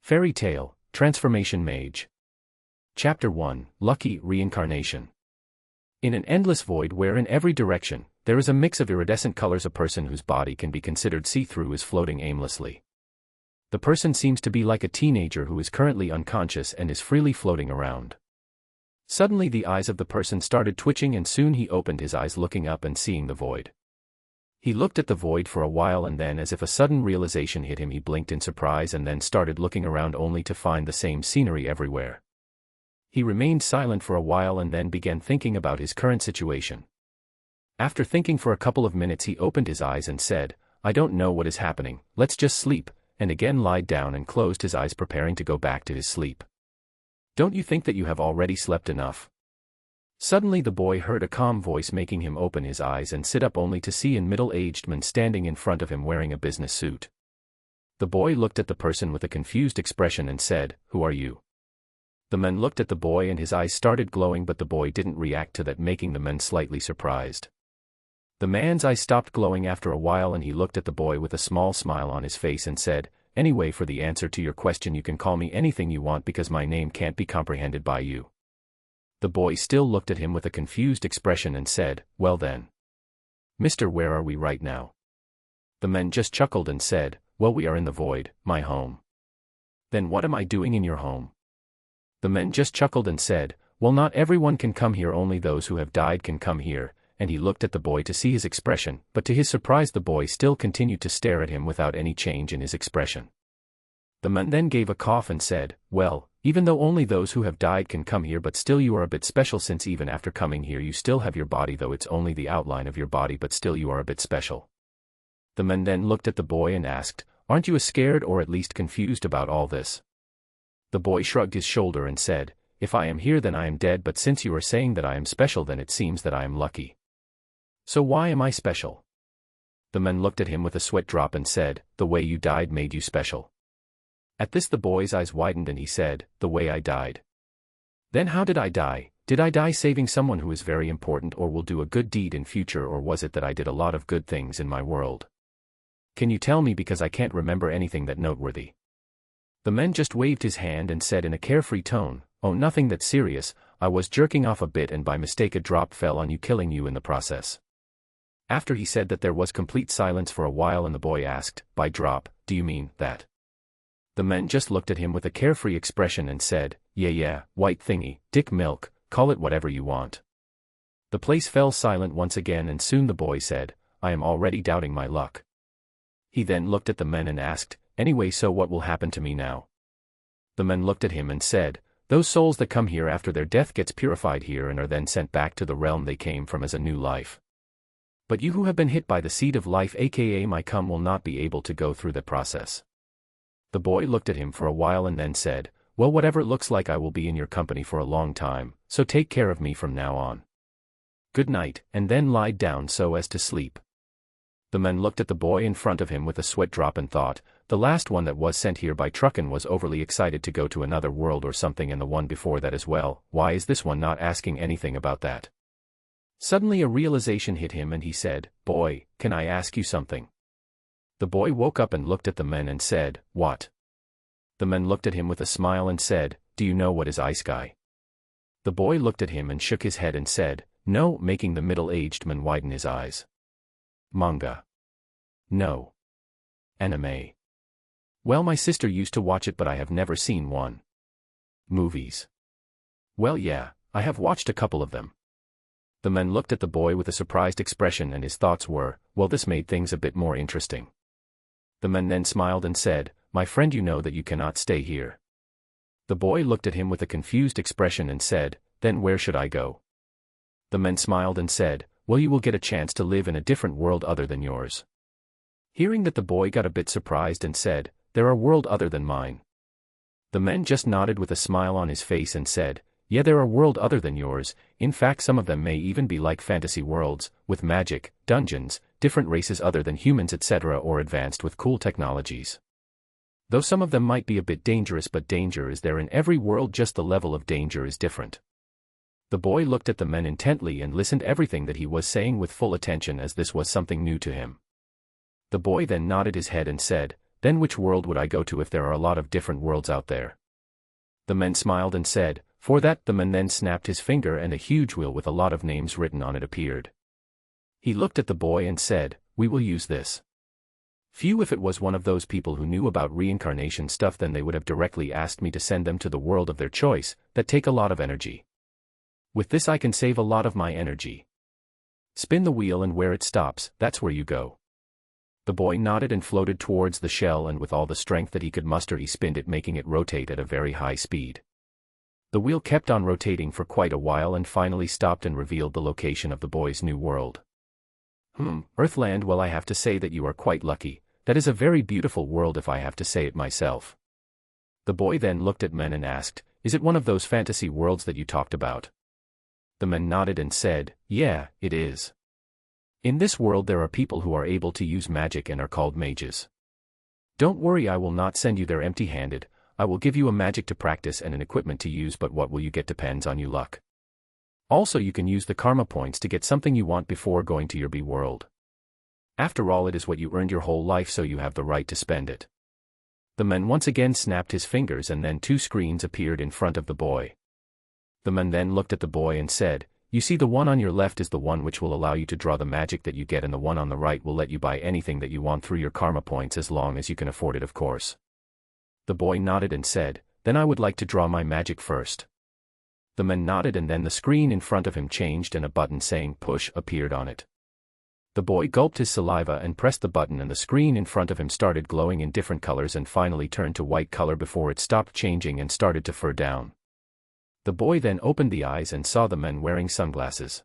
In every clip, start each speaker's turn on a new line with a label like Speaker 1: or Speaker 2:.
Speaker 1: Fairy Tale, Transformation Mage. Chapter 1, Lucky Reincarnation. In an endless void where in every direction, there is a mix of iridescent colors, a person whose body can be considered see-through is floating aimlessly. The person seems to be like a teenager who is currently unconscious and is freely floating around. Suddenly the eyes of the person started twitching and soon he opened his eyes, looking up and seeing the void. He looked at the void for a while and then, as if a sudden realization hit him, he blinked in surprise and then started looking around only to find the same scenery everywhere. He remained silent for a while and then began thinking about his current situation. After thinking for a couple of minutes he opened his eyes and said, "I don't know what is happening, let's just sleep," and again lied down and closed his eyes, preparing to go back to his sleep. "Don't you think that you have already slept enough?" Suddenly the boy heard a calm voice making him open his eyes and sit up, only to see a middle-aged man standing in front of him wearing a business suit. The boy looked at the person with a confused expression and said, "Who are you?" The man looked at the boy and his eyes started glowing, but the boy didn't react to that, making the man slightly surprised. The man's eyes stopped glowing after a while and he looked at the boy with a small smile on his face and said, "Anyway, for the answer to your question, you can call me anything you want because my name can't be comprehended by you." The boy still looked at him with a confused expression and said, "Well then, Mister, where are we right now?" The man just chuckled and said, "Well, we are in the void, my home." "Then what am I doing in your home?" The man just chuckled and said, "Well, not everyone can come here, only those who have died can come here," and he looked at the boy to see his expression, but to his surprise the boy still continued to stare at him without any change in his expression. The man then gave a cough and said, "Well, even though only those who have died can come here, but still you are a bit special, since even after coming here you still have your body, though it's only the outline of your body, but still you are a bit special." The man then looked at the boy and asked, "Aren't you scared or at least confused about all this?" The boy shrugged his shoulder and said, "If I am here then I am dead, but since you are saying that I am special, then it seems that I am lucky." "So why am I special?" The man looked at him with a sweat drop and said, "The way you died made you special." At this the boy's eyes widened and he said, "The way I died? Then how did I die? Did I die saving someone who is very important or will do a good deed in future, or was it that I did a lot of good things in my world? Can you tell me, because I can't remember anything that noteworthy?" The man just waved his hand and said in a carefree tone, "Oh, nothing that serious, I was jerking off a bit and by mistake a drop fell on you, killing you in the process." After he said that there was complete silence for a while and the boy asked, "By drop, do you mean that?" The man just looked at him with a carefree expression and said, Yeah, white thingy, dick milk, call it whatever you want." The place fell silent once again and soon the boy said, "I am already doubting my luck." He then looked at the men and asked, "Anyway, so what will happen to me now?" The men looked at him and said, "Those souls that come here after their death gets purified here and are then sent back to the realm they came from as a new life. But you who have been hit by the seed of life, aka my cum, will not be able to go through the process." The boy looked at him for a while and then said, "Well, whatever it looks like, I will be in your company for a long time, so take care of me from now on. Good night," and then lied down so as to sleep. The man looked at the boy in front of him with a sweat drop and thought, the last one that was sent here by truckin' was overly excited to go to another world or something, and the one before that as well, why is this one not asking anything about that? Suddenly a realization hit him and he said, "Boy, can I ask you something?" The boy woke up and looked at the men and said, "What?" The men looked at him with a smile and said, "Do you know what is ice sky?" The boy looked at him and shook his head and said, "No," making the middle-aged man widen his eyes. "Manga?" "No." "Anime?" "Well, my sister used to watch it, but I have never seen one." "Movies?" "Well, yeah, I have watched a couple of them." The men looked at the boy with a surprised expression and his thoughts were, well, this made things a bit more interesting. The man then smiled and said, "My friend, you know that you cannot stay here." The boy looked at him with a confused expression and said, "Then where should I go?" The man smiled and said, "Well, you will get a chance to live in a different world other than yours." Hearing that, the boy got a bit surprised and said, "There are world other than mine?" The man just nodded with a smile on his face and said, "Yeah, there are world other than yours, in fact some of them may even be like fantasy worlds, with magic, dungeons, different races other than humans etc., or advanced with cool technologies. Though some of them might be a bit dangerous, but danger is there in every world, just the level of danger is different." The boy looked at the men intently and listened everything that he was saying with full attention, as this was something new to him. The boy then nodded his head and said, Then which world would I go to if there are a lot of different worlds out there? The man smiled and said, for that. The man then snapped his finger and a huge wheel with a lot of names written on it appeared. He looked at the boy and said, we will use this. Phew, if it was one of those people who knew about reincarnation stuff, then they would have directly asked me to send them to the world of their choice, that take a lot of energy. With this I can save a lot of my energy. Spin the wheel and where it stops, that's where you go. The boy nodded and floated towards the shell, and with all the strength that he could muster he spinned it, making it rotate at a very high speed. The wheel kept on rotating for quite a while and finally stopped and revealed the location of the boy's new world. Earthland. Well, I have to say that you are quite lucky. That is a very beautiful world if I have to say it myself. The boy then looked at men and asked, is it one of those fantasy worlds that you talked about? The man nodded and said, yeah, it is. In this world there are people who are able to use magic and are called mages. Don't worry, I will not send you there empty-handed. I will give you a magic to practice and an equipment to use, but what will you get depends on your luck. Also, you can use the karma points to get something you want before going to your B world. After all, it is what you earned your whole life, so you have the right to spend it. The man once again snapped his fingers and then 2 screens appeared in front of the boy. The man then looked at the boy and said, you see, the one on your left is the one which will allow you to draw the magic that you get, and the one on the right will let you buy anything that you want through your karma points, as long as you can afford it, of course. The boy nodded and said, then I would like to draw my magic first. The man nodded, and then the screen in front of him changed and a button saying push appeared on it. The boy gulped his saliva and pressed the button, and the screen in front of him started glowing in different colors and finally turned to white color before it stopped changing and started to fur down. The boy then opened the eyes and saw the man wearing sunglasses.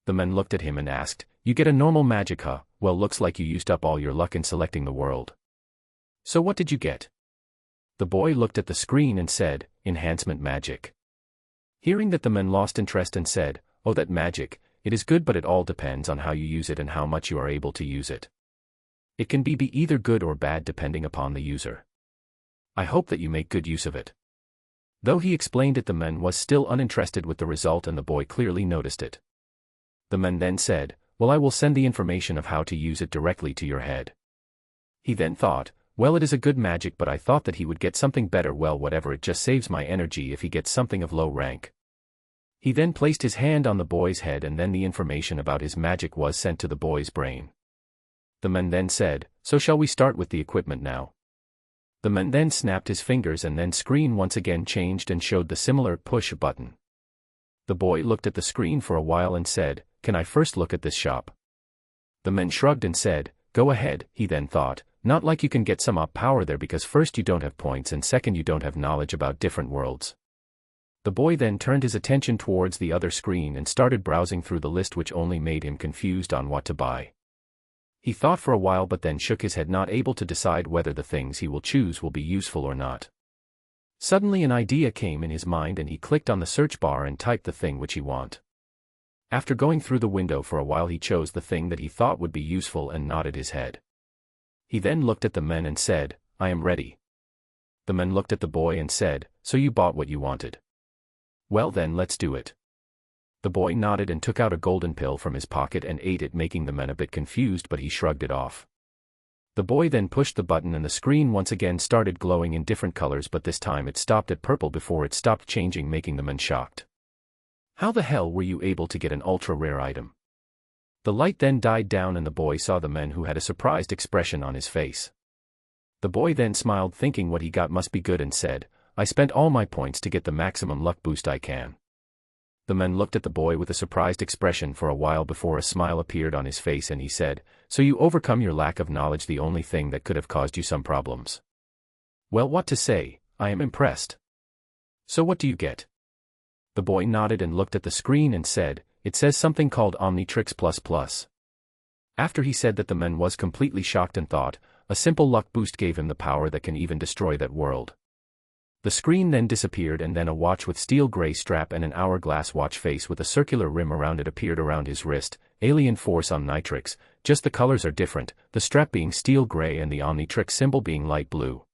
Speaker 1: The man looked at him and asked, you get a normal magic, huh? Well, looks like you used up all your luck in selecting the world. So what did you get? The boy looked at the screen and said, enhancement magic. Hearing that, the man lost interest and said, oh, that magic, it is good, but it all depends on how you use it and how much you are able to use it. It can be either good or bad depending upon the user. I hope that you make good use of it. Though he explained it, the man was still uninterested with the result, and the boy clearly noticed it. The man then said, well, I will send the information of how to use it directly to your head. He then thought, well, it is a good magic, but I thought that he would get something better. Well, whatever, it just saves my energy if he gets something of low rank. He then placed his hand on the boy's head, and then the information about his magic was sent to the boy's brain. The man then said, so shall we start with the equipment now? The man then snapped his fingers, and then screen once again changed and showed the similar push button. The boy looked at the screen for a while and said, can I first look at this shop? The man shrugged and said, go ahead. He then thought, not like you can get some up power there, because first you don't have points and second you don't have knowledge about different worlds. The boy then turned his attention towards the other screen and started browsing through the list, which only made him confused on what to buy. He thought for a while but then shook his head, not able to decide whether the things he will choose will be useful or not. Suddenly an idea came in his mind and he clicked on the search bar and typed the thing which he want. After going through the window for a while, he chose the thing that he thought would be useful and nodded his head. He then looked at the men and said, I am ready. The men looked at the boy and said, so you bought what you wanted? Well then, let's do it. The boy nodded and took out a golden pill from his pocket and ate it, making the man a bit confused, but he shrugged it off. The boy then pushed the button and the screen once again started glowing in different colors, but this time it stopped at purple before it stopped changing, making the man shocked. How the hell were you able to get an ultra-rare item? The light then died down and the boy saw the man, who had a surprised expression on his face. The boy then smiled, thinking what he got must be good, and said, I spent all my points to get the maximum luck boost I can. The man looked at the boy with a surprised expression for a while before a smile appeared on his face, and he said, so you overcome your lack of knowledge, the only thing that could have caused you some problems. Well, what to say, I am impressed. So what do you get? The boy nodded and looked at the screen and said, it says something called Omnitrix++. After he said that, the man was completely shocked and thought, a simple luck boost gave him the power that can even destroy that world. The screen then disappeared, and then a watch with steel gray strap and an hourglass watch face with a circular rim around it appeared around his wrist. Alien Force Omnitrix, just the colors are different, the strap being steel gray and the Omnitrix symbol being light blue.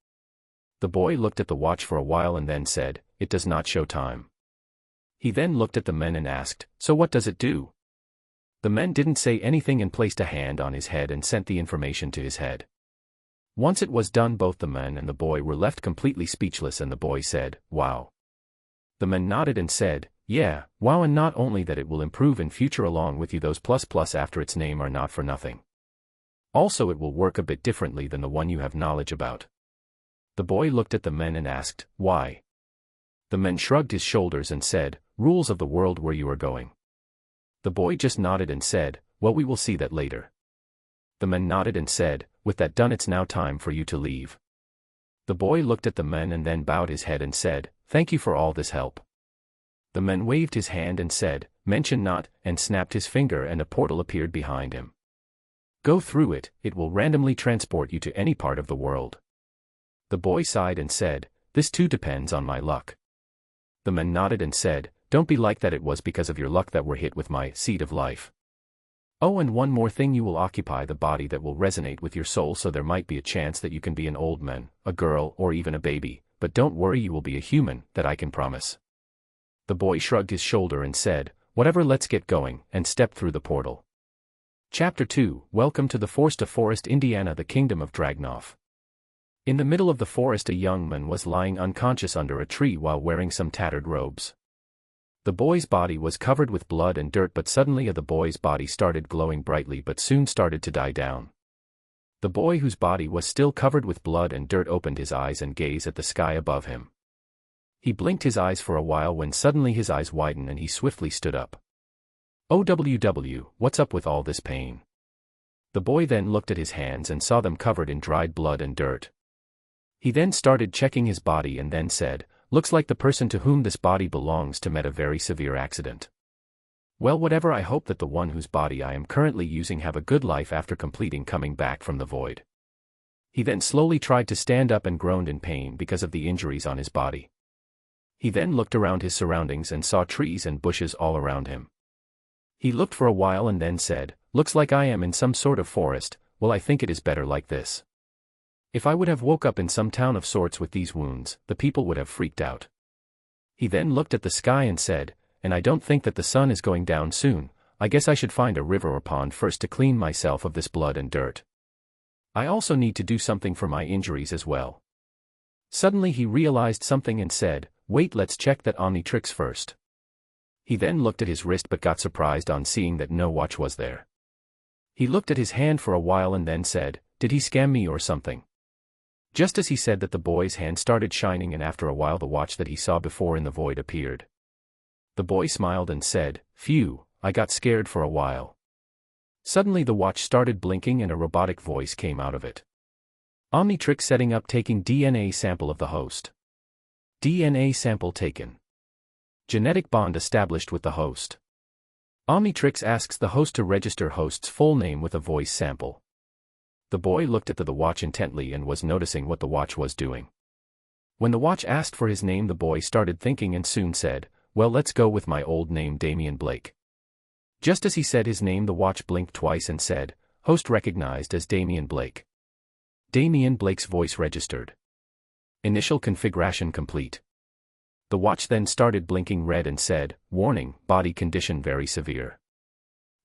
Speaker 1: The boy looked at the watch for a while and then said, it does not show time. He then looked at the men and asked, so what does it do? The men didn't say anything and placed a hand on his head and sent the information to his head. Once it was done, both the man and the boy were left completely speechless, and the boy said, "Wow." The man nodded and said, "Yeah, wow, and not only that, it will improve in future along with you. Those plus after its name are not for nothing. Also it will work a bit differently than the one you have knowledge about." The boy looked at the men and asked, "Why?" The man shrugged his shoulders and said, "Rules of the world where you are going." The boy just nodded and said, "Well, we will see that later." The man nodded and said, "With that done, it's now time for you to leave." The boy looked at the men and then bowed his head and said, "Thank you for all this help." The man waved his hand and said, "Mention not," and snapped his finger, and a portal appeared behind him. "Go through it, it will randomly transport you to any part of the world." The boy sighed and said, "This too depends on my luck." The man nodded and said, "Don't be like that, it was because of your luck that we're hit with my seed of life. Oh, and one more thing, you will occupy the body that will resonate with your soul, so there might be a chance that you can be an old man, a girl, or even a baby, but don't worry, you will be a human, that I can promise." The boy shrugged his shoulder and said, "Whatever, let's get going," and stepped through the portal. Chapter 2, Welcome to the Forest, Indiana, the Kingdom of Dragnoff. In the middle of the forest, a young man was lying unconscious under a tree while wearing some tattered robes. The boy's body was covered with blood and dirt, but suddenly the boy's body started glowing brightly but soon started to die down. The boy, whose body was still covered with blood and dirt, opened his eyes and gazed at the sky above him. He blinked his eyes for a while when suddenly his eyes widened and he swiftly stood up. "OWW, what's up with all this pain?" The boy then looked at his hands and saw them covered in dried blood and dirt. He then started checking his body and then said, "Looks like the person to whom this body belongs to met a very severe accident. Well, whatever, I hope that the one whose body I am currently using have a good life after completing coming back from the void." He then slowly tried to stand up and groaned in pain because of the injuries on his body. He then looked around his surroundings and saw trees and bushes all around him. He looked for a while and then said, "Looks like I am in some sort of forest. Well, I think it is better like this. If I would have woke up in some town of sorts with these wounds, the people would have freaked out." He then looked at the sky and said, "And I don't think that the sun is going down soon. I guess I should find a river or pond first to clean myself of this blood and dirt. I also need to do something for my injuries as well." Suddenly he realized something and said, "Wait, let's check that Omnitrix first." He then looked at his wrist but got surprised on seeing that no watch was there. He looked at his hand for a while and then said, "Did he scam me or something?" Just as he said that, the boy's hand started shining, and after a while the watch that he saw before in the void appeared. The boy smiled and said, "Phew, I got scared for a while." Suddenly the watch started blinking and a robotic voice came out of it. "Omnitrix setting up, taking DNA sample of the host. DNA sample taken. Genetic bond established with the host. Omnitrix asks the host to register host's full name with a voice sample." The boy looked at the watch intently and was noticing what the watch was doing. When the watch asked for his name, the boy started thinking and soon said, "Well, let's go with my old name, Damian Blake." Just as he said his name, the watch blinked twice and said, "Host recognized as Damian Blake." Damian Blake's voice registered. Initial configuration complete. The watch then started blinking red and said, "Warning, body condition very severe.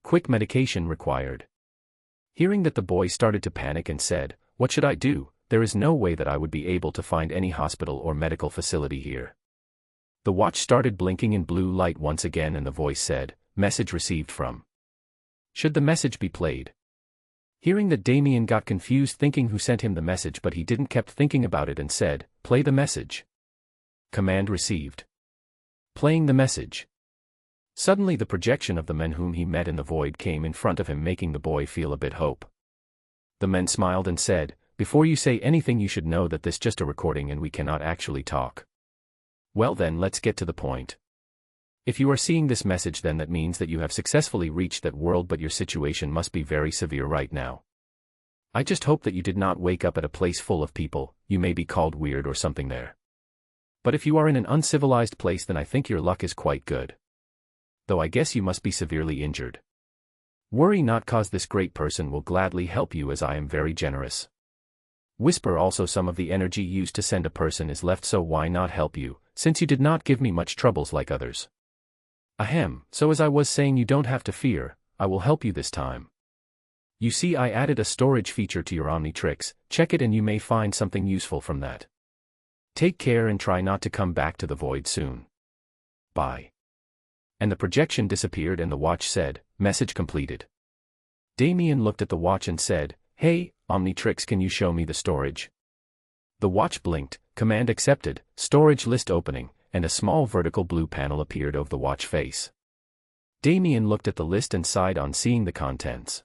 Speaker 1: Quick medication required." Hearing that, the boy started to panic and said, "What should I do? There is no way that I would be able to find any hospital or medical facility here." The watch started blinking in blue light once again and the voice said, "Message received from." Should the message be played? Hearing that, Damien got confused, thinking who sent him the message, but he didn't, kept thinking about it and said, "Play the message." Command received. Playing the message. Suddenly the projection of the men whom he met in the void came in front of him, making the boy feel a bit hope. The men smiled and said, "Before you say anything, you should know that this just a recording and we cannot actually talk." "Well then, let's get to the point. If you are seeing this message, then that means that you have successfully reached that world, but your situation must be very severe right now. I just hope that you did not wake up at a place full of people. You may be called weird or something there. But if you are in an uncivilized place, then I think your luck is quite good. Though I guess you must be severely injured. Worry not, cause this great person will gladly help you, as I am very generous. Whisper also, some of the energy used to send a person is left, so why not help you, since you did not give me much troubles like others. Ahem, so as I was saying, you don't have to fear, I will help you this time." You see, I added a storage feature to your Omnitrix, check it and you may find something useful from that. Take care and try not to come back to the void soon. Bye. And the projection disappeared and the watch said, message completed. Damien looked at the watch and said, hey, Omnitrix, can you show me the storage? The watch blinked, command accepted, storage list opening, and a small vertical blue panel appeared over the watch face. Damien looked at the list and sighed on seeing the contents.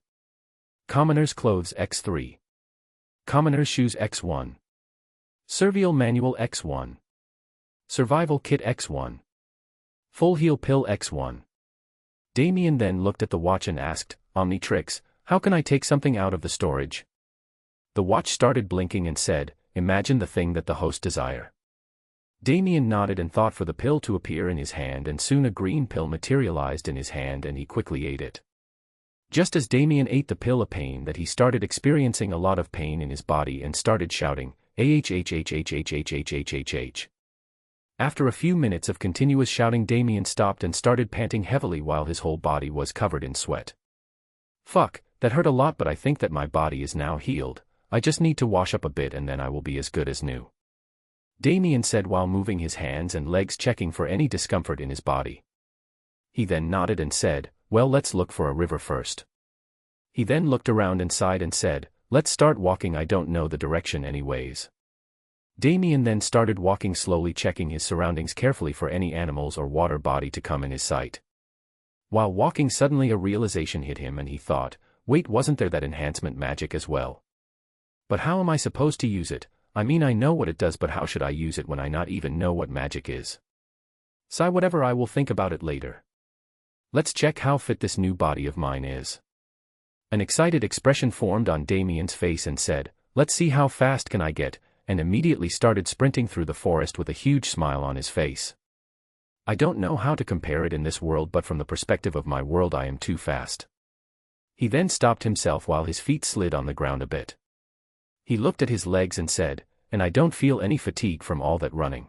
Speaker 1: Commoner's clothes X3. Commoner's shoes X1. Survival manual X1. Survival kit X1. Full heal pill X1. Damien then looked at the watch and asked, Omnitrix, how can I take something out of the storage? The watch started blinking and said, imagine the thing that the host desire. Damien nodded and thought for the pill to appear in his hand, and soon a green pill materialized in his hand and he quickly ate it. Just as Damien ate the pill, a pain that he started experiencing a lot of pain in his body and started shouting, AHHHHHHHHHH. After a few minutes of continuous shouting, Damien stopped and started panting heavily while his whole body was covered in sweat. Fuck, that hurt a lot, but I think that my body is now healed. I just need to wash up a bit and then I will be as good as new. Damien said while moving his hands and legs, checking for any discomfort in his body. He then nodded and said, well, let's look for a river first. He then looked around and sighed and said, let's start walking, I don't know the direction anyways. Damien then started walking slowly, checking his surroundings carefully for any animals or water body to come in his sight. While walking, suddenly a realization hit him and he thought, wait, wasn't there that enhancement magic as well? But how am I supposed to use it? I mean, I know what it does, but how should I use it when I not even know what magic is? Sigh, whatever, I will think about it later. Let's check how fit this new body of mine is. An excited expression formed on Damien's face and said, let's see how fast can I get, and immediately started sprinting through the forest with a huge smile on his face. I don't know how to compare it in this world, but from the perspective of my world I am too fast. He then stopped himself while his feet slid on the ground a bit. He looked at his legs and said, and I don't feel any fatigue from all that running.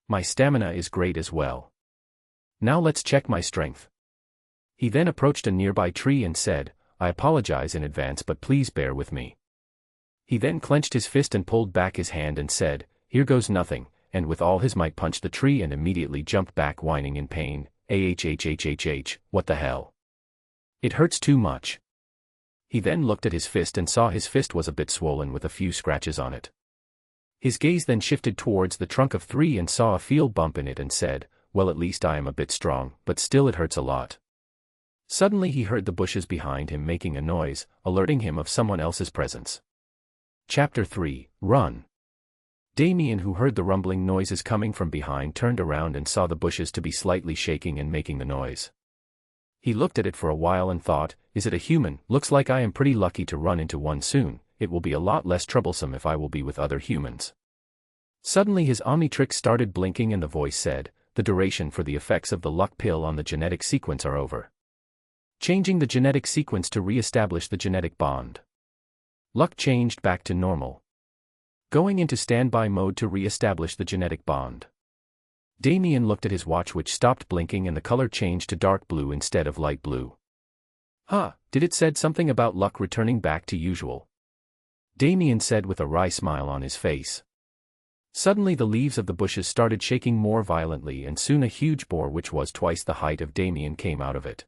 Speaker 1: My stamina is great as well. Now let's check my strength. He then approached a nearby tree and said, I apologize in advance, but please bear with me. He then clenched his fist and pulled back his hand and said, here goes nothing, and with all his might punched the tree and immediately jumped back whining in pain, AHHHHH, what the hell? It hurts too much. He then looked at his fist and saw his fist was a bit swollen with a few scratches on it. His gaze then shifted towards the trunk of 3 and saw a field bump in it and said, well, at least I am a bit strong, but still it hurts a lot. Suddenly he heard the bushes behind him making a noise, alerting him of someone else's presence. Chapter 3, Run. Damien, who heard the rumbling noises coming from behind, turned around and saw the bushes to be slightly shaking and making the noise. He looked at it for a while and thought, is it a human? Looks like I am pretty lucky to run into one soon. It will be a lot less troublesome if I will be with other humans. Suddenly his Omnitrix started blinking and the voice said, the duration for the effects of the luck pill on the genetic sequence are over. Changing the genetic sequence to re-establish the genetic bond. Luck changed back to normal. Going into standby mode to re-establish the genetic bond. Damien looked at his watch, which stopped blinking and the color changed to dark blue instead of light blue. Huh, did it said something about luck returning back to usual? Damien said with a wry smile on his face. Suddenly the leaves of the bushes started shaking more violently and soon a huge boar, which was twice the height of Damien, came out of it.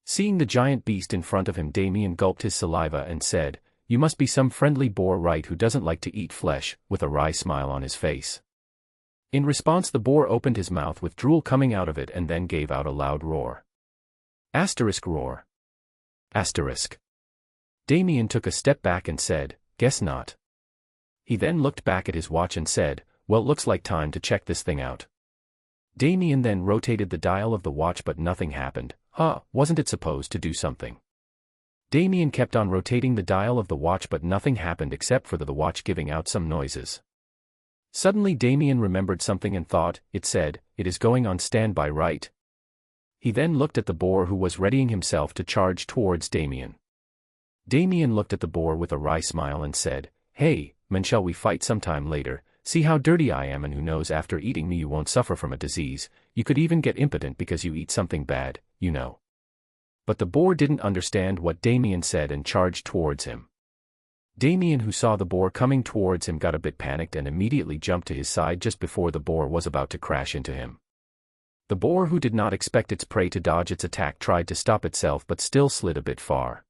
Speaker 1: Seeing the giant beast in front of him, Damien gulped his saliva and said, you must be some friendly boar, right, who doesn't like to eat flesh, with a wry smile on his face. In response, the boar opened his mouth with drool coming out of it and then gave out a loud roar. Asterisk roar. Asterisk. Damien took a step back and said, guess not. He then looked back at his watch and said, well, looks like time to check this thing out. Damien then rotated the dial of the watch, but nothing happened. Huh, wasn't it supposed to do something? Damien kept on rotating the dial of the watch, but nothing happened except for the watch giving out some noises. Suddenly Damien remembered something and thought, it said, it is going on standby, right? He then looked at the boar, who was readying himself to charge towards Damien. Damien looked at the boar with a wry smile and said, hey, man, shall we fight sometime later? See how dirty I am, and who knows, after eating me you won't suffer from a disease, you could even get impotent because you eat something bad, you know. But the boar didn't understand what Damien said and charged towards him. Damien, who saw the boar coming towards him, got a bit panicked and immediately jumped to his side just before the boar was about to crash into him. The boar, who did not expect its prey to dodge its attack, tried to stop itself but still slid a bit far.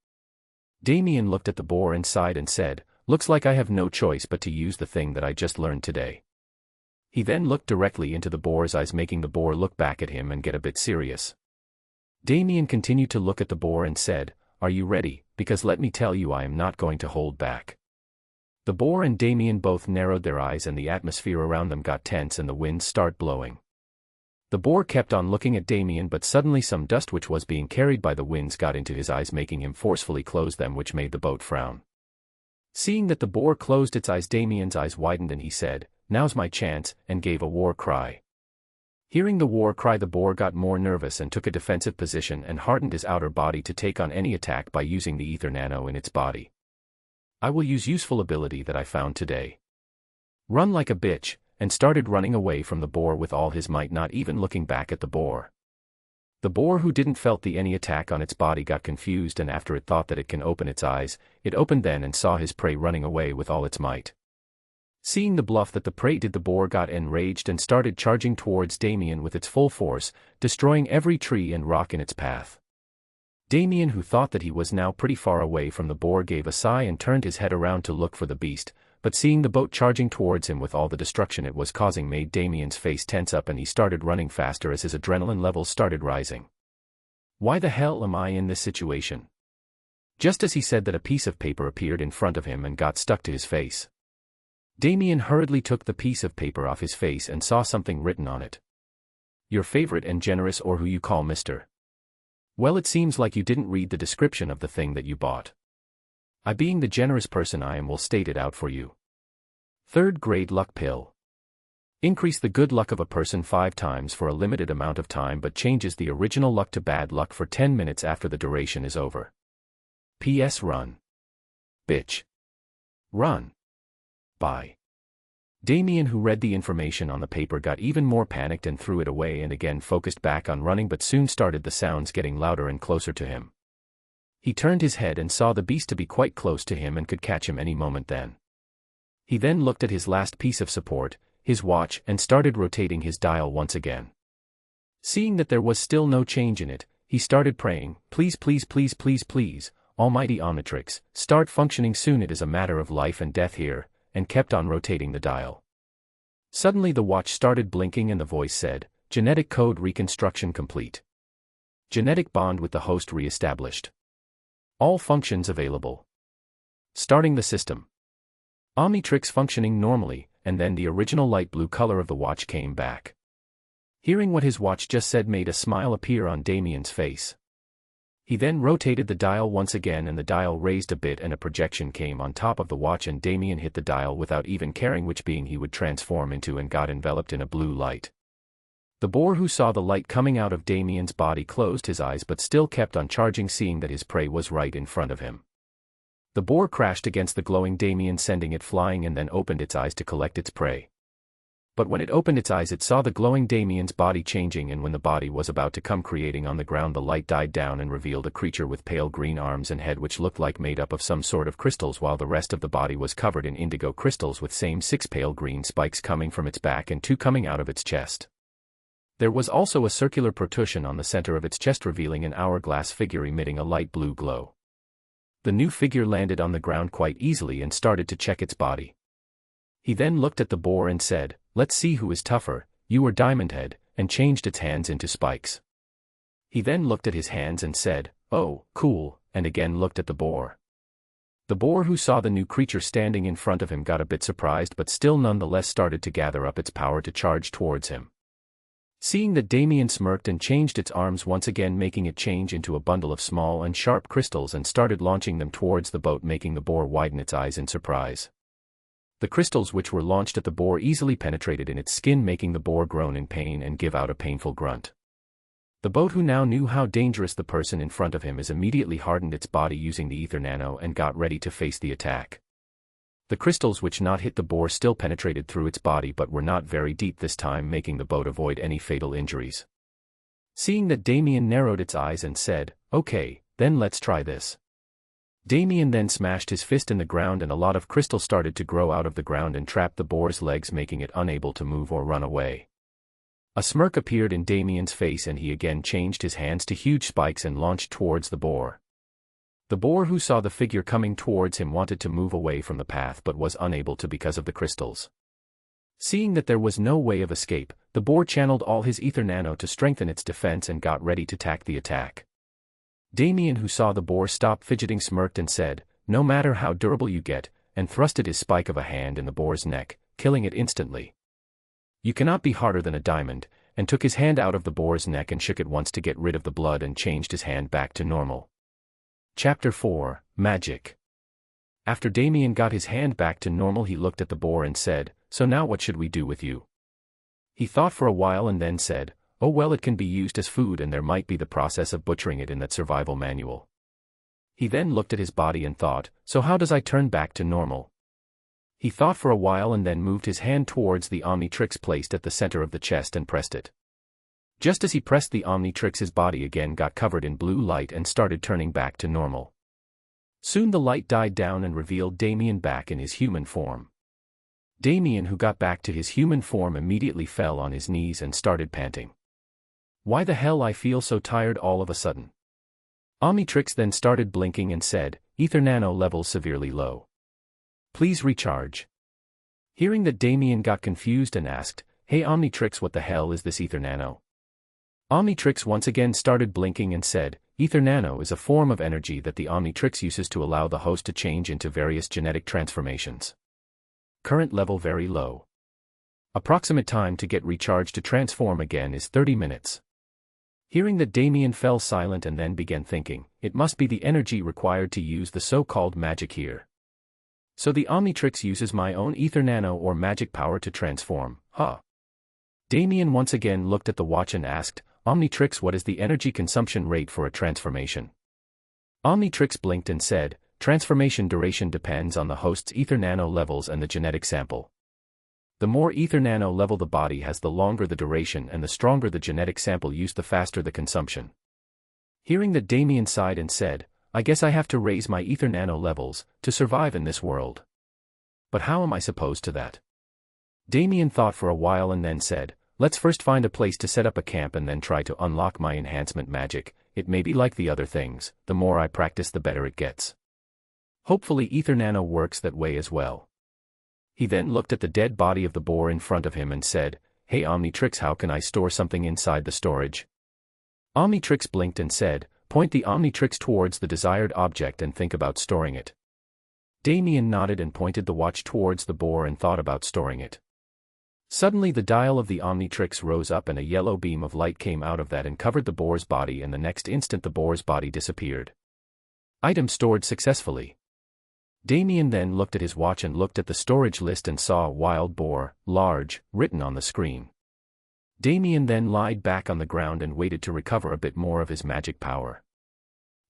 Speaker 1: Damien looked at the boar inside and said, "Looks like I have no choice but to use the thing that I just learned today." He then looked directly into the boar's eyes, making the boar look back at him and get a bit serious. Damien continued to look at the boar and said, "Are you ready? Because let me tell you, I am not going to hold back." The boar and Damien both narrowed their eyes and the atmosphere around them got tense and the winds started blowing. The boar kept on looking at Damien, but suddenly some dust which was being carried by the winds got into his eyes, making him forcefully close them, which made the boat frown. Seeing that the boar closed its eyes, Damien's eyes widened and he said, "Now's my chance," and gave a war cry. Hearing the war cry, the boar got more nervous and took a defensive position and hardened his outer body to take on any attack by using the ether nano in its body. "I will use useful ability that I found today. Run like a bitch," and started running away from the boar with all his might, not even looking back at the boar. The boar, who didn't felt any attack on its body, got confused, and after it thought that it can open its eyes, it opened then and saw his prey running away with all its might. Seeing the bluff that the prey did, the boar got enraged and started charging towards Damien with its full force, destroying every tree and rock in its path. Damien, who thought that he was now pretty far away from the boar, gave a sigh and turned his head around to look for the beast, but seeing the boat charging towards him with all the destruction it was causing made Damien's face tense up and he started running faster as his adrenaline levels started rising. "Why the hell am I in this situation?" Just as he said that, a piece of paper appeared in front of him and got stuck to his face. Damien hurriedly took the piece of paper off his face and saw something written on it. "Your favorite and generous, or who you call Mr. Well, it seems like you didn't read the description of the thing that you bought. I, being the generous person I am, will state it out for you. 3rd grade luck pill. Increase the good luck of a person 5 times for a limited amount of time, but changes the original luck to bad luck for 10 minutes after the duration is over. PS run. Bitch. Run. Bye." Damien, who read the information on the paper, got even more panicked and threw it away and again focused back on running, but soon started the sounds getting louder and closer to him. He turned his head and saw the beast to be quite close to him and could catch him any moment then. He then looked at his last piece of support, his watch, and started rotating his dial once again. Seeing that there was still no change in it, he started praying, "Please, please, please, please, please, Almighty Omnitrix, start functioning soon, it is a matter of life and death here," and kept on rotating the dial. Suddenly the watch started blinking and the voice said, "Genetic code reconstruction complete. Genetic bond with the host re-established. All functions available. Starting the system." Omnitrix functioning normally, and then the original light blue color of the watch came back. Hearing what his watch just said made a smile appear on Damien's face. He then rotated the dial once again and the dial raised a bit and a projection came on top of the watch, and Damien hit the dial without even caring which being he would transform into and got enveloped in a blue light. The boar, who saw the light coming out of Damien's body, closed his eyes but still kept on charging, seeing that his prey was right in front of him. The boar crashed against the glowing Damien, sending it flying, and then opened its eyes to collect its prey. But when it opened its eyes, it saw the glowing Damien's body changing, and when the body was about to come creating on the ground, the light died down and revealed a creature with pale green arms and head which looked like made up of some sort of crystals, while the rest of the body was covered in indigo crystals with same 6 pale green spikes coming from its back and 2 coming out of its chest. There was also a circular protrusion on the center of its chest, revealing an hourglass figure emitting a light blue glow. The new figure landed on the ground quite easily and started to check its body. He then looked at the boar and said, "Let's see who is tougher, you or Diamond Head," and changed its hands into spikes. He then looked at his hands and said, "Oh, cool," and again looked at the boar. The boar, who saw the new creature standing in front of him, got a bit surprised but still nonetheless started to gather up its power to charge towards him. Seeing that, Damien smirked and changed its arms once again, making it change into a bundle of small and sharp crystals, and started launching them towards the boat, making the boar widen its eyes in surprise. The crystals which were launched at the boar easily penetrated in its skin, making the boar groan in pain and give out a painful grunt. The boat, who now knew how dangerous the person in front of him is, immediately hardened its body using the ether nano and got ready to face the attack. The crystals which not hit the boar still penetrated through its body but were not very deep this time, making the boat avoid any fatal injuries. Seeing that, Damien narrowed its eyes and said, "Okay, then let's try this." Damien then smashed his fist in the ground and a lot of crystal started to grow out of the ground and trapped the boar's legs, making it unable to move or run away. A smirk appeared in Damien's face and he again changed his hands to huge spikes and launched towards the boar. The boar, who saw the figure coming towards him, wanted to move away from the path but was unable to because of the crystals. Seeing that there was no way of escape, the boar channeled all his ether nano to strengthen its defense and got ready to tack the attack. Damien, who saw the boar stop fidgeting, smirked and said, "No matter how durable you get," and thrusted his spike of a hand in the boar's neck, killing it instantly. "You cannot be harder than a diamond," and took his hand out of the boar's neck and shook it once to get rid of the blood and changed his hand back to normal. Chapter 4, Magic. After Damien got his hand back to normal, he looked at the boar and said, "So now what should we do with you?" He thought for a while and then said, "Oh well, it can be used as food and there might be the process of butchering it in that survival manual." He then looked at his body and thought, "So how does I turn back to normal?" He thought for a while and then moved his hand towards the Omnitrix placed at the center of the chest and pressed it. Just as he pressed the Omnitrix, his body again got covered in blue light and started turning back to normal. Soon the light died down and revealed Damien back in his human form. Damien, who got back to his human form, immediately fell on his knees and started panting. "Why the hell I feel so tired all of a sudden." Omnitrix then started blinking and said, "Ether nano levels severely low. Please recharge." Hearing that, Damien got confused and asked, "Hey Omnitrix, what the hell is this ether nano?" Omnitrix once again started blinking and said, "Ether nano is a form of energy that the Omnitrix uses to allow the host to change into various genetic transformations. Current level very low. Approximate time to get recharged to transform again is 30 minutes. Hearing that, Damien fell silent and then began thinking, it must be the energy required to use the so-called magic here. So the Omnitrix uses my own ether nano or magic power to transform, huh? Damien once again looked at the watch and asked, "Omnitrix, what is the energy consumption rate for a transformation?" Omnitrix blinked and said, "Transformation duration depends on the host's ether nano levels and the genetic sample. The more ether nano level the body has, the longer the duration, and the stronger the genetic sample used, the faster the consumption." Hearing that, Damien sighed and said, "I guess I have to raise my ether nano levels to survive in this world. But how am I supposed to that?" Damien thought for a while and then said, "Let's first find a place to set up a camp and then try to unlock my enhancement magic. It may be like the other things, the more I practice the better it gets. Hopefully ether nano works that way as well." He then looked at the dead body of the boar in front of him and said, "Hey Omnitrix, how can I store something inside the storage?" Omnitrix blinked and said, "Point the Omnitrix towards the desired object and think about storing it." Damien nodded and pointed the watch towards the boar and thought about storing it. Suddenly the dial of the Omnitrix rose up and a yellow beam of light came out of that and covered the boar's body, and the next instant the boar's body disappeared. Item stored successfully. Damien then looked at his watch and looked at the storage list and saw wild boar, large, written on the screen. Damien then lied back on the ground and waited to recover a bit more of his magic power.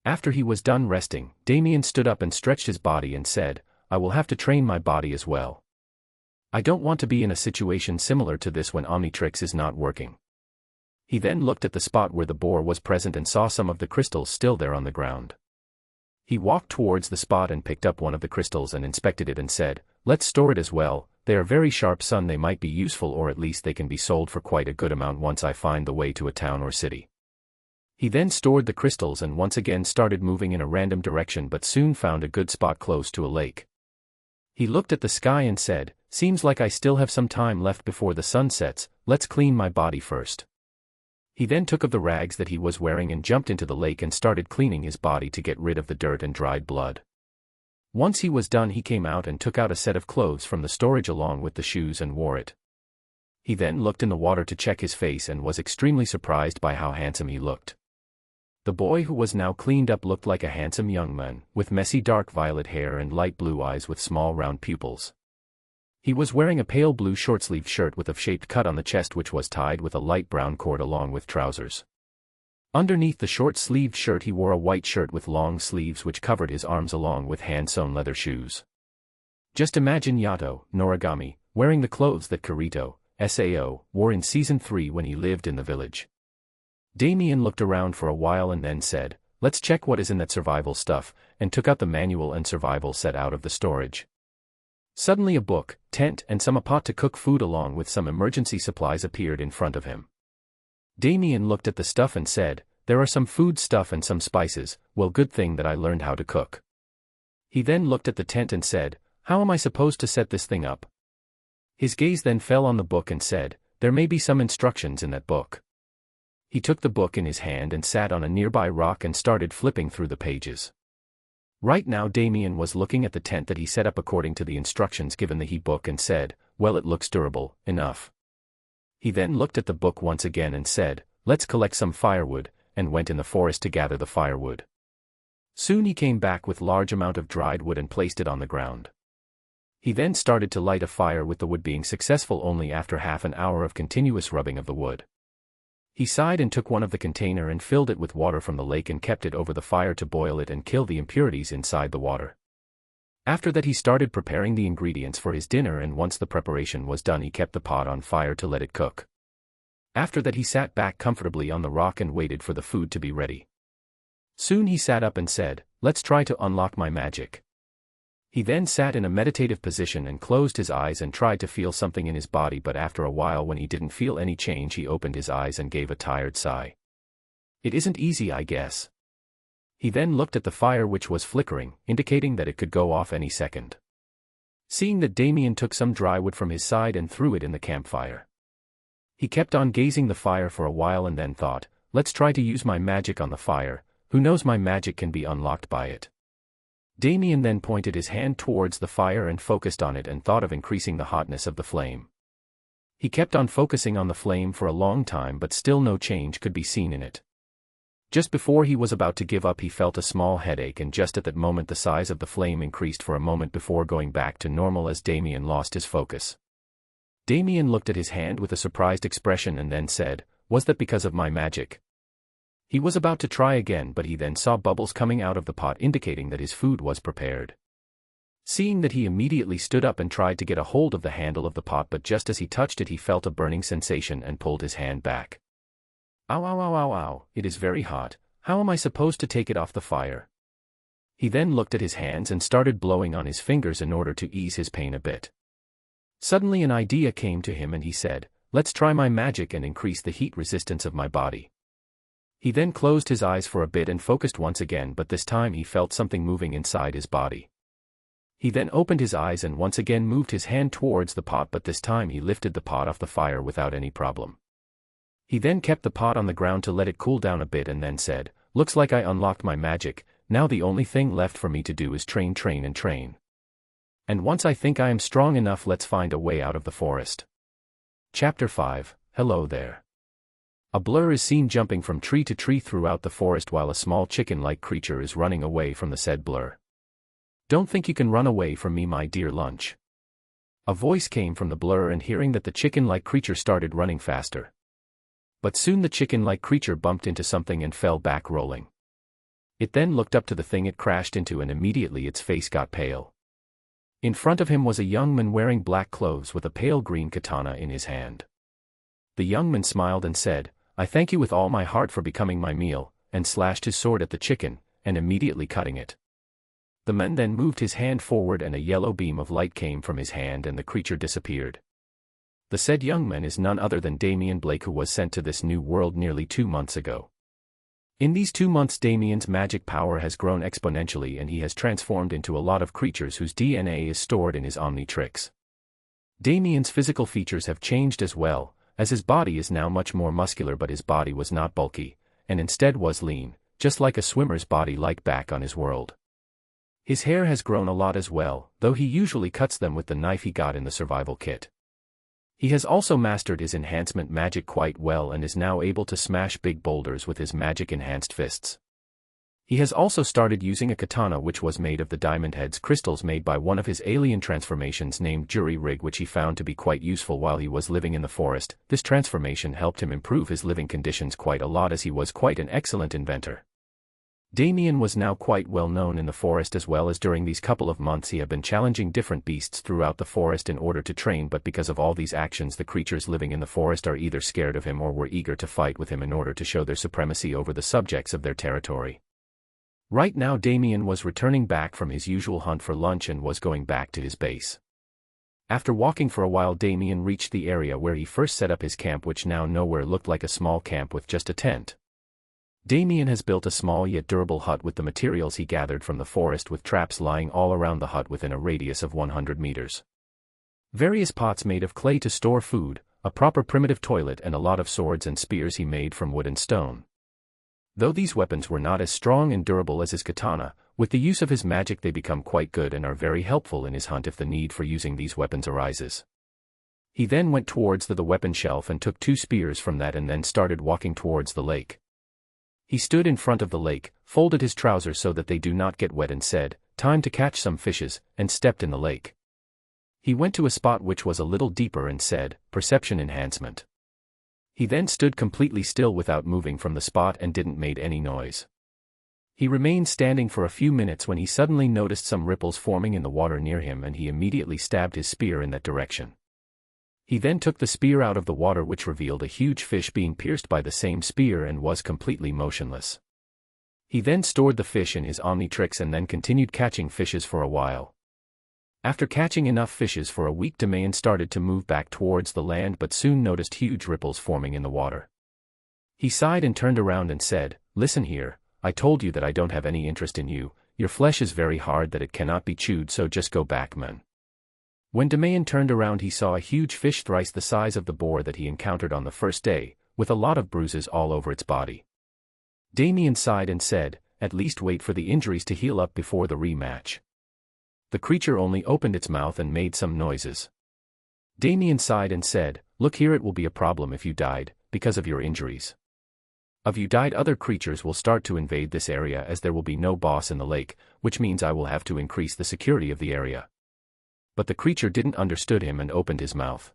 Speaker 1: After he was done resting, Damien stood up and stretched his body and said, "I will have to train my body as well. I don't want to be in a situation similar to this when Omnitrix is not working." He then looked at the spot where the boar was present and saw some of the crystals still there on the ground. He walked towards the spot and picked up one of the crystals and inspected it and said, "Let's store it as well. They are very sharp, son. They might be useful, or at least they can be sold for quite a good amount once I find the way to a town or city." He then stored the crystals and once again started moving in a random direction, but soon found a good spot close to a lake. He looked at the sky and said, "Seems like I still have some time left before the sun sets. Let's clean my body first." He then took of the rags that he was wearing and jumped into the lake and started cleaning his body to get rid of the dirt and dried blood. Once he was done, he came out and took out a set of clothes from the storage along with the shoes and wore it. He then looked in the water to check his face and was extremely surprised by how handsome he looked. The boy, who was now cleaned up, looked like a handsome young man, with messy dark violet hair and light blue eyes with small round pupils. He was wearing a pale blue short-sleeved shirt with a shaped cut on the chest, which was tied with a light brown cord along with trousers. Underneath the short-sleeved shirt he wore a white shirt with long sleeves which covered his arms along with hand-sewn leather shoes. Just imagine Yato, Noragami, wearing the clothes that Kirito, Sao, wore in Season 3 when he lived in the village. Damien looked around for a while and then said, "Let's check what is in that survival stuff," and took out the manual and survival set out of the storage. Suddenly a book, tent and some a pot to cook food along with some emergency supplies appeared in front of him. Damien looked at the stuff and said, "There are some food stuff and some spices, well, good thing that I learned how to cook." He then looked at the tent and said, "How am I supposed to set this thing up?" His gaze then fell on the book and said, "There may be some instructions in that book." He took the book in his hand and sat on a nearby rock and started flipping through the pages. Right now Damien was looking at the tent that he set up according to the instructions given the book and said, "Well, it looks durable enough." He then looked at the book once again and said, "Let's collect some firewood," and went in the forest to gather the firewood. Soon he came back with large amount of dried wood and placed it on the ground. He then started to light a fire, with the wood being successful only after half an hour of continuous rubbing of the wood. He sighed and took one of the container and filled it with water from the lake and kept it over the fire to boil it and kill the impurities inside the water. After that he started preparing the ingredients for his dinner, and once the preparation was done he kept the pot on fire to let it cook. After that he sat back comfortably on the rock and waited for the food to be ready. Soon he sat up and said, "Let's try to unlock my magic." He then sat in a meditative position and closed his eyes and tried to feel something in his body, but after a while when he didn't feel any change he opened his eyes and gave a tired sigh. "It isn't easy, I guess." He then looked at the fire which was flickering, indicating that it could go off any second. Seeing that, Damien took some dry wood from his side and threw it in the campfire. He kept on gazing the fire for a while and then thought, "Let's try to use my magic on the fire, who knows, my magic can be unlocked by it." Damien then pointed his hand towards the fire and focused on it and thought of increasing the hotness of the flame. He kept on focusing on the flame for a long time, but still no change could be seen in it. Just before he was about to give up he felt a small headache, and just at that moment the size of the flame increased for a moment before going back to normal as Damien lost his focus. Damien looked at his hand with a surprised expression and then said, "Was that because of my magic?" He was about to try again, but he then saw bubbles coming out of the pot indicating that his food was prepared. Seeing that, he immediately stood up and tried to get a hold of the handle of the pot, but just as he touched it he felt a burning sensation and pulled his hand back. "Ow, ow, ow, ow, ow, it is very hot, how am I supposed to take it off the fire?" He then looked at his hands and started blowing on his fingers in order to ease his pain a bit. Suddenly an idea came to him and he said, "Let's try my magic and increase the heat resistance of my body." He then closed his eyes for a bit and focused once again, but this time he felt something moving inside his body. He then opened his eyes and once again moved his hand towards the pot, but this time he lifted the pot off the fire without any problem. He then kept the pot on the ground to let it cool down a bit and then said, "Looks like I unlocked my magic, now the only thing left for me to do is train and train. And once I think I am strong enough, let's find a way out of the forest." Chapter 5, Hello There. A blur is seen jumping from tree to tree throughout the forest while a small chicken-like creature is running away from the said blur. "Don't think you can run away from me, my dear lunch." A voice came from the blur, and hearing that, the chicken-like creature started running faster. But soon the chicken-like creature bumped into something and fell back rolling. It then looked up to the thing it crashed into and immediately its face got pale. In front of him was a young man wearing black clothes with a pale green katana in his hand. The young man smiled and said, "I thank you with all my heart for becoming my meal," and slashed his sword at the chicken, and immediately cutting it. The man then moved his hand forward and a yellow beam of light came from his hand and the creature disappeared. The said young man is none other than Damien Blake, who was sent to this new world nearly 2 months ago. In these 2 months Damien's magic power has grown exponentially and he has transformed into a lot of creatures whose DNA is stored in his Omnitrix. Damien's physical features have changed as well, as his body is now much more muscular, but his body was not bulky, and instead was lean, just like a swimmer's body like back on his world. His hair has grown a lot as well, though he usually cuts them with the knife he got in the survival kit. He has also mastered his enhancement magic quite well and is now able to smash big boulders with his magic-enhanced fists. He has also started using a katana which was made of the diamond heads crystals made by one of his alien transformations named Jury Rig, which he found to be quite useful while he was living in the forest. This transformation helped him improve his living conditions quite a lot, as he was quite an excellent inventor. Damien was now quite well known in the forest, as well as during these couple of months he had been challenging different beasts throughout the forest in order to train, but because of all these actions the creatures living in the forest are either scared of him or were eager to fight with him in order to show their supremacy over the subjects of their territory. Right now Damien was returning back from his usual hunt for lunch and was going back to his base. After walking for a while Damien reached the area where he first set up his camp, which now nowhere looked like a small camp with just a tent. Damien has built a small yet durable hut with the materials he gathered from the forest, with traps lying all around the hut within a radius of 100 meters. Various pots made of clay to store food, a proper primitive toilet, and a lot of swords and spears he made from wood and stone. Though these weapons were not as strong and durable as his katana, with the use of his magic they become quite good and are very helpful in his hunt if the need for using these weapons arises. He then went towards the weapon shelf and took 2 spears from that and then started walking towards the lake. He stood in front of the lake, folded his trousers so that they do not get wet and said, "Time to catch some fishes," and stepped in the lake. He went to a spot which was a little deeper and said, "Perception enhancement." He then stood completely still without moving from the spot and didn't make any noise. He remained standing for a few minutes when he suddenly noticed some ripples forming in the water near him, and he immediately stabbed his spear in that direction. He then took the spear out of the water, which revealed a huge fish being pierced by the same spear and was completely motionless. He then stored the fish in his omnitrix and then continued catching fishes for a while. After catching enough fishes for a week, Damien started to move back towards the land but soon noticed huge ripples forming in the water. He sighed and turned around and said, "Listen here, I told you that I don't have any interest in you, your flesh is very hard that it cannot be chewed, so just go back, man." When Damien turned around he saw a huge fish thrice the size of the boar that he encountered on the first day, with a lot of bruises all over its body. Damien sighed and said, "At least wait for the injuries to heal up before the rematch." The creature only opened its mouth and made some noises. Damien sighed and said, "Look here, it will be a problem if you died, because of your injuries. If you died, other creatures will start to invade this area as there will be no boss in the lake, which means I will have to increase the security of the area." But the creature didn't understood him and opened his mouth.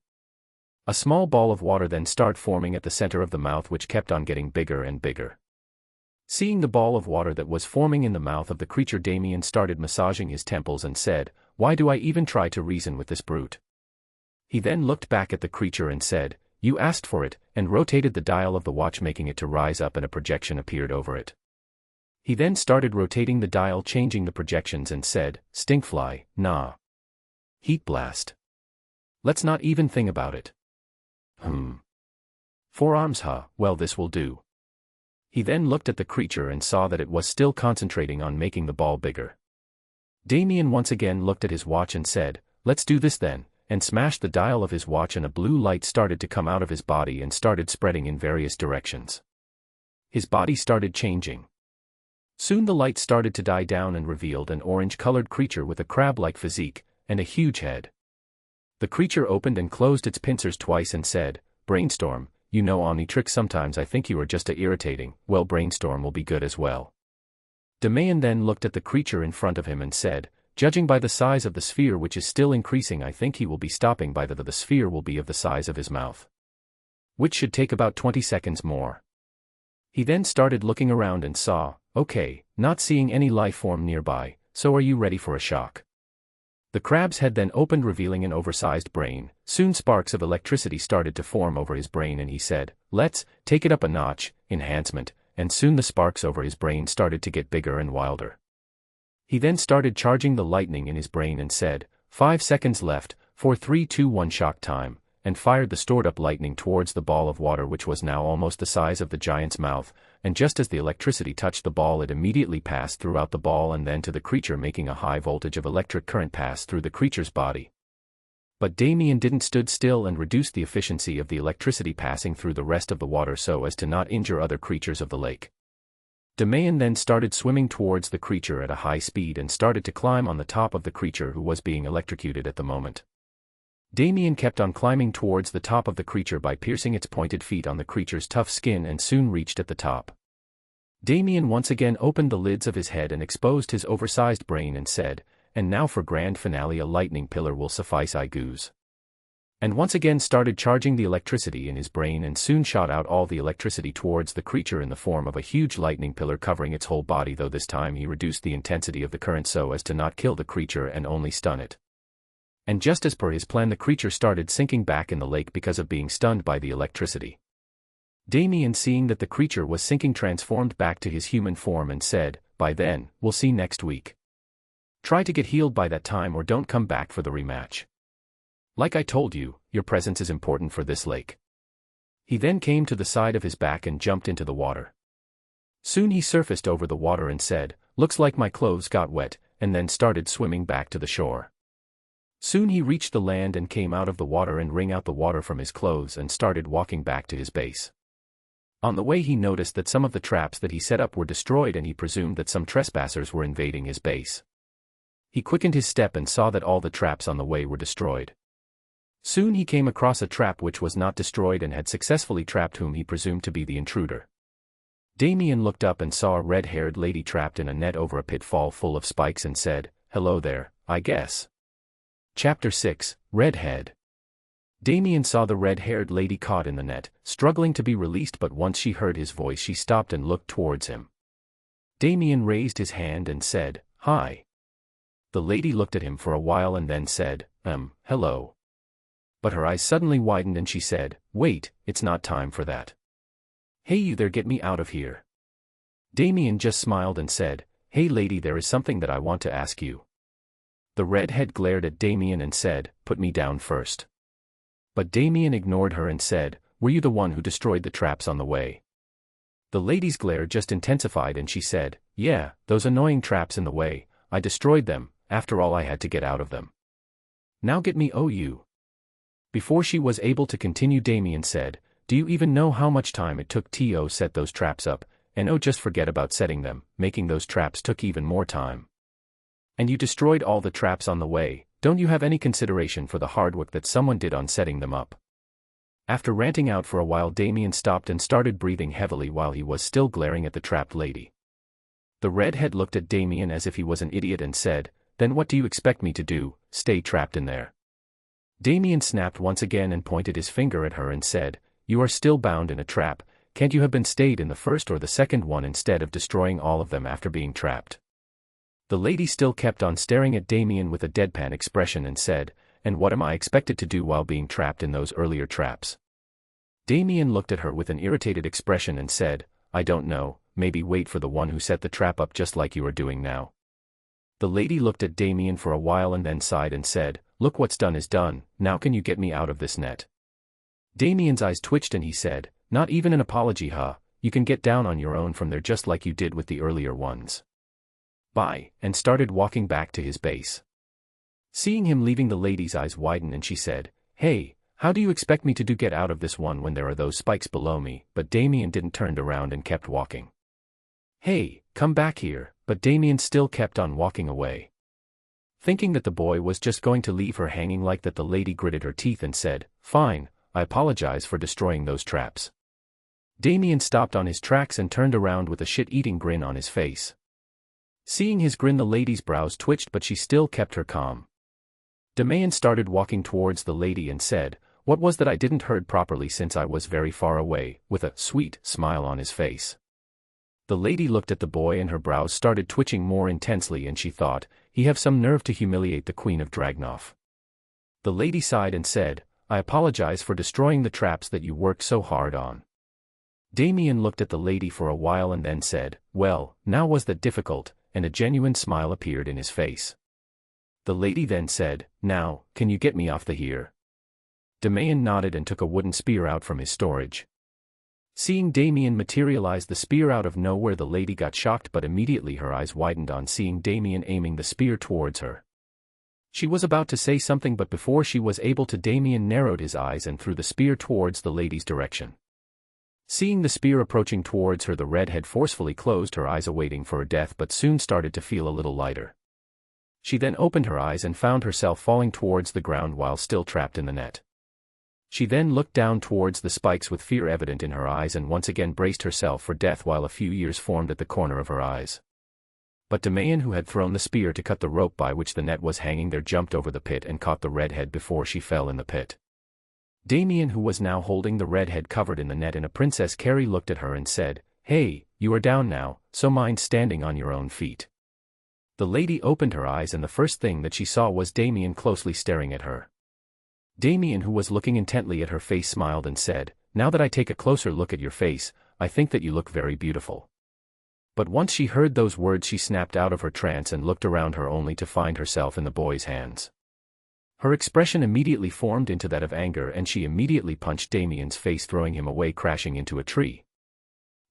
Speaker 1: A small ball of water then started forming at the center of the mouth, which kept on getting bigger and bigger. Seeing the ball of water that was forming in the mouth of the creature, Damien started massaging his temples and said, "Why do I even try to reason with this brute?" He then looked back at the creature and said, "You asked for it," and rotated the dial of the watch, making it to rise up, and a projection appeared over it. He then started rotating the dial, changing the projections, and said, "Stinkfly, nah. Heat blast. Let's not even think about it. Forearms, huh, well this will do." He then looked at the creature and saw that it was still concentrating on making the ball bigger. Damien once again looked at his watch and said, "Let's do this then," and smashed the dial of his watch, and a blue light started to come out of his body and started spreading in various directions. His body started changing. Soon the light started to die down and revealed an orange-colored creature with a crab-like physique and a huge head. The creature opened and closed its pincers twice and said, "Brainstorm, you know Omnitrix, sometimes I think you are just irritating, well Brainstorm will be good as well." Damien then looked at the creature in front of him and said, "Judging by the size of the sphere which is still increasing, I think he will be stopping by the sphere will be of the size of his mouth. Which should take about 20 seconds more." He then started looking around and saw, "Okay, not seeing any life form nearby, so are you ready for a shock?" The crab's head then opened, revealing an oversized brain. Soon sparks of electricity started to form over his brain and he said, "Let's take it up a notch, enhancement," and soon the sparks over his brain started to get bigger and wilder. He then started charging the lightning in his brain and said, 5 seconds left, 4 3 2 1 shock time, and fired the stored up lightning towards the ball of water, which was now almost the size of the giant's mouth, and just as the electricity touched the ball it immediately passed throughout the ball and then to the creature, making a high voltage of electric current pass through the creature's body. But Damien didn't stood still and reduced the efficiency of the electricity passing through the rest of the water so as to not injure other creatures of the lake. Damien then started swimming towards the creature at a high speed and started to climb on the top of the creature who was being electrocuted at the moment. Damien kept on climbing towards the top of the creature by piercing its pointed feet on the creature's tough skin and soon reached at the top. Damien once again opened the lids of his head and exposed his oversized brain and said, "And now for grand finale, a lightning pillar will suffice, I goose." and once again started charging the electricity in his brain and soon shot out all the electricity towards the creature in the form of a huge lightning pillar covering its whole body, though this time he reduced the intensity of the current so as to not kill the creature and only stun it. And just as per his plan, the creature started sinking back in the lake because of being stunned by the electricity. Damien, seeing that the creature was sinking, transformed back to his human form and said, "By then, we'll see next week. Try to get healed by that time or don't come back for the rematch. Like I told you, your presence is important for this lake." He then came to the side of his back and jumped into the water. Soon he surfaced over the water and said, "Looks like my clothes got wet," and then started swimming back to the shore. Soon he reached the land and came out of the water and wring out the water from his clothes and started walking back to his base. On the way he noticed that some of the traps that he set up were destroyed and he presumed that some trespassers were invading his base. He quickened his step and saw that all the traps on the way were destroyed. Soon he came across a trap which was not destroyed and had successfully trapped whom he presumed to be the intruder. Damien looked up and saw a red-haired lady trapped in a net over a pitfall full of spikes and said, "Hello there, I guess." Chapter 6, Redhead. Damien saw the red-haired lady caught in the net, struggling to be released, but once she heard his voice she stopped and looked towards him. Damien raised his hand and said, "Hi." The lady looked at him for a while and then said, "Hello." But her eyes suddenly widened and she said, "Wait, it's not time for that. Hey you there, get me out of here." Damien just smiled and said, "Hey lady, there is something that I want to ask you." The redhead glared at Damien and said, "Put me down first." But Damien ignored her and said, "Were you the one who destroyed the traps on the way?" The lady's glare just intensified and she said, "Yeah, those annoying traps in the way, I destroyed them, after all I had to get out of them. Now get me you." Before she was able to continue, Damien said, "Do you even know how much time it took to set those traps up? And just forget about setting them, making those traps took even more time. And you destroyed all the traps on the way, don't you have any consideration for the hard work that someone did on setting them up?" After ranting out for a while, Damien stopped and started breathing heavily while he was still glaring at the trapped lady. The redhead looked at Damien as if he was an idiot and said, "Then what do you expect me to do, stay trapped in there?" Damien snapped once again and pointed his finger at her and said, "You are still bound in a trap, can't you have been stayed in the first or the second one instead of destroying all of them after being trapped?" The lady still kept on staring at Damien with a deadpan expression and said, "And what am I expected to do while being trapped in those earlier traps?" Damien looked at her with an irritated expression and said, "I don't know, maybe wait for the one who set the trap up just like you are doing now." The lady looked at Damien for a while and then sighed and said, "Look, what's done is done, now can you get me out of this net?" Damien's eyes twitched and he said, "Not even an apology, huh? You can get down on your own from there just like you did with the earlier ones. Bye," and started walking back to his base. Seeing him leaving, the lady's eyes widened and she said, "Hey, how do you expect me to get out of this one when there are those spikes below me?" But Damien didn't, turned around and kept walking. "Hey, come back here," but Damien still kept on walking away. Thinking that the boy was just going to leave her hanging like that, the lady gritted her teeth and said, "Fine, I apologize for destroying those traps." Damien stopped on his tracks and turned around with a shit-eating grin on his face. Seeing his grin, the lady's brows twitched but she still kept her calm. Damien started walking towards the lady and said, "What was that I didn't heard properly since I was very far away," with a sweet smile on his face. The lady looked at the boy and her brows started twitching more intensely and she thought, he have some nerve to humiliate the Queen of Dragnov. The lady sighed and said, "I apologize for destroying the traps that you worked so hard on." Damien looked at the lady for a while and then said, "Well, now was that difficult?" and a genuine smile appeared in his face. The lady then said, "Now, can you get me off the here?" Damien nodded and took a wooden spear out from his storage. Seeing Damien materialize the spear out of nowhere, the lady got shocked but immediately her eyes widened on seeing Damien aiming the spear towards her. She was about to say something but before she was able to, Damien narrowed his eyes and threw the spear towards the lady's direction. Seeing the spear approaching towards her, the redhead forcefully closed her eyes awaiting for her death but soon started to feel a little lighter. She then opened her eyes and found herself falling towards the ground while still trapped in the net. She then looked down towards the spikes with fear evident in her eyes and once again braced herself for death while a few ears formed at the corner of her eyes. But Damien, who had thrown the spear to cut the rope by which the net was hanging there, jumped over the pit and caught the redhead before she fell in the pit. Damien, who was now holding the redhead covered in the net in a Princess Carrie, looked at her and said, "Hey, you are down now, so mind standing on your own feet." The lady opened her eyes and the first thing that she saw was Damien closely staring at her. Damien, who was looking intently at her face, smiled and said, "Now that I take a closer look at your face, I think that you look very beautiful." But once she heard those words, she snapped out of her trance and looked around her only to find herself in the boy's hands. Her expression immediately formed into that of anger and she immediately punched Damien's face, throwing him away, crashing into a tree.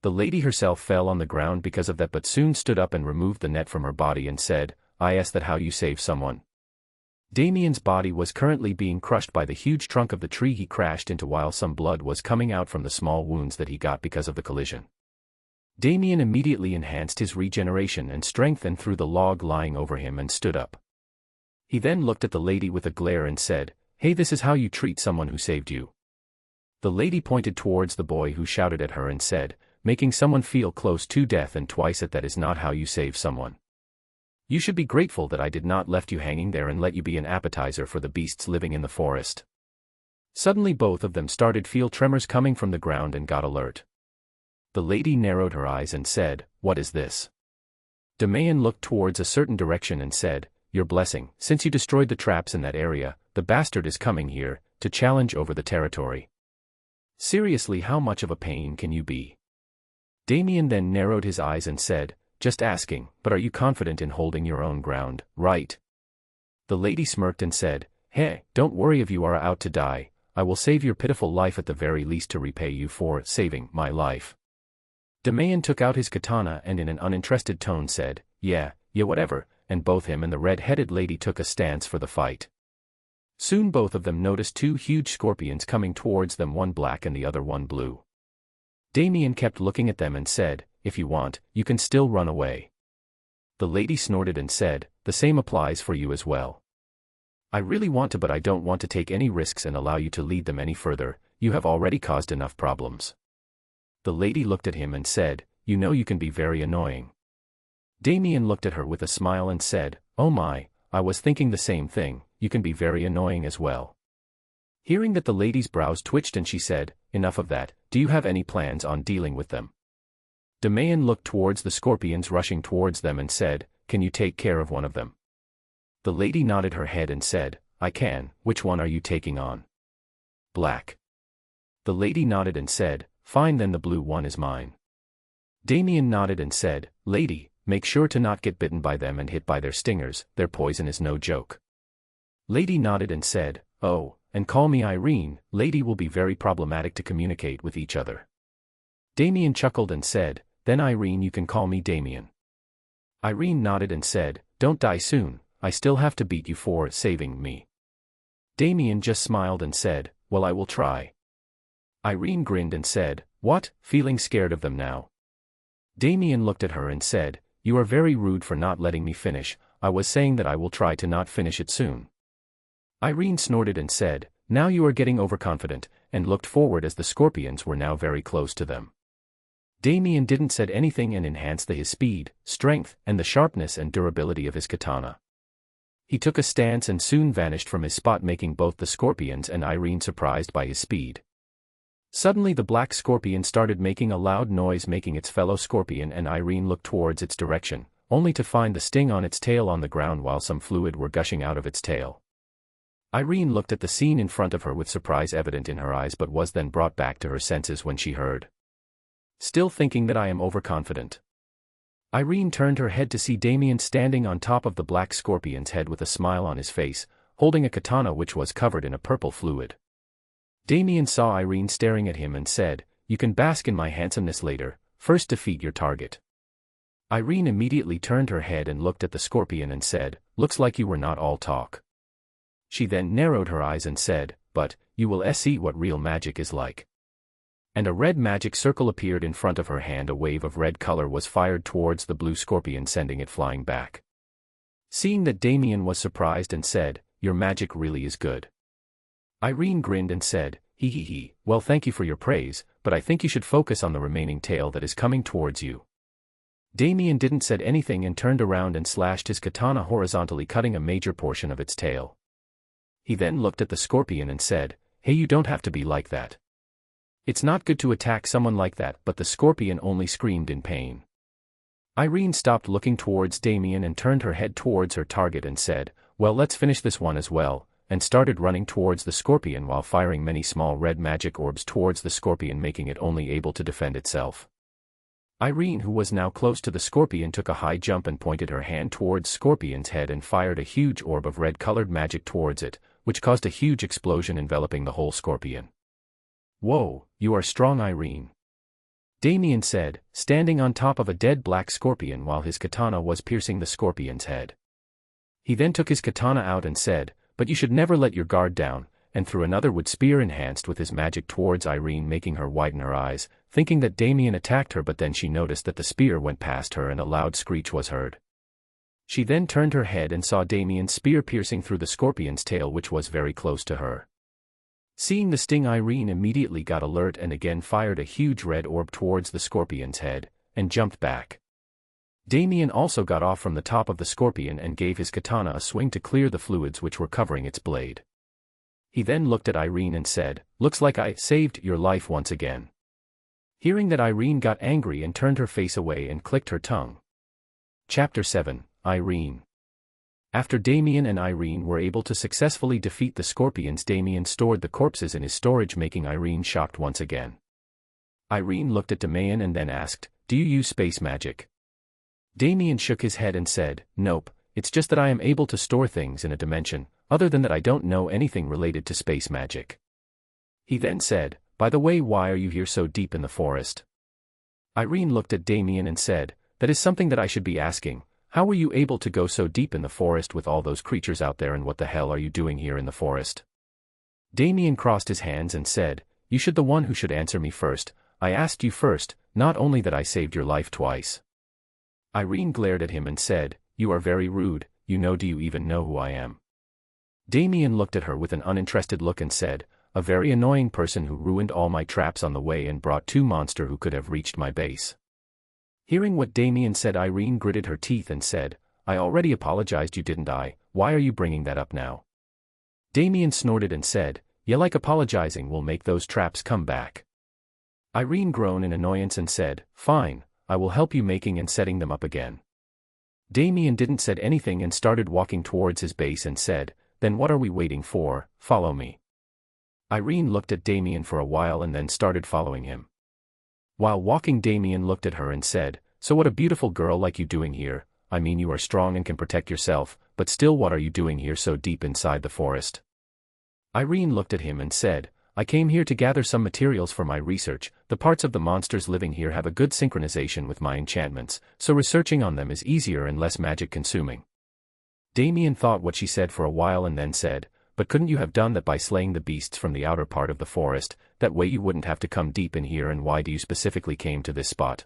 Speaker 1: The lady herself fell on the ground because of that, but soon stood up and removed the net from her body and said, "I asked that how you save someone." Damien's body was currently being crushed by the huge trunk of the tree he crashed into, while some blood was coming out from the small wounds that he got because of the collision. Damien immediately enhanced his regeneration and strength and threw the log lying over him and stood up. He then looked at the lady with a glare and said, "Hey, this is how you treat someone who saved you." The lady pointed towards the boy, who shouted at her and said, "Making someone feel close to death and twice at that is not how you save someone. You should be grateful that I did not left you hanging there and let you be an appetizer for the beasts living in the forest." Suddenly both of them started feel tremors coming from the ground and got alert. The lady narrowed her eyes and said, "What is this?" Damien looked towards a certain direction and said, "Your blessing, since you destroyed the traps in that area, the bastard is coming here, to challenge over the territory. Seriously, how much of a pain can you be?" Damien then narrowed his eyes and said, "Just asking, but are you confident in holding your own ground, right?" The lady smirked and said, "Hey, don't worry if you are out to die, I will save your pitiful life at the very least to repay you for saving my life." Damien took out his katana and in an uninterested tone said, yeah, whatever," and both him and the red-headed lady took a stance for the fight. Soon both of them noticed two huge scorpions coming towards them, one black and the other one blue. Damien kept looking at them and said, "If you want, you can still run away." The lady snorted and said, "The same applies for you as well. I really want to, but I don't want to take any risks and allow you to lead them any further, you have already caused enough problems." The lady looked at him and said, "You know you can be very annoying." Damien looked at her with a smile and said, "Oh my, I was thinking the same thing, you can be very annoying as well." Hearing that, the lady's brows twitched and she said, "Enough of that, do you have any plans on dealing with them?" Damien looked towards the scorpions rushing towards them and said, "Can you take care of one of them?" The lady nodded her head and said, "I can. Which one are you taking on?" "Black." The lady nodded and said, "Fine, then the blue one is mine." Damien nodded and said, "Lady, make sure to not get bitten by them and hit by their stingers, their poison is no joke." Lady nodded and said, "Oh, and call me Irene, lady will be very problematic to communicate with each other." Damien chuckled and said, "Then Irene, you can call me Damien." Irene nodded and said, "Don't die soon, I still have to beat you for saving me." Damien just smiled and said, "Well, I will try." Irene grinned and said, "What, feeling scared of them now?" Damien looked at her and said, "You are very rude for not letting me finish, I was saying that I will try to not finish it soon." Irene snorted and said, "Now you are getting overconfident," and looked forward as the scorpions were now very close to them. Damien didn't said anything and enhanced his speed, strength, and the sharpness and durability of his katana. He took a stance and soon vanished from his spot, making both the scorpions and Irene surprised by his speed. Suddenly the black scorpion started making a loud noise, making its fellow scorpion and Irene look towards its direction, only to find the sting on its tail on the ground while some fluid were gushing out of its tail. Irene looked at the scene in front of her with surprise evident in her eyes, but was then brought back to her senses when she heard, "Still thinking that I am overconfident?" Irene turned her head to see Damien standing on top of the black scorpion's head with a smile on his face, holding a katana which was covered in a purple fluid. Damien saw Irene staring at him and said, "You can bask in my handsomeness later, first defeat your target." Irene immediately turned her head and looked at the scorpion and said, "Looks like you were not all talk." She then narrowed her eyes and said, "But, you will see what real magic is like." And a red magic circle appeared in front of her hand. A wave of red color was fired towards the blue scorpion, sending it flying back. Seeing that, Damien was surprised and said, "Your magic really is good." Irene grinned and said, "He, well, thank you for your praise, but I think you should focus on the remaining tail that is coming towards you." Damien didn't said anything and turned around and slashed his katana horizontally, cutting a major portion of its tail. He then looked at the scorpion and said, "Hey, you don't have to be like that. It's not good to attack someone like that," but the scorpion only screamed in pain. Irene stopped looking towards Damien and turned her head towards her target and said, "Well, let's finish this one as well," and started running towards the scorpion while firing many small red magic orbs towards the scorpion, making it only able to defend itself. Irene, who was now close to the scorpion, took a high jump and pointed her hand towards Scorpion's head and fired a huge orb of red-colored magic towards it, which caused a huge explosion enveloping the whole scorpion. "Whoa, you are strong, Irene," Damien said, standing on top of a dead black scorpion while his katana was piercing the scorpion's head. He then took his katana out and said, "But you should never let your guard down," and threw another wood spear enhanced with his magic towards Irene, making her widen her eyes, thinking that Damien attacked her, but then she noticed that the spear went past her and a loud screech was heard. She then turned her head and saw Damien's spear piercing through the scorpion's tail, which was very close to her. Seeing the sting, Irene immediately got alert and again fired a huge red orb towards the scorpion's head, and jumped back. Damien also got off from the top of the scorpion and gave his katana a swing to clear the fluids which were covering its blade. He then looked at Irene and said, "Looks like I saved your life once again." Hearing that, Irene got angry and turned her face away and clicked her tongue. Chapter 7, Irene. After Damien and Irene were able to successfully defeat the scorpions, Damien stored the corpses in his storage, making Irene shocked once again. Irene looked at Damien and then asked, "Do you use space magic?" Damien shook his head and said, "Nope, it's just that I am able to store things in a dimension. Other than that, I don't know anything related to space magic." He then said, "By the way, why are you here so deep in the forest?" Irene looked at Damien and said, "That is something that I should be asking. How were you able to go so deep in the forest with all those creatures out there, and what the hell are you doing here in the forest?" Damien crossed his hands and said, "You should the one who should answer me first. I asked you first, not only that I saved your life twice." Irene glared at him and said, "You are very rude. Do you even know who I am?" Damien looked at her with an uninterested look and said, "A very annoying person who ruined all my traps on the way and brought two monsters who could have reached my base." Hearing what Damien said, Irene gritted her teeth and said, "I already apologized you, didn't I? Why are you bringing that up now?" Damien snorted and said, "Yeah, like apologizing will make those traps come back." Irene groaned in annoyance and said, "Fine, I will help you making and setting them up again." Damien didn't said anything and started walking towards his base and said, "Then what are we waiting for? Follow me." Irene looked at Damien for a while and then started following him. While walking, Damien looked at her and said, "So what a beautiful girl like you doing here? I mean, you are strong and can protect yourself, but still, what are you doing here so deep inside the forest?" Irene looked at him and said, "I came here to gather some materials for my research. The parts of the monsters living here have a good synchronization with my enchantments, so researching on them is easier and less magic consuming." Damien thought what she said for a while and then said, "But couldn't you have done that by slaying the beasts from the outer part of the forest? That way you wouldn't have to come deep in here, and why do you specifically came to this spot?"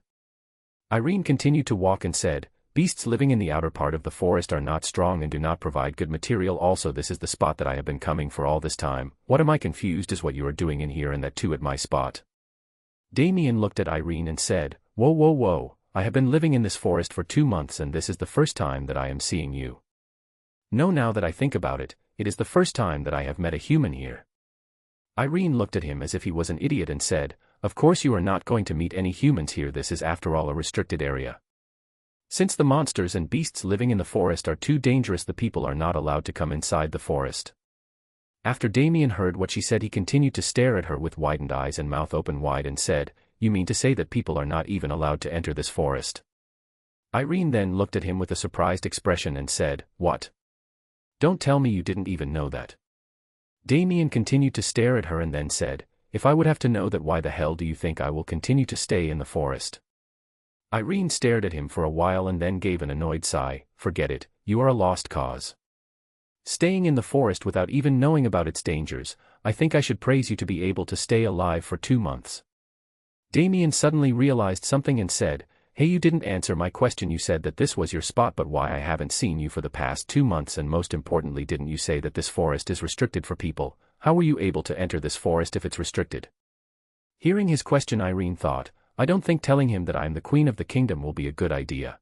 Speaker 1: Irene continued to walk and said, "Beasts living in the outer part of the forest are not strong and do not provide good material. Also, this is the spot that I have been coming for all this time. What am I confused is what you are doing in here, and that too at my spot." Damien looked at Irene and said, Whoa, whoa, whoa, I have been living in this forest for 2 months and this is the first time that I am seeing you. No, now that I think about it, it is the first time that I have met a human here." Irene looked at him as if he was an idiot and said, "Of course you are not going to meet any humans here. This is after all a restricted area. Since the monsters and beasts living in the forest are too dangerous, the people are not allowed to come inside the forest." After Damien heard what she said, he continued to stare at her with widened eyes and mouth open wide and said, "You mean to say that people are not even allowed to enter this forest?" Irene then looked at him with a surprised expression and said, "What? Don't tell me you didn't even know that." Damien continued to stare at her and then said, "If I would have to know that, why the hell do you think I will continue to stay in the forest?" Irene stared at him for a while and then gave an annoyed sigh. "Forget it, you are a lost cause. Staying in the forest without even knowing about its dangers, I think I should praise you to be able to stay alive for 2 months. Damien suddenly realized something and said, "Hey, you didn't answer my question. You said that this was your spot, but why I haven't seen you for the past 2 months, and most importantly, didn't you say that this forest is restricted for people? How were you able to enter this forest if it's restricted?" Hearing his question, Irene thought, "I don't think telling him that I am the queen of the kingdom will be a good idea."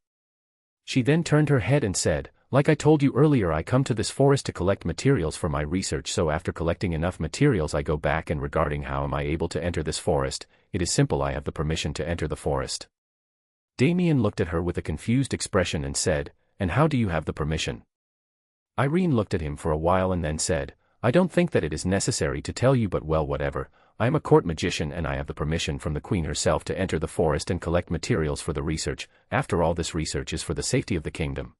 Speaker 1: She then turned her head and said, Like I told you earlier, I come to this forest to collect materials for my research, so after collecting enough materials I go back, and regarding how am I able to enter this forest, it is simple, I have the permission to enter the forest. Damien looked at her with a confused expression and said, and how do you have the permission? Irene looked at him for a while and then said, I don't think that it is necessary to tell you, but well, whatever, I am a court magician and I have the permission from the queen herself to enter the forest and collect materials for the research. After all, this research is for the safety of the kingdom.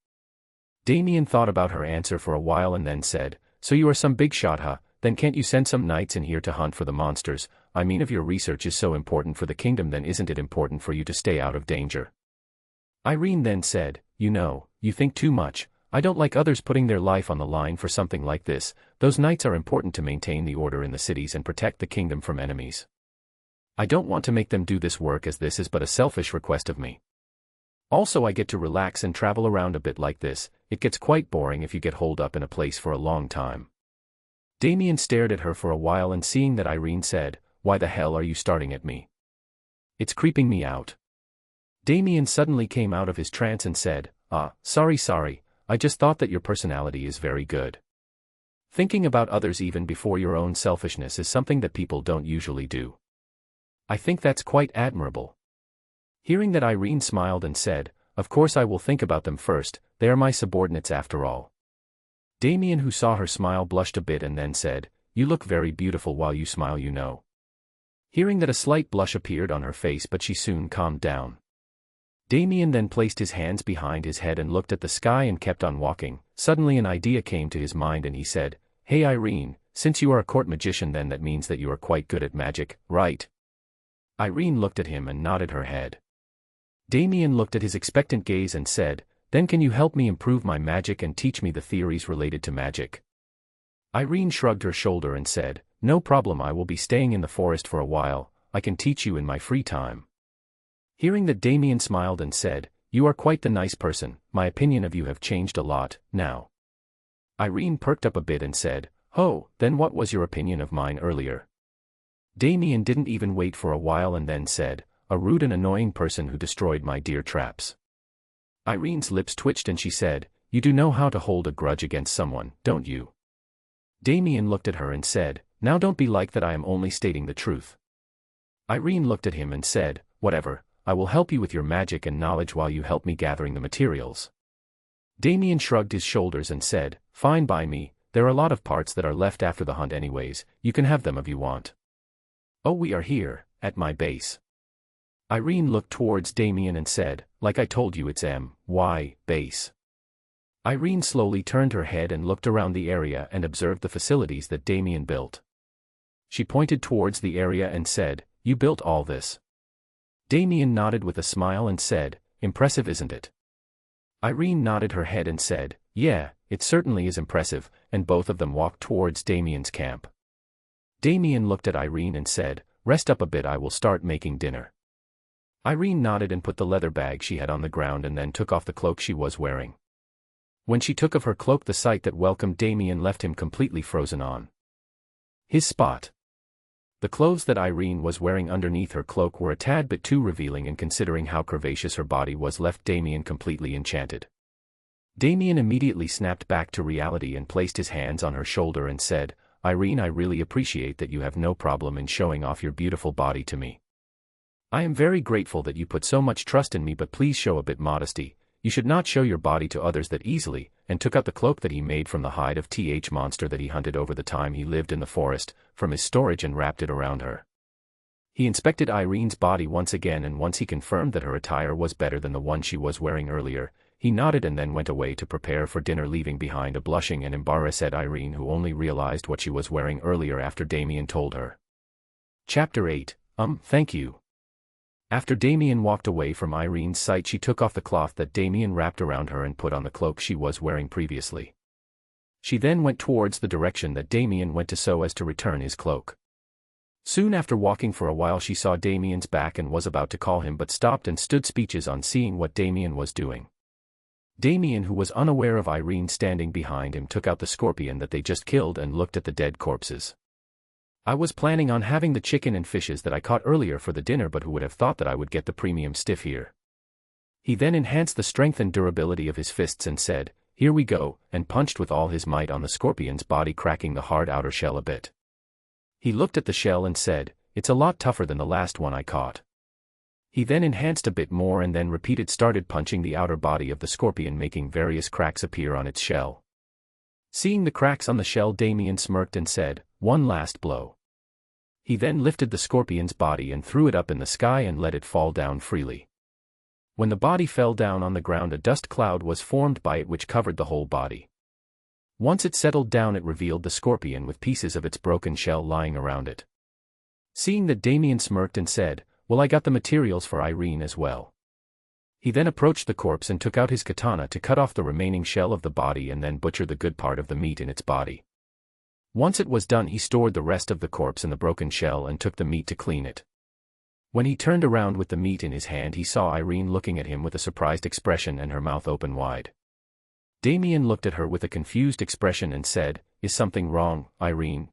Speaker 1: Damien thought about her answer for a while and then said, so you are some big shot, huh? Then can't you send some knights in here to hunt for the monsters? I mean, if your research is so important for the kingdom, then isn't it important for you to stay out of danger? Irene then said, you think too much. I don't like others putting their life on the line for something like this. Those knights are important to maintain the order in the cities and protect the kingdom from enemies. I don't want to make them do this work, as this is but a selfish request of me. Also, I get to relax and travel around a bit like this. It gets quite boring if you get holed up in a place for a long time. Damien stared at her for a while, and seeing that Irene said, why the hell are you starting at me? It's creeping me out. Damien suddenly came out of his trance and said, sorry, I just thought that your personality is very good. Thinking about others even before your own selfishness is something that people don't usually do. I think that's quite admirable. Hearing that, Irene smiled and said, of course I will think about them first, they are my subordinates after all. Damien, who saw her smile, blushed a bit and then said, you look very beautiful while you smile, Hearing that, a slight blush appeared on her face, but she soon calmed down. Damien then placed his hands behind his head and looked at the sky and kept on walking. Suddenly an idea came to his mind and he said, hey Irene, since you are a court magician, then that means that you are quite good at magic, right? Irene looked at him and nodded her head. Damien looked at his expectant gaze and said, then can you help me improve my magic and teach me the theories related to magic? Irene shrugged her shoulder and said, no problem, I will be staying in the forest for a while, I can teach you in my free time. Hearing that, Damien smiled and said, you are quite the nice person, my opinion of you have changed a lot, now. Irene perked up a bit and said, oh, then what was your opinion of mine earlier? Damien didn't even wait for a while and then said, a rude and annoying person who destroyed my dear traps. Irene's lips twitched and she said, you do know how to hold a grudge against someone, don't you? Damien looked at her and said, now don't be like that, I am only stating the truth. Irene looked at him and said, whatever, I will help you with your magic and knowledge while you help me gathering the materials. Damien shrugged his shoulders and said, fine by me, there are a lot of parts that are left after the hunt anyways, you can have them if you want. Oh, we are here, at my base. Irene looked towards Damien and said, like I told you, it's my base. Irene slowly turned her head and looked around the area and observed the facilities that Damien built. She pointed towards the area and said, you built all this? Damien nodded with a smile and said, impressive, isn't it? Irene nodded her head and said, yeah, it certainly is impressive, and both of them walked towards Damien's camp. Damien looked at Irene and said, rest up a bit, I will start making dinner. Irene nodded and put the leather bag she had on the ground and then took off the cloak she was wearing. When she took off her cloak, the sight that welcomed Damien left him completely frozen on his spot. The clothes that Irene was wearing underneath her cloak were a tad bit too revealing, and considering how curvaceous her body was, left Damien completely enchanted. Damien immediately snapped back to reality and placed his hands on her shoulder and said, Irene, I really appreciate that you have no problem in showing off your beautiful body to me. I am very grateful that you put so much trust in me, but please show a bit modesty. You should not show your body to others that easily, and took out the cloak that he made from the hide of th monster that he hunted over the time he lived in the forest, from his storage, and wrapped it around her. He inspected Irene's body once again, and once he confirmed that her attire was better than the one she was wearing earlier, he nodded and then went away to prepare for dinner, leaving behind a blushing and embarrassed Irene, who only realized what she was wearing earlier after Damien told her. Chapter 8, Thank you. After Damien walked away from Irene's sight, she took off the cloth that Damien wrapped around her and put on the cloak she was wearing previously. She then went towards the direction that Damien went to so as to return his cloak. Soon after walking for a while, she saw Damien's back and was about to call him, but stopped and stood speechless on seeing what Damien was doing. Damien, who was unaware of Irene standing behind him, took out the scorpion that they just killed and looked at the dead corpses. I was planning on having the chicken and fishes that I caught earlier for the dinner, but who would have thought that I would get the premium stiff here? He then enhanced the strength and durability of his fists and said, "Here we go," and punched with all his might on the scorpion's body, cracking the hard outer shell a bit. He looked at the shell and said, "It's a lot tougher than the last one I caught." He then enhanced a bit more and then started punching the outer body of the scorpion, making various cracks appear on its shell. Seeing the cracks on the shell, Damien smirked and said, "One last blow." He then lifted the scorpion's body and threw it up in the sky and let it fall down freely. When the body fell down on the ground, a dust cloud was formed by it which covered the whole body. Once it settled down, it revealed the scorpion with pieces of its broken shell lying around it. Seeing that, Damien smirked and said, "Well, I got the materials for Irene as well." He then approached the corpse and took out his katana to cut off the remaining shell of the body and then butcher the good part of the meat in its body. Once it was done, he stored the rest of the corpse in the broken shell and took the meat to clean it. When he turned around with the meat in his hand, he saw Irene looking at him with a surprised expression and her mouth open wide. Damien looked at her with a confused expression and said, "Is something wrong, Irene?"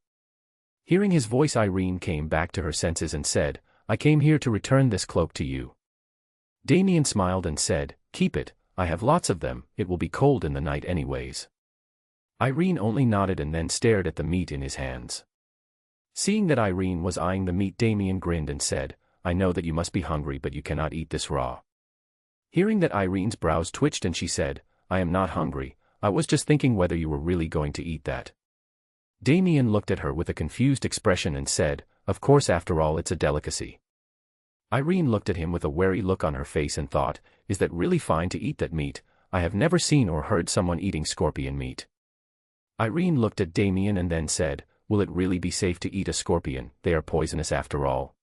Speaker 1: Hearing his voice, Irene came back to her senses and said, "I came here to return this cloak to you." Damien smiled and said, "Keep it, I have lots of them, it will be cold in the night anyways." Irene only nodded and then stared at the meat in his hands. Seeing that Irene was eyeing the meat, Damien grinned and said, "I know that you must be hungry, but you cannot eat this raw." Hearing that, Irene's brows twitched and she said, "I am not hungry, I was just thinking whether you were really going to eat that." Damien looked at her with a confused expression and said, "Of course, after all it's a delicacy." Irene looked at him with a wary look on her face and thought, "Is that really fine to eat that meat? I have never seen or heard someone eating scorpion meat." Irene looked at Damien and then said, "Will it really be safe to eat a scorpion? They are poisonous after all."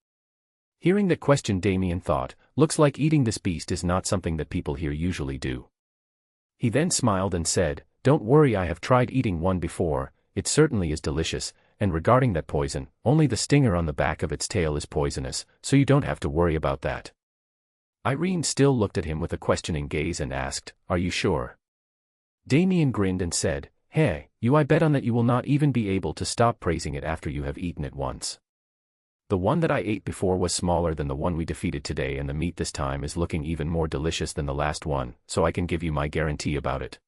Speaker 1: Hearing that question, Damien thought, "Looks like eating this beast is not something that people here usually do." He then smiled and said, "Don't worry, I have tried eating one before, it certainly is delicious, and regarding that poison, only the stinger on the back of its tail is poisonous, so you don't have to worry about that." Irene still looked at him with a questioning gaze and asked, "Are you sure?" Damien grinned and said, "Hey, I bet on that you will not even be able to stop praising it after you have eaten it once. The one that I ate before was smaller than the one we defeated today, and the meat this time is looking even more delicious than the last one, so I can give you my guarantee about it."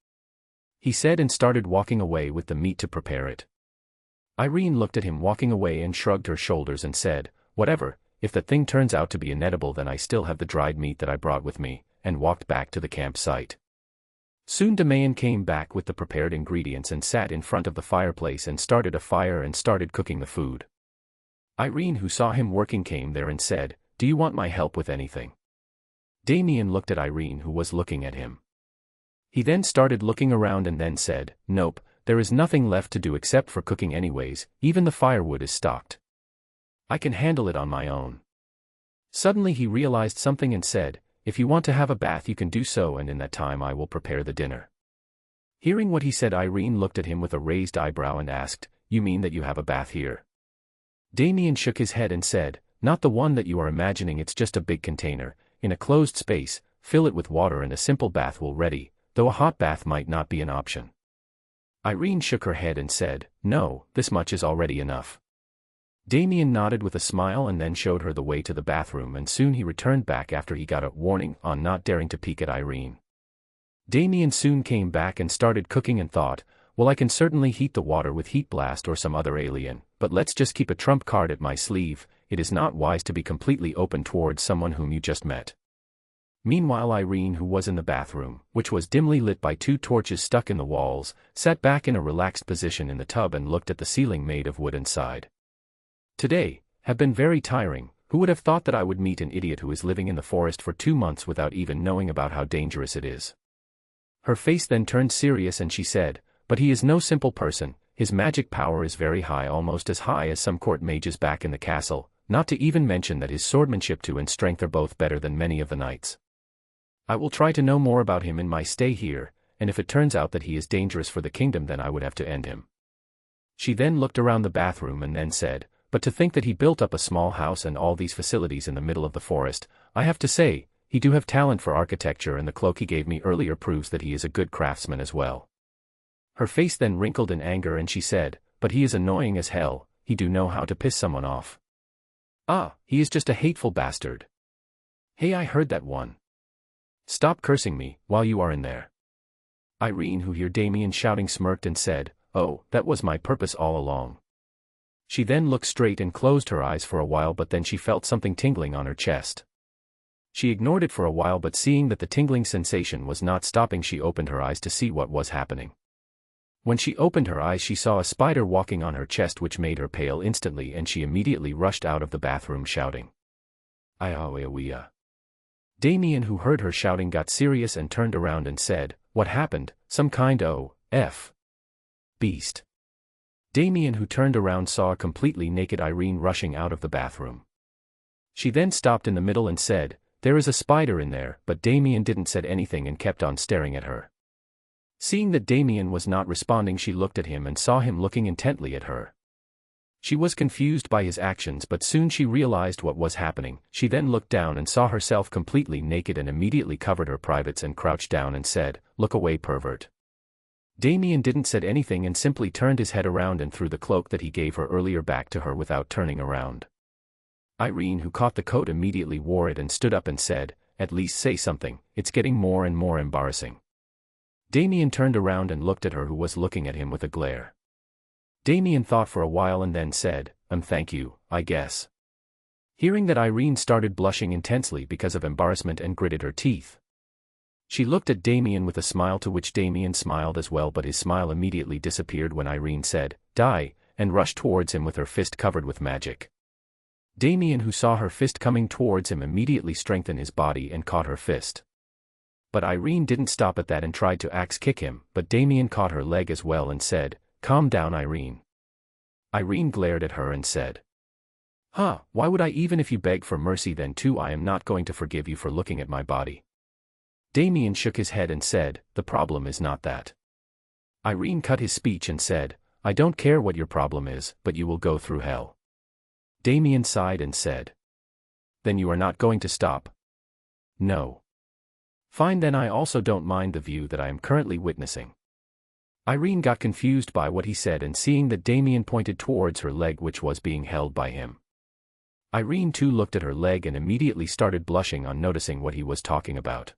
Speaker 1: He said and started walking away with the meat to prepare it. Irene looked at him walking away and shrugged her shoulders and said, "Whatever, if the thing turns out to be inedible, then I still have the dried meat that I brought with me," and walked back to the campsite. Soon Damien came back with the prepared ingredients and sat in front of the fireplace and started a fire and started cooking the food. Irene, who saw him working, came there and said, "Do you want my help with anything?" Damien looked at Irene, who was looking at him. He then started looking around and then said, "Nope, there is nothing left to do except for cooking anyways, even the firewood is stocked. I can handle it on my own." Suddenly he realized something and said, "If you want to have a bath you can do so, and in that time I will prepare the dinner." Hearing what he said, Irene looked at him with a raised eyebrow and asked, "You mean that you have a bath here?" Damien shook his head and said, "Not the one that you are imagining, it's just a big container, in a closed space, fill it with water and a simple bath will ready, though a hot bath might not be an option." Irene shook her head and said, "No, this much is already enough." Damien nodded with a smile and then showed her the way to the bathroom, and soon he returned back after he got a warning on not daring to peek at Irene. Damien soon came back and started cooking and thought, "Well, I can certainly heat the water with heat blast or some other alien, but let's just keep a trump card at my sleeve, it is not wise to be completely open towards someone whom you just met." Meanwhile, Irene, who was in the bathroom, which was dimly lit by 2 torches stuck in the walls, sat back in a relaxed position in the tub and looked at the ceiling made of wood and sighed. "Today have been very tiring. Who would have thought that I would meet an idiot who is living in the forest for 2 months without even knowing about how dangerous it is?" Her face then turned serious and she said, "But he is no simple person, his magic power is very high, almost as high as some court mages back in the castle, not to even mention that his swordmanship too and strength are both better than many of the knights. I will try to know more about him in my stay here, and if it turns out that he is dangerous for the kingdom, then I would have to end him." She then looked around the bathroom and then said, "But to think that he built up a small house and all these facilities in the middle of the forest, I have to say, he do have talent for architecture, and the cloak he gave me earlier proves that he is a good craftsman as well." Her face then wrinkled in anger and she said, "But he is annoying as hell, he do know how to piss someone off. Ah, he is just a hateful bastard. Hey, I heard that one. Stop cursing me, while you are in there." Irene, who heard Damien shouting, smirked and said, "Oh, that was my purpose all along." She then looked straight and closed her eyes for a while, but then she felt something tingling on her chest. She ignored it for a while, but seeing that the tingling sensation was not stopping, she opened her eyes to see what was happening. When she opened her eyes, she saw a spider walking on her chest, which made her pale instantly, and she immediately rushed out of the bathroom shouting, "Ayahuasca." Damien, who heard her shouting, got serious and turned around and said, "What happened? Some kind of beast?" Damien, who turned around, saw a completely naked Irene rushing out of the bathroom. She then stopped in the middle and said, "There is a spider in there," but Damien didn't say anything and kept on staring at her. Seeing that Damien was not responding, she looked at him and saw him looking intently at her. She was confused by his actions, but soon she realized what was happening. She then looked down and saw herself completely naked and immediately covered her privates and crouched down and said, "Look away, pervert." Damien didn't say anything and simply turned his head around and threw the cloak that he gave her earlier back to her without turning around. Irene, who caught the coat, immediately wore it and stood up and said, "At least say something, it's getting more and more embarrassing." Damien turned around and looked at her, who was looking at him with a glare. Damien thought for a while and then said, Thank you, I guess." Hearing that, Irene started blushing intensely because of embarrassment and gritted her teeth. She looked at Damien with a smile, to which Damien smiled as well, but his smile immediately disappeared when Irene said, "Die," and rushed towards him with her fist covered with magic. Damien, who saw her fist coming towards him, immediately strengthened his body and caught her fist. But Irene didn't stop at that and tried to axe kick him, but Damien caught her leg as well and said, "Calm down, Irene." Irene glared at her and said, Why would I? Even if you beg for mercy, then too I am not going to forgive you for looking at my body." Damien shook his head and said, "The problem is not that." Irene cut his speech and said, "I don't care what your problem is, but you will go through hell." Damien sighed and said, "Then you are not going to stop?" "No." "Fine, then I also don't mind the view that I am currently witnessing." Irene got confused by what he said, and seeing that Damien pointed towards her leg, which was being held by him. Irene too looked at her leg and immediately started blushing on noticing what he was talking about.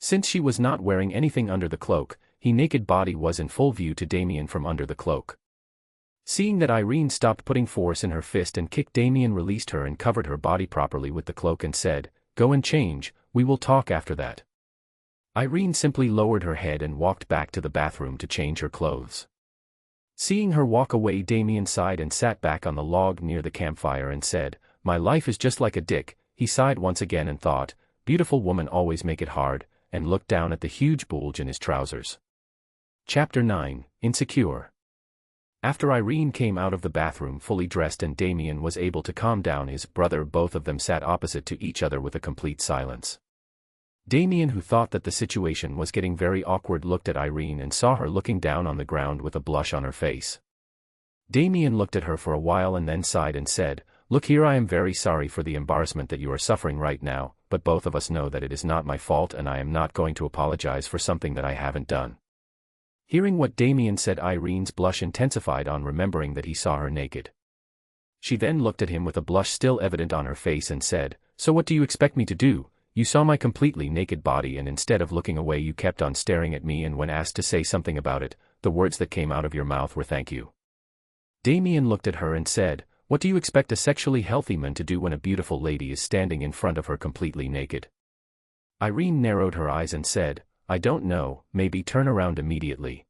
Speaker 1: Since she was not wearing anything under the cloak, her naked body was in full view to Damien from under the cloak. Seeing that, Irene stopped putting force in her fist and kicked. Damien released her and covered her body properly with the cloak and said, "Go and change, we will talk after that." Irene simply lowered her head and walked back to the bathroom to change her clothes. Seeing her walk away, Damien sighed and sat back on the log near the campfire and said, "My life is just like a dick." He sighed once again and thought, "Beautiful women always make it hard," and looked down at the huge bulge in his trousers. Chapter 9, Insecure. After Irene came out of the bathroom fully dressed and Damien was able to calm down his brother, both of them sat opposite to each other with a complete silence. Damien, who thought that the situation was getting very awkward, looked at Irene and saw her looking down on the ground with a blush on her face. Damien looked at her for a while and then sighed and said, "Look here, I am very sorry for the embarrassment that you are suffering right now, but both of us know that it is not my fault and I am not going to apologize for something that I haven't done." Hearing what Damien said, Irene's blush intensified on remembering that he saw her naked. She then looked at him with a blush still evident on her face and said, "So what do you expect me to do? You saw my completely naked body and instead of looking away you kept on staring at me, and when asked to say something about it, the words that came out of your mouth were thank you." Damien looked at her and said, "What do you expect a sexually healthy man to do when a beautiful lady is standing in front of her completely naked?" Irene narrowed her eyes and said, "I don't know, maybe turn around immediately."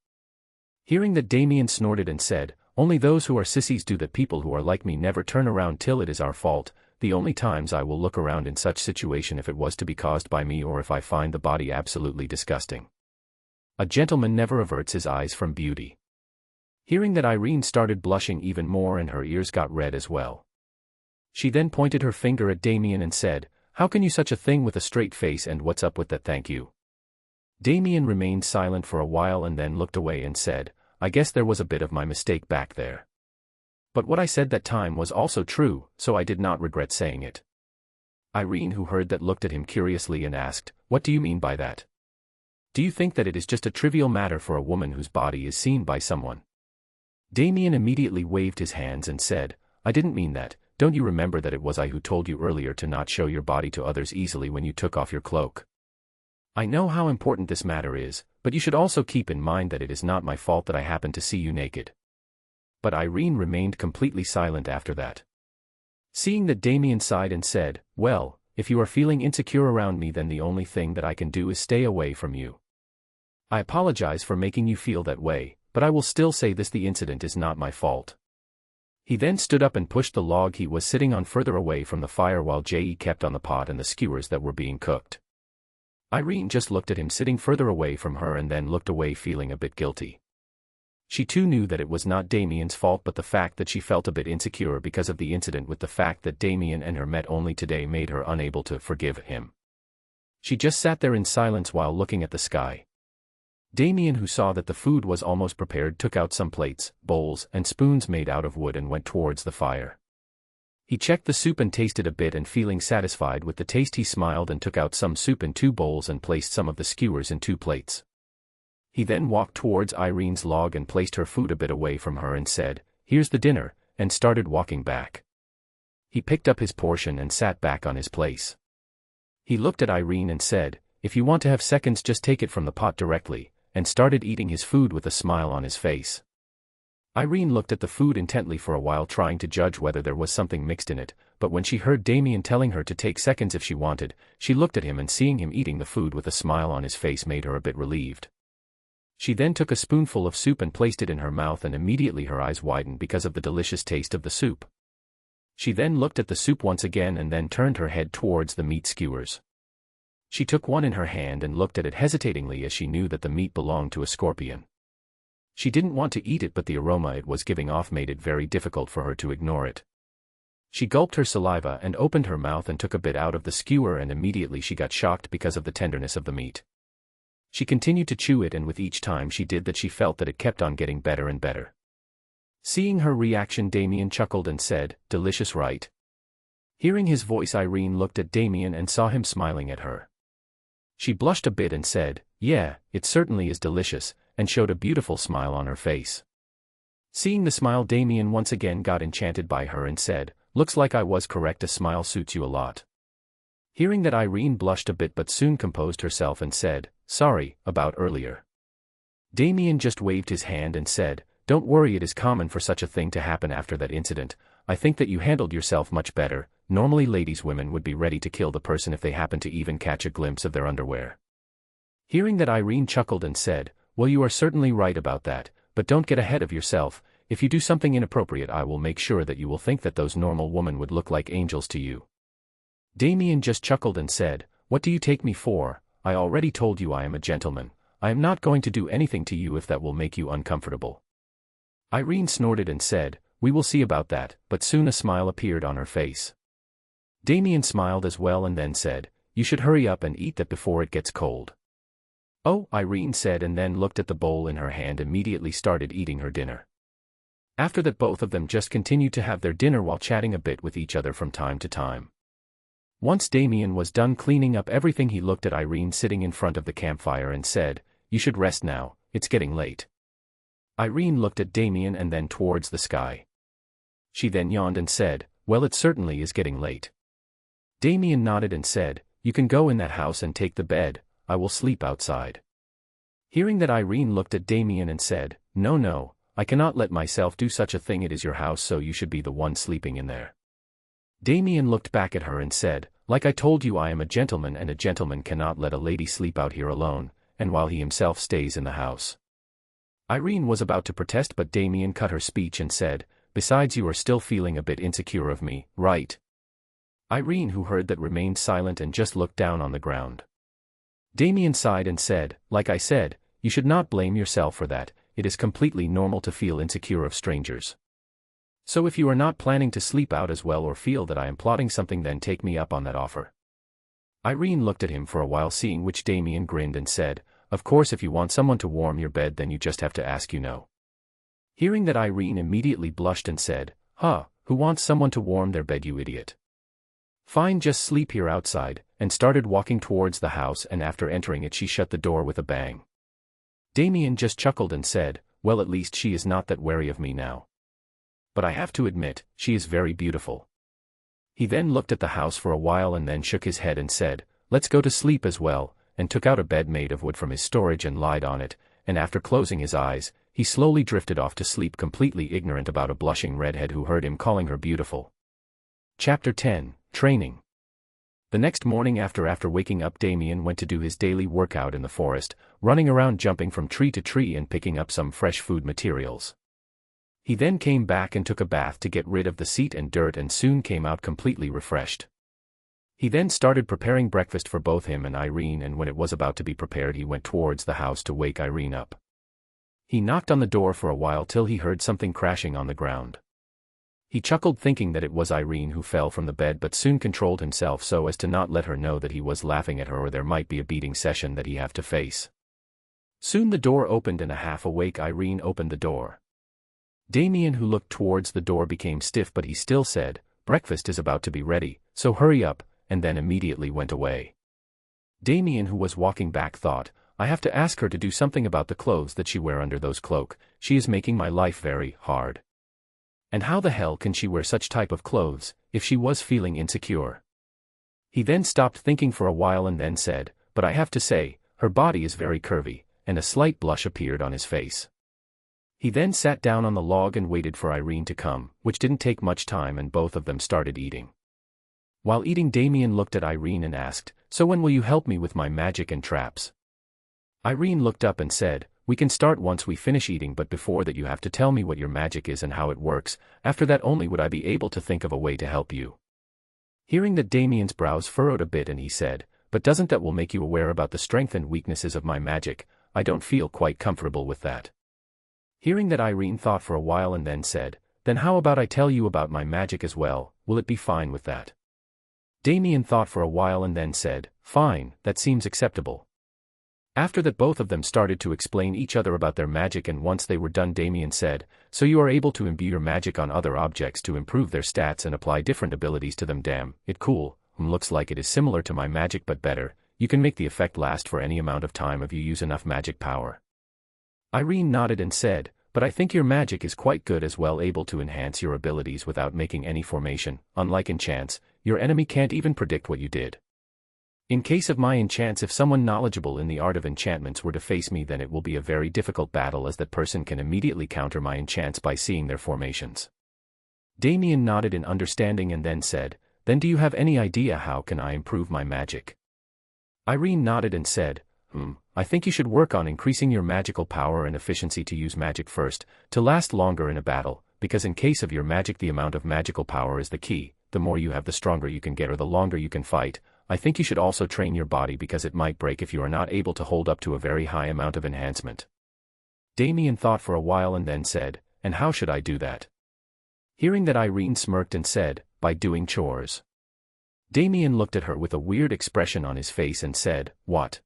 Speaker 1: Hearing that, Damien snorted and said, "Only those who are sissies do that. People who are like me never turn around till it is our fault. The only times I will look around in such situation if it was to be caused by me or if I find the body absolutely disgusting. A gentleman never averts his eyes from beauty." Hearing that, Irene started blushing even more and her ears got red as well. She then pointed her finger at Damien and said, "How can you such a thing with a straight face, and what's up with that thank you?" Damien remained silent for a while and then looked away and said, "I guess there was a bit of my mistake back there. But what I said that time was also true, so I did not regret saying it." Irene, who heard that, looked at him curiously and asked, "What do you mean by that? Do you think that it is just a trivial matter for a woman whose body is seen by someone?" Damien immediately waved his hands and said, "I didn't mean that. Don't you remember that it was I who told you earlier to not show your body to others easily when you took off your cloak? I know how important this matter is, But you should also keep in mind that it is not my fault that I happened to see you naked. But Irene remained completely silent after that. Seeing that, Damien sighed and said, well, if you are feeling insecure around me, then the only thing that I can do is stay away from you. I apologize for making you feel that way, but I will still say this: the incident is not my fault. He then stood up and pushed the log he was sitting on further away from the fire while J.E. kept on the pot and the skewers that were being cooked. Irene just looked at him sitting further away from her and then looked away, feeling a bit guilty. She too knew that it was not Damien's fault, but the fact that she felt a bit insecure because of the incident with the fact that Damien and her met only today made her unable to forgive him. She just sat there in silence while looking at the sky. Damien, who saw that the food was almost prepared, took out some plates, bowls, and spoons made out of wood and went towards the fire. He checked the soup and tasted a bit, and feeling satisfied with the taste, he smiled and took out some soup in 2 bowls and placed some of the skewers in 2 plates. He then walked towards Irene's log and placed her food a bit away from her and said, "Here's the dinner," and started walking back. He picked up his portion and sat back on his place. He looked at Irene and said, "If you want to have seconds, just take it from the pot directly," and started eating his food with a smile on his face. Irene looked at the food intently for a while, trying to judge whether there was something mixed in it, but when she heard Damien telling her to take seconds if she wanted, she looked at him, and seeing him eating the food with a smile on his face made her a bit relieved. She then took a spoonful of soup and placed it in her mouth, and immediately her eyes widened because of the delicious taste of the soup. She then looked at the soup once again and then turned her head towards the meat skewers. She took one in her hand and looked at it hesitatingly, as she knew that the meat belonged to a scorpion. She didn't want to eat it, but the aroma it was giving off made it very difficult for her to ignore it. She gulped her saliva and opened her mouth and took a bit out of the skewer, and immediately she got shocked because of the tenderness of the meat. She continued to chew it, and with each time she did that she felt that it kept on getting better and better. Seeing her reaction, Damien chuckled and said, "Delicious, right?" Hearing his voice, Irene looked at Damien and saw him smiling at her. She blushed a bit and said, "Yeah, it certainly is delicious," and showed a beautiful smile on her face. Seeing the smile, Damien once again got enchanted by her and said, "Looks like I was correct, a smile suits you a lot." Hearing that, Irene blushed a bit but soon composed herself and said, "Sorry about earlier." Damien just waved his hand and said, "Don't worry, it is common for such a thing to happen after that incident. I think that you handled yourself much better. Normally women would be ready to kill the person if they happen to even catch a glimpse of their underwear." Hearing that, Irene chuckled and said, "Well, you are certainly right about that, but don't get ahead of yourself. If you do something inappropriate, I will make sure that you will think that those normal women would look like angels to you." Damien just chuckled and said, "What do you take me for? I already told you I am a gentleman. I am not going to do anything to you if that will make you uncomfortable." Irene snorted and said, "We will see about that," but soon a smile appeared on her face. Damien smiled as well and then said, "You should hurry up and eat that before it gets cold." "Oh," Irene said, and then looked at the bowl in her hand, immediately started eating her dinner. After that, both of them just continued to have their dinner while chatting a bit with each other from time to time. Once Damien was done cleaning up everything, he looked at Irene sitting in front of the campfire and said, "You should rest now, it's getting late." Irene looked at Damien and then towards the sky. She then yawned and said, "Well, it certainly is getting late." Damien nodded and said, "You can go in that house and take the bed, I will sleep outside." Hearing that, Irene looked at Damien and said, No, I cannot let myself do such a thing. It is your house, so you should be the one sleeping in there." Damien looked back at her and said, "Like I told you, I am a gentleman, and a gentleman cannot let a lady sleep out here alone, and while he himself stays in the house." Irene was about to protest, but Damien cut her speech and said, "Besides, you are still feeling a bit insecure of me, right?" Irene, who heard that, remained silent and just looked down on the ground. Damien sighed and said, "Like I said, you should not blame yourself for that. It is completely normal to feel insecure of strangers. So if you are not planning to sleep out as well, or feel that I am plotting something, then take me up on that offer." Irene looked at him for a while, seeing which Damien grinned and said, "Of course, if you want someone to warm your bed, then you just have to ask, you know." Hearing that, Irene immediately blushed and said, Who wants someone to warm their bed, you idiot? Fine, just sleep here outside," and started walking towards the house, and after entering it she shut the door with a bang. Damien just chuckled and said, "Well, at least she is not that wary of me now. But I have to admit, she is very beautiful." He then looked at the house for a while and then shook his head and said, "Let's go to sleep as well," and took out a bed made of wood from his storage and lied on it, and after closing his eyes, he slowly drifted off to sleep, completely ignorant about a blushing redhead who heard him calling her beautiful. Chapter 10, Training. The next morning after waking up, Damien went to do his daily workout in the forest, running around, jumping from tree to tree and picking up some fresh food materials. He then came back and took a bath to get rid of the seat and dirt, and soon came out completely refreshed. He then started preparing breakfast for both him and Irene, and when it was about to be prepared, he went towards the house to wake Irene up. He knocked on the door for a while till he heard something crashing on the ground. He chuckled, thinking that it was Irene who fell from the bed, but soon controlled himself so as to not let her know that he was laughing at her, or there might be a beating session that he have to face. Soon the door opened and a half-awake Irene opened the door. Damien, who looked towards the door, became stiff, but he still said, "Breakfast is about to be ready, so hurry up," and then immediately went away. Damien, who was walking back, thought, "I have to ask her to do something about the clothes that she wear under those cloak. She is making my life very hard. And how the hell can she wear such type of clothes, if she was feeling insecure?" He then stopped thinking for a while and then said, "But I have to say, her body is very curvy," and a slight blush appeared on his face. He then sat down on the log and waited for Irene to come, which didn't take much time, and both of them started eating. While eating, Damien looked at Irene and asked, "So when will you help me with my magic and traps?" Irene looked up and said, "We can start once we finish eating, but before that you have to tell me what your magic is and how it works. After that only would I be able to think of a way to help you." Hearing that, Damien's brows furrowed a bit and he said, "But doesn't that will make you aware about the strength and weaknesses of my magic? I don't feel quite comfortable with that." Hearing that, Irene thought for a while and then said, "Then how about I tell you about my magic as well? Will it be fine with that?" Damien thought for a while and then said, "Fine, that seems acceptable." After that, both of them started to explain each other about their magic, and once they were done, Damien said, "So you are able to imbue your magic on other objects to improve their stats and apply different abilities to them. Damn, it cool. Looks like it is similar to my magic but better. You can make the effect last for any amount of time if you use enough magic power." Irene nodded and said, "But I think your magic is quite good as well, able to enhance your abilities without making any formation. Unlike enchants, your enemy can't even predict what you did. In case of my enchants, if someone knowledgeable in the art of enchantments were to face me, then it will be a very difficult battle, as that person can immediately counter my enchants by seeing their formations." Damien nodded in understanding and then said, "Then do you have any idea how can I improve my magic?" Irene nodded and said, I think you should work on increasing your magical power and efficiency to use magic first, to last longer in a battle, because in case of your magic, the amount of magical power is the key. The more you have, the stronger you can get, or the longer you can fight. I think you should also train your body, because it might break if you are not able to hold up to a very high amount of enhancement." Damien thought for a while and then said, "And how should I do that?" Hearing that, Irene smirked and said, "By doing chores." Damien looked at her with a weird expression on his face and said, "What?"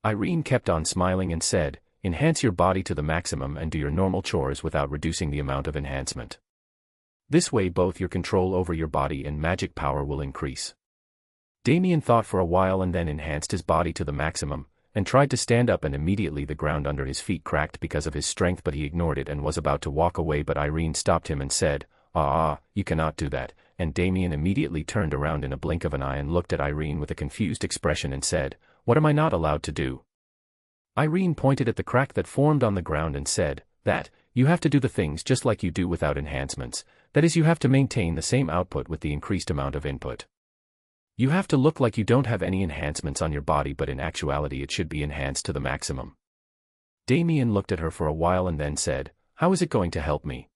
Speaker 1: Irene kept on smiling and said, "Enhance your body to the maximum and do your normal chores without reducing the amount of enhancement. This way both your control over your body and magic power will increase." Damien thought for a while and then enhanced his body to the maximum, and tried to stand up, and immediately the ground under his feet cracked because of his strength, but he ignored it and was about to walk away, but Irene stopped him and said, You cannot do that," and Damien immediately turned around in a blink of an eye and looked at Irene with a confused expression and said, "What am I not allowed to do?" Irene pointed at the crack that formed on the ground and said, "That, you have to do the things just like you do without enhancements. That is, you have to maintain the same output with the increased amount of input. You have to look like you don't have any enhancements on your body, but in actuality it should be enhanced to the maximum." Damien looked at her for a while and then said, "How is it going to help me?"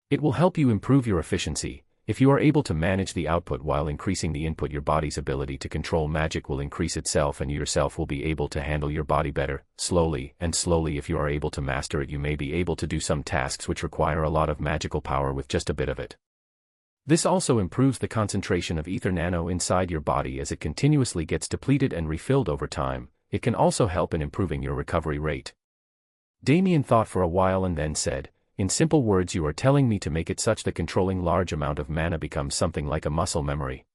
Speaker 1: "It will help you improve your efficiency. If you are able to manage the output while increasing the input, your body's ability to control magic will increase itself, and you yourself will be able to handle your body better. Slowly, if you are able to master it, you may be able to do some tasks which require a lot of magical power with just a bit of it. This also improves the concentration of ether nano inside your body as it continuously gets depleted and refilled over time. It can also help in improving your recovery rate." Damien thought for a while and then said, "In simple words, you are telling me to make it such that controlling large amount of mana becomes something like a muscle memory."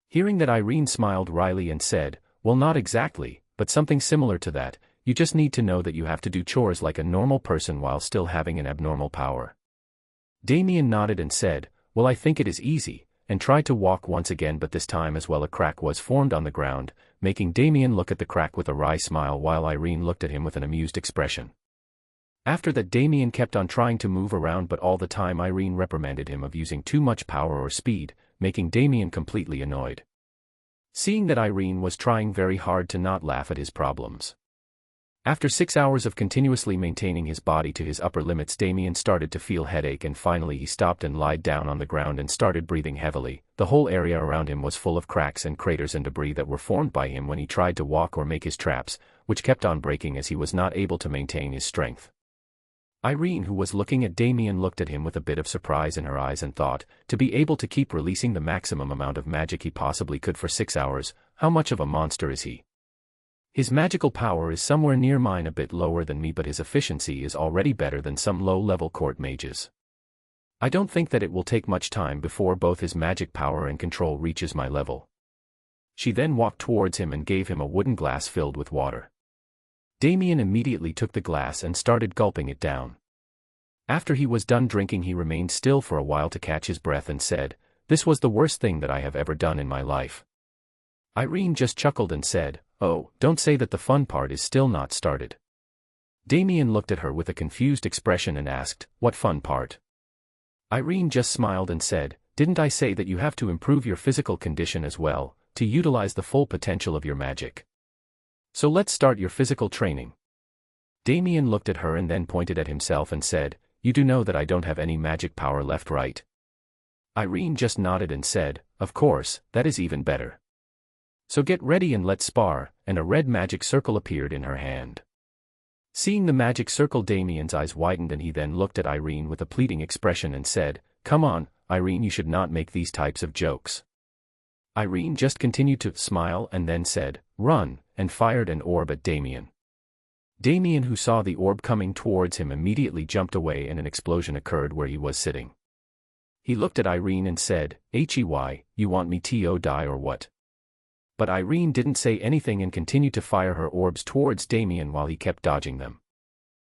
Speaker 1: Hearing that, Irene smiled wryly and said, "Well, not exactly, but something similar to that. You just need to know that you have to do chores like a normal person while still having an abnormal power." Damien nodded and said, "Well, I think it is easy, and tried to walk once again, but this time as well a crack was formed on the ground, making Damien look at the crack with a wry smile while Irene looked at him with an amused expression. After that, Damien kept on trying to move around, but all the time Irene reprimanded him of using too much power or speed, making Damien completely annoyed. Seeing that Irene was trying very hard to not laugh at his problems. After 6 hours of continuously maintaining his body to his upper limits, Damien started to feel headache, and finally he stopped and lied down on the ground and started breathing heavily. The whole area around him was full of cracks and craters and debris that were formed by him when he tried to walk or make his traps, which kept on breaking as he was not able to maintain his strength. Irene, who was looking at Damien, looked at him with a bit of surprise in her eyes and thought, to be able to keep releasing the maximum amount of magic he possibly could for 6 hours, how much of a monster is he? His magical power is somewhere near mine, a bit lower than me, but his efficiency is already better than some low-level court mages. I don't think that it will take much time before both his magic power and control reaches my level. She then walked towards him and gave him a wooden glass filled with water. Damien immediately took the glass and started gulping it down. After he was done drinking, he remained still for a while to catch his breath and said, "This was the worst thing that I have ever done in my life." Irene just chuckled and said, "Oh, don't say that, the fun part is still not started." Damien looked at her with a confused expression and asked, "What fun part?" Irene just smiled and said, "Didn't I say that you have to improve your physical condition as well, to utilize the full potential of your magic? So let's start your physical training." Damien looked at her and then pointed at himself and said, "You do know that I don't have any magic power left, right?" Irene just nodded and said, "Of course, that is even better. So get ready and let's spar," and a red magic circle appeared in her hand. Seeing the magic circle, Damien's eyes widened and he then looked at Irene with a pleading expression and said, "Come on, Irene, you should not make these types of jokes." Irene just continued to smile and then said, "Run," and fired an orb at Damien. Damien, who saw the orb coming towards him, immediately jumped away and an explosion occurred where he was sitting. He looked at Irene and said, "Hey, you want me to die or what?" But Irene didn't say anything and continued to fire her orbs towards Damien while he kept dodging them.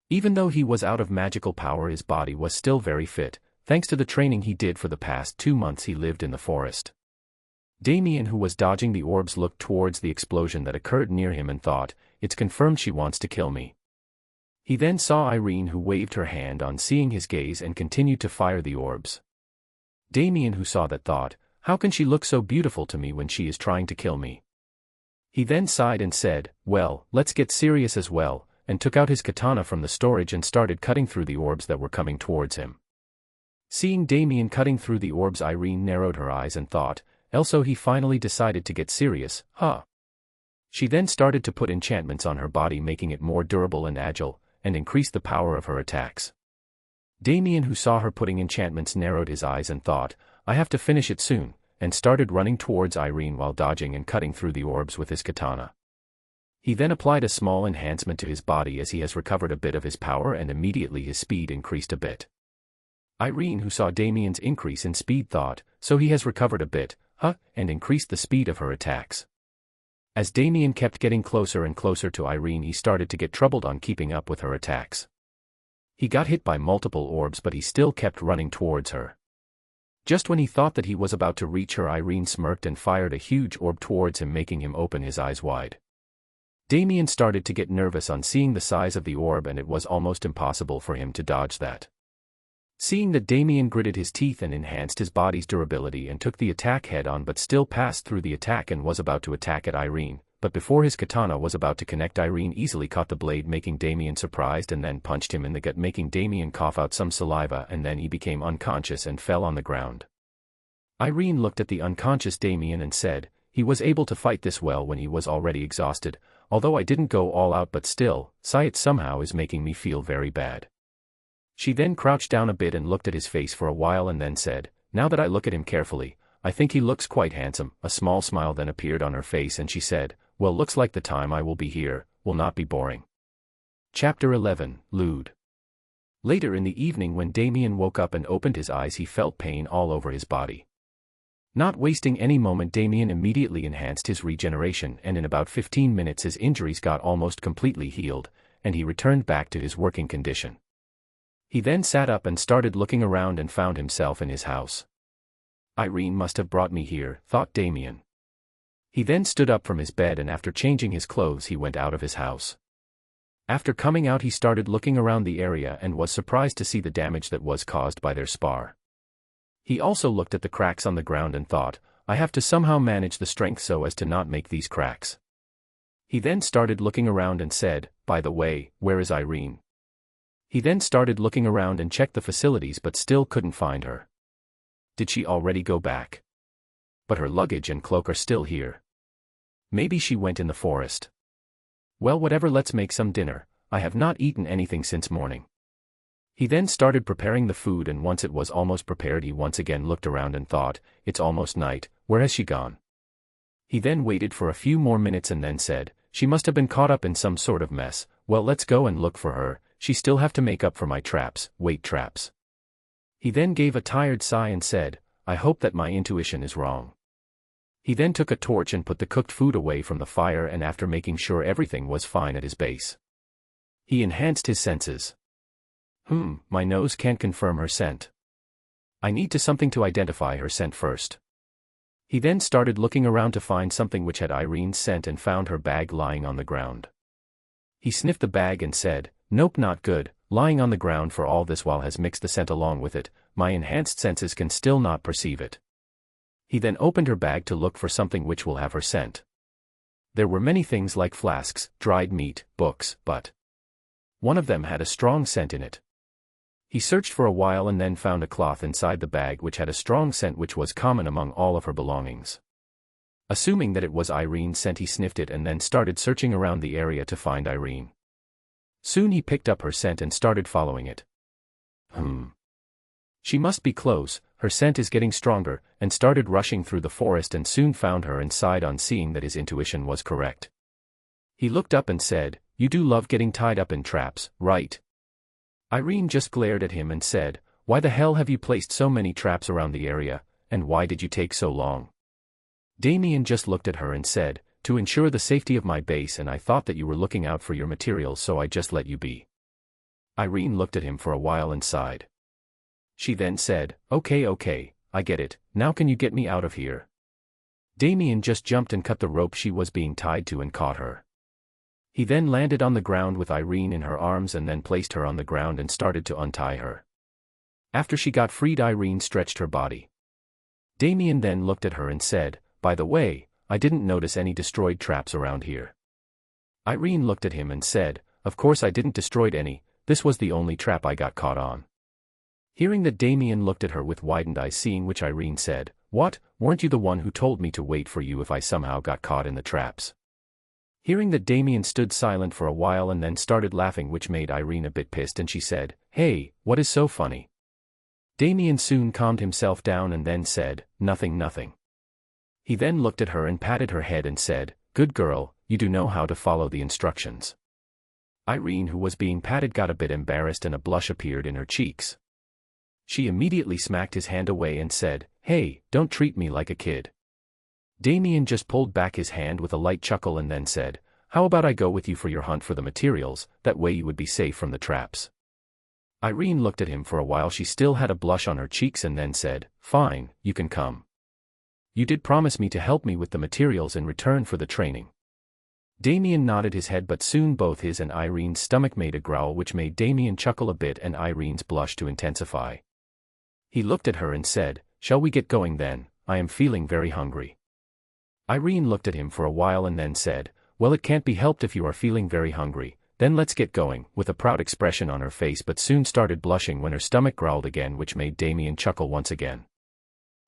Speaker 1: Even though he was out of magical power, his body was still very fit, thanks to the training he did for the past 2 months he lived in the forest. Damien, who was dodging the orbs, looked towards the explosion that occurred near him and thought, "It's confirmed she wants to kill me." He then saw Irene, who waved her hand on seeing his gaze and continued to fire the orbs. Damien, who saw that, thought, "How can she look so beautiful to me when she is trying to kill me?" He then sighed and said, "Well, let's get serious as well," and took out his katana from the storage and started cutting through the orbs that were coming towards him. Seeing Damien cutting through the orbs, Irene narrowed her eyes and thought, "Also he finally decided to get serious, huh?" She then started to put enchantments on her body, making it more durable and agile, and increased the power of her attacks. Damien, who saw her putting enchantments, narrowed his eyes and thought, "I have to finish it soon," and started running towards Irene while dodging and cutting through the orbs with his katana. He then applied a small enhancement to his body as he has recovered a bit of his power, and immediately his speed increased a bit. Irene, who saw Damien's increase in speed, thought, "So he has recovered a bit, huh?" and increased the speed of her attacks. As Damien kept getting closer and closer to Irene, he started to get troubled on keeping up with her attacks. He got hit by multiple orbs, but he still kept running towards her. Just when he thought that he was about to reach her, Irene smirked and fired a huge orb towards him, making him open his eyes wide. Damien started to get nervous on seeing the size of the orb, and it was almost impossible for him to dodge that. Seeing that, Damien gritted his teeth and enhanced his body's durability and took the attack head-on, but still passed through the attack and was about to attack at Irene, but before his katana was about to connect, Irene easily caught the blade, making Damien surprised, and then punched him in the gut, making Damien cough out some saliva, and then he became unconscious and fell on the ground. Irene looked at the unconscious Damien and said, "He was able to fight this well when he was already exhausted, although I didn't go all out, but still, it somehow is making me feel very bad." She then crouched down a bit and looked at his face for a while and then said, "Now that I look at him carefully, I think he looks quite handsome." A small smile then appeared on her face and she said, "Well, looks like the time I will be here will not be boring." Chapter 11, Lewd. Later in the evening, when Damien woke up and opened his eyes, he felt pain all over his body. Not wasting any moment, Damien immediately enhanced his regeneration, and in about 15 minutes his injuries got almost completely healed, and he returned back to his working condition. He then sat up and started looking around and found himself in his house. Irene must have brought me here, thought Damien. He then stood up from his bed and after changing his clothes he went out of his house. After coming out he started looking around the area and was surprised to see the damage that was caused by their spar. He also looked at the cracks on the ground and thought, I have to somehow manage the strength so as to not make these cracks. He then started looking around and said, by the way, where is Irene? He then started looking around and checked the facilities but still couldn't find her. Did she already go back? But her luggage and cloak are still here. Maybe she went in the forest. Well, whatever, let's make some dinner. I have not eaten anything since morning. He then started preparing the food and once it was almost prepared he once again looked around and thought, it's almost night, where has she gone? He then waited for a few more minutes and then said, she must have been caught up in some sort of mess. Well, let's go and look for her. She still have to make up for my traps, weight traps. He then gave a tired sigh and said, I hope that my intuition is wrong. He then took a torch and put the cooked food away from the fire and after making sure everything was fine at his base, he enhanced his senses. My nose can't confirm her scent. I need something to identify her scent first. He then started looking around to find something which had Irene's scent and found her bag lying on the ground. He sniffed the bag and said, nope, not good, lying on the ground for all this while has mixed the scent along with it, my enhanced senses can still not perceive it. He then opened her bag to look for something which will have her scent. There were many things like flasks, dried meat, books, but one of them had a strong scent in it. He searched for a while and then found a cloth inside the bag which had a strong scent which was common among all of her belongings. Assuming that it was Irene's scent he sniffed it and then started searching around the area to find Irene. Soon he picked up her scent and started following it. She must be close, her scent is getting stronger, and started rushing through the forest and soon found her and sighed on seeing that his intuition was correct. He looked up and said, you do love getting tied up in traps, right? Irene just glared at him and said, why the hell have you placed so many traps around the area, and why did you take so long? Damien just looked at her and said, to ensure the safety of my base and I thought that you were looking out for your materials so I just let you be. Irene looked at him for a while and sighed. She then said, okay, I get it, now can you get me out of here? Damien just jumped and cut the rope she was being tied to and caught her. He then landed on the ground with Irene in her arms and then placed her on the ground and started to untie her. After she got freed Irene stretched her body. Damien then looked at her and said, by the way, I didn't notice any destroyed traps around here. Irene looked at him and said, of course I didn't destroy any, this was the only trap I got caught on. Hearing that Damien looked at her with widened eyes seeing which Irene said, what, weren't you the one who told me to wait for you if I somehow got caught in the traps? Hearing that Damien stood silent for a while and then started laughing which made Irene a bit pissed and she said, hey, what is so funny? Damien soon calmed himself down and then said, nothing. He then looked at her and patted her head and said, good girl, you do know how to follow the instructions. Irene who was being patted got a bit embarrassed and a blush appeared in her cheeks. She immediately smacked his hand away and said, hey, don't treat me like a kid. Damien just pulled back his hand with a light chuckle and then said, how about I go with you for your hunt for the materials, that way you would be safe from the traps. Irene looked at him for a while, she still had a blush on her cheeks and then said, fine, you can come. You did promise me to help me with the materials in return for the training. Damien nodded his head but soon both his and Irene's stomach made a growl which made Damien chuckle a bit and Irene's blush to intensify. He looked at her and said, shall we get going then, I am feeling very hungry. Irene looked at him for a while and then said, well it can't be helped if you are feeling very hungry, then let's get going, with a proud expression on her face but soon started blushing when her stomach growled again which made Damien chuckle once again.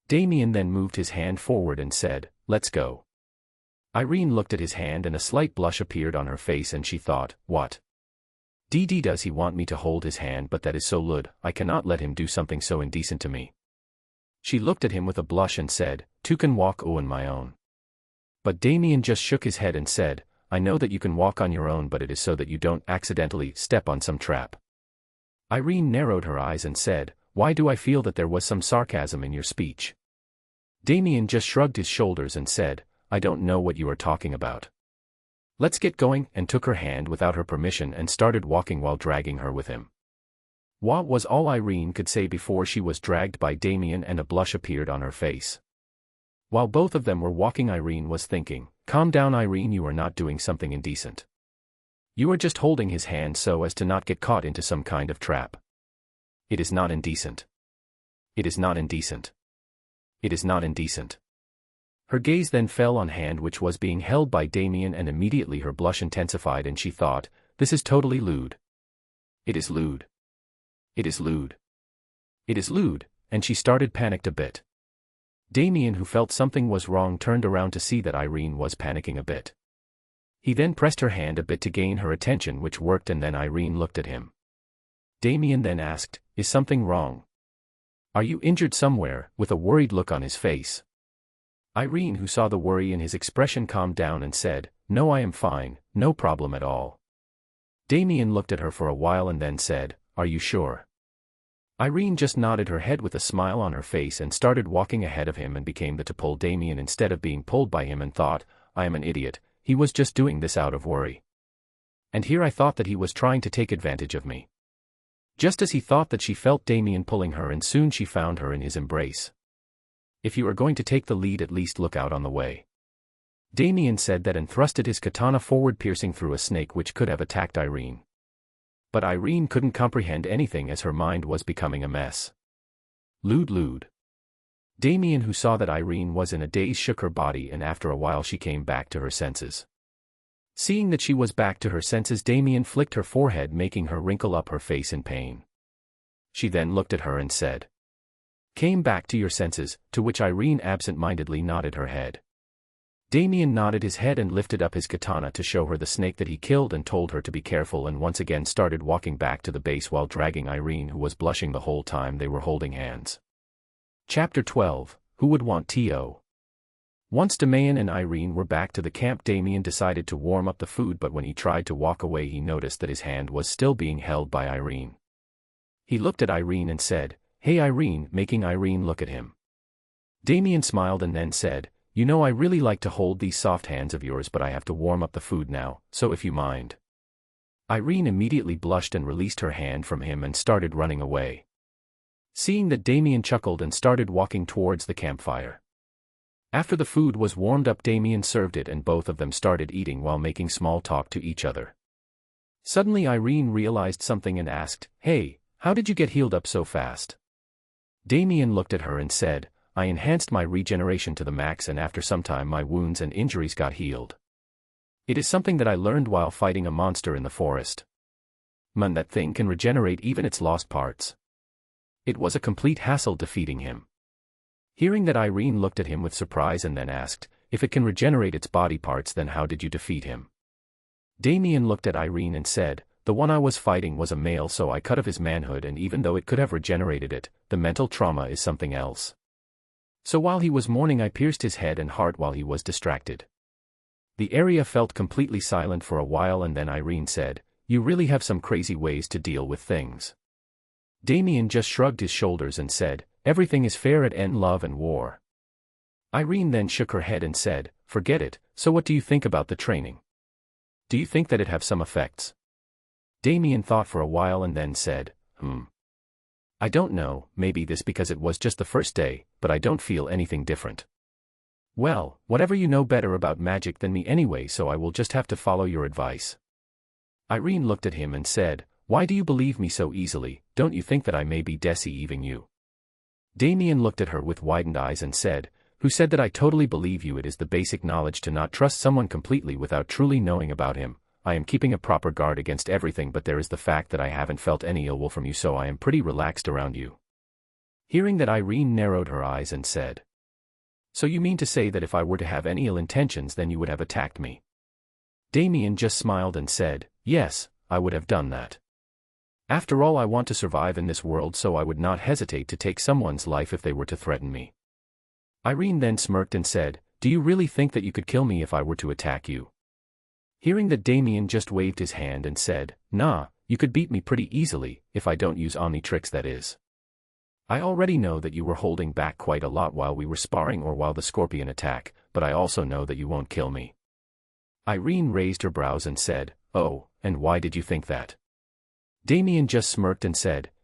Speaker 1: Damien then moved his hand forward and said, let's go. Irene looked at his hand and a slight blush appeared on her face and she thought, what? Does he want me to hold his hand? But that is so lewd, I cannot let him do something so indecent to me. She looked at him with a blush and said, two can walk on my own. But Damien just shook his head and said, I know that you can walk on your own but it is so that you don't accidentally step on some trap. Irene narrowed her eyes and said, why do I feel that there was some sarcasm in your speech? Damien just shrugged his shoulders and said, I don't know what you are talking about. Let's get going, and took her hand without her permission and started walking while dragging her with him. What was all Irene could say before she was dragged by Damien and a blush appeared on her face. While both of them were walking, Irene was thinking, "Calm down, Irene, you are not doing something indecent. You are just holding his hand so as to not get caught into some kind of trap. It is not indecent. It is not indecent. It is not indecent." Her gaze then fell on hand which was being held by Damien, and immediately her blush intensified and she thought, "This is totally lewd. It is lewd. It is lewd. It is lewd," and she started panicked a bit. Damien, who felt something was wrong, turned around to see that Irene was panicking a bit. He then pressed her hand a bit to gain her attention, which worked, and then Irene looked at him. Damien then asked, "Is something wrong? Are you injured somewhere?" with a worried look on his face. Irene, who saw the worry in his expression, calmed down and said, "No, I am fine, no problem at all." Damien looked at her for a while and then said, "Are you sure?" Irene just nodded her head with a smile on her face and started walking ahead of him and became to pull Damien instead of being pulled by him, and thought, "I am an idiot, he was just doing this out of worry. And here I thought that he was trying to take advantage of me." Just as he thought that, she felt Damien pulling her, and soon she found her in his embrace. "If you are going to take the lead, at least look out on the way." Damien said that and thrusted his katana forward, piercing through a snake which could have attacked Irene. But Irene couldn't comprehend anything as her mind was becoming a mess. Lewd, lewd. Damien, who saw that Irene was in a daze, shook her body, and after a while she came back to her senses. Seeing that she was back to her senses, Damien flicked her forehead, making her wrinkle up her face in pain. She then looked at her and said, "Came back to your senses," to which Irene absent-mindedly nodded her head. Damien nodded his head and lifted up his katana to show her the snake that he killed and told her to be careful, and once again started walking back to the base while dragging Irene, who was blushing the whole time they were holding hands. Chapter 12, Who Would Want T.O.? Once Damien and Irene were back to the camp, Damien decided to warm up the food, but when he tried to walk away he noticed that his hand was still being held by Irene. He looked at Irene and said, "Hey Irene," making Irene look at him. Damien smiled and then said, "You know, I really like to hold these soft hands of yours, but I have to warm up the food now, so if you mind." Irene immediately blushed and released her hand from him and started running away. Seeing that, Damien chuckled and started walking towards the campfire. After the food was warmed up, Damien served it and both of them started eating while making small talk to each other. Suddenly Irene realized something and asked, "Hey, how did you get healed up so fast?" Damien looked at her and said, "I enhanced my regeneration to the max, and after some time my wounds and injuries got healed. It is something that I learned while fighting a monster in the forest. Man, that thing can regenerate even its lost parts. It was a complete hassle defeating him." Hearing that, Irene looked at him with surprise and then asked, "If it can regenerate its body parts, then how did you defeat him?" Damien looked at Irene and said, "The one I was fighting was a male, so I cut off his manhood, and even though it could have regenerated it, the mental trauma is something else. So while he was mourning I pierced his head and heart while he was distracted." The area felt completely silent for a while, and then Irene said, "You really have some crazy ways to deal with things." Damien just shrugged his shoulders and said, "Everything is fair at end, love and war." Irene then shook her head and said, "Forget it, so what do you think about the training? Do you think that it have some effects?" Damien thought for a while and then said, I don't know, maybe this because it was just the first day, but I don't feel anything different." "Well, whatever, you know better about magic than me anyway, so I will just have to follow your advice." Irene looked at him and said, "Why do you believe me so easily? Don't you think that I may be deceiving you?" Damien looked at her with widened eyes and said, "Who said that I totally believe you? It is the basic knowledge to not trust someone completely without truly knowing about him. I am keeping a proper guard against everything, but there is the fact that I haven't felt any ill will from you, so I am pretty relaxed around you." Hearing that, Irene narrowed her eyes and said, "So you mean to say that if I were to have any ill intentions, then you would have attacked me?" Damien just smiled and said, "Yes, I would have done that. After all, I want to survive in this world, so I would not hesitate to take someone's life if they were to threaten me." Irene then smirked and said, "Do you really think that you could kill me if I were to attack you?" Hearing that, Damien just waved his hand and said, "Nah, you could beat me pretty easily, if I don't use Omni tricks, that is. I already know that you were holding back quite a lot while we were sparring or while the scorpion attack, but I also know that you won't kill me." Irene raised her brows and said, "Oh, and why did you think that?" Damien just smirked and said,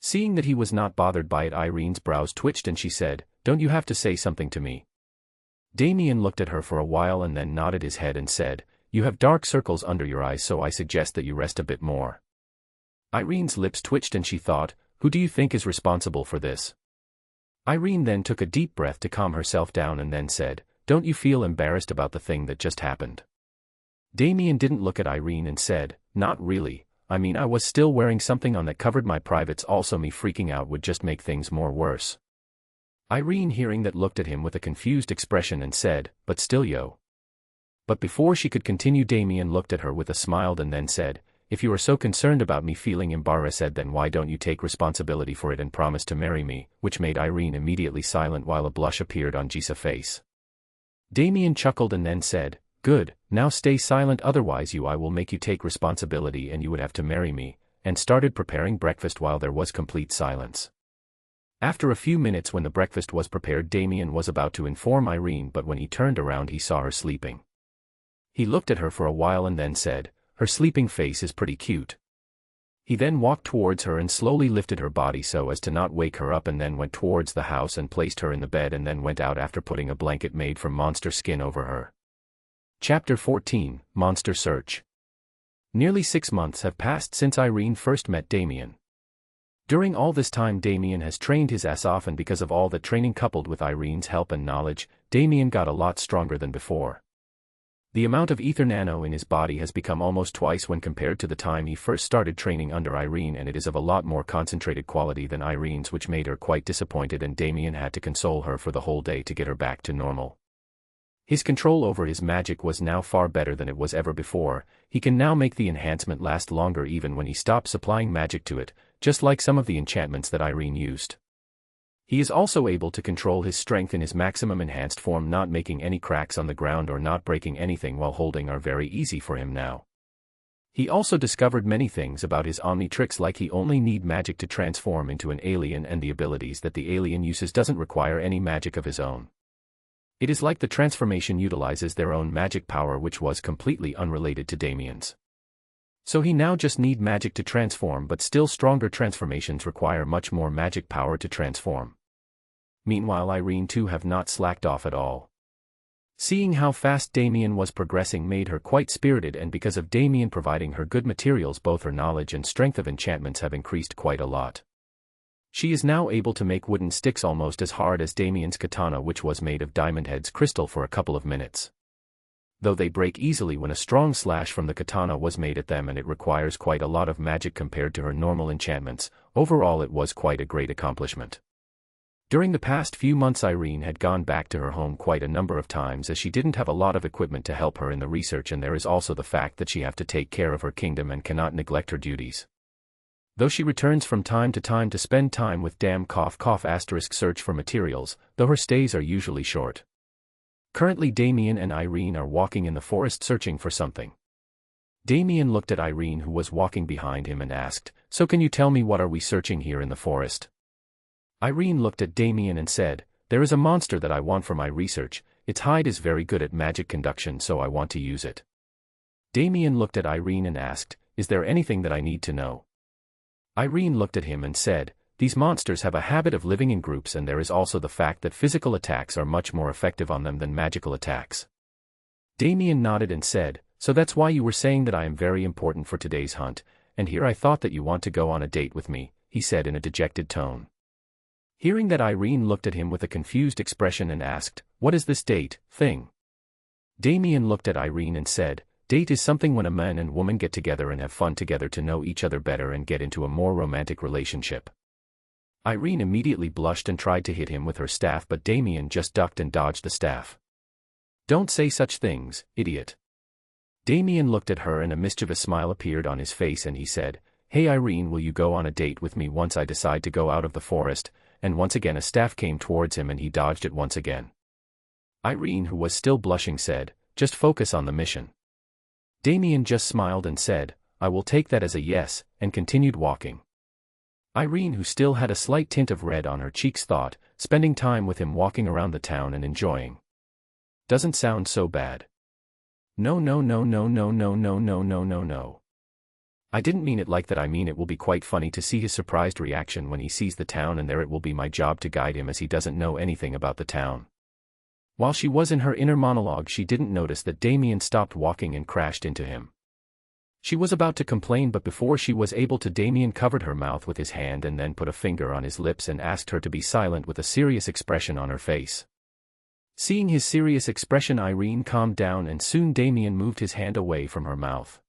Speaker 1: Seeing that he was not bothered by it, Irene's brows twitched and she said, "Don't you have to say something to me?" Damien looked at her for a while and then nodded his head and said, "You have dark circles under your eyes, so I suggest that you rest a bit more." Irene's lips twitched and she thought, "Who do you think is responsible for this?" Irene then took a deep breath to calm herself down and then said, "Don't you feel embarrassed about the thing that just happened?" Damien didn't look at Irene and said, "Not really. I mean, I was still wearing something on that covered my privates. Also, me freaking out would just make things more worse." Irene, hearing that, looked at him with a confused expression and said, "But still, yo." But before she could continue, Damien looked at her with a smile and then said, "If you are so concerned about me feeling embarrassed, then why don't you take responsibility for it and promise to marry me?" Which made Irene immediately silent while a blush appeared on Gisa's face. Damien chuckled and then said, "Good, now stay silent, otherwise I will make you take responsibility and you would have to marry me," and started preparing breakfast while there was complete silence. After a few minutes, when the breakfast was prepared, Damien was about to inform Irene, but when he turned around he saw her sleeping. He looked at her for a while and then said, "Her sleeping face is pretty cute." He then walked towards her and slowly lifted her body so as to not wake her up, and then went towards the house and placed her in the bed and then went out after putting a blanket made from monster skin over her. Chapter 14, Monster Search. Nearly 6 months have passed since Irene first met Damien. During all this time, Damien has trained his ass off, and because of all that training coupled with Irene's help and knowledge, Damien got a lot stronger than before. The amount of ether nano in his body has become almost twice when compared to the time he first started training under Irene, and it is of a lot more concentrated quality than Irene's, which made her quite disappointed, and Damien had to console her for the whole day to get her back to normal. His control over his magic was now far better than it was ever before. He can now make the enhancement last longer even when he stops supplying magic to it, just like some of the enchantments that Irene used. He is also able to control his strength in his maximum enhanced form. Not making any cracks on the ground or not breaking anything while holding are very easy for him now. He also discovered many things about his omni tricks, like he only need magic to transform into an alien, and the abilities that the alien uses doesn't require any magic of his own. It is like the transformation utilizes their own magic power, which was completely unrelated to Damien's. So he now just need magic to transform, but still stronger transformations require much more magic power to transform. Meanwhile, Irene too have not slacked off at all. Seeing how fast Damien was progressing made her quite spirited, and because of Damien providing her good materials, both her knowledge and strength of enchantments have increased quite a lot. She is now able to make wooden sticks almost as hard as Damien's katana, which was made of Diamond Head's crystal, for a couple of minutes. Though they break easily when a strong slash from the katana was made at them, and it requires quite a lot of magic compared to her normal enchantments, overall it was quite a great accomplishment. During the past few months, Irene had gone back to her home quite a number of times, as she didn't have a lot of equipment to help her in the research, and there is also the fact that she have to take care of her kingdom and cannot neglect her duties. Though she returns from time to time to spend time with search for materials, though her stays are usually short. Currently, Damien and Irene are walking in the forest searching for something. Damien looked at Irene, who was walking behind him, and asked, "So can you tell me, what are we searching here in the forest?" Irene looked at Damien and said, "There is a monster that I want for my research. Its hide is very good at magic conduction, so I want to use it." Damien looked at Irene and asked, "Is there anything that I need to know?" Irene looked at him and said, "These monsters have a habit of living in groups, and there is also the fact that physical attacks are much more effective on them than magical attacks." Damien nodded and said, "So that's why you were saying that I am very important for today's hunt, and here I thought that you want to go on a date with me," he said in a dejected tone. Hearing that, Irene looked at him with a confused expression and asked, "What is this date thing?" Damien looked at Irene and said, "Date is something when a man and woman get together and have fun together to know each other better and get into a more romantic relationship." Irene immediately blushed and tried to hit him with her staff, but Damien just ducked and dodged the staff. "Don't say such things, idiot." Damien looked at her and a mischievous smile appeared on his face, and he said, "Hey Irene, will you go on a date with me once I decide to go out of the forest?" And once again a staff came towards him and he dodged it once again. Irene, who was still blushing, said, "Just focus on the mission." Damien just smiled and said, "I will take that as a yes," and continued walking. Irene, who still had a slight tint of red on her cheeks, thought, spending time with him walking around the town and enjoying. Doesn't sound so bad. No. I didn't mean it like that. I mean it will be quite funny to see his surprised reaction when he sees the town, and there it will be my job to guide him as he doesn't know anything about the town. While she was in her inner monologue, she didn't notice that Damien stopped walking and crashed into him. She was about to complain, but before she was able to, Damien covered her mouth with his hand and then put a finger on his lips and asked her to be silent with a serious expression on her face. Seeing his serious expression, Irene calmed down, and soon Damien moved his hand away from her mouth.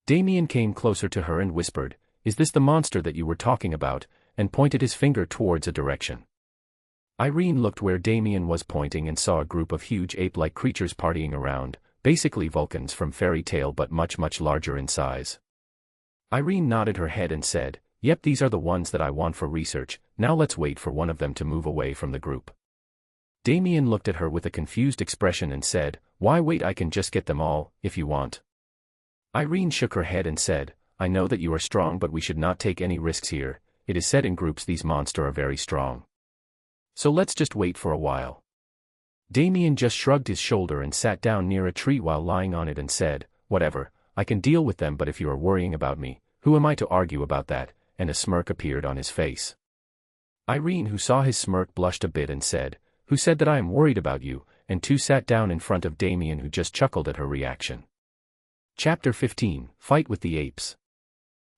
Speaker 1: Damien came closer to her and whispered, "Is this the monster that you were talking about?" and pointed his finger towards a direction. Irene looked where Damien was pointing and saw a group of huge ape-like creatures partying around, basically Vulcans from fairy tale but much larger in size. Irene nodded her head and said, "Yep, these are the ones that I want for research. Now let's wait for one of them to move away from the group." Damien looked at her with a confused expression and said, "Why wait? I can just get them all, if you want." Irene shook her head and said, "I know that you are strong, but we should not take any risks here. It is said in groups these monsters are very strong. So let's just wait for a while." Damien just shrugged his shoulder and sat down near a tree while lying on it and said, "Whatever, I can deal with them, but if you are worrying about me, who am I to argue about that?" and a smirk appeared on his face. Irene, who saw his smirk, blushed a bit and said, "Who said that I am worried about you?" and too sat down in front of Damien, who just chuckled at her reaction. Chapter 15, Fight with the Apes.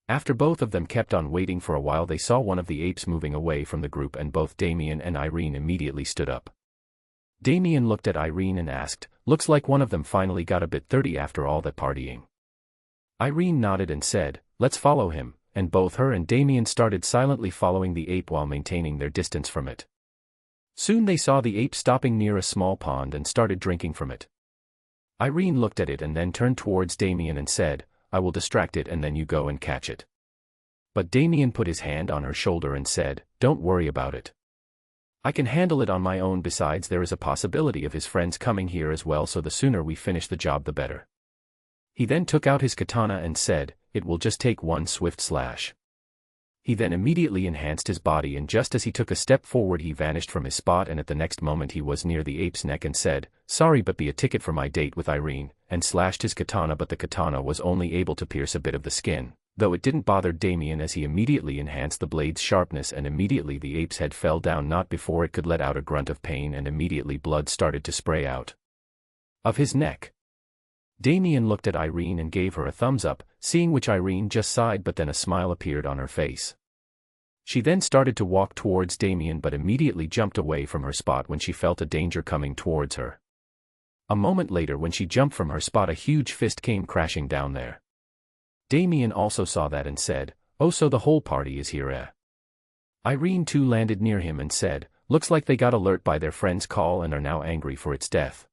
Speaker 1: After both of them kept on waiting for a while, they saw one of the apes moving away from the group, and both Damien and Irene immediately stood up. Damien looked at Irene and asked, "Looks like one of them finally got a bit thirsty after all that partying." Irene nodded and said, "Let's follow him," and both her and Damien started silently following the ape while maintaining their distance from it. Soon they saw the ape stopping near a small pond and started drinking from it. Irene looked at it and then turned towards Damien and said, "I will distract it and then you go and catch it." But Damien put his hand on her shoulder and said, "Don't worry about it. I can handle it on my own. Besides, there is a possibility of his friends coming here as well, so the sooner we finish the job the better." He then took out his katana and said, "It will just take one swift slash." He then immediately enhanced his body, and just as he took a step forward he vanished from his spot, and at the next moment he was near the ape's neck and said, "Sorry, but be a ticket for my date with Irene," and slashed his katana, but the katana was only able to pierce a bit of the skin, though it didn't bother Damien as he immediately enhanced the blade's sharpness, and immediately the ape's head fell down not before it could let out a grunt of pain, and immediately blood started to spray out of his neck. Damien looked at Irene and gave her a thumbs up, seeing which Irene just sighed, but then a smile appeared on her face. She then started to walk towards Damien but immediately jumped away from her spot when she felt a danger coming towards her. A moment later, when she jumped from her spot, a huge fist came crashing down there. Damien also saw that and said, "Oh, so the whole party is here, eh?" Irene too landed near him and said, "Looks like they got alert by their friend's call and are now angry for its death."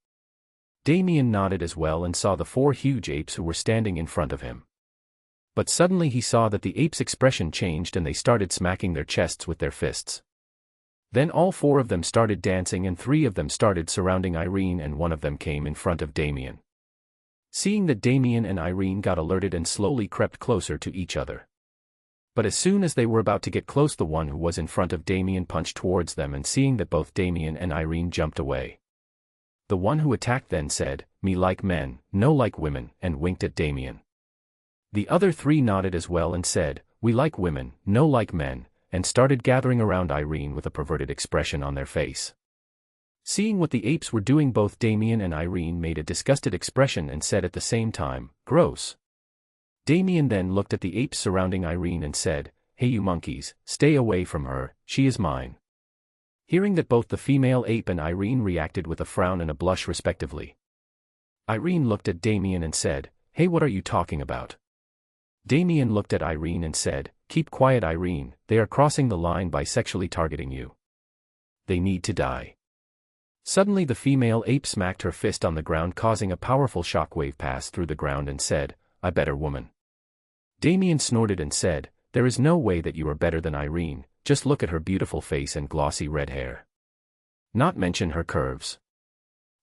Speaker 1: Damien nodded as well and saw the 4 huge apes who were standing in front of him. But suddenly he saw that the apes' expression changed and they started smacking their chests with their fists. Then all 4 of them started dancing and 3 of them started surrounding Irene, and one of them came in front of Damien. Seeing that, Damien and Irene got alerted and slowly crept closer to each other. But as soon as they were about to get close, the one who was in front of Damien punched towards them, and seeing that both Damien and Irene jumped away. The one who attacked then said, "Me like men, no like women," and winked at Damien. The other 3 nodded as well and said, "We like women, no like men," and started gathering around Irene with a perverted expression on their face. Seeing what the apes were doing, both Damien and Irene made a disgusted expression and said at the same time, "Gross." Damien then looked at the apes surrounding Irene and said, "Hey you monkeys, stay away from her, she is mine." Hearing that, both the female ape and Irene reacted with a frown and a blush respectively. Irene looked at Damien and said, "Hey, what are you talking about?" Damien looked at Irene and said, "Keep quiet, Irene, they are crossing the line by sexually targeting you. They need to die." Suddenly the female ape smacked her fist on the ground, causing a powerful shockwave pass through the ground, and said, "I better woman." Damien snorted and said, "There is no way that you are better than Irene, just look at her beautiful face and glossy red hair. Not mention her curves.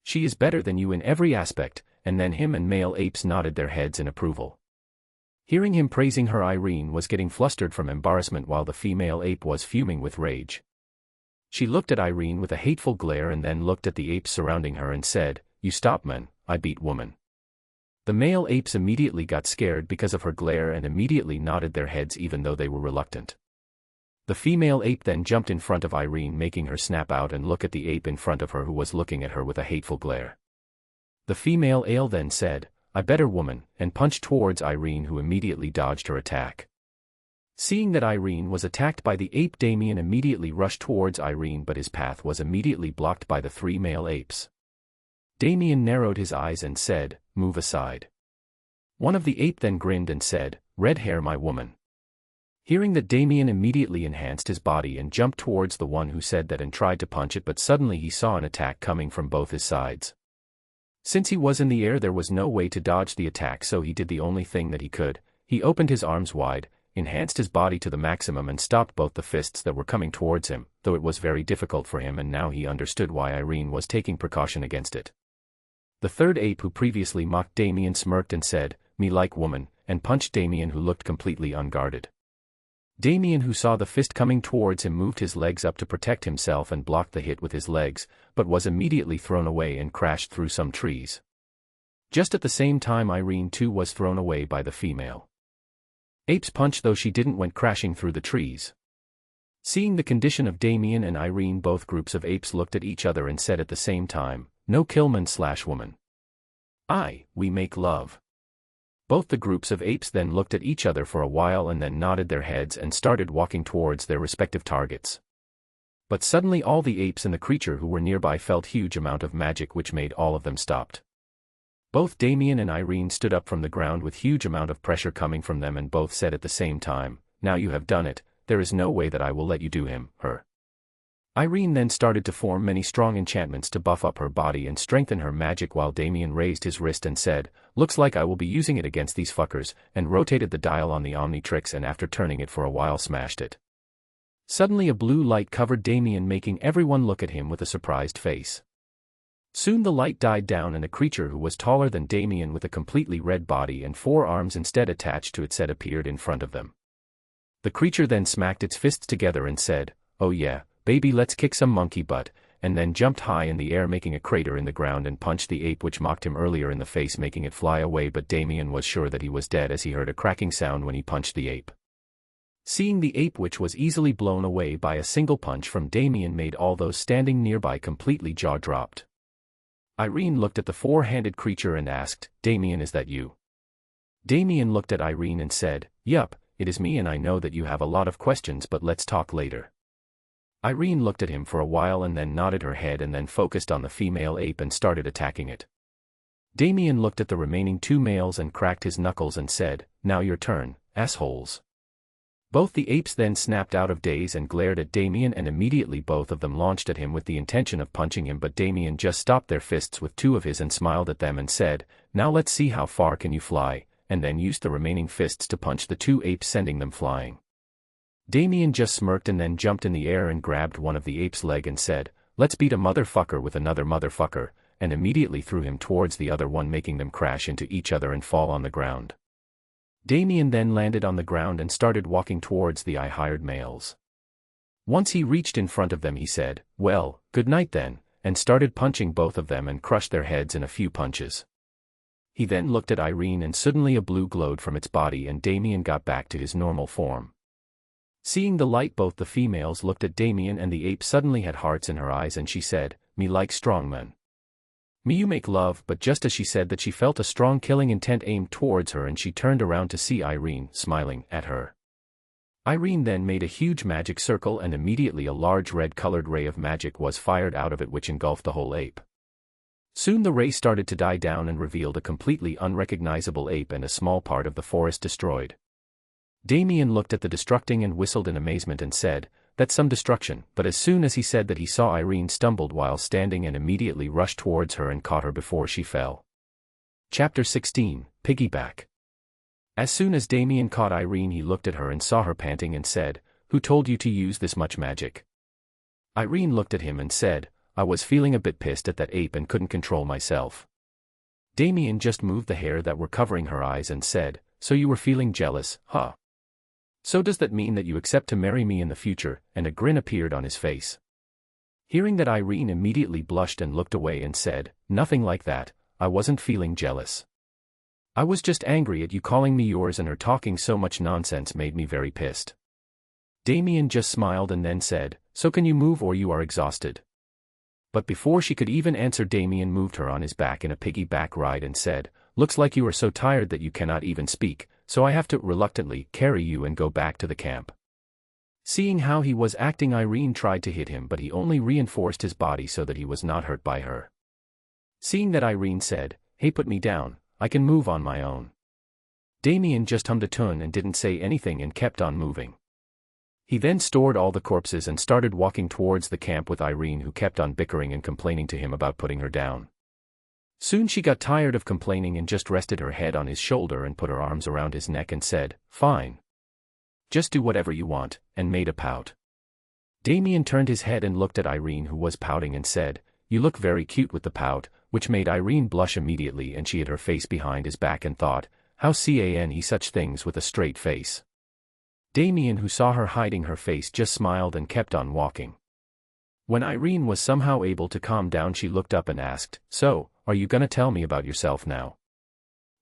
Speaker 1: She is better than you in every aspect," and then him and male apes nodded their heads in approval. Hearing him praising her, Irene was getting flustered from embarrassment while the female ape was fuming with rage. She looked at Irene with a hateful glare and then looked at the apes surrounding her and said, "You stop, man, I beat woman." The male apes immediately got scared because of her glare and immediately nodded their heads even though they were reluctant. The female ape then jumped in front of Irene, making her snap out and look at the ape in front of her who was looking at her with a hateful glare. The female ale then said, "I better woman," and punched towards Irene, who immediately dodged her attack. Seeing that Irene was attacked by the ape, Damien immediately rushed towards Irene, but his path was immediately blocked by the 3 male apes. Damien narrowed his eyes and said, "Move aside." One of the ape then grinned and said, "Red hair, my woman." Hearing that, Damien immediately enhanced his body and jumped towards the one who said that and tried to punch it, but suddenly he saw an attack coming from both his sides. Since he was in the air, there was no way to dodge the attack, so he did the only thing that he could. He opened his arms wide, enhanced his body to the maximum and stopped both the fists that were coming towards him, though it was very difficult for him, and now he understood why Irene was taking precaution against it. The third ape, who previously mocked Damien, smirked and said, "Me like woman," and punched Damien, who looked completely unguarded. Damien, who saw the fist coming towards him, moved his legs up to protect himself and blocked the hit with his legs, but was immediately thrown away and crashed through some trees. Just at the same time, Irene too was thrown away by the female ape's punch, though she didn't, went crashing through the trees. Seeing the condition of Damien and Irene, both groups of apes looked at each other and said at the same time, "No killman/woman. We make love." Both the groups of apes then looked at each other for a while and then nodded their heads and started walking towards their respective targets. But suddenly all the apes and the creature who were nearby felt huge amount of magic, which made all of them stopped. Both Damien and Irene stood up from the ground with huge amount of pressure coming from them, and both said at the same time, "Now you have done it, there is no way that I will let you do him, her." Irene then started to form many strong enchantments to buff up her body and strengthen her magic, while Damien raised his wrist and said, "Looks like I will be using it against these fuckers," and rotated the dial on the Omnitrix, and after turning it for a while smashed it. Suddenly a blue light covered Damien, making everyone look at him with a surprised face. Soon the light died down and a creature who was taller than Damien with a completely red body and 4 arms instead attached to its head appeared in front of them. The creature then smacked its fists together and said, "Oh yeah, baby, let's kick some monkey butt," and then jumped high in the air, making a crater in the ground, and punched the ape which mocked him earlier in the face, making it fly away, but Damien was sure that he was dead as he heard a cracking sound when he punched the ape. Seeing the ape, which was easily blown away by a single punch from Damien, made all those standing nearby completely jaw-dropped. Irene looked at the 4-handed creature and asked, "Damien, is that you?" Damien looked at Irene and said, "Yup, it is me, and I know that you have a lot of questions, but let's talk later." Irene looked at him for a while and then nodded her head and then focused on the female ape and started attacking it. Damien looked at the remaining 2 males and cracked his knuckles and said, "Now your turn, assholes." Both the apes then snapped out of daze and glared at Damien, and immediately both of them launched at him with the intention of punching him, but Damien just stopped their fists with 2 of his and smiled at them and said, "Now let's see how far can you fly," and then used the remaining fists to punch the 2 apes, sending them flying. Damien just smirked and then jumped in the air and grabbed one of the ape's leg and said, "Let's beat a motherfucker with another motherfucker," and immediately threw him towards the other one, making them crash into each other and fall on the ground. Damien then landed on the ground and started walking towards the hired males. Once he reached in front of them, he said, "Well, good night then," and started punching both of them and crushed their heads in a few punches. He then looked at Irene and suddenly a blue glowed from its body and Damien got back to his normal form. Seeing the light, both the females looked at Damien and the ape suddenly had hearts in her eyes, and she said, "Me like strong men. Me you make love," but just as she said that, she felt a strong killing intent aimed towards her and she turned around to see Irene smiling at her. Irene then made a huge magic circle and immediately a large red-colored ray of magic was fired out of it, which engulfed the whole ape. Soon the ray started to die down and revealed a completely unrecognizable ape and a small part of the forest destroyed. Damien looked at the destructing and whistled in amazement and said, "That's some destruction," but as soon as he said that, he saw Irene stumbled while standing and immediately rushed towards her and caught her before she fell. Chapter 16, Piggyback. As soon as Damien caught Irene, he looked at her and saw her panting and said, "Who told you to use this much magic?" Irene looked at him and said, "I was feeling a bit pissed at that ape and couldn't control myself." Damien just moved the hair that were covering her eyes and said, "So you were feeling jealous, huh? So does that mean that you accept to marry me in the future?" And a grin appeared on his face. Hearing that, Irene immediately blushed and looked away and said, "Nothing like that, I wasn't feeling jealous." I was just angry at you calling me yours, and her talking so much nonsense made me very pissed. Damien just smiled and then said, so can you move or you are exhausted? But before she could even answer, Damien moved her on his back in a piggyback ride and said, looks like you are so tired that you cannot even speak, so I have to reluctantly carry you and go back to the camp. Seeing how he was acting, Irene tried to hit him, but he only reinforced his body so that he was not hurt by her. Seeing that, Irene said, hey, put me down, I can move on my own. Damien just hummed a tune and didn't say anything and kept on moving. He then stored all the corpses and started walking towards the camp with Irene, who kept on bickering and complaining to him about putting her down. Soon she got tired of complaining and just rested her head on his shoulder and put her arms around his neck and said, fine. Just do whatever you want, and made a pout. Damien turned his head and looked at Irene, who was pouting, and said, you look very cute with the pout, which made Irene blush immediately, and she hid her face behind his back and thought, how can he such things with a straight face? Damien, who saw her hiding her face, just smiled and kept on walking. When Irene was somehow able to calm down, she looked up and asked, so, are you gonna tell me about yourself now?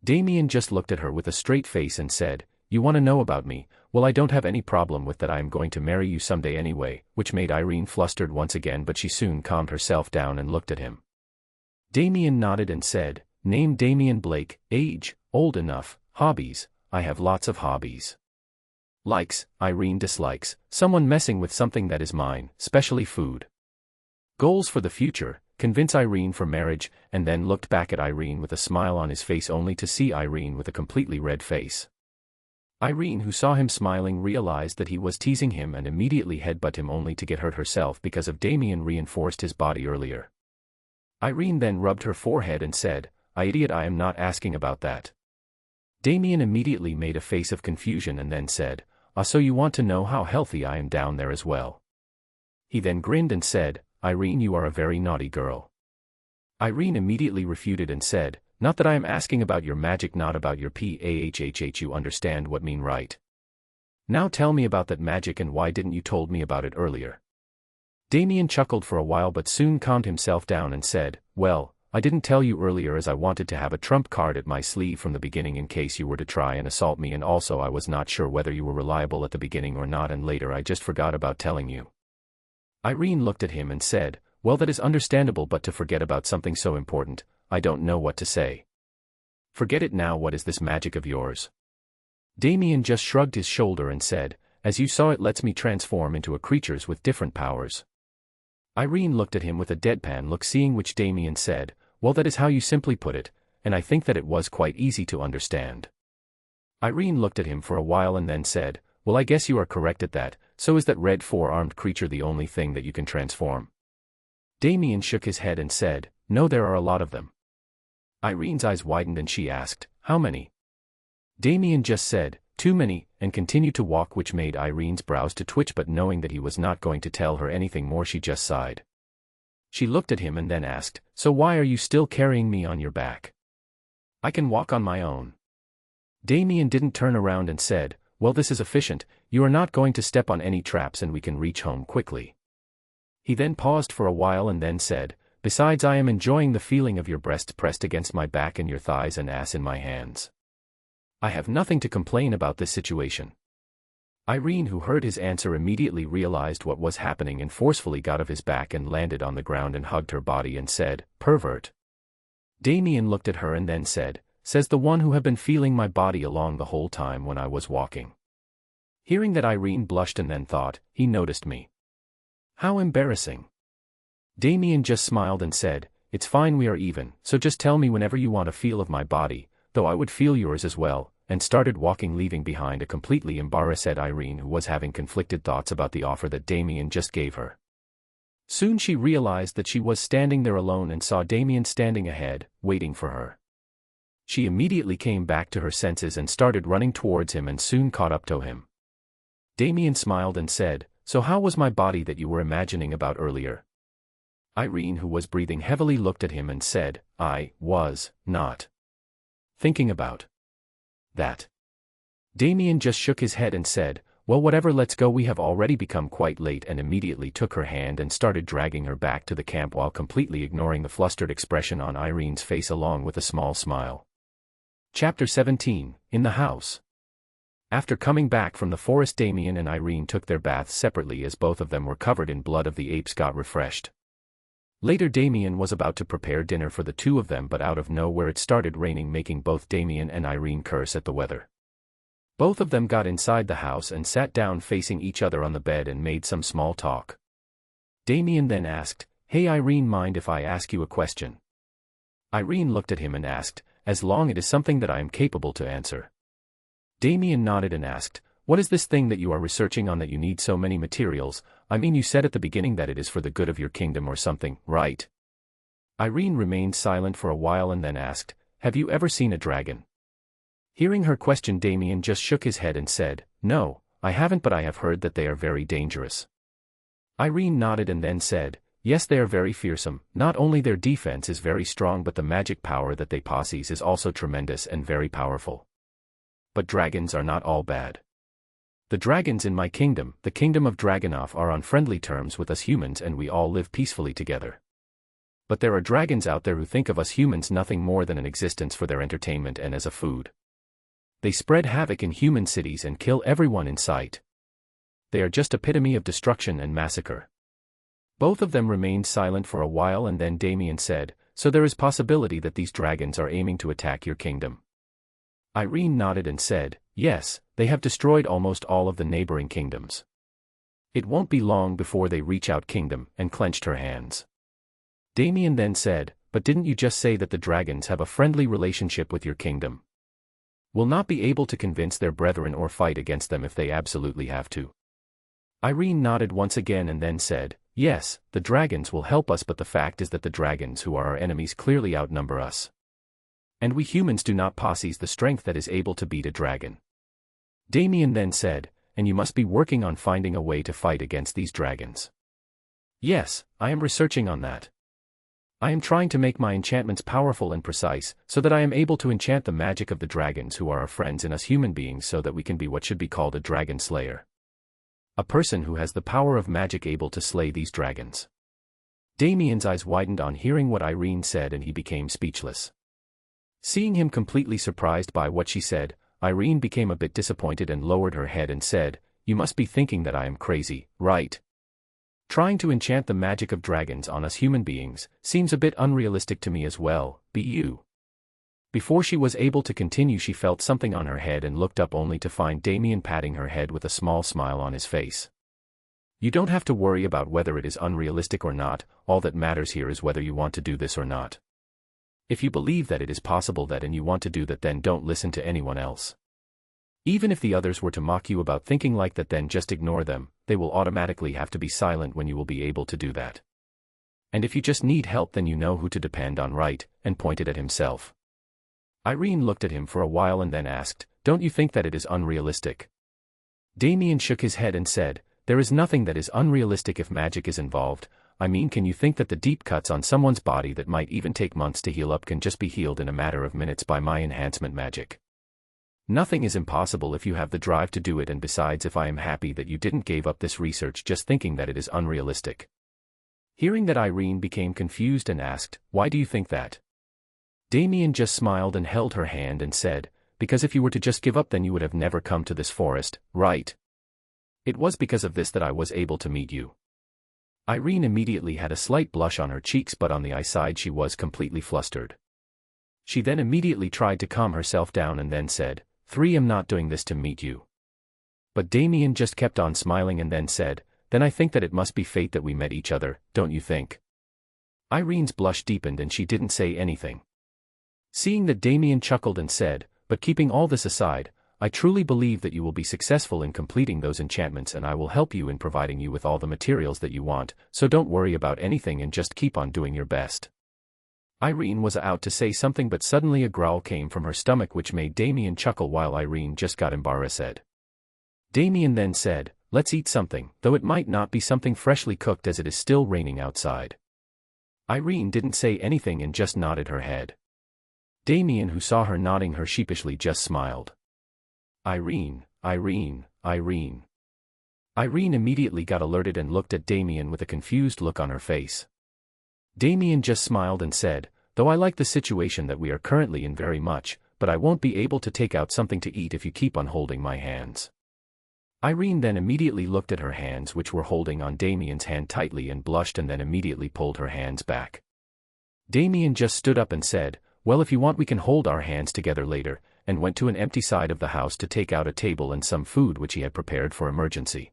Speaker 1: Damien just looked at her with a straight face and said, you want to know about me? Well, I don't have any problem with that. I am going to marry you someday anyway, which made Irene flustered once again, but she soon calmed herself down and looked at him. Damien nodded and said, name Damien Blake, age, old enough, hobbies, I have lots of hobbies. Likes, Irene dislikes, someone messing with something that is mine, especially food. Goals for the future, convince Irene for marriage, and then looked back at Irene with a smile on his face, only to see Irene with a completely red face. Irene, who saw him smiling, realized that he was teasing him and immediately headbutt him, only to get hurt herself because of Damien reinforced his body earlier. Irene then rubbed her forehead and said, I idiot, I am not asking about that. Damien immediately made a face of confusion and then said, so you want to know how healthy I am down there as well? He then grinned and said, Irene, you are a very naughty girl. Irene immediately refuted and said, not that I am asking about your magic, not about your PAHHH, you understand what mean, right? Now tell me about that magic, and why didn't you told me about it earlier? Damien chuckled for a while but soon calmed himself down and said, well, I didn't tell you earlier as I wanted to have a trump card at my sleeve from the beginning in case you were to try and assault me, and also I was not sure whether you were reliable at the beginning or not, and later I just forgot about telling you. Irene looked at him and said, well, that is understandable, but to forget about something so important, I don't know what to say. Forget it now. What is this magic of yours? Damien just shrugged his shoulder and said, as you saw, it lets me transform into creatures with different powers. Irene looked at him with a deadpan look, seeing which Damien said, well, that is how you simply put it, and I think that it was quite easy to understand. Irene looked at him for a while and then said, well, I guess you are correct at that, so is that red four-armed creature the only thing that you can transform? Damien shook his head and said, no, there are a lot of them. Irene's eyes widened and she asked, how many? Damien just said, too many, and continued to walk, which made Irene's brows to twitch, but knowing that he was not going to tell her anything more, she just sighed. She looked at him and then asked, so why are you still carrying me on your back? I can walk on my own. Damien didn't turn around and said, well, this is efficient, you are not going to step on any traps and we can reach home quickly. He then paused for a while and then said, besides, I am enjoying the feeling of your breasts pressed against my back and your thighs and ass in my hands. I have nothing to complain about this situation. Irene, who heard his answer, immediately realized what was happening and forcefully got off his back and landed on the ground and hugged her body and said, pervert. Damien looked at her and then said, says the one who have been feeling my body along the whole time when I was walking. Hearing that, Irene blushed and then thought, he noticed me. How embarrassing. Damien just smiled and said, it's fine, we are even, so just tell me whenever you want a feel of my body, though I would feel yours as well, and started walking, leaving behind a completely embarrassed Irene, who was having conflicted thoughts about the offer that Damien just gave her. Soon she realized that she was standing there alone and saw Damien standing ahead, waiting for her. She immediately came back to her senses and started running towards him and soon caught up to him. Damien smiled and said, so how was my body that you were imagining about earlier? Irene, who was breathing heavily, looked at him and said, I was not thinking about that. Damien just shook his head and said, well, whatever, let's go, we have already become quite late, and immediately took her hand and started dragging her back to the camp while completely ignoring the flustered expression on Irene's face along with a small smile. Chapter 17, In the House. After coming back from the forest, Damien and Irene took their baths separately as both of them were covered in blood. The apes got refreshed. Later, Damien was about to prepare dinner for the two of them, but out of nowhere it started raining, making both Damien and Irene curse at the weather. Both of them got inside the house and sat down facing each other on the bed and made some small talk. Damien then asked, "Hey Irene, mind if I ask you a question?" Irene looked at him and asked, "As long as it is something that I am capable to answer." Damien nodded and asked, "What is this thing that you are researching on that you need so many materials? I mean, you said at the beginning that it is for the good of your kingdom or something, right?" Irene remained silent for a while and then asked, "Have you ever seen a dragon?" Hearing her question, Damien just shook his head and said, "No, I haven't, but I have heard that they are very dangerous." Irene nodded and then said, "Yes, they are very fearsome. Not only their defense is very strong, but the magic power that they possess is also tremendous and very powerful. But dragons are not all bad. The dragons in my kingdom, the kingdom of Dragonov, are on friendly terms with us humans and we all live peacefully together. But there are dragons out there who think of us humans nothing more than an existence for their entertainment and as a food. They spread havoc in human cities and kill everyone in sight. They are just epitome of destruction and massacre." Both of them remained silent for a while and then Damien said, "So there is possibility that these dragons are aiming to attack your kingdom?" Irene nodded and said, "Yes, they have destroyed almost all of the neighboring kingdoms. It won't be long before they reach out kingdom," and clenched her hands. Damien then said, "But didn't you just say that the dragons have a friendly relationship with your kingdom? Will not be able to convince their brethren or fight against them if they absolutely have to?" Irene nodded once again and then said, "Yes, the dragons will help us, but the fact is that the dragons who are our enemies clearly outnumber us. And we humans do not possess the strength that is able to beat a dragon." Damien then said, "And you must be working on finding a way to fight against these dragons." "Yes, I am researching on that. I am trying to make my enchantments powerful and precise, so that I am able to enchant the magic of the dragons who are our friends in us human beings, so that we can be what should be called a dragon slayer. A person who has the power of magic able to slay these dragons." Damien's eyes widened on hearing what Irene said and he became speechless. Seeing him completely surprised by what she said, Irene became a bit disappointed and lowered her head and said, "You must be thinking that I am crazy, right? Trying to enchant the magic of dragons on us human beings seems a bit unrealistic to me as well, be you?" Before she was able to continue, she felt something on her head and looked up only to find Damien patting her head with a small smile on his face. "You don't have to worry about whether it is unrealistic or not, all that matters here is whether you want to do this or not. If you believe that it is possible that and you want to do that, then don't listen to anyone else. Even if the others were to mock you about thinking like that, then just ignore them, they will automatically have to be silent when you will be able to do that. And if you just need help, then you know who to depend on, right?" and pointed at himself. Irene looked at him for a while and then asked, "Don't you think that it is unrealistic?" Damien shook his head and said, "There is nothing that is unrealistic if magic is involved. I mean, can you think that the deep cuts on someone's body that might even take months to heal up can just be healed in a matter of minutes by my enhancement magic? Nothing is impossible if you have the drive to do it, and besides, if I am happy that you didn't give up this research just thinking that it is unrealistic." Hearing that, Irene became confused and asked, "Why do you think that?" Damien just smiled and held her hand and said, "Because if you were to just give up, then you would have never come to this forest, right? It was because of this that I was able to meet you." Irene immediately had a slight blush on her cheeks, but on the eye side she was completely flustered. She then immediately tried to calm herself down and then said, "I'm not doing this to meet you." But Damien just kept on smiling and then said, "Then I think that it must be fate that we met each other, don't you think?" Irene's blush deepened and she didn't say anything. Seeing that, Damien chuckled and said, "But keeping all this aside, I truly believe that you will be successful in completing those enchantments, and I will help you in providing you with all the materials that you want, so don't worry about anything and just keep on doing your best." Irene was about to say something, but suddenly a growl came from her stomach which made Damien chuckle while Irene just got embarrassed. Damien then said, "Let's eat something, though it might not be something freshly cooked as it is still raining outside." Irene didn't say anything and just nodded her head. Damien, who saw her nodding her sheepishly, just smiled. Irene, Irene, Irene. Irene immediately got alerted and looked at Damien with a confused look on her face. Damien just smiled and said, "Though I like the situation that we are currently in very much, but I won't be able to take out something to eat if you keep on holding my hands. Irene then immediately looked at her hands, which were holding on Damien's hand tightly, and blushed, and then immediately pulled her hands back. Damien just stood up and said, "Well, if you want we can hold our hands together later," and went to an empty side of the house to take out a table and some food which he had prepared for emergency.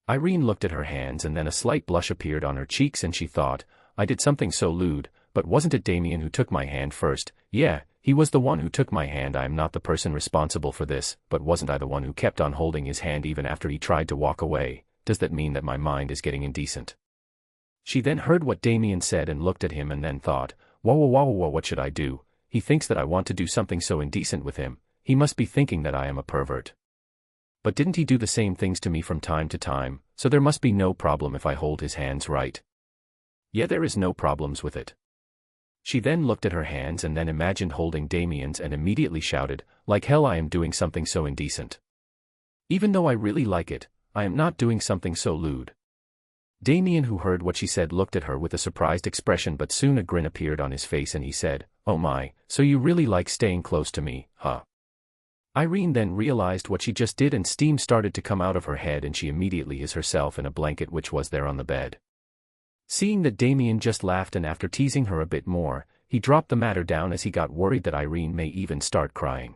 Speaker 1: Irene looked at her hands, and then a slight blush appeared on her cheeks, and she thought, "I did something so lewd, but wasn't it Damien who took my hand first? Yeah, he was the one who took my hand. I am not the person responsible for this, but wasn't I the one who kept on holding his hand even after he tried to walk away? Does that mean that my mind is getting indecent?" She then heard what Damien said and looked at him and then thought, whoa, what should I do? He thinks that I want to do something so indecent with him. He must be thinking that I am a pervert. But didn't he do the same things to me from time to time, so there must be no problem if I hold his hands, right? Yeah, there is no problems with it. She then looked at her hands and then imagined holding Damien's and immediately shouted, "Like hell I am doing something so indecent. Even though I really like it, I am not doing something so lewd." Damien, who heard what she said, looked at her with a surprised expression, but soon a grin appeared on his face and he said, "Oh my, so you really like staying close to me, huh?" Irene then realized what she just did and steam started to come out of her head, and she immediately hid herself in a blanket which was there on the bed. Seeing that Damien just laughed, and after teasing her a bit more, he dropped the matter down as he got worried that Irene may even start crying.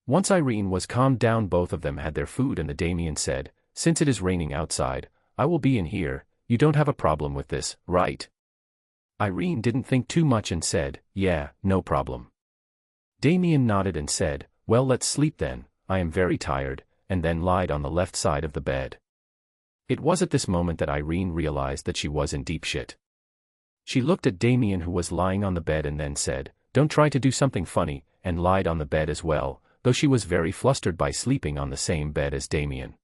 Speaker 1: Once Irene was calmed down, both of them had their food, and the Damien said, "Since it is raining outside, I will be in here. You don't have a problem with this, right?" Irene didn't think too much and said, "Yeah, no problem." Damien nodded and said, "Well, let's sleep then, I am very tired," and then lied on the left side of the bed. It was at this moment that Irene realized that she was in deep shit. She looked at Damien, who was lying on the bed, and then said, "Don't try to do something funny," and lied on the bed as well, though she was very flustered by sleeping on the same bed as Damien.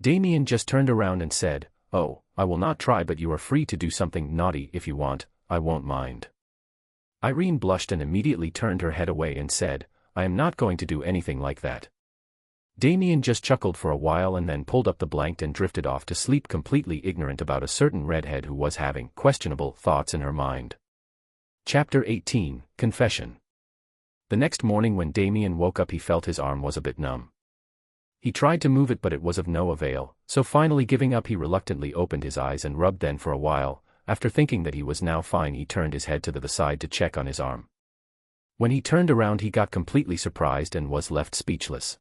Speaker 1: Damien just turned around and said, "Oh, I will not try, but you are free to do something naughty if you want, I won't mind." Irene blushed and immediately turned her head away and said, "I am not going to do anything like that." Damien just chuckled for a while and then pulled up the blanket and drifted off to sleep, completely ignorant about a certain redhead who was having questionable thoughts in her mind. Chapter 18, Confession. The next morning when Damien woke up, he felt his arm was a bit numb. He tried to move it, but it was of no avail, so finally giving up, he reluctantly opened his eyes and rubbed. Then for a while, after thinking that he was now fine, he turned his head to the side to check on his arm. When he turned around, he got completely surprised and was left speechless.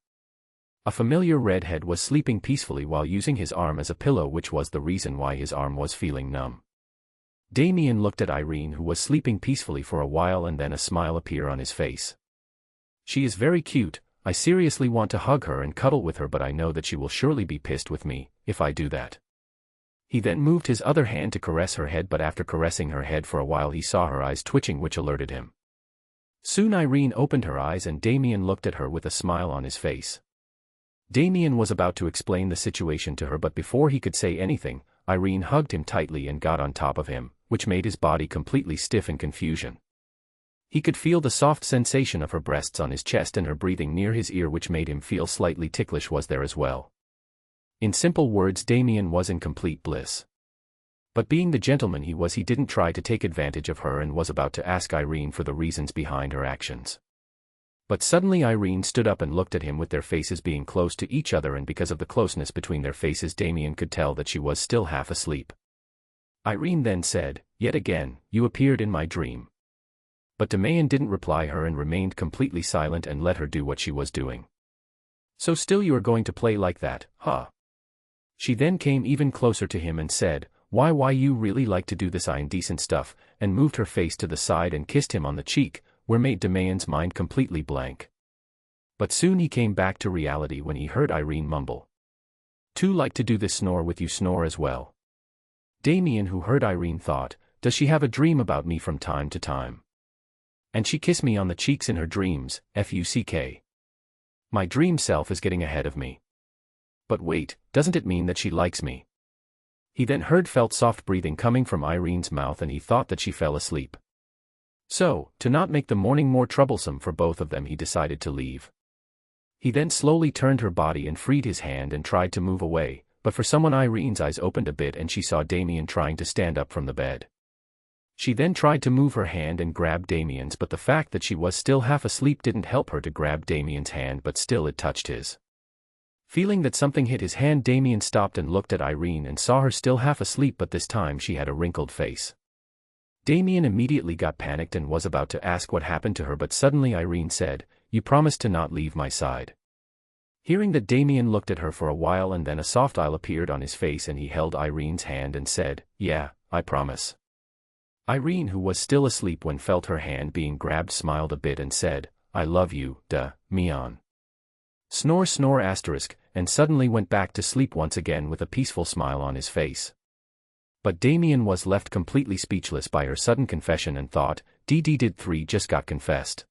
Speaker 1: A familiar redhead was sleeping peacefully while using his arm as a pillow, which was the reason why his arm was feeling numb. Damien looked at Irene, who was sleeping peacefully for a while, and then a smile appeared on his face. "She is very cute. I seriously want to hug her and cuddle with her, but I know that she will surely be pissed with me if I do that." He then moved his other hand to caress her head, but after caressing her head for a while, he saw her eyes twitching, which alerted him. Soon Irene opened her eyes and Damien looked at her with a smile on his face. Damien was about to explain the situation to her, but before he could say anything, Irene hugged him tightly and got on top of him, which made his body completely stiff in confusion. He could feel the soft sensation of her breasts on his chest, and her breathing near his ear, which made him feel slightly ticklish, was there as well. In simple words, Damien was in complete bliss. But being the gentleman he was, he didn't try to take advantage of her and was about to ask Irene for the reasons behind her actions. But suddenly Irene stood up and looked at him, with their faces being close to each other, and because of the closeness between their faces, Damien could tell that she was still half asleep. Irene then said, "Yet again, you appeared in my dream." But Damien didn't reply her and remained completely silent and let her do what she was doing. "So still you are going to play like that, huh?" She then came even closer to him and said, Why you really like to do this indecent stuff," and moved her face to the side and kissed him on the cheek, where made Damien's mind completely blank. But soon he came back to reality when he heard Irene mumble, "Too like to do this, snore with you, snore as well." Damien, who heard Irene, thought, "Does she have a dream about me from time to time? And she kissed me on the cheeks in her dreams, fuck. My dream self is getting ahead of me. But wait, doesn't it mean that she likes me?" He then felt soft breathing coming from Irene's mouth, and he thought that she fell asleep. So, to not make the morning more troublesome for both of them, he decided to leave. He then slowly turned her body and freed his hand and tried to move away, but for someone Irene's eyes opened a bit and she saw Damien trying to stand up from the bed. She then tried to move her hand and grab Damien's, but the fact that she was still half asleep didn't help her to grab Damien's hand, but still it touched his. Feeling that something hit his hand, Damien stopped and looked at Irene and saw her still half asleep, but this time she had a wrinkled face. Damien immediately got panicked and was about to ask what happened to her, but suddenly Irene said, "You promised to not leave my side." Hearing that, Damien looked at her for a while and then a soft smile appeared on his face and he held Irene's hand and said, "Yeah, I promise." Irene, who was still asleep when felt her hand being grabbed, smiled a bit and said, "I love you, Mion." Snore snore asterisk, and suddenly went back to sleep once again with a peaceful smile on his face. But Damien was left completely speechless by her sudden confession and thought, did 3 just got confessed.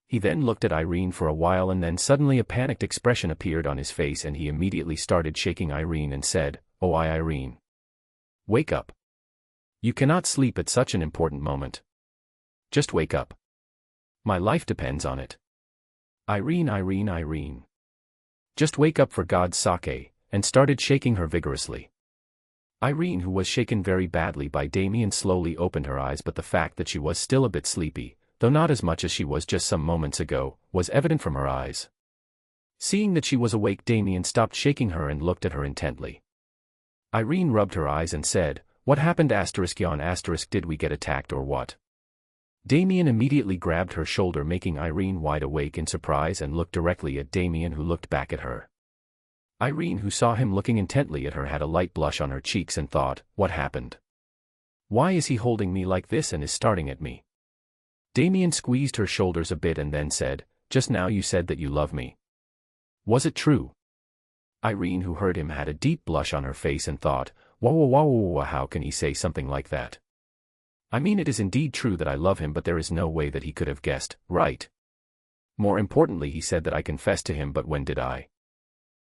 Speaker 1: He then looked at Irene for a while and then suddenly a panicked expression appeared on his face and he immediately started shaking Irene and said, "Oh, Irene. Wake up. You cannot sleep at such an important moment. Just wake up. My life depends on it. Irene. Just wake up for God's sake," and started shaking her vigorously. Irene, who was shaken very badly by Damien, slowly opened her eyes, but the fact that she was still a bit sleepy, though not as much as she was just some moments ago, was evident from her eyes. Seeing that she was awake, Damien stopped shaking her and looked at her intently. Irene rubbed her eyes and said, "What happened yawn did we get attacked or what?" Damien immediately grabbed her shoulder, making Irene wide awake in surprise, and looked directly at Damien, who looked back at her. Irene, who saw him looking intently at her, had a light blush on her cheeks and thought, "What happened? Why is he holding me like this and is starting at me?" Damien squeezed her shoulders a bit and then said, "Just now you said that you love me. Was it true?" Irene, who heard him, had a deep blush on her face and thought, Whoa, how can he say something like that? I mean, it is indeed true that I love him, but there is no way that he could have guessed, right? More importantly, he said that I confessed to him, but when did I?"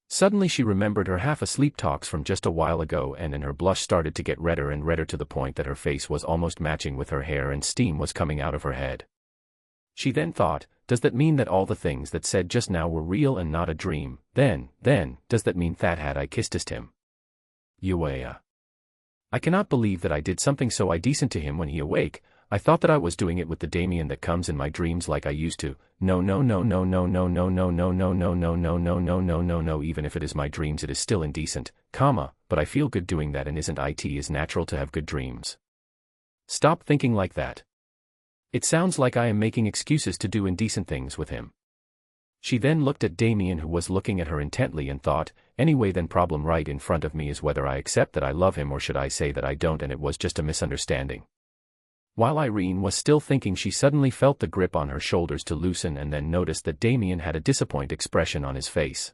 Speaker 1: Suddenly she remembered her half-asleep talks from just a while ago, and her blush started to get redder and redder to the point that her face was almost matching with her hair and steam was coming out of her head. She then thought, does that mean that all the things that said just now were real and not a dream? Then, does that mean that had I kissed him? Uea. I cannot believe that I did something so indecent to him when he awake. I thought that I was doing it with the Damien that comes in my dreams like I used to. No, even if it is my dreams it is still indecent, but I feel good doing that, and isn't it is natural to have good dreams? Stop thinking like that. It sounds like I am making excuses to do indecent things with him. She then looked at Damien, who was looking at her intently, and thought, anyway, then problem right in front of me is whether I accept that I love him or should I say that I don't, and it was just a misunderstanding. While Irene was still thinking, she suddenly felt the grip on her shoulders to loosen and then noticed that Damien had a disappointed expression on his face.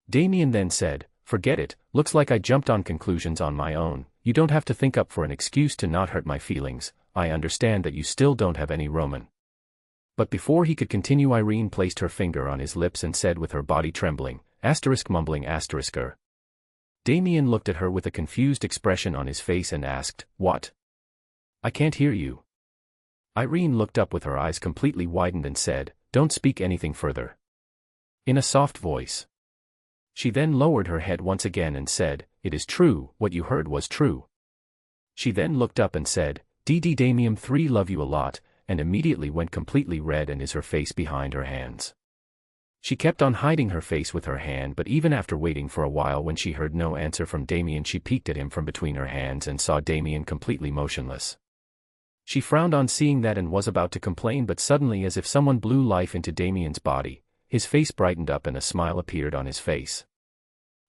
Speaker 1: Damien then said, "Forget it, looks like I jumped on conclusions on my own. You don't have to think up for an excuse to not hurt my feelings. I understand that you still don't have any Roman." But before he could continue, Irene placed her finger on his lips and said with her body trembling, mumbling *er. Damien looked at her with a confused expression on his face and asked, "What? I can't hear you." Irene looked up with her eyes completely widened and said, "Don't speak anything further." In a soft voice. She then lowered her head once again and said, "It is true, what you heard was true." She then looked up and said, Damien 3 love you a lot," and immediately went completely red and is her face behind her hands. She kept on hiding her face with her hand, but even after waiting for a while, when she heard no answer from Damien, she peeked at him from between her hands and saw Damien completely motionless. She frowned on seeing that and was about to complain, but suddenly, as if someone blew life into Damien's body, his face brightened up and a smile appeared on his face.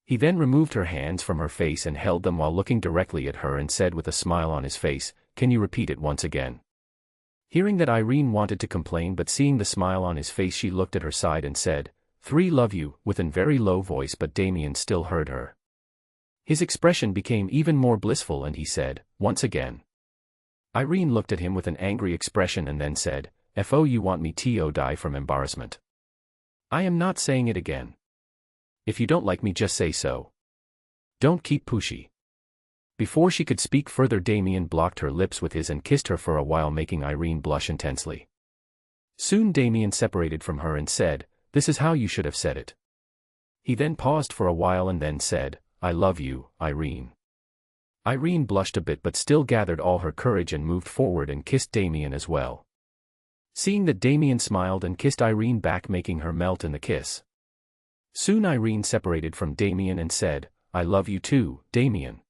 Speaker 1: He then removed her hands from her face and held them while looking directly at her and said with a smile on his face, "Can you repeat it once again?" Hearing that Irene wanted to complain, but seeing the smile on his face, she looked at her side and said, 3 love you, with a very low voice, but Damien still heard her. His expression became even more blissful and he said, "Once again." Irene looked at him with an angry expression and then said, "Fo, you want me to die from embarrassment? I am not saying it again. If you don't like me, just say so. Don't keep pushy." Before she could speak further, Damien blocked her lips with his and kissed her for a while, making Irene blush intensely. Soon Damien separated from her and said, "This is how you should have said it." He then paused for a while and then said, "I love you, Irene." Irene blushed a bit but still gathered all her courage and moved forward and kissed Damien as well. Seeing that Damien smiled and kissed Irene back, making her melt in the kiss. Soon Irene separated from Damien and said, "I love you too, Damien."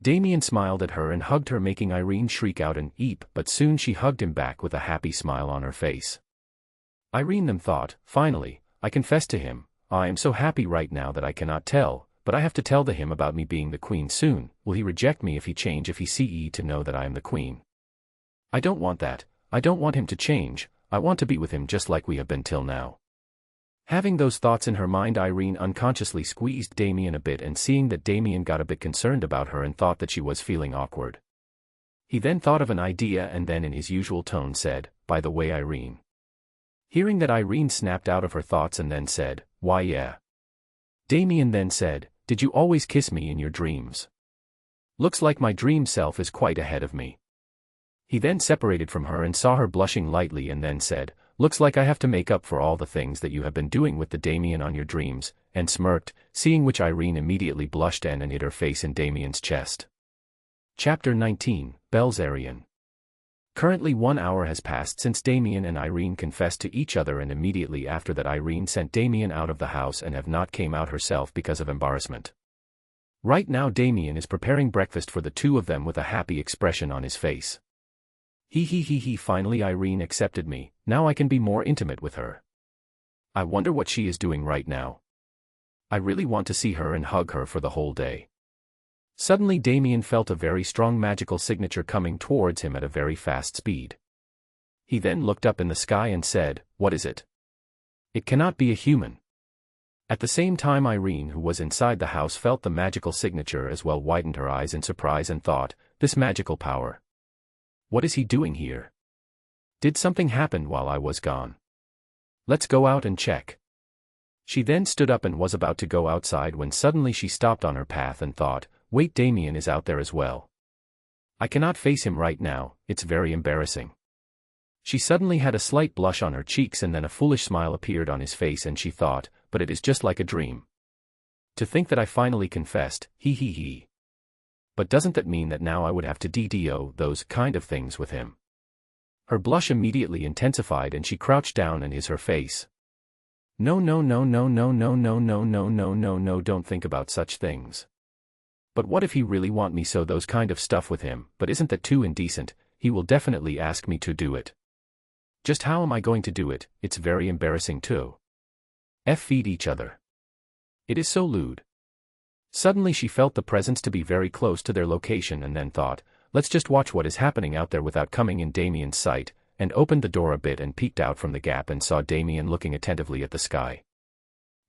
Speaker 1: Damien smiled at her and hugged her, making Irene shriek out an "eep," but soon she hugged him back with a happy smile on her face. Irene then thought, "Finally, I confess to him. I am so happy right now that I cannot tell, but I have to tell him about me being the queen soon. Will he reject me if he change if he see to know that I am the queen? I don't want that. I don't want him to change. I want to be with him just like we have been till now." Having those thoughts in her mind, Irene unconsciously squeezed Damien a bit, and seeing that Damien got a bit concerned about her and thought that she was feeling awkward. He then thought of an idea and then in his usual tone said, "By the way, Irene." Hearing that, Irene snapped out of her thoughts and then said, "Why yeah." Damien then said, "Did you always kiss me in your dreams? Looks like my dream self is quite ahead of me." He then separated from her and saw her blushing lightly and then said, "Looks like I have to make up for all the things that you have been doing with the Damien on your dreams," and smirked, seeing which Irene immediately blushed and hid her face in Damien's chest. Chapter 19, Belzarian. Currently 1 hour has passed since Damien and Irene confessed to each other, and immediately after that Irene sent Damien out of the house and have not came out herself because of embarrassment. Right now Damien is preparing breakfast for the two of them with a happy expression on his face. He, finally Irene accepted me, now I can be more intimate with her. I wonder what she is doing right now. I really want to see her and hug her for the whole day. Suddenly Damien felt a very strong magical signature coming towards him at a very fast speed. He then looked up in the sky and said, "What is it? It cannot be a human." At the same time Irene, who was inside the house, felt the magical signature as well, widened her eyes in surprise and thought, "This magical power. What is he doing here? Did something happen while I was gone? Let's go out and check." She then stood up and was about to go outside when suddenly she stopped on her path and thought, "Wait, Damien is out there as well. I cannot face him right now, it's very embarrassing." She suddenly had a slight blush on her cheeks and then a foolish smile appeared on his face and she thought, "But it is just like a dream. To think that I finally confessed, he. But doesn't that mean that now I would have to do those kind of things with him?" Her blush immediately intensified and she crouched down and hid her face. No, don't think about such things. But what if he really want me so those kind of stuff with him, but isn't that too indecent? He will definitely ask me to do it. Just how am I going to do it? It's very embarrassing too. Feed each other. It is so lewd. Suddenly she felt the presence to be very close to their location and then thought, "Let's just watch what is happening out there without coming in Damien's sight," and opened the door a bit and peeked out from the gap and saw Damien looking attentively at the sky.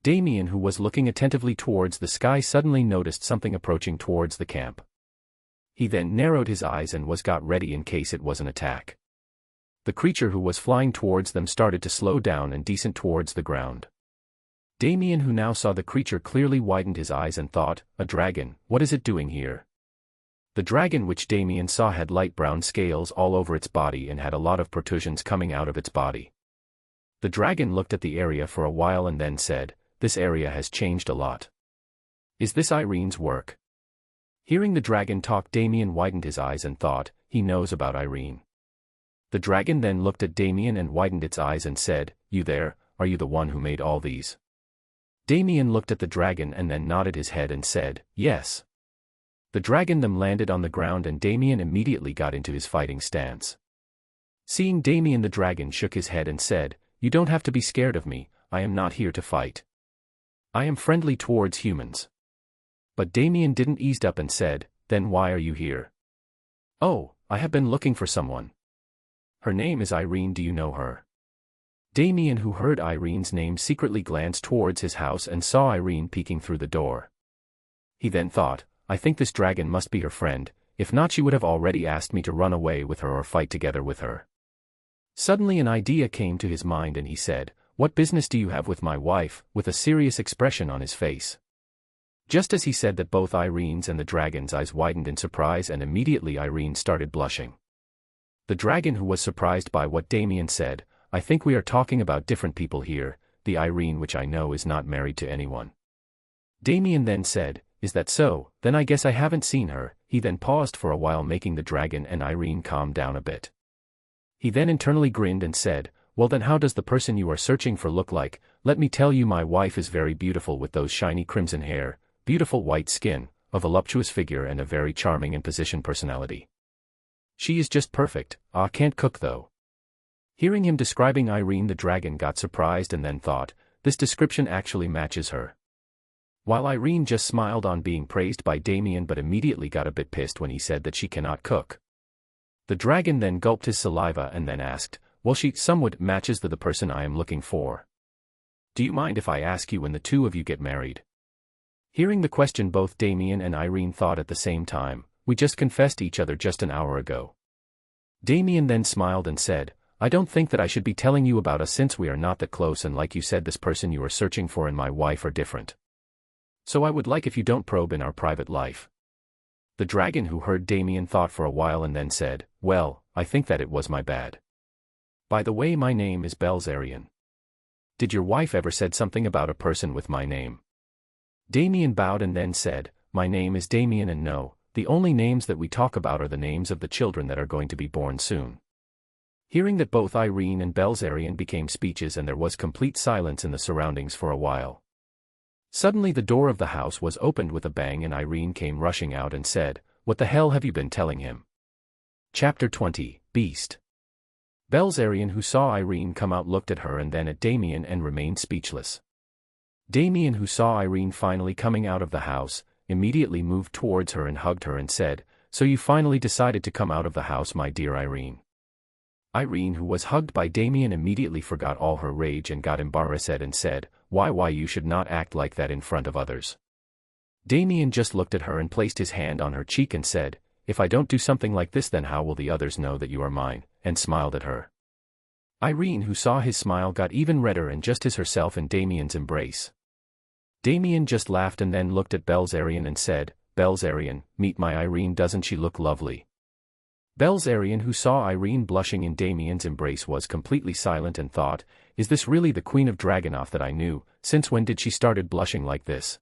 Speaker 1: Damien, who was looking attentively towards the sky, suddenly noticed something approaching towards the camp. He then narrowed his eyes and got ready in case it was an attack. The creature who was flying towards them started to slow down and descend towards the ground. Damien, who now saw the creature clearly, widened his eyes and thought, "A dragon, what is it doing here?" The dragon which Damien saw had light brown scales all over its body and had a lot of protrusions coming out of its body. The dragon looked at the area for a while and then said, "This area has changed a lot. Is this Irene's work?" Hearing the dragon talk, Damien widened his eyes and thought, "He knows about Irene." The dragon then looked at Damien and widened its eyes and said, "You there, are you the one who made all these?" Damien looked at the dragon and then nodded his head and said, "Yes." The dragon then landed on the ground and Damien immediately got into his fighting stance. Seeing Damien, the dragon shook his head and said, "You don't have to be scared of me, I am not here to fight. I am friendly towards humans." But Damien didn't ease up and said, "Then why are you here?" "Oh, I have been looking for someone. Her name is Irene, do you know her?" Damien, who heard Irene's name, secretly glanced towards his house and saw Irene peeking through the door. He then thought, "I think this dragon must be her friend, if not she would have already asked me to run away with her or fight together with her." Suddenly an idea came to his mind and he said, "What business do you have with my wife?" with a serious expression on his face. Just as he said that, both Irene's and the dragon's eyes widened in surprise and immediately Irene started blushing. The dragon, who was surprised by what Damien said, "I think we are talking about different people here, the Irene which I know is not married to anyone." Damien then said, Is that so? Then I guess I haven't seen her. He then paused for a while, making the dragon and Irene calm down a bit. He then internally grinned and said, well then how does the person you are searching for look like? Let me tell you, my wife is very beautiful with those shiny crimson hair, beautiful white skin, a voluptuous figure and a very charming and positioned personality. She is just perfect. Ah, can't cook though. Hearing him describing Irene, the dragon got surprised and then thought, this description actually matches her. While Irene just smiled on being praised by Damien but immediately got a bit pissed when he said that she cannot cook. The dragon then gulped his saliva and then asked, well, she somewhat matches the person I am looking for. Do you mind if I ask you when the two of you get married? Hearing the question, both Damien and Irene thought at the same time, we just confessed each other just an hour ago. Damien then smiled and said, I don't think that I should be telling you about us since we are not that close, and like you said, this person you are searching for and my wife are different. So I would like if you don't probe in our private life. The dragon, who heard Damien, thought for a while and then said, well, I think that it was my bad. By the way, my name is Belzerian. Did your wife ever said something about a person with my name? Damien bowed and then said, my name is Damien, and no, the only names that we talk about are the names of the children that are going to be born soon. Hearing that, both Irene and Belzerian became speechless and there was complete silence in the surroundings for a while. Suddenly the door of the house was opened with a bang and Irene came rushing out and said, what the hell have you been telling him? Chapter 20, Beast. Belzerian, who saw Irene come out, looked at her and then at Damien and remained speechless. Damien, who saw Irene finally coming out of the house, immediately moved towards her and hugged her and said, so you finally decided to come out of the house, my dear Irene. Irene, who was hugged by Damien, immediately forgot all her rage and got embarrassed and said, why you should not act like that in front of others. Damien just looked at her and placed his hand on her cheek and said, if I don't do something like this, then how will the others know that you are mine, and smiled at her. Irene, who saw his smile, got even redder and just hid herself in Damien's embrace. Damien just laughed and then looked at Belzerian and said, Belzerian, meet my Irene, doesn't she look lovely? Belzerian, who saw Irene blushing in Damien's embrace, was completely silent and thought, is this really the Queen of Dragonoff that I knew? Since when did she started blushing like this?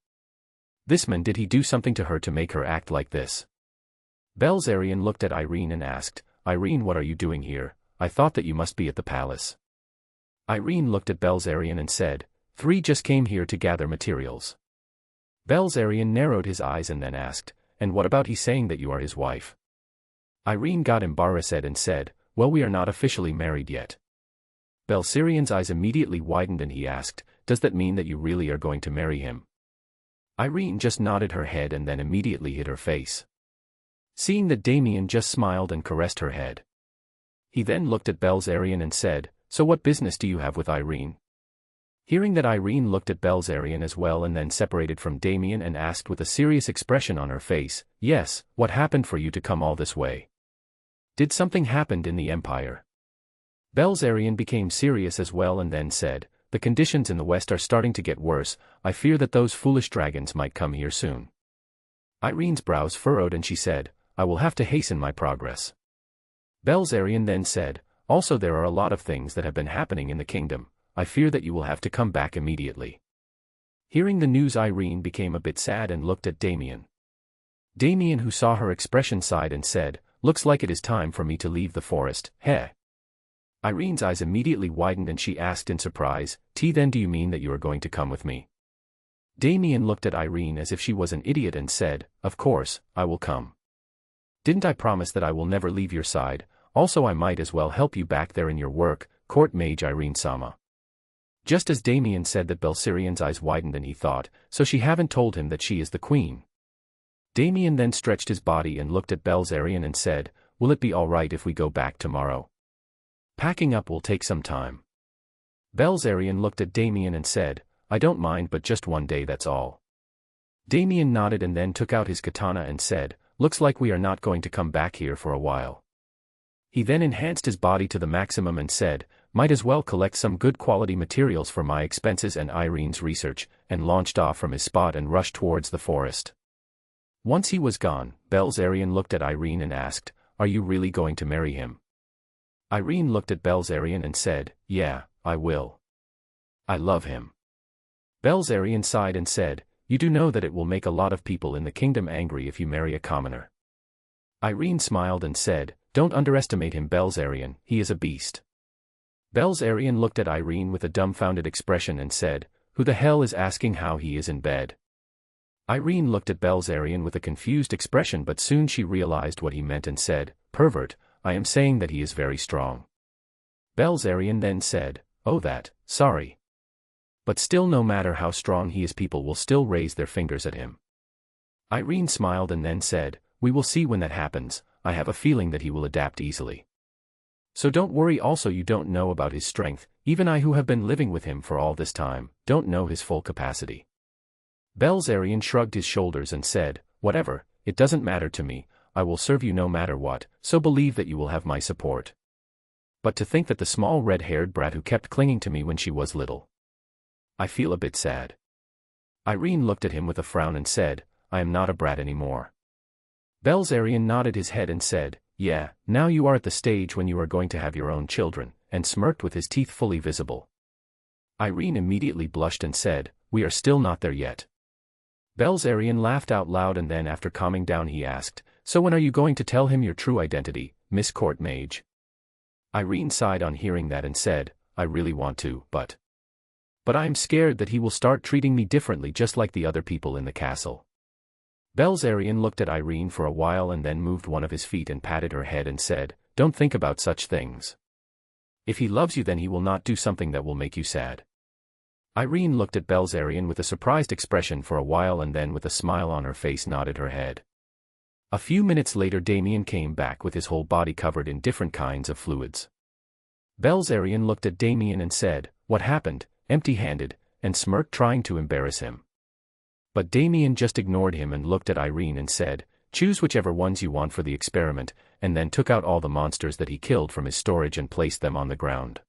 Speaker 1: This man, did he do something to her to make her act like this? Belzerian looked at Irene and asked, Irene, what are you doing here? I thought that you must be at the palace. Irene looked at Belzerian and said, just came here to gather materials. Belzerian narrowed his eyes and then asked, and what about he saying that you are his wife? Irene got embarrassed and said, well, we are not officially married yet. Belzerian's eyes immediately widened and he asked, does that mean that you really are going to marry him? Irene just nodded her head and then immediately hid her face. Seeing that, Damien just smiled and caressed her head. He then looked at Belzerian and said, so what business do you have with Irene? Hearing that, Irene looked at Belzerian as well and then separated from Damien and asked with a serious expression on her face, yes, what happened for you to come all this way? Did something happen in the Empire? Belzerian became serious as well and then said, the conditions in the West are starting to get worse, I fear that those foolish dragons might come here soon. Irene's brows furrowed and she said, I will have to hasten my progress. Belzerian then said, also there are a lot of things that have been happening in the kingdom, I fear that you will have to come back immediately. Hearing the news, Irene became a bit sad and looked at Damien. Damien, who saw her expression, sighed and said, looks like it is time for me to leave the forest, heh? Irene's eyes immediately widened and she asked in surprise, then do you mean that you are going to come with me? Damien looked at Irene as if she was an idiot and said, of course, I will come. Didn't I promise that I will never leave your side? Also I might as well help you back there in your work, court mage Irene-sama. Just as Damien said that, Belzerian's eyes widened and he thought, so she haven't told him that she is the queen. Damien then stretched his body and looked at Belzerian and said, will it be alright if we go back tomorrow? Packing up will take some time. Belzerian looked at Damien and said, I don't mind, but just one day, that's all. Damien nodded and then took out his katana and said, looks like we are not going to come back here for a while. He then enhanced his body to the maximum and said, might as well collect some good quality materials for my expenses and Irene's research, and launched off from his spot and rushed towards the forest. Once he was gone, Belzerian looked at Irene and asked, are you really going to marry him? Irene looked at Belzerian and said, yeah, I will. I love him. Belzerian sighed and said, you do know that it will make a lot of people in the kingdom angry if you marry a commoner. Irene smiled and said, don't underestimate him, Belzerian, he is a beast. Belzerian looked at Irene with a dumbfounded expression and said, who the hell is asking how he is in bed? Irene looked at Belzerian with a confused expression, but soon she realized what he meant and said, pervert, I am saying that he is very strong. Belzerian then said, oh that, sorry. But still, no matter how strong he is, people will still raise their fingers at him. Irene smiled and then said, we will see when that happens, I have a feeling that he will adapt easily. So don't worry. Also, you don't know about his strength, even I who have been living with him for all this time, don't know his full capacity. Belzerian shrugged his shoulders and said, whatever, it doesn't matter to me, I will serve you no matter what, so believe that you will have my support. But to think that the small red-haired brat who kept clinging to me when she was little. I feel a bit sad. Irene looked at him with a frown and said, I am not a brat anymore. Belzerian nodded his head and said, yeah, now you are at the stage when you are going to have your own children, and smirked with his teeth fully visible. Irene immediately blushed and said, we are still not there yet. Belzerian laughed out loud, and then after calming down he asked, so when are you going to tell him your true identity, Miss Court Mage? Irene sighed on hearing that and said, I really want to, but I'm scared that he will start treating me differently just like the other people in the castle. Belzerian looked at Irene for a while and then moved one of his feet and patted her head and said, don't think about such things. If he loves you, then he will not do something that will make you sad. Irene looked at Belzerian with a surprised expression for a while and then with a smile on her face nodded her head. A few minutes later Damien came back with his whole body covered in different kinds of fluids. Belzerian looked at Damien and said, what happened, empty-handed, and smirked, trying to embarrass him. But Damien just ignored him and looked at Irene and said, choose whichever ones you want for the experiment, and then took out all the monsters that he killed from his storage and placed them on the ground.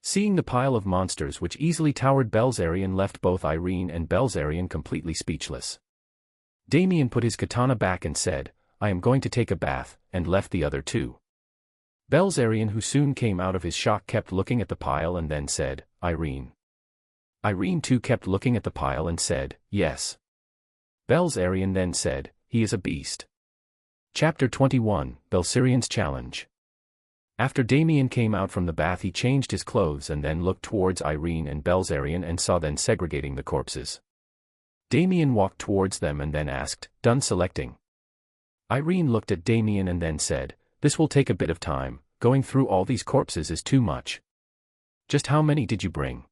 Speaker 1: Seeing the pile of monsters which easily towered Belzerian left both Irene and Belzerian completely speechless. Damien put his katana back and said, I am going to take a bath, and left the other two. Belzerian, who soon came out of his shock, kept looking at the pile and then said, Irene. Irene too kept looking at the pile and said, yes. Belzerian then said, he is a beast. Chapter 21, Belzerian's Challenge. After Damien came out from the bath he changed his clothes and then looked towards Irene and Belzerian and saw them segregating the corpses. Damien walked towards them and then asked, done selecting? Irene looked at Damien and then said, this will take a bit of time, going through all these corpses is too much. Just how many did you bring?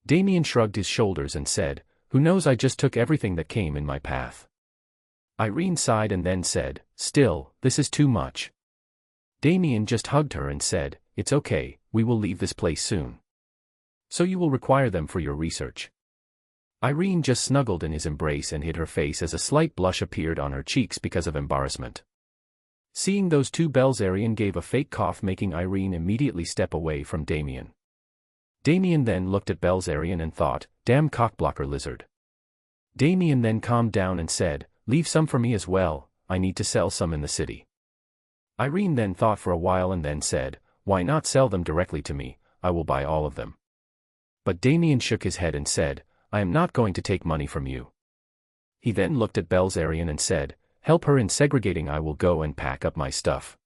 Speaker 1: Damien shrugged his shoulders and said, who knows, I just took everything that came in my path. Irene sighed and then said, still, this is too much. Damien just hugged her and said, it's okay, we will leave this place soon. So you will require them for your research. Irene just snuggled in his embrace and hid her face as a slight blush appeared on her cheeks because of embarrassment. Seeing those two, Belzerian gave a fake cough, making Irene immediately step away from Damien. Damien then looked at Belzerian and thought, damn cockblocker lizard. Damien then calmed down and said, leave some for me as well, I need to sell some in the city. Irene then thought for a while and then said, why not sell them directly to me, I will buy all of them. But Damien shook his head and said, I am not going to take money from you. He then looked at Belzerian and said, help her in segregating, I will go and pack up my stuff.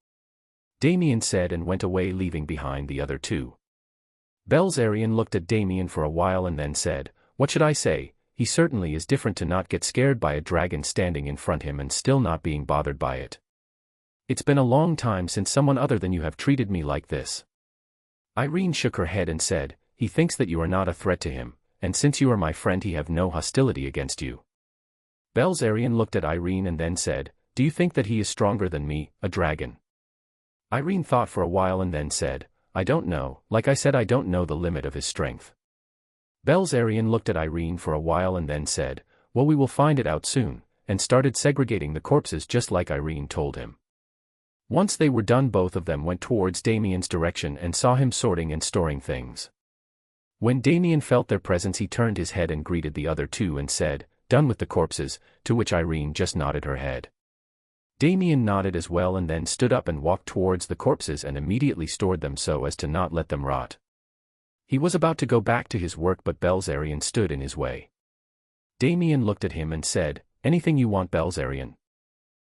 Speaker 1: Damien said and went away, leaving behind the other two. Belzerian looked at Damien for a while and then said, what should I say, he certainly is different to not get scared by a dragon standing in front him and still not being bothered by it. It's been a long time since someone other than you have treated me like this. Irene shook her head and said, he thinks that you are not a threat to him, and since you are my friend he have no hostility against you. Belzerian looked at Irene and then said, do you think that he is stronger than me, a dragon? Irene thought for a while and then said, I don't know, like I said, I don't know the limit of his strength. Belzerian looked at Irene for a while and then said, well, we will find it out soon, and started segregating the corpses just like Irene told him. Once they were done, both of them went towards Damien's direction and saw him sorting and storing things. When Damien felt their presence he turned his head and greeted the other two and said, done with the corpses, to which Irene just nodded her head. Damien nodded as well and then stood up and walked towards the corpses and immediately stored them so as to not let them rot. He was about to go back to his work but Belzerian stood in his way. Damien looked at him and said, anything you want, Belzerian.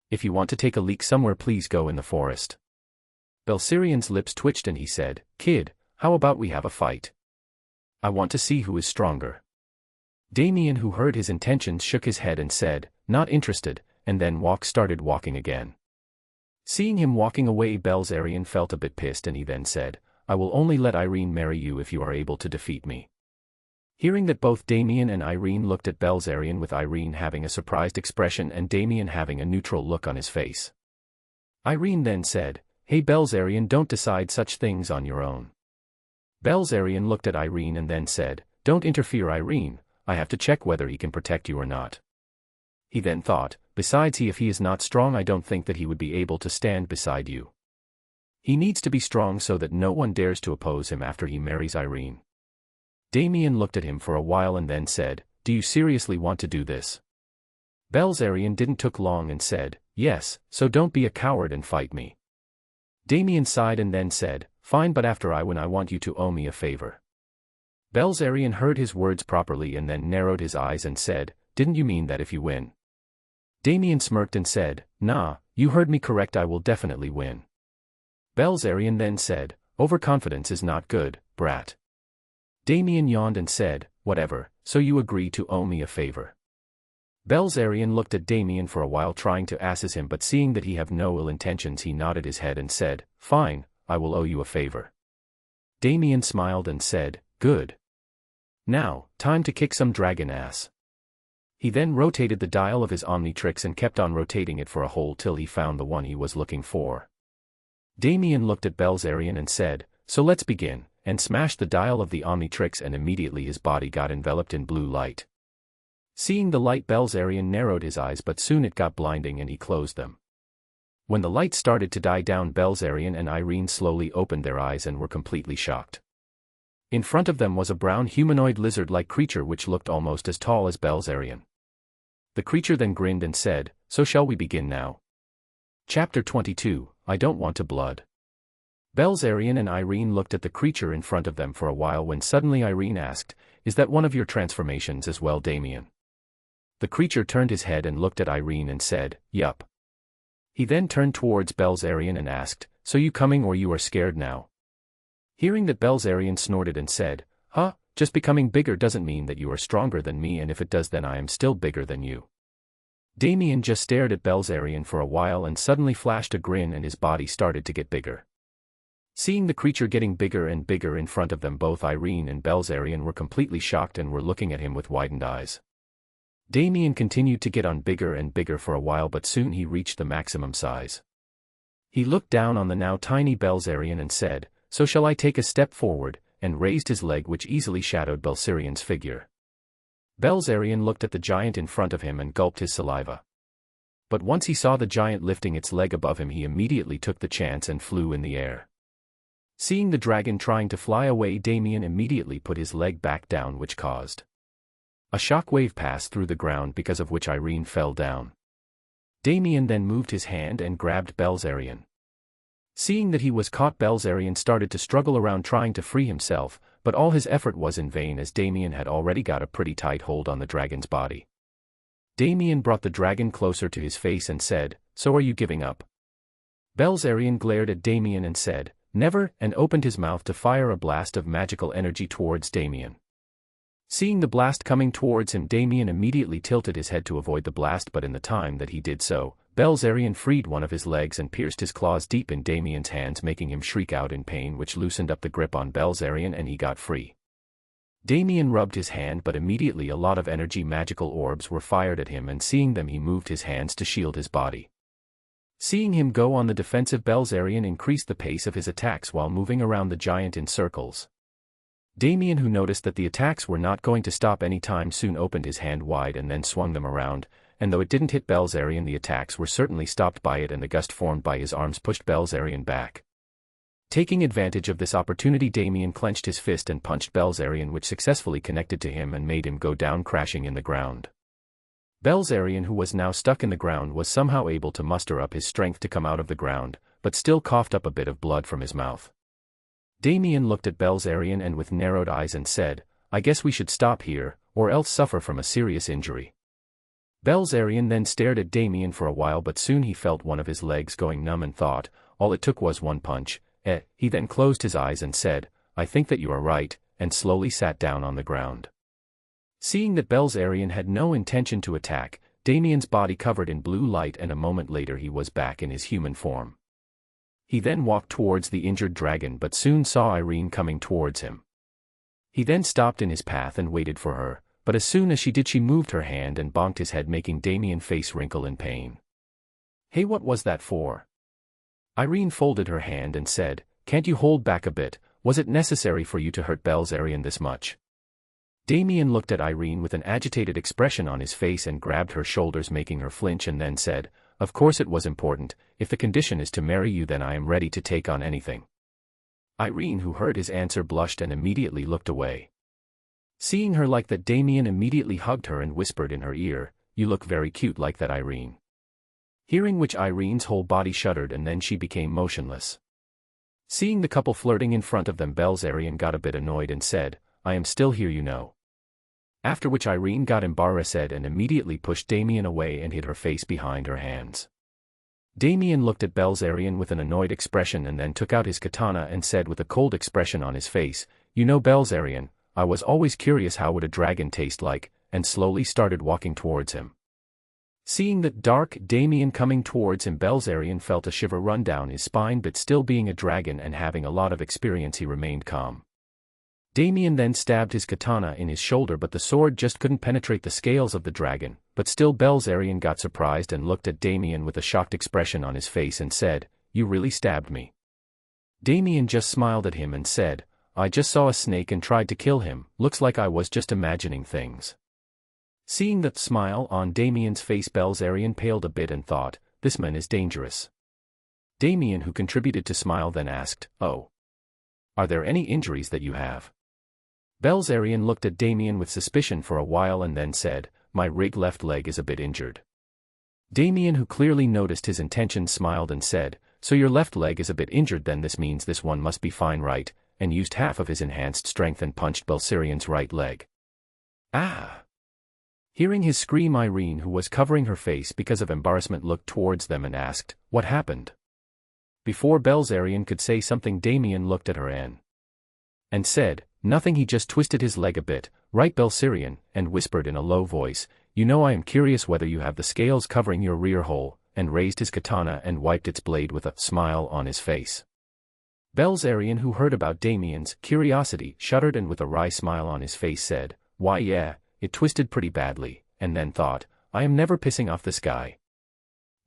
Speaker 1: If you want to take a leak somewhere, please go in the forest. Belzerian's lips twitched and he said, kid, how about we have a fight? I want to see who is stronger. Damien, who heard his intentions, shook his head and said, not interested, and then started walking again. Seeing him walking away, Belzerian felt a bit pissed and he then said, I will only let Irene marry you if you are able to defeat me. Hearing that, both Damien and Irene looked at Belzerian, with Irene having a surprised expression and Damien having a neutral look on his face. Irene then said, hey Belzerian, don't decide such things on your own. Belzerian looked at Irene and then said, don't interfere, Irene, I have to check whether he can protect you or not. He then thought, besides, if he is not strong, I don't think that he would be able to stand beside you. He needs to be strong so that no one dares to oppose him after he marries Irene. Damien looked at him for a while and then said, do you seriously want to do this? Belzerian didn't took long and said, yes, so don't be a coward and fight me. Damien sighed and then said, fine, but after I win I want you to owe me a favor. Belzerian heard his words properly and then narrowed his eyes and said, didn't you mean that if you win? Damien smirked and said, nah, you heard me correct, I will definitely win. Belzerian then said, overconfidence is not good, brat. Damien yawned and said, whatever, so you agree to owe me a favor. Belzerian looked at Damien for a while, trying to assess him, but seeing that he have no ill intentions, he nodded his head and said, fine, I will owe you a favor. Damien smiled and said, good. Now, time to kick some dragon ass. He then rotated the dial of his Omnitrix and kept on rotating it for a hole till he found the one he was looking for. Damien looked at Belzerian and said, so let's begin, and smashed the dial of the Omnitrix, and immediately his body got enveloped in blue light. Seeing the light, Belzerian narrowed his eyes, but soon it got blinding and he closed them. When the light started to die down, Belzerian and Irene slowly opened their eyes and were completely shocked. In front of them was a brown humanoid lizard-like creature which looked almost as tall as Belzerian. The creature then grinned and said, so shall we begin now? Chapter 22, I don't want to blood. Belzerian and Irene looked at the creature in front of them for a while when suddenly Irene asked, is that one of your transformations as well, Damien? The creature turned his head and looked at Irene and said, yup. He then turned towards Belzerian and asked, so you coming or you are scared now? Hearing that, Belzerian snorted and said, huh, just becoming bigger doesn't mean that you are stronger than me, and if it does then I am still bigger than you. Damien just stared at Belzerian for a while and suddenly flashed a grin and his body started to get bigger. Seeing the creature getting bigger and bigger in front of them, both Irene and Belzerian were completely shocked and were looking at him with widened eyes. Damien continued to get on bigger and bigger for a while, but soon he reached the maximum size. He looked down on the now tiny Belzerian and said, so shall I take a step forward, and raised his leg, which easily shadowed Belzerian's figure. Belzerian looked at the giant in front of him and gulped his saliva. But once he saw the giant lifting its leg above him, he immediately took the chance and flew in the air. Seeing the dragon trying to fly away, Damien immediately put his leg back down, which caused a shock wave pass through the ground, because of which Irene fell down. Damien then moved his hand and grabbed Belzerian. Seeing that he was caught, Belzerian started to struggle around trying to free himself, but all his effort was in vain as Damien had already got a pretty tight hold on the dragon's body. Damien brought the dragon closer to his face and said, so are you giving up? Belzerian glared at Damien and said, never, and opened his mouth to fire a blast of magical energy towards Damien. Seeing the blast coming towards him, Damien immediately tilted his head to avoid the blast, but in the time that he did so, Belzerian freed one of his legs and pierced his claws deep in Damien's hands, making him shriek out in pain, which loosened up the grip on Belzerian and he got free. Damien rubbed his hand, but immediately a lot of energy magical orbs were fired at him, and seeing them he moved his hands to shield his body. Seeing him go on the defensive, Belzerian increased the pace of his attacks while moving around the giant in circles. Damien, who noticed that the attacks were not going to stop any time soon, opened his hand wide and then swung them around, and though it didn't hit Belzerian, the attacks were certainly stopped by it, and the gust formed by his arms pushed Belzerian back. Taking advantage of this opportunity, Damien clenched his fist and punched Belzerian, which successfully connected to him and made him go down crashing in the ground. Belzerian, who was now stuck in the ground, was somehow able to muster up his strength to come out of the ground, but still coughed up a bit of blood from his mouth. Damien looked at Belzerian and with narrowed eyes and said, I guess we should stop here, or else suffer from a serious injury. Belzerian then stared at Damien for a while, but soon he felt one of his legs going numb and thought, all it took was one punch. He then closed his eyes and said, I think that you are right, and slowly sat down on the ground. Seeing that Belzerian had no intention to attack, Damien's body covered in blue light, and a moment later he was back in his human form. He then walked towards the injured dragon but soon saw Irene coming towards him. He then stopped in his path and waited for her, but as soon as she did she moved her hand and bonked his head, making Damien face wrinkle in pain. Hey, what was that for? Irene folded her hand and said, can't you hold back a bit? Was it necessary for you to hurt Belzerian this much? Damien looked at Irene with an agitated expression on his face and grabbed her shoulders, making her flinch, and then said, of course it was important. If the condition is to marry you, then I am ready to take on anything. Irene, who heard his answer, blushed and immediately looked away. Seeing her like that, Damien immediately hugged her and whispered in her ear, you look very cute like that, Irene. Hearing which, Irene's whole body shuddered and then she became motionless. Seeing the couple flirting in front of them, Belzerian got a bit annoyed and said, I am still here, you know. After which Irene got embarrassed and immediately pushed Damien away and hid her face behind her hands. Damien looked at Belzerian with an annoyed expression and then took out his katana and said with a cold expression on his face, you know, Belzerian, I was always curious how would a dragon taste like, and slowly started walking towards him. Seeing that dark Damien coming towards him, Belzerian felt a shiver run down his spine, but still being a dragon and having a lot of experience, he remained calm. Damien then stabbed his katana in his shoulder, but the sword just couldn't penetrate the scales of the dragon, but still Belzerian got surprised and looked at Damien with a shocked expression on his face and said, you really stabbed me? Damien just smiled at him and said, I just saw a snake and tried to kill him, looks like I was just imagining things. Seeing that smile on Damien's face, Belzerian paled a bit and thought, this man is dangerous. Damien, who contributed to smile, then asked, oh, are there any injuries that you have? Belzerian looked at Damien with suspicion for a while and then said, my left leg is a bit injured. Damien, who clearly noticed his intention, smiled and said, so your left leg is a bit injured, then this means this one must be fine, right? And used half of his enhanced strength and punched Belzerian's right leg. Ah! Hearing his scream, Irene, who was covering her face because of embarrassment, looked towards them and asked, what happened? Before Belzerian could say something, Damien looked at her and said, nothing, he just twisted his leg a bit, right, Belzerian, and whispered in a low voice, you know, I am curious whether you have the scales covering your rear hole, and raised his katana and wiped its blade with a smile on his face. Belzerian, who heard about Damien's curiosity, shuddered and with a wry smile on his face said, why yeah, it twisted pretty badly, and then thought, I am never pissing off this guy.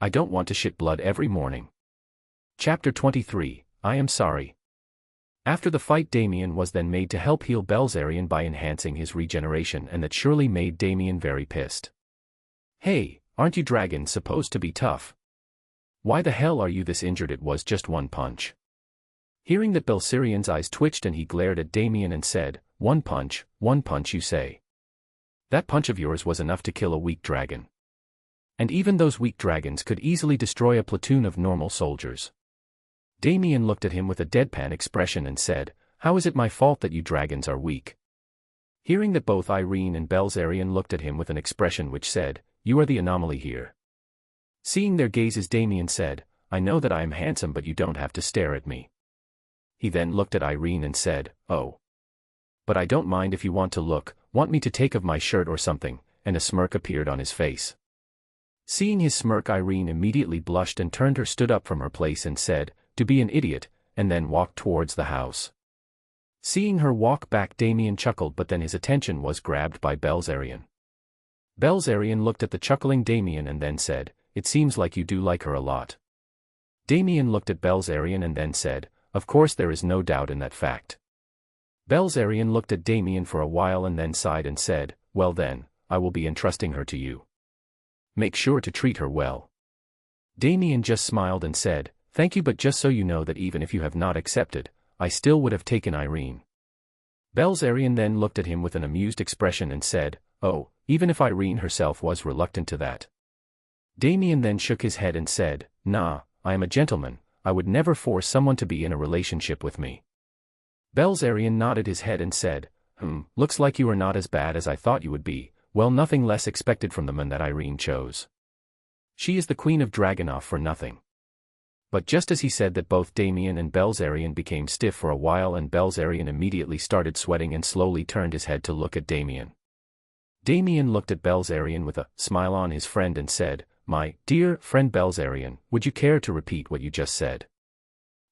Speaker 1: I don't want to shit blood every morning. Chapter 23, I am sorry. After the fight, Damien was then made to help heal Belzerian by enhancing his regeneration, and that surely made Damien very pissed. Hey, aren't you dragons supposed to be tough? Why the hell are you this injured? It was just one punch. Hearing that, Belzerian's eyes twitched and he glared at Damien and said, one punch you say? That punch of yours was enough to kill a weak dragon. And even those weak dragons could easily destroy a platoon of normal soldiers. Damien looked at him with a deadpan expression and said, how is it my fault that you dragons are weak? Hearing that, both Irene and Belzerian looked at him with an expression which said, you are the anomaly here. Seeing their gazes, Damien said, I know that I am handsome, but you don't have to stare at me. He then looked at Irene and said, oh. But I don't mind if you want to look, want me to take off my shirt or something, and a smirk appeared on his face. Seeing his smirk, Irene immediately blushed and stood up from her place and said, to be an idiot, and then walked towards the house. Seeing her walk back, Damien chuckled, but then his attention was grabbed by Belzerian. Belzerian looked at the chuckling Damien and then said, it seems like you do like her a lot. Damien looked at Belzerian and then said, of course there is no doubt in that fact. Belzerian looked at Damien for a while and then sighed and said, well then, I will be entrusting her to you. Make sure to treat her well. Damien just smiled and said, thank you, but just so you know that even if you have not accepted, I still would have taken Irene. Belzerian then looked at him with an amused expression and said, oh, even if Irene herself was reluctant to that. Damien then shook his head and said, nah, I am a gentleman, I would never force someone to be in a relationship with me. Belzerian nodded his head and said, Looks like you are not as bad as I thought you would be. Well, nothing less expected from the man that Irene chose. She is the Queen of Dragonov for nothing." But just as he said that, both Damien and Belzerian became stiff for a while, and Belzerian immediately started sweating and slowly turned his head to look at Damien. Damien looked at Belzerian with a smile on his friend and said, "My dear friend Belzerian, would you care to repeat what you just said?"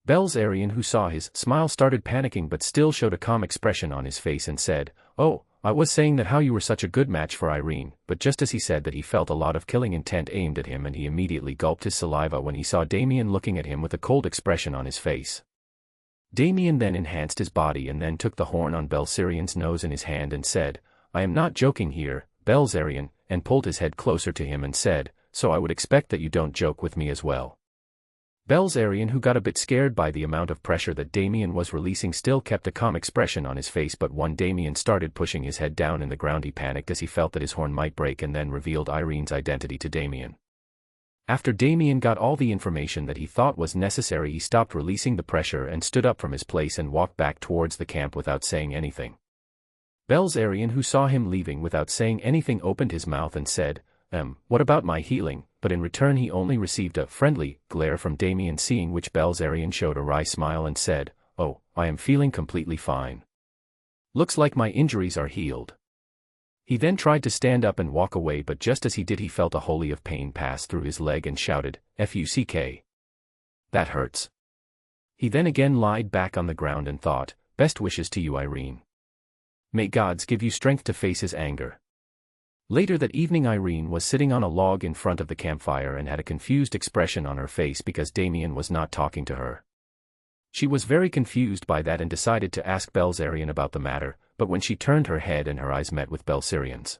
Speaker 1: Belzerian, who saw his smile, started panicking but still showed a calm expression on his face and said, "Oh, I was saying that how you were such a good match for Irene," but just as he said that, he felt a lot of killing intent aimed at him, and he immediately gulped his saliva when he saw Damien looking at him with a cold expression on his face. Damien then enhanced his body and then took the horn on Belzerian's nose in his hand and said, "I am not joking here, Belzerian," and pulled his head closer to him and said, "So I would expect that you don't joke with me as well." Belzerian, who got a bit scared by the amount of pressure that Damien was releasing, still kept a calm expression on his face, but when Damien started pushing his head down in the ground, he panicked as he felt that his horn might break, and then revealed Irene's identity to Damien. After Damien got all the information that he thought was necessary, he stopped releasing the pressure and stood up from his place and walked back towards the camp without saying anything. Belzerian, who saw him leaving without saying anything, opened his mouth and said, "What about my healing?" But in return he only received a friendly glare from Damien, seeing which Belzerian showed a wry smile and said, "Oh, I am feeling completely fine. Looks like my injuries are healed." He then tried to stand up and walk away, but just as he did, he felt a holy of pain pass through his leg and shouted, "Fuck. That hurts." He then again lied back on the ground and thought, "Best wishes to you, Irene. May gods give you strength to face his anger." Later that evening, Irene was sitting on a log in front of the campfire and had a confused expression on her face because Damien was not talking to her. She was very confused by that and decided to ask Belzerian about the matter, but when she turned her head and her eyes met with Belzerian's,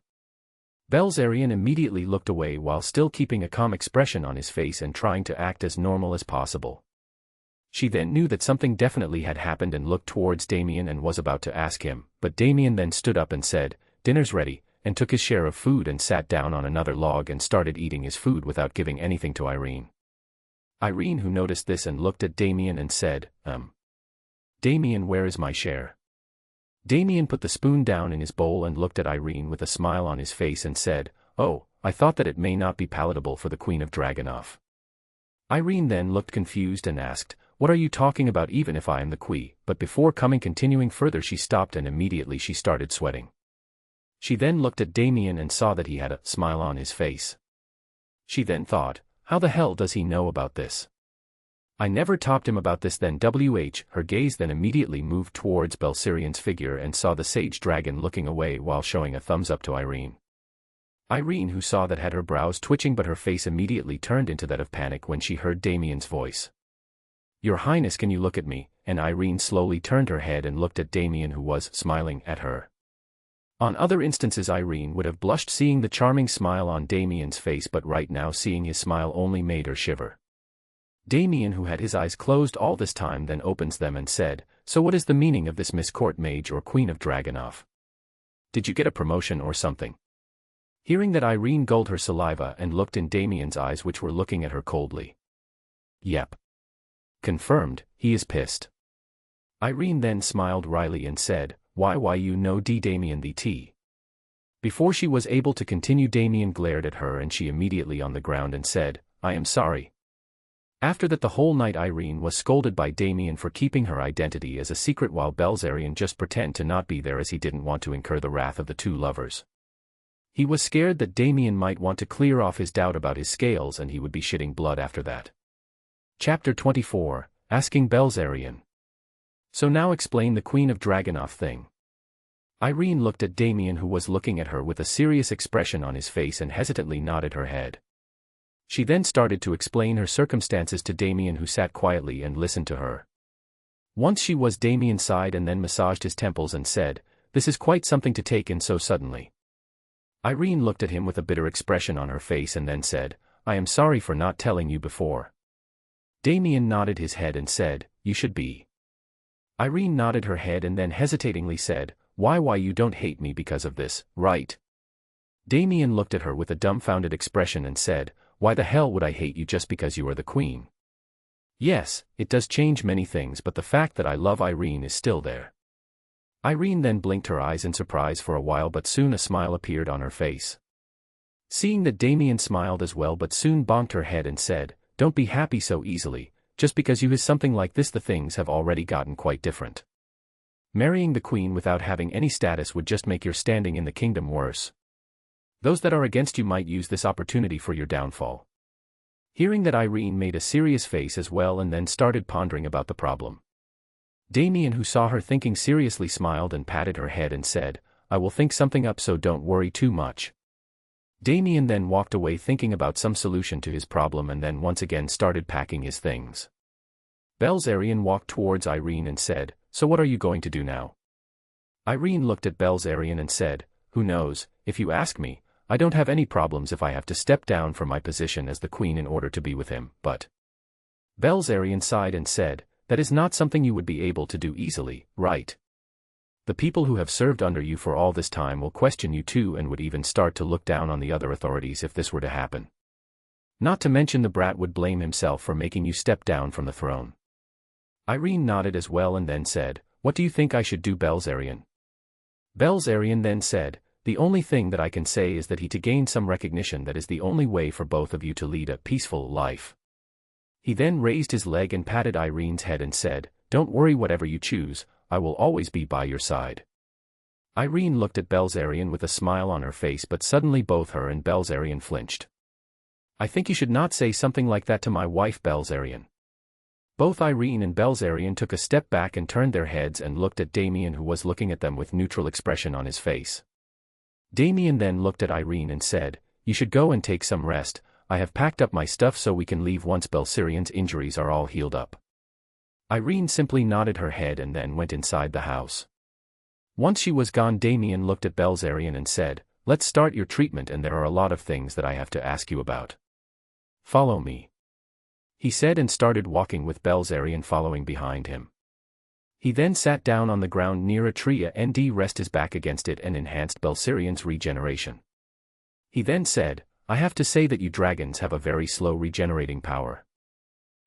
Speaker 1: Belzerian immediately looked away while still keeping a calm expression on his face and trying to act as normal as possible. She then knew that something definitely had happened and looked towards Damien and was about to ask him, but Damien then stood up and said, "Dinner's ready," and took his share of food and sat down on another log and started eating his food without giving anything to Irene. Irene, who noticed this and looked at Damien and said, "Damien, where is my share?" Damien put the spoon down in his bowl and looked at Irene with a smile on his face and said, "Oh, I thought that it may not be palatable for the Queen of Dragonov." Irene then looked confused and asked, "What are you talking about, even if I am the queen?" But before continuing further, she stopped and immediately she started sweating. She then looked at Damien and saw that he had a smile on his face. She then thought, "How the hell does he know about this? I never topped him about this." Then her gaze then immediately moved towards Belzerian's figure and saw the sage dragon looking away while showing a thumbs up to Irene. Irene, who saw that, had her brows twitching, but her face immediately turned into that of panic when she heard Damien's voice. "Your Highness, can you look at me?" And Irene slowly turned her head and looked at Damien, who was smiling at her. On other instances, Irene would have blushed seeing the charming smile on Damien's face, but right now seeing his smile only made her shiver. Damien, who had his eyes closed all this time, then opens them and said, "So what is the meaning of this, Miss Court Mage or Queen of Dragonov? Did you get a promotion or something?" Hearing that, Irene gulped her saliva and looked in Damien's eyes, which were looking at her coldly. "Yep. Confirmed, he is pissed." Irene then smiled wryly and said, Why you know Damien the T." Before she was able to continue, Damien glared at her and she immediately on the ground and said, "I am sorry." After that, the whole night Irene was scolded by Damien for keeping her identity as a secret, while Belzerian just pretended to not be there as he didn't want to incur the wrath of the two lovers. He was scared that Damien might want to clear off his doubt about his scales and he would be shitting blood after that. Chapter 24, Asking Belzerian. "So now explain the Queen of Dragonov thing." Irene looked at Damien, who was looking at her with a serious expression on his face, and hesitantly nodded her head. She then started to explain her circumstances to Damien, who sat quietly and listened to her. Once she was Damien sighed and then massaged his temples and said, "This is quite something to take in so suddenly." Irene looked at him with a bitter expression on her face and then said, "I am sorry for not telling you before." Damien nodded his head and said, "You should be." Irene nodded her head and then hesitatingly said, Why you don't hate me because of this, right?" Damien looked at her with a dumbfounded expression and said, "Why the hell would I hate you just because you are the queen? Yes, it does change many things, but the fact that I love Irene is still there." Irene then blinked her eyes in surprise for a while, but soon a smile appeared on her face. Seeing that, Damien smiled as well, but soon bonked her head and said, "Don't be happy so easily. Just because you is something like this, the things have already gotten quite different. Marrying the queen without having any status would just make your standing in the kingdom worse. Those that are against you might use this opportunity for your downfall." Hearing that, Irene made a serious face as well and then started pondering about the problem. Damien, who saw her thinking seriously, smiled and patted her head and said, "I will think something up, so don't worry too much." Damien then walked away thinking about some solution to his problem and then once again started packing his things. Belzerian walked towards Irene and said, "So what are you going to do now?" Irene looked at Belzerian and said, "Who knows? If you ask me, I don't have any problems if I have to step down from my position as the queen in order to be with him, but..." Belzerian sighed and said, "That is not something you would be able to do easily, right? The people who have served under you for all this time will question you too and would even start to look down on the other authorities if this were to happen. Not to mention the brat would blame himself for making you step down from the throne." Irene nodded as well and then said, "What do you think I should do, Belzerian?" Belzerian then said, "The only thing that I can say is that to gain some recognition, that is the only way for both of you to lead a peaceful life." He then raised his leg and patted Irene's head and said, "Don't worry, whatever you choose, I will always be by your side." Irene looked at Belzerian with a smile on her face, but suddenly both her and Belzerian flinched. "I think you should not say something like that to my wife, Belzerian." Both Irene and Belzerian took a step back and turned their heads and looked at Damien, who was looking at them with neutral expression on his face. Damien then looked at Irene and said, "You should go and take some rest. I have packed up my stuff so we can leave once Belzerian's injuries are all healed up." Irene simply nodded her head and then went inside the house. Once she was gone, Damien looked at Belzerian and said, "Let's start your treatment, and there are a lot of things that I have to ask you about. Follow me," he said, and started walking with Belzerian following behind him. He then sat down on the ground near a tree and rested his back against it and enhanced Belzerian's regeneration. He then said, "I have to say that you dragons have a very slow regenerating power."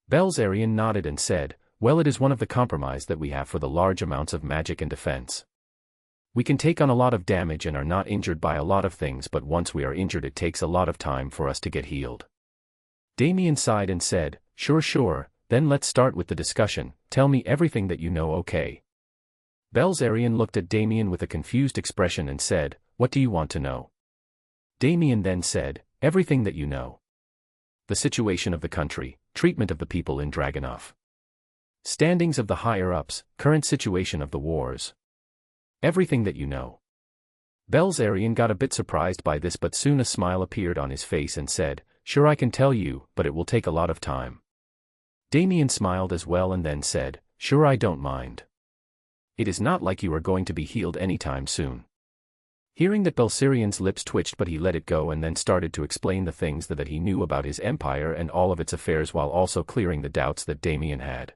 Speaker 1: Belzerian nodded and said, "Well, it is one of the compromise that we have for the large amounts of magic and defense. We can take on a lot of damage and are not injured by a lot of things, but once we are injured it takes a lot of time for us to get healed." Damien sighed and said, Sure, then let's start with the discussion. Tell me everything that you know, okay?" Belzerian looked at Damien with a confused expression and said, "What do you want to know?" Damien then said, "Everything that you know. The situation of the country, treatment of the people in Dragonov, standings of the higher-ups, current situation of the wars. Everything that you know." Belzerian got a bit surprised by this, but soon a smile appeared on his face and said, "Sure, I can tell you, but it will take a lot of time." Damien smiled as well and then said, "Sure, I don't mind. It is not like you are going to be healed anytime soon." Hearing that, Belzerian's lips twitched, but he let it go and then started to explain the things that he knew about his empire and all of its affairs, while also clearing the doubts that Damien had.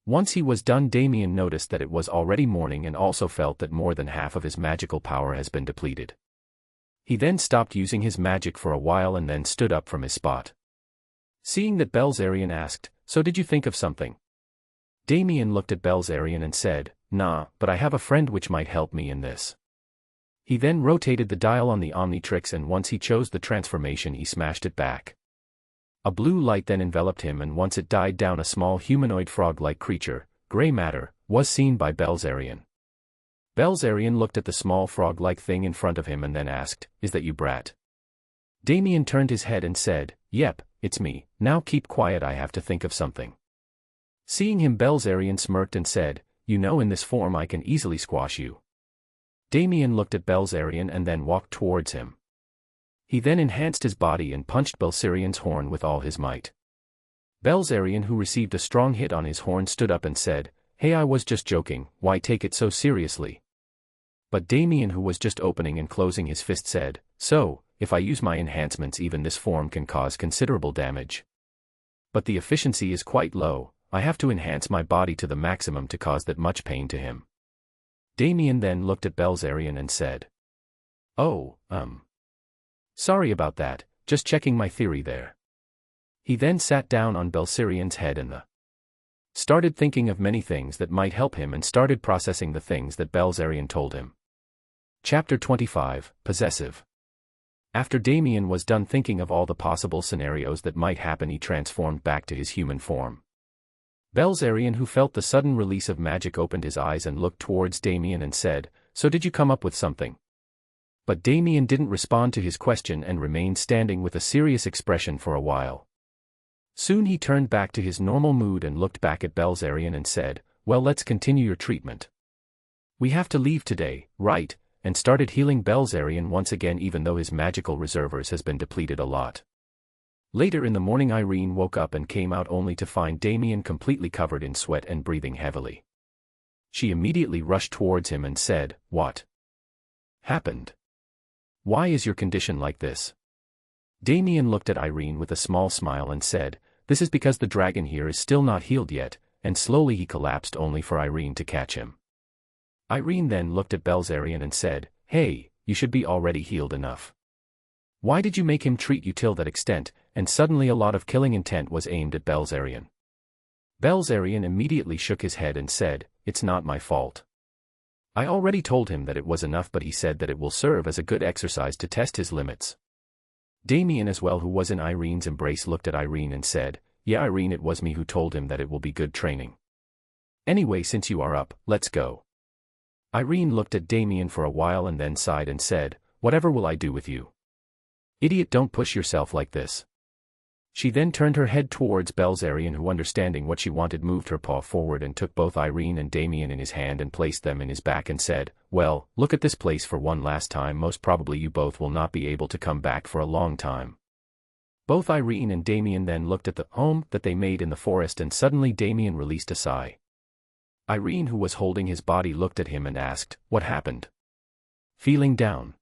Speaker 1: Once he was done, Damien noticed that it was already morning and also felt that more than half of his magical power has been depleted. He then stopped using his magic for a while and then stood up from his spot. Seeing that, Belzerian asked, "So did you think of something?" Damien looked at Belzerian and said, "Nah, but I have a friend which might help me in this." He then rotated the dial on the Omnitrix, and once he chose the transformation he smashed it back. A blue light then enveloped him, and once it died down, a small humanoid frog-like creature, gray matter, was seen by Belzerian. Belzerian looked at the small frog-like thing in front of him and then asked, "Is that you, brat?" Damien turned his head and said, "Yep, it's me. Now keep quiet, I have to think of something." Seeing him, Belzerian smirked and said, "You know, in this form I can easily squash you." Damien looked at Belzerian and then walked towards him. He then enhanced his body and punched Belzerian's horn with all his might. Belzerian, who received a strong hit on his horn, stood up and said, "Hey, I was just joking, why take it so seriously?" But Damien, who was just opening and closing his fist, said, "So, if I use my enhancements, even this form can cause considerable damage. But the efficiency is quite low, I have to enhance my body to the maximum to cause that much pain to him." Damien then looked at Belzerian and said, "Oh, sorry about that, just checking my theory there." He then sat down on Belzerian's head and the started thinking of many things that might help him and started processing the things that Belzerian told him. Chapter 25, Possessive. After Damien was done thinking of all the possible scenarios that might happen, he transformed back to his human form. Belzerian, who felt the sudden release of magic, opened his eyes and looked towards Damien and said, "So did you come up with something?" But Damien didn't respond to his question and remained standing with a serious expression for a while. Soon he turned back to his normal mood and looked back at Belzerian and said, "Well, let's continue your treatment. We have to leave today, right?" and started healing Belzerian once again, even though his magical reservoirs has been depleted a lot. Later in the morning, Irene woke up and came out only to find Damien completely covered in sweat and breathing heavily. She immediately rushed towards him and said, "What happened? Why is your condition like this?" Damien looked at Irene with a small smile and said, "This is because the dragon here is still not healed yet," and slowly he collapsed only for Irene to catch him. Irene then looked at Belzerian and said, "Hey, you should be already healed enough. Why did you make him treat you till that extent?" And suddenly a lot of killing intent was aimed at Belzerian. Belzerian immediately shook his head and said, "It's not my fault. I already told him that it was enough, but he said that it will serve as a good exercise to test his limits." Damien as well, who was in Irene's embrace, looked at Irene and said, "Yeah, Irene, it was me who told him that it will be good training. Anyway, since you are up, let's go." Irene looked at Damien for a while and then sighed and said, "Whatever will I do with you? Idiot, don't push yourself like this." She then turned her head towards Belzerian, who, understanding what she wanted, moved her paw forward and took both Irene and Damien in his hand and placed them in his back and said, "Well, look at this place for one last time. Most probably you both will not be able to come back for a long time." Both Irene and Damien then looked at the home that they made in the forest, and suddenly Damien released a sigh. Irene, who was holding his body, looked at him and asked, "What happened? Feeling down?"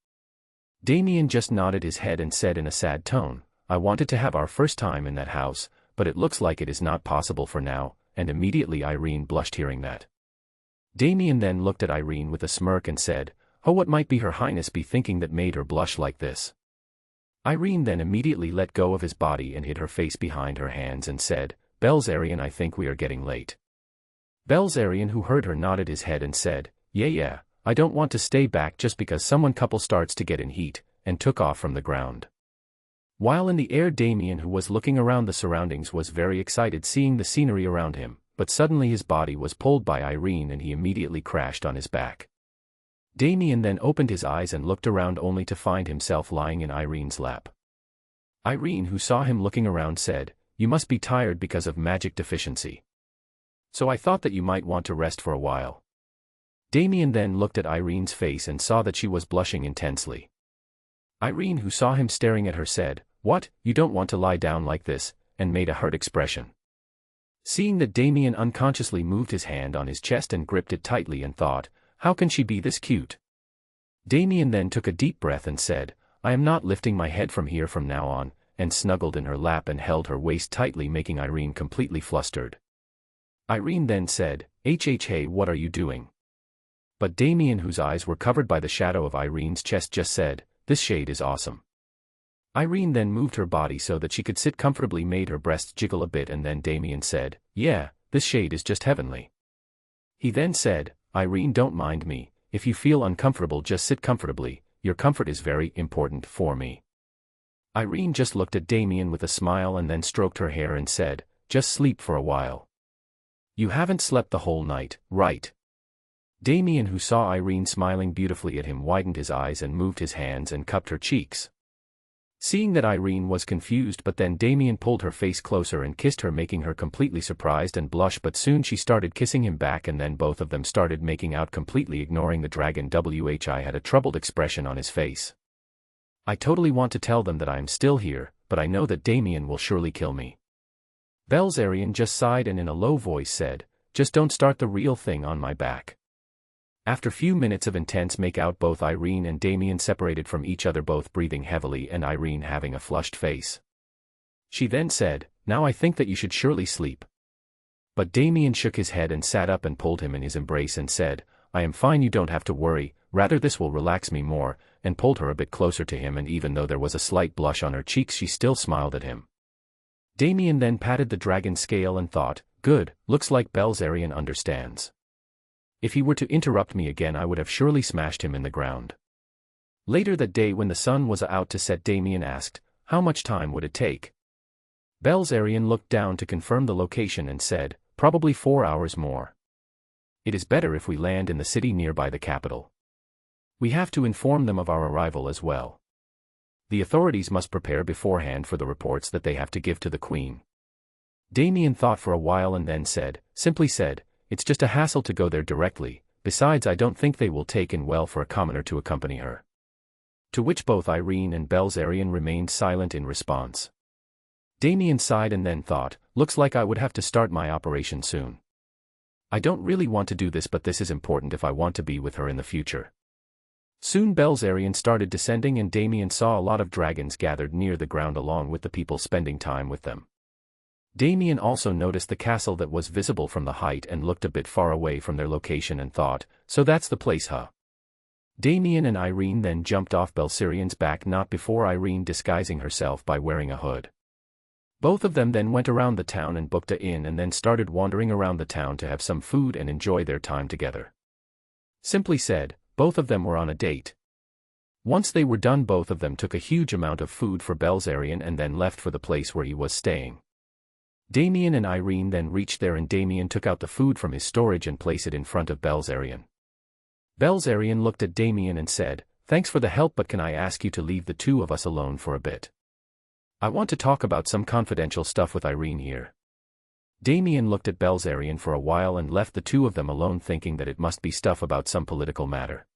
Speaker 1: Damien just nodded his head and said in a sad tone, "I wanted to have our first time in that house, but it looks like it is not possible for now," and immediately Irene blushed hearing that. Damien then looked at Irene with a smirk and said, "Oh, what might be Her Highness be thinking that made her blush like this?" Irene then immediately let go of his body and hid her face behind her hands and said, "Belzerian, I think we are getting late." Belzerian, who heard her, nodded his head and said, Yeah, I don't want to stay back just because someone couple starts to get in heat," and took off from the ground. While in the air, Damien, who was looking around the surroundings, was very excited seeing the scenery around him, but suddenly his body was pulled by Irene and he immediately crashed on his back. Damien then opened his eyes and looked around only to find himself lying in Irene's lap. Irene, who saw him looking around, said, "You must be tired because of magic deficiency. So I thought that you might want to rest for a while." Damien then looked at Irene's face and saw that she was blushing intensely. Irene, who saw him staring at her, said, "What, you don't want to lie down like this?" and made a hurt expression. Seeing that, Damien unconsciously moved his hand on his chest and gripped it tightly and thought, "How can she be this cute?" Damien then took a deep breath and said, "I am not lifting my head from here from now on," and snuggled in her lap and held her waist tightly, making Irene completely flustered. Irene then said, Hey, what are you doing?" But Damien, whose eyes were covered by the shadow of Irene's chest, just said, "This shade is awesome." Irene then moved her body so that she could sit comfortably, made her breasts jiggle a bit, and then Damien said, "Yeah, this shade is just heavenly." He then said, "Irene, don't mind me. If you feel uncomfortable, just sit comfortably. Your comfort is very important for me." Irene just looked at Damien with a smile and then stroked her hair and said, "Just sleep for a while. You haven't slept the whole night, right?" Damien, who saw Irene smiling beautifully at him, widened his eyes and moved his hands and cupped her cheeks. Seeing that, Irene was confused, but then Damien pulled her face closer and kissed her, making her completely surprised and blush, but soon she started kissing him back and then both of them started making out, completely ignoring the dragon. Whi had a troubled expression on his face. "I totally want to tell them that I am still here, but I know that Damien will surely kill me." Belzerian just sighed and in a low voice said, "Just don't start the real thing on my back." After few minutes of intense make-out, both Irene and Damien separated from each other, both breathing heavily and Irene having a flushed face. She then said, "Now I think that you should surely sleep." But Damien shook his head and sat up and pulled him in his embrace and said, "I am fine, you don't have to worry, rather this will relax me more," and pulled her a bit closer to him, and even though there was a slight blush on her cheeks, she still smiled at him. Damien then patted the dragon scale and thought, Good, looks like Belzerian understands. If he were to interrupt me again I would have surely smashed him in the ground. Later that day when the sun was out to set, Damien asked, how much time would it take? Belzerian looked down to confirm the location and said, probably 4 hours more. It is better if we land in the city nearby the capital. We have to inform them of our arrival as well. The authorities must prepare beforehand for the reports that they have to give to the Queen. Damien thought for a while and then simply said, it's just a hassle to go there directly, besides I don't think they will take in well for a commoner to accompany her. To which both Irene and Belzerian remained silent in response. Damien sighed and then thought, looks like I would have to start my operation soon. I don't really want to do this, but this is important if I want to be with her in the future. Soon Belzerian started descending and Damien saw a lot of dragons gathered near the ground along with the people spending time with them. Damien also noticed the castle that was visible from the height and looked a bit far away from their location and thought, so that's the place, huh? Damien and Irene then jumped off Belzerian's back, not before Irene disguising herself by wearing a hood. Both of them then went around the town and booked an inn and then started wandering around the town to have some food and enjoy their time together. Simply said, both of them were on a date. Once they were done, both of them took a huge amount of food for Belzerian and then left for the place where he was staying. Damien and Irene then reached there and Damien took out the food from his storage and placed it in front of Belzerian. Belzerian looked at Damien and said, thanks for the help, but can I ask you to leave the two of us alone for a bit? I want to talk about some confidential stuff with Irene here. Damien looked at Belzerian for a while and left the two of them alone, thinking that it must be stuff about some political matter.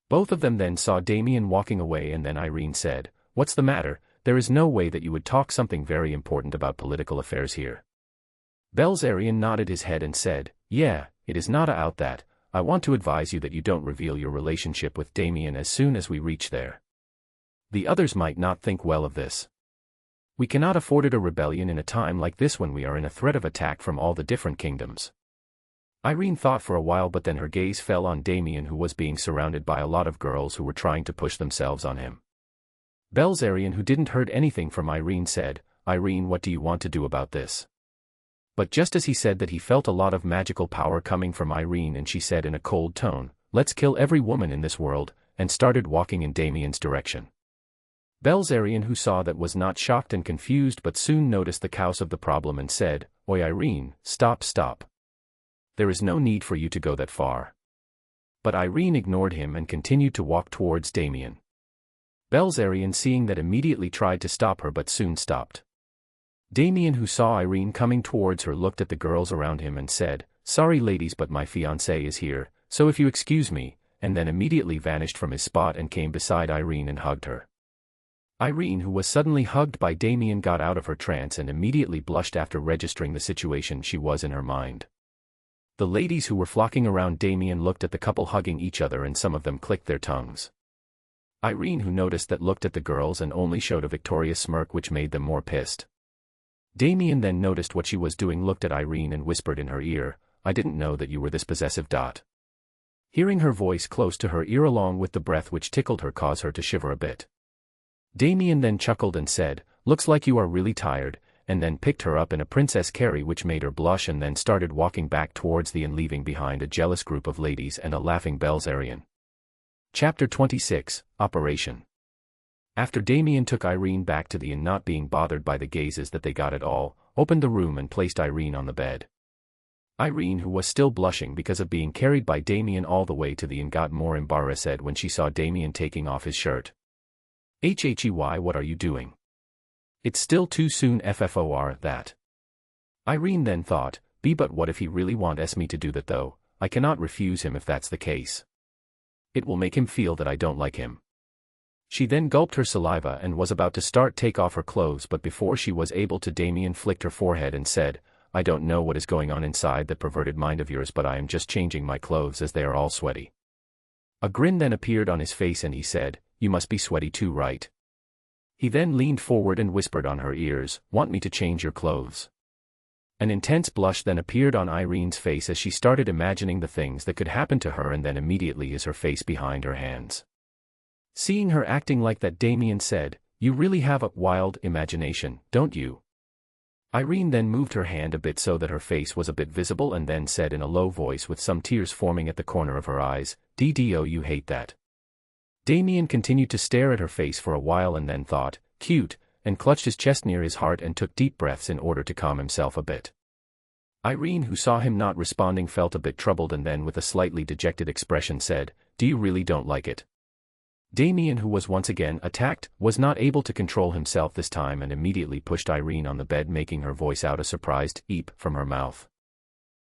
Speaker 1: Both of them then saw Damien walking away and then Irene said, what's the matter? There is no way that you would talk something very important about political affairs here. Belzerian nodded his head and said, yeah, it is not out that. I want to advise you that you don't reveal your relationship with Damien as soon as we reach there. The others might not think well of this. We cannot afford a rebellion in a time like this when we are in a threat of attack from all the different kingdoms. Irene thought for a while, but then her gaze fell on Damien, who was being surrounded by a lot of girls who were trying to push themselves on him. Belzerian, who didn't heard anything from Irene, said, Irene, what do you want to do about this? But just as he said that, he felt a lot of magical power coming from Irene and she said in a cold tone, let's kill every woman in this world, and started walking in Damien's direction. Belzerian, who saw that, was not shocked and confused but soon noticed the cause of the problem and said, Oi Irene, stop. There is no need for you to go that far. But Irene ignored him and continued to walk towards Damien. Belzerian, seeing that, immediately tried to stop her but soon stopped. Damien, who saw Irene coming towards her, looked at the girls around him and said, sorry ladies, but my fiancé is here, so if you excuse me, and then immediately vanished from his spot and came beside Irene and hugged her. Irene, who was suddenly hugged by Damien, got out of her trance and immediately blushed after registering the situation she was in her mind. The ladies who were flocking around Damien looked at the couple hugging each other and some of them clicked their tongues. Irene, who noticed that, looked at the girls and only showed a victorious smirk which made them more pissed. Damien then noticed what she was doing, looked at Irene and whispered in her ear, I didn't know that you were this possessive. Hearing her voice close to her ear along with the breath which tickled her caused her to shiver a bit. Damien then chuckled and said, looks like you are really tired, and then picked her up in a princess carry which made her blush and then started walking back towards the inn, leaving behind a jealous group of ladies and a laughing Belzerian. Chapter 26, Operation. After Damien took Irene back to the inn, not being bothered by the gazes that they got at all, opened the room and placed Irene on the bed. Irene, who was still blushing because of being carried by Damien all the way to the inn, got more embarrassed when she saw Damien taking off his shirt. Hey, what are you doing? It's still too soon for that. Irene then thought, but what if he really wants me to do that though? I cannot refuse him if that's the case. It will make him feel that I don't like him. She then gulped her saliva and was about to take off her clothes, but before she was able to, Damien flicked her forehead and said, I don't know what is going on inside that perverted mind of yours, but I am just changing my clothes as they are all sweaty. A grin then appeared on his face and he said, you must be sweaty too, right? He then leaned forward and whispered on her ears, want me to change your clothes? An intense blush then appeared on Irene's face as she started imagining the things that could happen to her, and then immediately hid her face behind her hands. Seeing her acting like that, Damien said, you really have a wild imagination, don't you? Irene then moved her hand a bit so that her face was a bit visible and then said in a low voice with some tears forming at the corner of her eyes, "Ddo, you hate that." Damien continued to stare at her face for a while and then thought, "Cute," and clutched his chest near his heart and took deep breaths in order to calm himself a bit. Irene, who saw him not responding, felt a bit troubled and then with a slightly dejected expression said, "Do you really don't like it?" Damien, who was once again attacked, was not able to control himself this time and immediately pushed Irene on the bed, making her voice out a surprised "eep" from her mouth.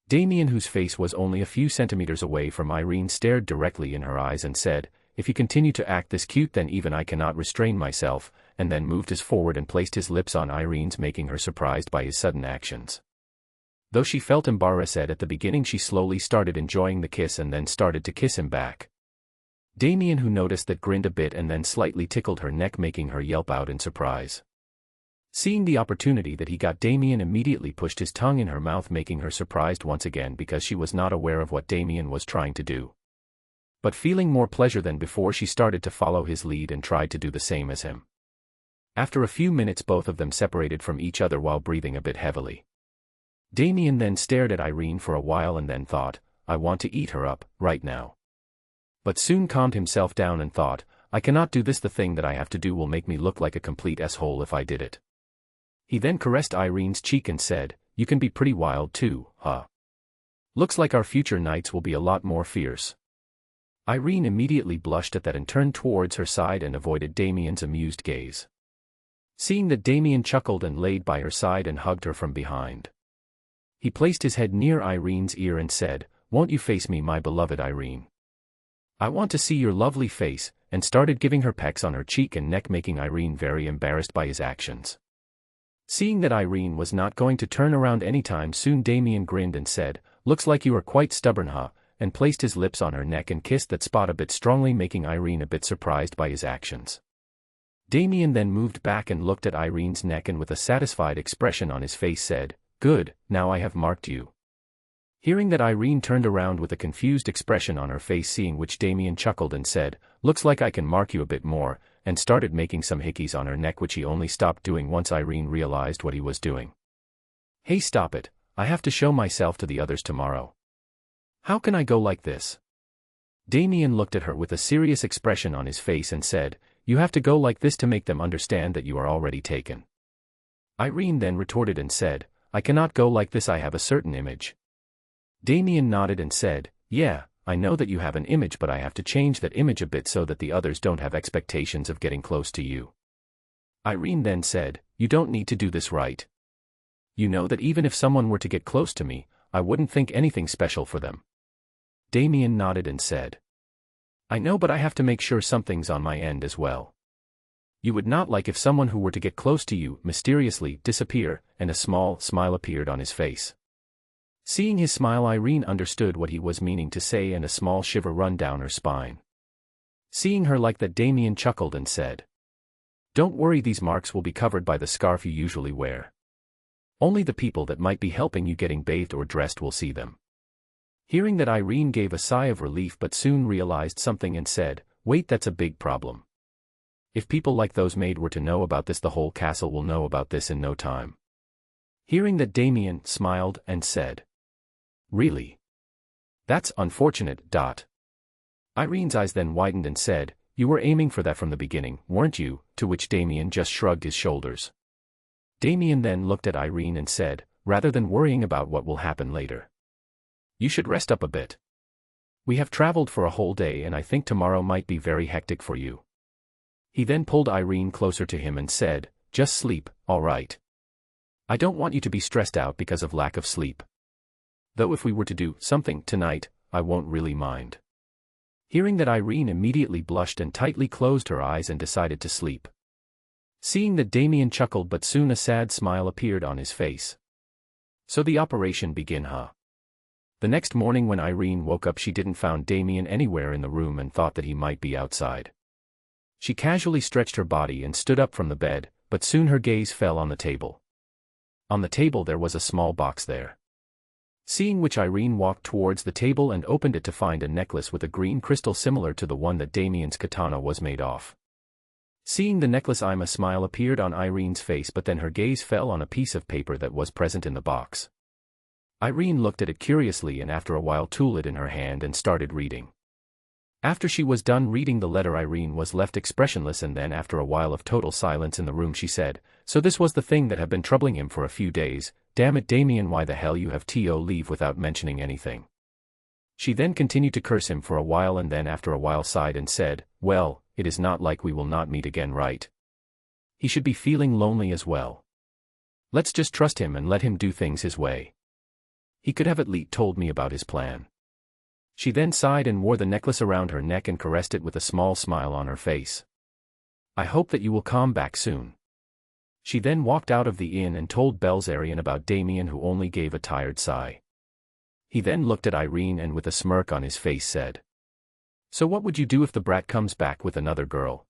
Speaker 1: Damien, whose face was only a few centimeters away from Irene, stared directly in her eyes and said, "If you continue to act this cute then even I cannot restrain myself," and then moved his forward and placed his lips on Irene's, making her surprised by his sudden actions. Though she felt embarrassed at the beginning, she slowly started enjoying the kiss and then started to kiss him back. Damien, who noticed that, grinned a bit and then slightly tickled her neck, making her yelp out in surprise. Seeing the opportunity that he got, Damien immediately pushed his tongue in her mouth, making her surprised once again because she was not aware of what Damien was trying to do. But feeling more pleasure than before, she started to follow his lead and tried to do the same as him. After a few minutes, both of them separated from each other while breathing a bit heavily. Damien then stared at Irene for a while and then thought, "I want to eat her up, right now." But soon calmed himself down and thought, "I cannot do this, the thing that I have to do will make me look like a complete asshole if I did it." He then caressed Irene's cheek and said, "You can be pretty wild too, huh? Looks like our future nights will be a lot more fierce." Irene immediately blushed at that and turned towards her side and avoided Damien's amused gaze. Seeing that, Damien chuckled and laid by her side and hugged her from behind. He placed his head near Irene's ear and said, "Won't you face me, my beloved Irene? I want to see your lovely face," and started giving her pecks on her cheek and neck, making Irene very embarrassed by his actions. Seeing that Irene was not going to turn around anytime soon, Damien grinned and said, "Looks like you are quite stubborn, huh?" and placed his lips on her neck and kissed that spot a bit strongly, making Irene a bit surprised by his actions. Damien then moved back and looked at Irene's neck and with a satisfied expression on his face said, "Good, now I have marked you." Hearing that, Irene turned around with a confused expression on her face, seeing which Damien chuckled and said, "Looks like I can mark you a bit more," and started making some hickeys on her neck, which he only stopped doing once Irene realized what he was doing. "Hey, stop it, I have to show myself to the others tomorrow. How can I go like this?" Damien looked at her with a serious expression on his face and said, "You have to go like this to make them understand that you are already taken." Irene then retorted and said, "I cannot go like this, I have a certain image." Damien nodded and said, "Yeah, I know that you have an image, but I have to change that image a bit so that the others don't have expectations of getting close to you." Irene then said, "You don't need to do this, right? You know that even if someone were to get close to me, I wouldn't think anything special for them." Damien nodded and said, "I know, but I have to make sure something's on my end as well. You would not like if someone who were to get close to you mysteriously disappear," and a small smile appeared on his face. Seeing his smile, Irene understood what he was meaning to say and a small shiver run down her spine. Seeing her like that, Damien chuckled and said, "Don't worry, these marks will be covered by the scarf you usually wear. Only the people that might be helping you getting bathed or dressed will see them." Hearing that, Irene gave a sigh of relief but soon realized something and said, "Wait, that's a big problem. If people like those maid were to know about this, the whole castle will know about this in no time." Hearing that, Damien smiled and said, "Really? That's unfortunate." Irene's eyes then widened and said, "You were aiming for that from the beginning, weren't you?" To which Damien just shrugged his shoulders. Damien then looked at Irene and said, "Rather than worrying about what will happen later, you should rest up a bit. We have traveled for a whole day and I think tomorrow might be very hectic for you." He then pulled Irene closer to him and said, "Just sleep, all right? I don't want you to be stressed out because of lack of sleep. Though if we were to do something tonight, I won't really mind." Hearing that, Irene immediately blushed and tightly closed her eyes and decided to sleep. Seeing that, Damien chuckled but soon a sad smile appeared on his face. "So the operation began, huh?" The next morning when Irene woke up, she didn't find Damien anywhere in the room and thought that he might be outside. She casually stretched her body and stood up from the bed, but soon her gaze fell on the table. On the table there was a small box there. Seeing which, Irene walked towards the table and opened it to find a necklace with a green crystal similar to the one that Damien's katana was made of. Seeing the necklace, a smile appeared on Irene's face, but then her gaze fell on a piece of paper that was present in the box. Irene looked at it curiously and after a while took it in her hand and started reading. After she was done reading the letter, Irene was left expressionless, and then after a while of total silence in the room she said, "So this was the thing that had been troubling him for a few days. Damn it, Damien, why the hell you have to leave without mentioning anything?" She then continued to curse him for a while and then after a while sighed and said, "Well, it is not like we will not meet again, right? He should be feeling lonely as well. Let's just trust him and let him do things his way. He could have at least told me about his plan." She then sighed and wore the necklace around her neck and caressed it with a small smile on her face. "I hope that you will come back soon." She then walked out of the inn and told Belzarian about Damien, who only gave a tired sigh. He then looked at Irene and with a smirk on his face said, "So what would you do if the brat comes back with another girl?"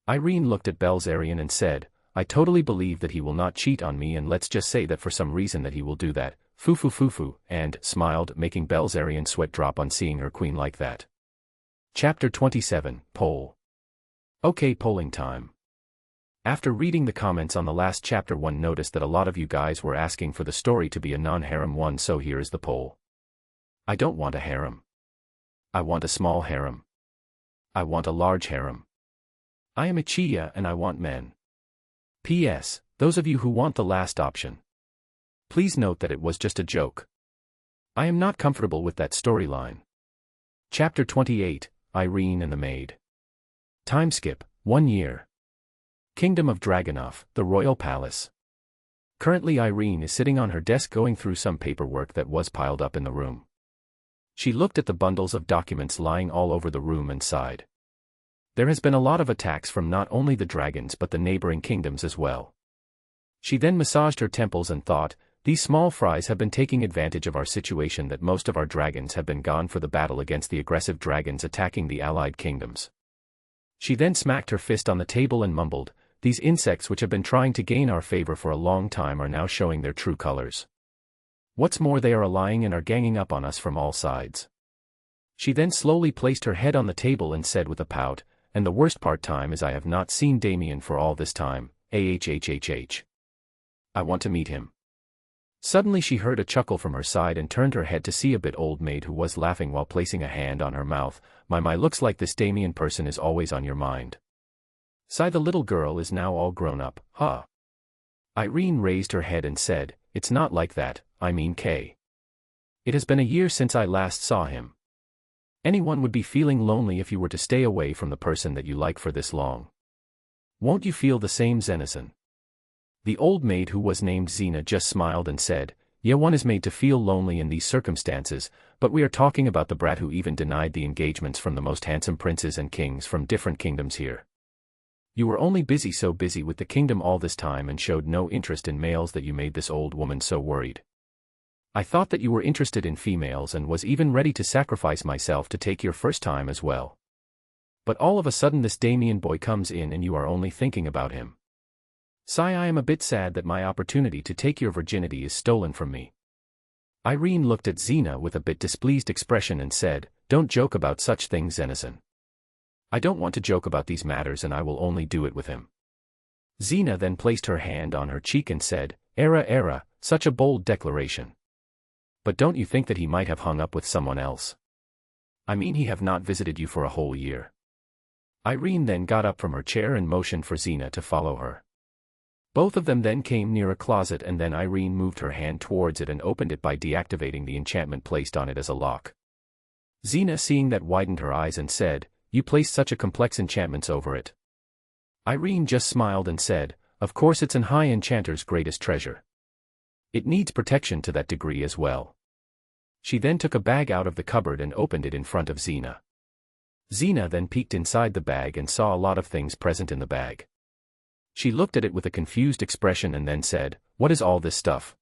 Speaker 1: Irene looked at Belzarian and said, "I totally believe that he will not cheat on me, and let's just say that for some reason that he will do that. Foo, and smiled, making Belzarian sweat drop on seeing her queen like that. Chapter 27, Poll. Okay, polling time. After reading the comments on the last chapter, one noticed that a lot of you guys were asking for the story to be a non-harem one, so here is the poll. I don't want a harem. I want a small harem. I want a large harem. I am a Chia and I want men. P.S. Those of you who want the last option, please note that it was just a joke. I am not comfortable with that storyline. Chapter 28, Irene and the Maid. Time skip, 1 year. Kingdom of Dragunov, the Royal Palace. Currently Irene is sitting on her desk going through some paperwork that was piled up in the room. She looked at the bundles of documents lying all over the room and sighed. There has been a lot of attacks from not only the dragons but the neighboring kingdoms as well. She then massaged her temples and thought, these small fries have been taking advantage of our situation, that most of our dragons have been gone for the battle against the aggressive dragons attacking the allied kingdoms. She then smacked her fist on the table and mumbled, these insects which have been trying to gain our favor for a long time are now showing their true colors. What's more, they are allying and are ganging up on us from all sides. She then slowly placed her head on the table and said with a pout, and the worst part time is I have not seen Damien for all this time, ahhhh. I want to meet him. Suddenly she heard a chuckle from her side and turned her head to see a bit old maid who was laughing while placing a hand on her mouth. My, looks like this Damien person is always on your mind. Sigh, the little girl is now all grown up, huh? Irene raised her head and said, it's not like that, I mean Kay. It has been a year since I last saw him. Anyone would be feeling lonely if you were to stay away from the person that you like for this long. Won't you feel the same, Zenison? The old maid, who was named Xena, just smiled and said, yeah, one is made to feel lonely in these circumstances, but we are talking about the brat who even denied the engagements from the most handsome princes and kings from different kingdoms here. You were only so busy with the kingdom all this time and showed no interest in males that you made this old woman so worried. I thought that you were interested in females and was even ready to sacrifice myself to take your first time as well. But all of a sudden this Damien boy comes in and you are only thinking about him. Sigh, I am a bit sad that my opportunity to take your virginity is stolen from me. Irene looked at Xena with a bit displeased expression and said, don't joke about such things, Zenison. I don't want to joke about these matters and I will only do it with him. Xena then placed her hand on her cheek and said, Era, such a bold declaration. But don't you think that he might have hung up with someone else? I mean, he have not visited you for a whole year. Irene then got up from her chair and motioned for Xena to follow her. Both of them then came near a closet and then Irene moved her hand towards it and opened it by deactivating the enchantment placed on it as a lock. Xena, seeing that, widened her eyes and said, you placed such a complex enchantments over it. Irene just smiled and said, of course it's an high enchanter's greatest treasure. It needs protection to that degree as well. She then took a bag out of the cupboard and opened it in front of Xena. Xena then peeked inside the bag and saw a lot of things present in the bag. She looked at it with a confused expression and then said, what is all this stuff?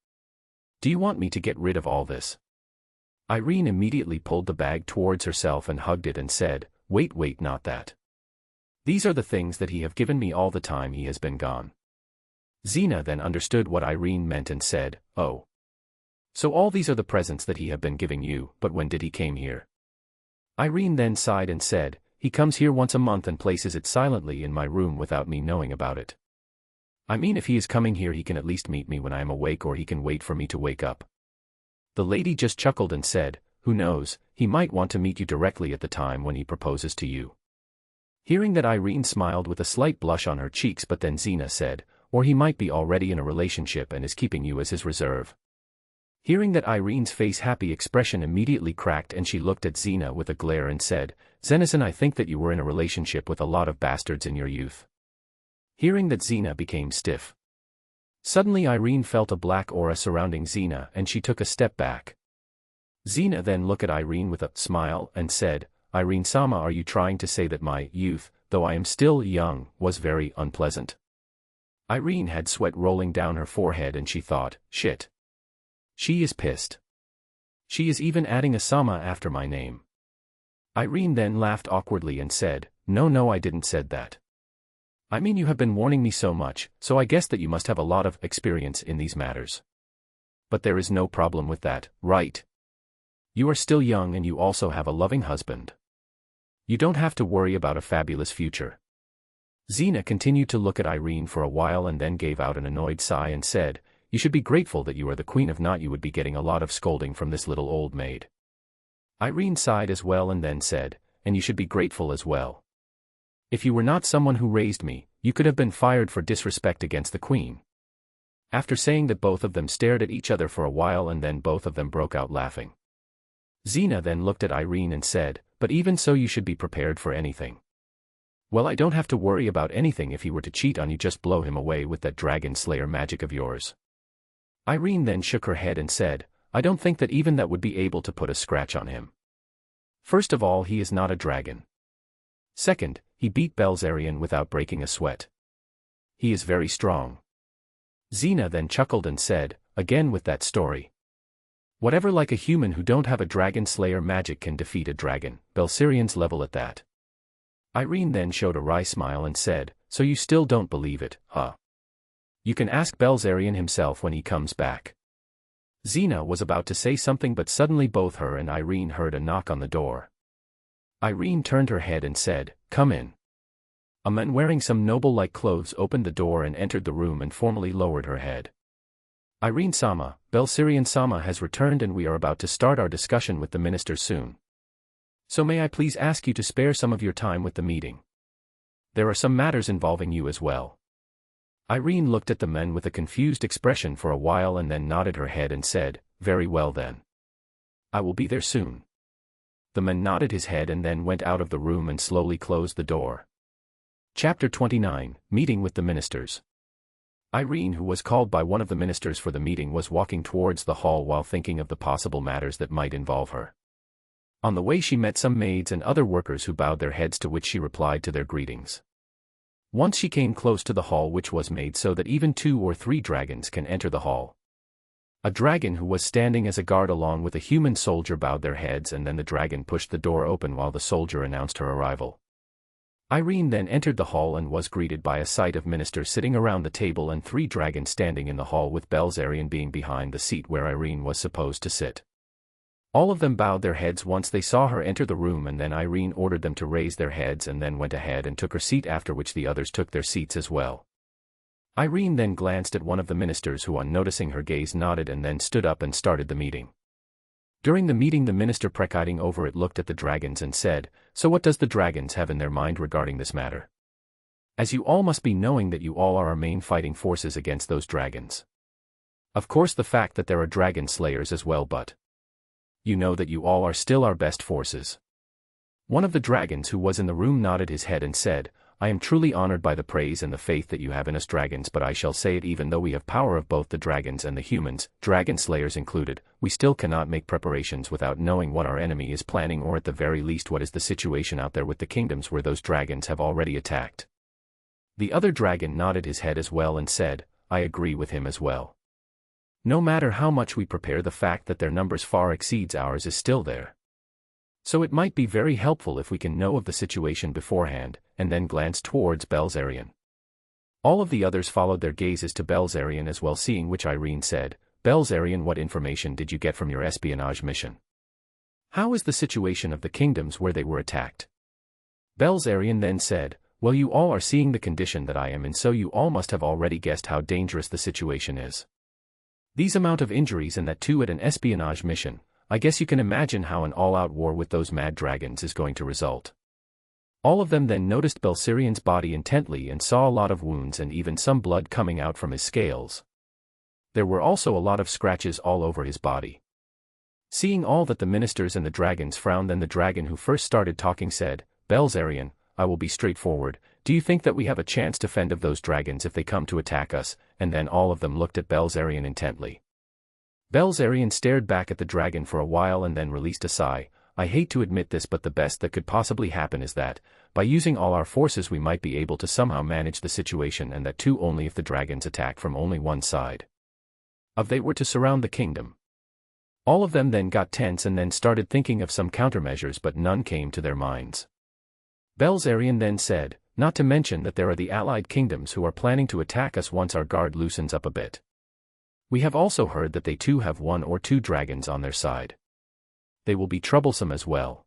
Speaker 1: Do you want me to get rid of all this? Irene immediately pulled the bag towards herself and hugged it and said, wait, not that. These are the things that he have given me all the time he has been gone. Xena then understood what Irene meant and said, oh. So all these are the presents that he have been giving you, but when did he came here? Irene then sighed and said, he comes here once a month and places it silently in my room without me knowing about it. I mean, if he is coming here he can at least meet me when I am awake, or he can wait for me to wake up." The lady just chuckled and said, "Who knows, he might want to meet you directly at the time when he proposes to you." Hearing that, Irene smiled with a slight blush on her cheeks, but then Xena said, "Or he might be already in a relationship and is keeping you as his reserve." Hearing that, Irene's face happy expression immediately cracked and she looked at Xena with a glare and said, "Zenison, I think that you were in a relationship with a lot of bastards in your youth." Hearing that, Xena became stiff. Suddenly Irene felt a black aura surrounding Xena and she took a step back. Xena then looked at Irene with a smile and said, "Irene-sama, are you trying to say that my youth, though I am still young, was very unpleasant?" Irene had sweat rolling down her forehead and she thought, "Shit. She is pissed. She is even adding a sama after my name." Irene then laughed awkwardly and said, No, I didn't said that. I mean, you have been warning me so much, so I guess that you must have a lot of experience in these matters. But there is no problem with that, right? You are still young and you also have a loving husband. You don't have to worry about a fabulous future." Xena continued to look at Irene for a while and then gave out an annoyed sigh and said, "You should be grateful that you are the queen, if not you would be getting a lot of scolding from this little old maid." Irene sighed as well and then said, "And you should be grateful as well. If you were not someone who raised me, you could have been fired for disrespect against the queen." After saying that, both of them stared at each other for a while and then both of them broke out laughing. Xena then looked at Irene and said, "But even so, you should be prepared for anything." "Well, I don't have to worry about anything. If he were to cheat on you, just blow him away with that dragon slayer magic of yours." Irene then shook her head and said, "I don't think that even that would be able to put a scratch on him. First of all, he is not a dragon. Second, he beat Belzerian without breaking a sweat. He is very strong." Xena then chuckled and said, "Again with that story. Whatever, like a human who don't have a dragon slayer magic can defeat a dragon, Belzerian's level at that." Irene then showed a wry smile and said, "So you still don't believe it, huh? You can ask Belzerian himself when he comes back." Xena was about to say something, but suddenly both her and Irene heard a knock on the door. Irene turned her head and said, "Come in." A man wearing some noble-like clothes opened the door and entered the room and formally lowered her head. "Irene-sama, Belzerian-sama has returned and we are about to start our discussion with the minister soon. So may I please ask you to spare some of your time with the meeting? There are some matters involving you as well." Irene looked at the men with a confused expression for a while and then nodded her head and said, "Very well then. I will be there soon." The man nodded his head and then went out of the room and slowly closed the door. Chapter 29, Meeting with the Ministers. Irene, who was called by one of the ministers for the meeting, was walking towards the hall while thinking of the possible matters that might involve her. On the way she met some maids and other workers who bowed their heads, to which she replied to their greetings. Once she came close to the hall, which was made so that even 2 or 3 dragons can enter the hall. A dragon who was standing as a guard along with a human soldier bowed their heads, and then the dragon pushed the door open while the soldier announced her arrival. Irene then entered the hall and was greeted by a sight of ministers sitting around the table and 3 dragons standing in the hall, with Belzerian being behind the seat where Irene was supposed to sit. All of them bowed their heads once they saw her enter the room, and then Irene ordered them to raise their heads and then went ahead and took her seat, after which the others took their seats as well. Irene then glanced at one of the ministers who, on noticing her gaze, nodded and then stood up and started the meeting. During the meeting, the minister, presiding over it, looked at the dragons and said, "So what does the dragons have in their mind regarding this matter? As you all must be knowing that you all are our main fighting forces against those dragons. Of course the fact that there are dragon slayers as well, but you know that you all are still our best forces." One of the dragons who was in the room nodded his head and said, "I am truly honored by the praise and the faith that you have in us dragons, but I shall say it, even though we have power of both the dragons and the humans, dragon slayers included, we still cannot make preparations without knowing what our enemy is planning, or at the very least what is the situation out there with the kingdoms where those dragons have already attacked." The other dragon nodded his head as well and said, "I agree with him as well. No matter how much we prepare, the fact that their numbers far exceeds ours is still there. So it might be very helpful if we can know of the situation beforehand," and then glanced towards Belzerian. All of the others followed their gazes to Belzerian as well, seeing which Irene said, "Belzerian, what information did you get from your espionage mission? How is the situation of the kingdoms where they were attacked?" Belzarian then said, well, you all are seeing the condition that I am in, so you all must have already guessed how dangerous the situation is. These amount of injuries, and that too at an espionage mission. I guess you can imagine how an all-out war with those mad dragons is going to result. All of them then noticed Belzarian's body intently and saw a lot of wounds and even some blood coming out from his scales. There were also a lot of scratches all over his body. Seeing all that, the ministers and the dragons frowned. Then the dragon who first started talking said, Belzarian, I will be straightforward. Do you think that we have a chance to fend off those dragons if they come to attack us? And then all of them looked at Belzarian intently. Belzarian stared back at the dragon for a while and then released a sigh. I hate to admit this, but the best that could possibly happen is that, by using all our forces, we might be able to somehow manage the situation, and that too only if the dragons attack from only one side. If they were to surround the kingdom. All of them then got tense and then started thinking of some countermeasures, but none came to their minds. Belzarian then said, not to mention that there are the allied kingdoms who are planning to attack us once our guard loosens up a bit. We have also heard that they too have 1 or 2 dragons on their side. They will be troublesome as well.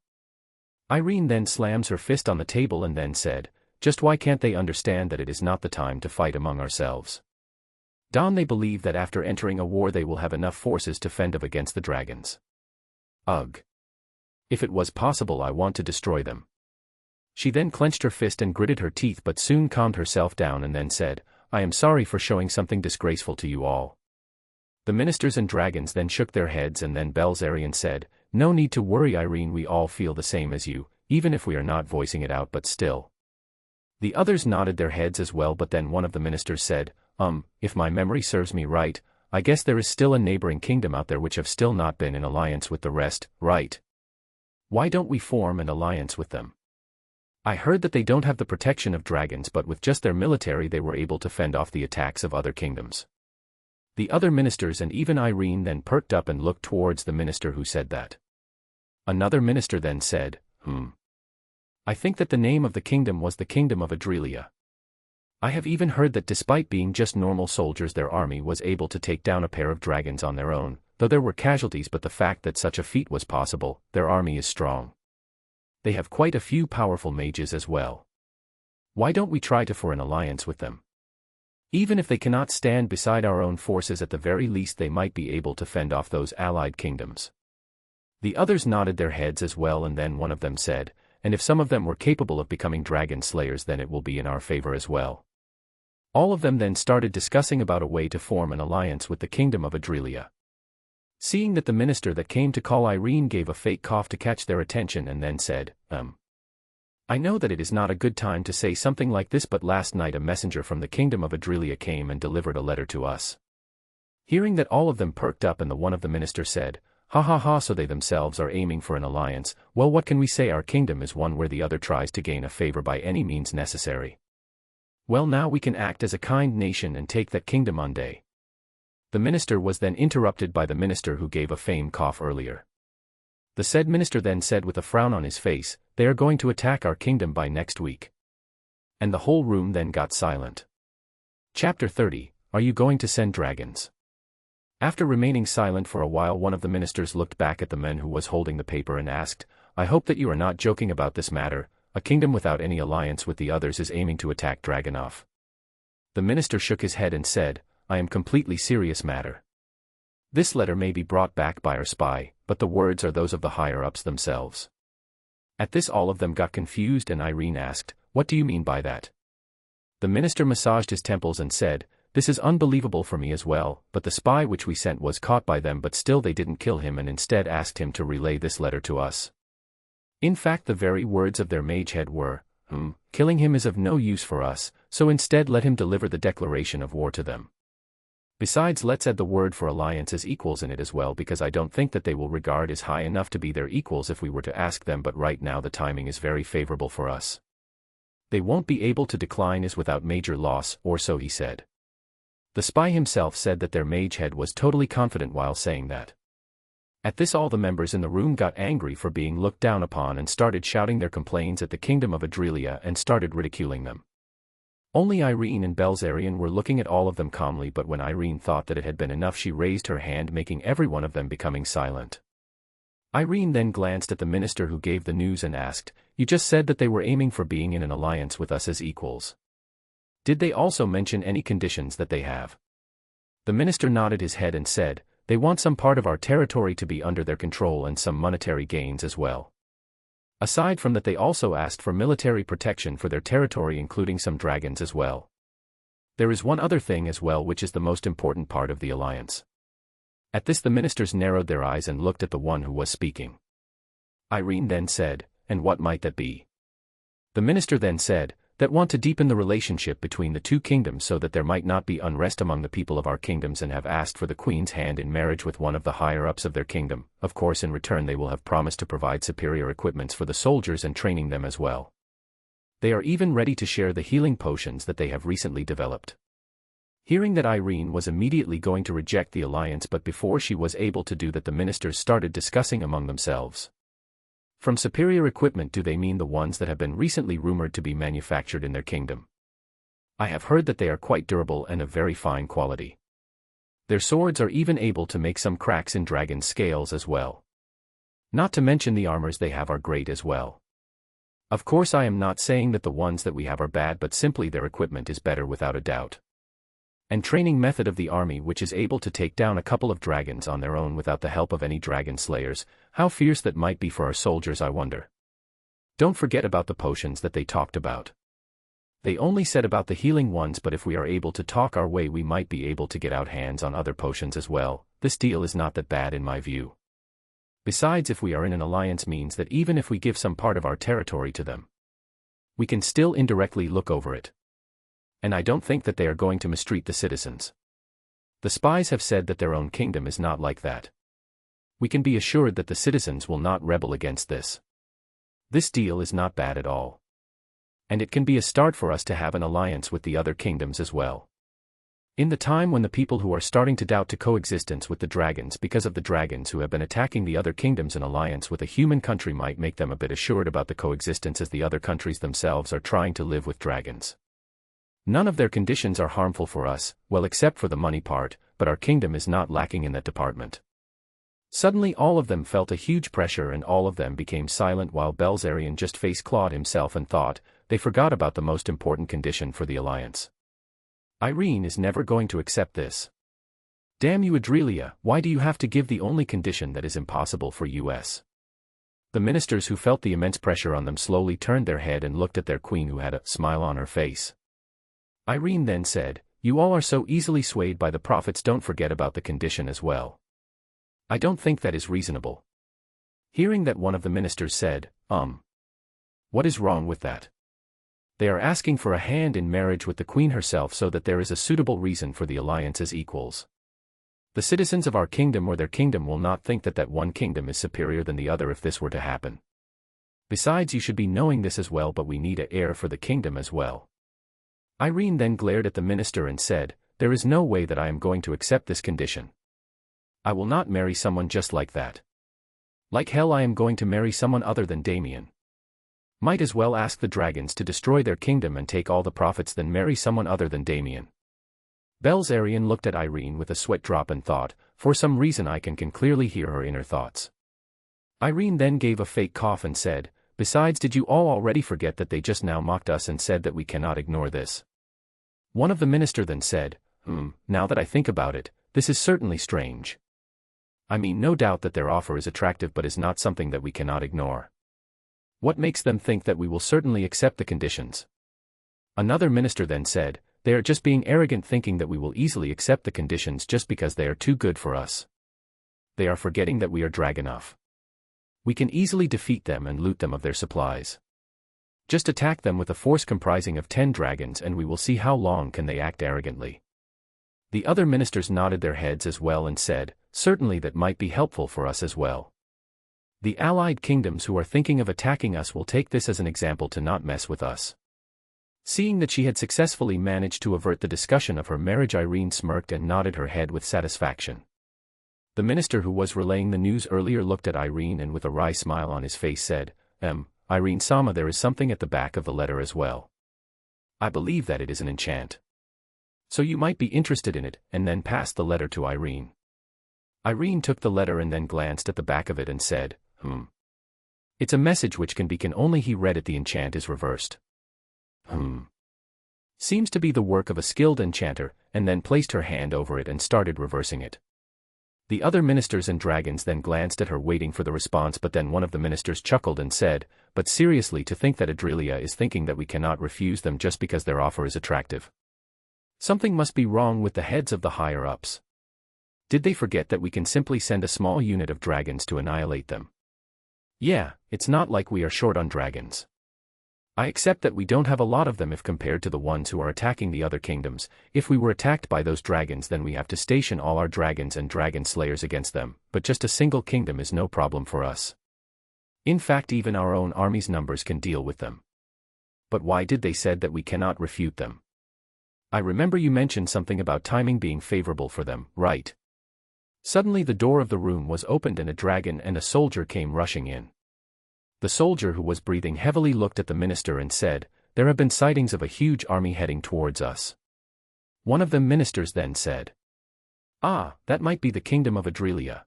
Speaker 1: Irene then slams her fist on the table and then said, just why can't they understand that it is not the time to fight among ourselves? They believe that after entering a war they will have enough forces to fend off against the dragons. Ugh. If it was possible, I want to destroy them. She then clenched her fist and gritted her teeth, but soon calmed herself down and then said, I am sorry for showing something disgraceful to you all. The ministers and dragons then shook their heads, and then Belzarian said, no need to worry, Irene, we all feel the same as you, even if we are not voicing it out, but still. The others nodded their heads as well, but then one of the ministers said, if my memory serves me right, I guess there is still a neighboring kingdom out there which have still not been in alliance with the rest, right? Why don't we form an alliance with them? I heard that they don't have the protection of dragons, but with just their military they were able to fend off the attacks of other kingdoms. The other ministers and even Irene then perked up and looked towards the minister who said that. Another minister then said, I think that the name of the kingdom was the Kingdom of Adrelia. I have even heard that despite being just normal soldiers, their army was able to take down a pair of dragons on their own, though there were casualties, but the fact that such a feat was possible, their army is strong. They have quite a few powerful mages as well. Why don't we try to form an alliance with them? Even if they cannot stand beside our own forces, at the very least they might be able to fend off those allied kingdoms. The others nodded their heads as well, and then one of them said, and if some of them were capable of becoming dragon slayers, then it will be in our favor as well. All of them then started discussing about a way to form an alliance with the Kingdom of Adrelia. Seeing that the minister that came to call Irene gave a fake cough to catch their attention and then said, I know that it is not a good time to say something like this, but last night a messenger from the Kingdom of Adrelia came and delivered a letter to us. Hearing that, all of them perked up, and the one of the minister said, ha ha ha, so they themselves are aiming for an alliance. Well, what can we say? Our kingdom is one where the other tries to gain a favor by any means necessary. Well, now we can act as a kind nation and take that kingdom on day. The minister was then interrupted by the minister who gave a feigned cough earlier. The said minister then said with a frown on his face, they are going to attack our kingdom by next week. And the whole room then got silent. Chapter 30, Are you going to send dragons? After remaining silent for a while, one of the ministers looked back at the man who was holding the paper and asked, I hope that you are not joking about this matter. A kingdom without any alliance with the others is aiming to attack Dragonov. The minister shook his head and said, I am completely serious matter. This letter may be brought back by our spy, but the words are those of the higher-ups themselves. At this all of them got confused, and Irene asked, what do you mean by that? The minister massaged his temples and said, this is unbelievable for me as well, but the spy which we sent was caught by them, but still they didn't kill him and instead asked him to relay this letter to us. In fact, the very words of their mage head were, killing him is of no use for us, so instead let him deliver the declaration of war to them. Besides, let's add the word for alliance as equals in it as well, because I don't think that they will regard as high enough to be their equals if we were to ask them, but right now the timing is very favorable for us. They won't be able to decline as without major loss, or so he said. The spy himself said that their mage head was totally confident while saying that. At this all the members in the room got angry for being looked down upon and started shouting their complaints at the Kingdom of Adrelia and started ridiculing them. Only Irene and Belzarian were looking at all of them calmly, but when Irene thought that it had been enough, she raised her hand, making every one of them becoming silent. Irene then glanced at the minister who gave the news and asked, "You just said that they were aiming for being in an alliance with us as equals. Did they also mention any conditions that they have?" The minister nodded his head and said, "They want some part of our territory to be under their control and some monetary gains as well. Aside from that, they also asked for military protection for their territory, including some dragons as well. There is one other thing as well, which is the most important part of the alliance." At this the ministers narrowed their eyes and looked at the one who was speaking. Irene then said, "And what might that be?" The minister then said, "That want to deepen the relationship between the two kingdoms so that there might not be unrest among the people of our kingdoms, and have asked for the queen's hand in marriage with one of the higher-ups of their kingdom. Of course, in return they will have promised to provide superior equipments for the soldiers and training them as well. They are even ready to share the healing potions that they have recently developed." Hearing that, Irene was immediately going to reject the alliance, but before she was able to do that, the ministers started discussing among themselves. From superior equipment, do they mean the ones that have been recently rumored to be manufactured in their kingdom? I have heard that they are quite durable and of very fine quality. Their swords are even able to make some cracks in dragon scales as well. Not to mention the armors they have are great as well. Of course, I am not saying that the ones that we have are bad, but simply their equipment is better without a doubt. And training method of the army, which is able to take down a couple of dragons on their own without the help of any dragon slayers, how fierce that might be for our soldiers, I wonder. Don't forget about the potions that they talked about. They only said about the healing ones, but if we are able to talk our way, we might be able to get out hands on other potions as well. This deal is not that bad in my view. Besides, if we are in an alliance, means that even if we give some part of our territory to them, we can still indirectly look over it. And I don't think that they are going to mistreat the citizens. The spies have said that their own kingdom is not like that. We can be assured that the citizens will not rebel against this. This deal is not bad at all. And it can be a start for us to have an alliance with the other kingdoms as well. In the time when the people who are starting to doubt to coexistence with the dragons because of the dragons who have been attacking the other kingdoms, an alliance with a human country might make them a bit assured about the coexistence, as the other countries themselves are trying to live with dragons. None of their conditions are harmful for us, well, except for the money part, but our kingdom is not lacking in that department. Suddenly all of them felt a huge pressure and all of them became silent, while Belzarian just face-clawed himself and thought, they forgot about the most important condition for the alliance. Irene is never going to accept this. Damn you, Adrelia, why do you have to give the only condition that is impossible for us? The ministers, who felt the immense pressure on them, slowly turned their head and looked at their queen, who had a smile on her face. Irene then said, "You all are so easily swayed by the prophets, don't forget about the condition as well. I don't think that is reasonable." Hearing that, one of the ministers said, What is wrong with that? They are asking for a hand in marriage with the queen herself, so that there is a suitable reason for the alliance as equals. The citizens of our kingdom or their kingdom will not think that that one kingdom is superior than the other if this were to happen. Besides, you should be knowing this as well, but we need an heir for the kingdom as well." Irene then glared at the minister and said, "There is no way that I am going to accept this condition. I will not marry someone just like that. Like hell, I am going to marry someone other than Damien. Might as well ask the dragons to destroy their kingdom and take all the profits than marry someone other than Damien." Belzarian looked at Irene with a sweat drop and thought, for some reason I can clearly hear her inner thoughts. Irene then gave a fake cough and said, "Besides, did you all already forget that they just now mocked us and said that we cannot ignore this?" One of the minister then said, Now that I think about it, this is certainly strange. I mean, no doubt that their offer is attractive, but is not something that we cannot ignore. What makes them think that we will certainly accept the conditions?" Another minister then said, "They are just being arrogant, thinking that we will easily accept the conditions just because they are too good for us. They are forgetting that we are Dragonoff. We can easily defeat them and loot them of their supplies. Just attack them with a force comprising of 10 dragons and we will see how long can they act arrogantly." The other ministers nodded their heads as well and said, "Certainly that might be helpful for us as well. The allied kingdoms who are thinking of attacking us will take this as an example to not mess with us." Seeing that she had successfully managed to avert the discussion of her marriage, Irene smirked and nodded her head with satisfaction. The minister who was relaying the news earlier looked at Irene and with a wry smile on his face said, Irene Sama, there is something at the back of the letter as well. I believe that it is an enchant. So you might be interested in it," and then passed the letter to Irene. Irene took the letter and then glanced at the back of it and said, It's a message which can only he read it. The enchant is reversed. Seems to be the work of a skilled enchanter, and then placed her hand over it and started reversing it. The other ministers and dragons then glanced at her waiting for the response, but then one of the ministers chuckled and said, but seriously, to think that Adrelia is thinking that we cannot refuse them just because their offer is attractive. Something must be wrong with the heads of the higher-ups. Did they forget that we can simply send a small unit of dragons to annihilate them? Yeah, it's not like we are short on dragons. I accept that we don't have a lot of them if compared to the ones who are attacking the other kingdoms. If we were attacked by those dragons, then we have to station all our dragons and dragon slayers against them, but just a single kingdom is no problem for us. In fact, even our own army's numbers can deal with them. But why did they said that we cannot refute them? I remember you mentioned something about timing being favorable for them, right? Suddenly the door of the room was opened and a dragon and a soldier came rushing in. The soldier, who was breathing heavily, looked at the minister and said, there have been sightings of a huge army heading towards us. One of the ministers then said, that might be the kingdom of Adrelia.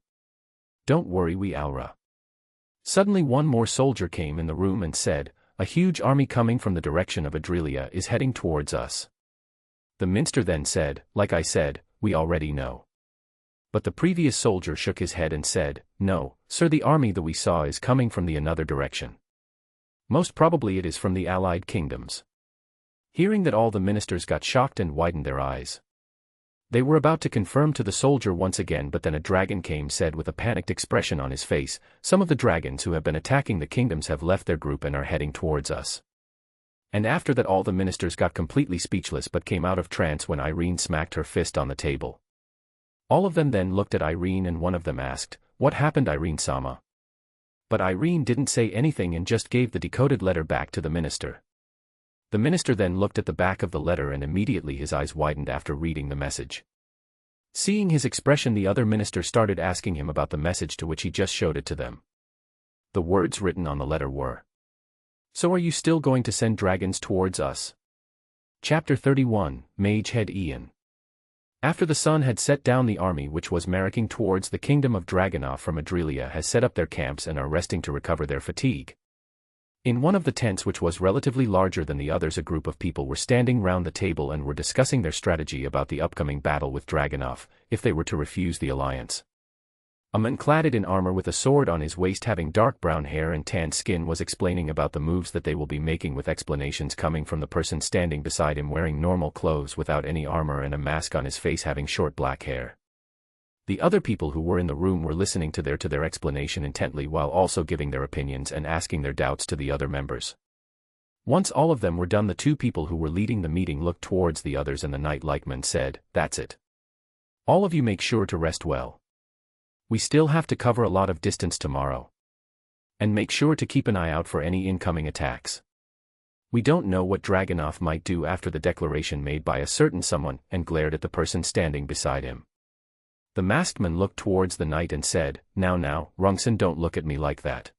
Speaker 1: Don't worry, we Aura. Suddenly one more soldier came in the room and said, a huge army coming from the direction of Adrelia is heading towards us. The minister then said, like I said, we already know. But the previous soldier shook his head and said, no, sir, the army that we saw is coming from the another direction. Most probably it is from the allied kingdoms. Hearing that, all the ministers got shocked and widened their eyes. They were about to confirm to the soldier once again, but then a dragon came, said with a panicked expression on his face, some of the dragons who have been attacking the kingdoms have left their group and are heading towards us. And after that all the ministers got completely speechless but came out of trance when Irene smacked her fist on the table. All of them then looked at Irene and one of them asked, what happened, Irene-sama? But Irene didn't say anything and just gave the decoded letter back to the minister. The minister then looked at the back of the letter and immediately his eyes widened after reading the message. Seeing his expression, the other minister started asking him about the message, to which he just showed it to them. The words written on the letter were, so are you still going to send dragons towards us? Chapter 31, Mage Head Ian. After the sun had set down, the army which was marching towards the kingdom of Dragonov from Adrelia has set up their camps and are resting to recover their fatigue. In one of the tents, which was relatively larger than the others, a group of people were standing round the table and were discussing their strategy about the upcoming battle with Dragonov, if they were to refuse the alliance. A man clad in armor with a sword on his waist, having dark brown hair and tanned skin, was explaining about the moves that they will be making, with explanations coming from the person standing beside him wearing normal clothes without any armor and a mask on his face, having short black hair. The other people who were in the room were listening to their explanation intently, while also giving their opinions and asking their doubts to the other members. Once all of them were done, the two people who were leading the meeting looked towards the others and the Night Likeman said, that's it. All of you make sure to rest well. We still have to cover a lot of distance tomorrow. And make sure to keep an eye out for any incoming attacks. We don't know what Dragonov might do after the declaration made by a certain someone, and glared at the person standing beside him. The masked man looked towards the knight and said, now, Rungson, don't look at me like that.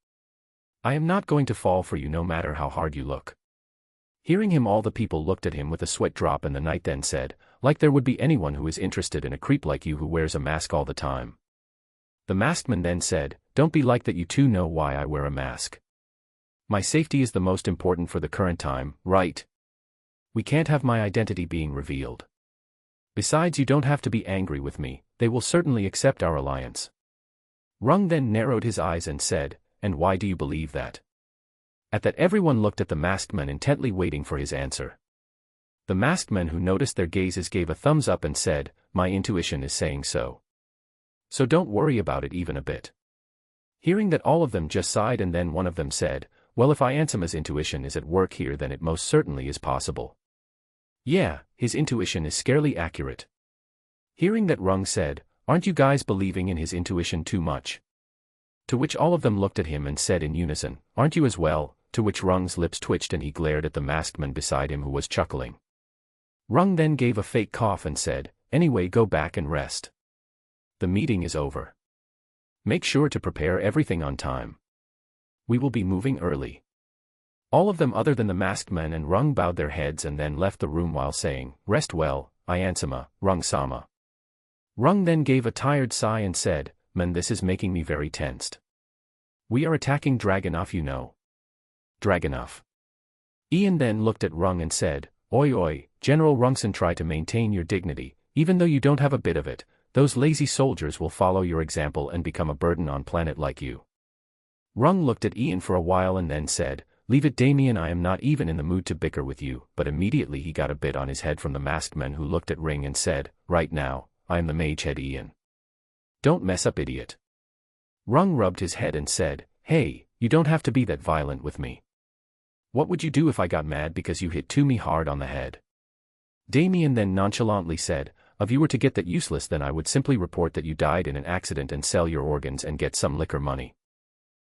Speaker 1: I am not going to fall for you no matter how hard you look. Hearing him, all the people looked at him with a sweat drop, and the knight then said, like there would be anyone who is interested in a creep like you who wears a mask all the time. The masked man then said, don't be like that, you two know why I wear a mask. My safety is the most important for the current time, right? We can't have my identity being revealed. Besides, you don't have to be angry with me, they will certainly accept our alliance. Rung then narrowed his eyes and said, and why do you believe that? At that everyone looked at the masked man intently, waiting for his answer. The masked man, who noticed their gazes, gave a thumbs up and said, my intuition is saying so. So don't worry about it even a bit. Hearing that, all of them just sighed, and then one of them said, well, if Iansama's intuition is at work here, then it most certainly is possible. Yeah, his intuition is scarily accurate. Hearing that, Rung said, aren't you guys believing in his intuition too much? To which all of them looked at him and said in unison, aren't you as well? To which Rung's lips twitched and he glared at the masked man beside him, who was chuckling. Rung then gave a fake cough and said, anyway, go back and rest. The meeting is over. Make sure to prepare everything on time. We will be moving early. All of them other than the masked man and Rung bowed their heads and then left the room while saying, rest well, Iansama, Rung-sama. Rung then gave a tired sigh and said, "Man, this is making me very tensed. We are attacking Dragunov, you know." Dragunov. Ian then looked at Rung and said, "Oi oi, General Rungson, try to maintain your dignity, even though you don't have a bit of it. Those lazy soldiers will follow your example and become a burden on planet like you." Rung looked at Ian for a while and then said, "Leave it, Damien, I am not even in the mood to bicker with you," but immediately he got a bit on his head from the masked man, who looked at Ring and said, "Right now, I am the mage head, Ian. Don't mess up, idiot." Rung rubbed his head and said, "Hey, you don't have to be that violent with me. What would you do if I got mad because you hit me hard on the head?" Damien then nonchalantly said, "If you were to get that useless, then I would simply report that you died in an accident and sell your organs and get some liquor money."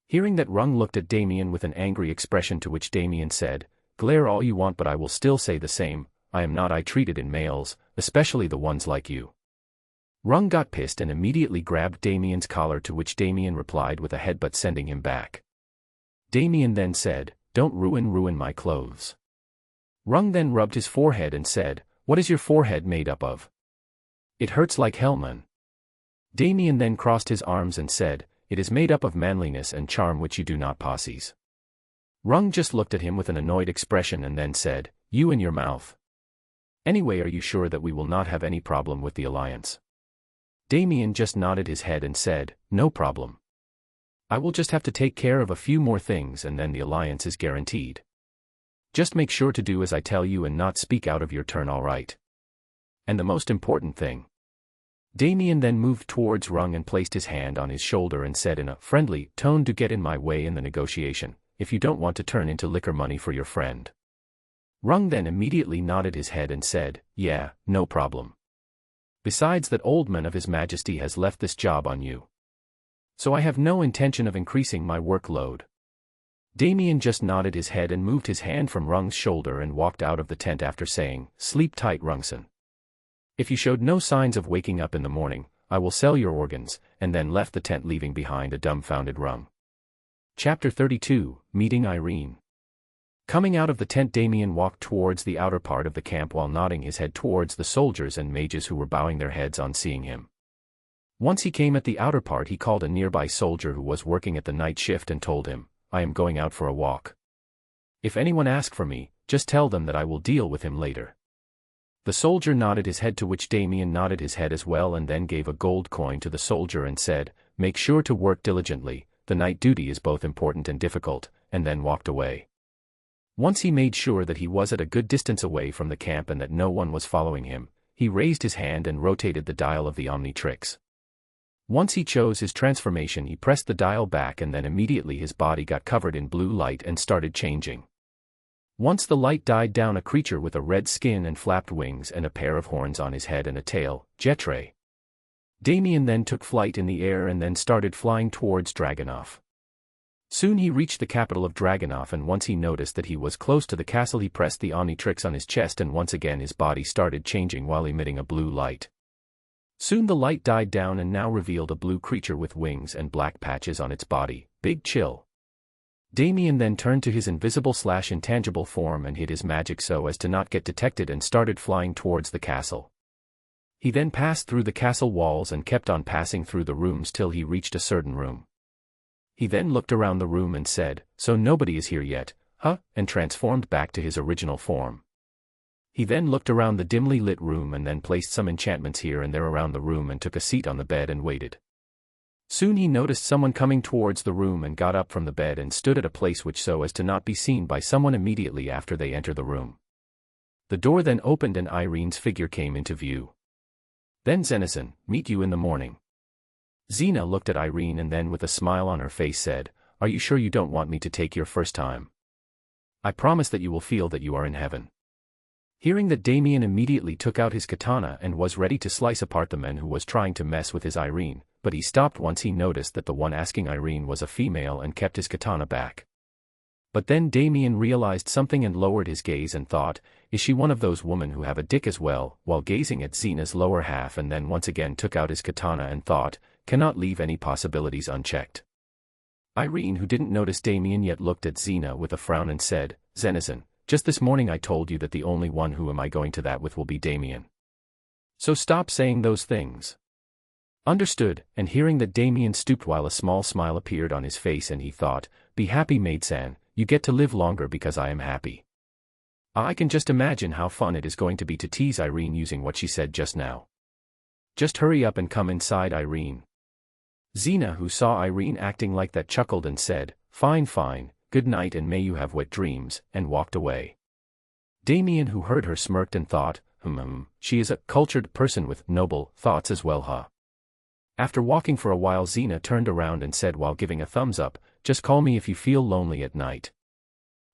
Speaker 1: Hearing that, Rung looked at Damien with an angry expression, to which Damien said, "Glare all you want, but I will still say the same, I am not treated in males, especially the ones like you." Rung got pissed and immediately grabbed Damien's collar, to which Damien replied with a headbutt, sending him back. Damien then said, "Don't ruin my clothes." Rung then rubbed his forehead and said, "What is your forehead made up of? It hurts like hell, man." Damien then crossed his arms and said, "It is made up of manliness and charm, which you do not possess." Rung just looked at him with an annoyed expression and then said, "You and your mouth. Anyway, are you sure that we will not have any problem with the alliance?" Damien just nodded his head and said, "No problem. I will just have to take care of a few more things and then the alliance is guaranteed. Just make sure to do as I tell you and not speak out of your turn, all right? And the most important thing." Damien then moved towards Rung and placed his hand on his shoulder and said in a friendly tone, "Do get in my way in the negotiation, if you don't want to turn into liquor money for your friend." Rung then immediately nodded his head and said, "Yeah, no problem. Besides, that old man of His Majesty has left this job on you. So I have no intention of increasing my workload." Damien just nodded his head and moved his hand from Rung's shoulder and walked out of the tent after saying, "Sleep tight, Rungson. If you showed no signs of waking up in the morning, I will sell your organs," and then left the tent, leaving behind a dumbfounded Rung. Chapter 32, Meeting Irene. Coming out of the tent, Damien walked towards the outer part of the camp while nodding his head towards the soldiers and mages who were bowing their heads on seeing him. Once he came at the outer part, he called a nearby soldier who was working at the night shift and told him, "I am going out for a walk. If anyone asks for me, just tell them that I will deal with him later." The soldier nodded his head, to which Damien nodded his head as well, and then gave a gold coin to the soldier and said, "Make sure to work diligently, the night duty is both important and difficult," and then walked away. Once he made sure that he was at a good distance away from the camp and that no one was following him, he raised his hand and rotated the dial of the Omnitrix. Once he chose his transformation, he pressed the dial back and then immediately his body got covered in blue light and started changing. Once the light died down, a creature with a red skin and flapped wings and a pair of horns on his head and a tail, Jetre. Damien then took flight in the air and then started flying towards Dragunov. Soon he reached the capital of Dragunov, and once he noticed that he was close to the castle, he pressed the Omnitrix on his chest and once again his body started changing while emitting a blue light. Soon the light died down and now revealed a blue creature with wings and black patches on its body, Big Chill. Damien then turned to his invisible/intangible form and hid his magic so as to not get detected and started flying towards the castle. He then passed through the castle walls and kept on passing through the rooms till he reached a certain room. He then looked around the room and said, "So nobody is here yet, huh?" and transformed back to his original form. He then looked around the dimly lit room and then placed some enchantments here and there around the room and took a seat on the bed and waited. Soon he noticed someone coming towards the room and got up from the bed and stood at a place which so as to not be seen by someone immediately after they enter the room. The door then opened and Irene's figure came into view. Then Zenison, meet you in the morning. Xena looked at Irene and then with a smile on her face said, "Are you sure you don't want me to take your first time? I promise that you will feel that you are in heaven." Hearing that, Damien immediately took out his katana and was ready to slice apart the man who was trying to mess with his Irene, but he stopped once he noticed that the one asking Irene was a female and kept his katana back. But then Damien realized something and lowered his gaze and thought, "Is she one of those women who have a dick as well?" while gazing at Xena's lower half, and then once again took out his katana and thought, "Cannot leave any possibilities unchecked." Irene, who didn't notice Damien yet, looked at Xena with a frown and said, "Zenison, just this morning I told you that the only one who am I going to that with will be Damien. So stop saying those things." Understood, and hearing that Damien stooped while a small smile appeared on his face and he thought, be happy maid-san, you get to live longer because I am happy. I can just imagine how fun it is going to be to tease Irene using what she said just now. Just hurry up and come inside, Irene. Xena, who saw Irene acting like that, chuckled and said, fine fine, good night and may you have wet dreams, and walked away. Damien, who heard her, smirked and thought, she is a cultured person with noble thoughts as well, huh? After walking for a while, Xena turned around and said while giving a thumbs up, just call me if you feel lonely at night.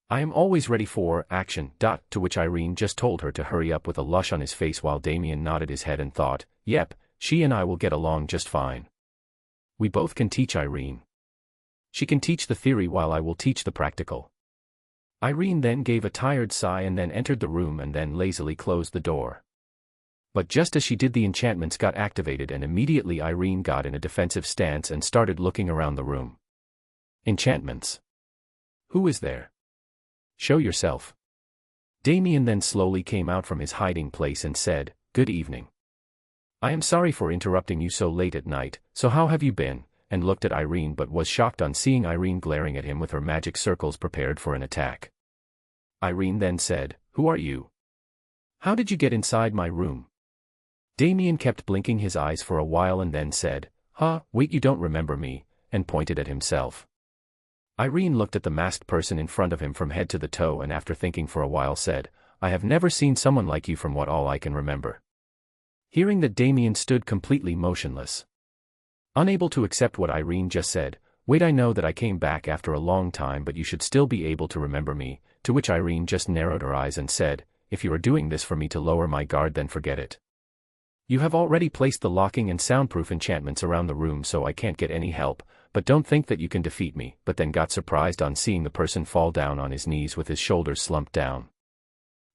Speaker 1: I am always ready for action. To which Irene just told her to hurry up with a lush on his face while Damien nodded his head and thought, yep, she and I will get along just fine. We both can teach Irene. She can teach the theory while I will teach the practical. Irene then gave a tired sigh and then entered the room and then lazily closed the door. But just as she did, the enchantments got activated and immediately Irene got in a defensive stance and started looking around the room. Enchantments. Who is there? Show yourself. Damien then slowly came out from his hiding place and said, good evening. I am sorry for interrupting you so late at night, so how have you been? And looked at Irene but was shocked on seeing Irene glaring at him with her magic circles prepared for an attack. Irene then said, who are you? How did you get inside my room? Damien kept blinking his eyes for a while and then said, wait, you don't remember me, and pointed at himself. Irene looked at the masked person in front of him from head to the toe and after thinking for a while said, I have never seen someone like you from what all I can remember. Hearing that, Damien stood completely motionless. Unable to accept what Irene just said, wait, I know that I came back after a long time but you should still be able to remember me, to which Irene just narrowed her eyes and said, if you are doing this for me to lower my guard then forget it. You have already placed the locking and soundproof enchantments around the room so I can't get any help, but don't think that you can defeat me, but then got surprised on seeing the person fall down on his knees with his shoulders slumped down.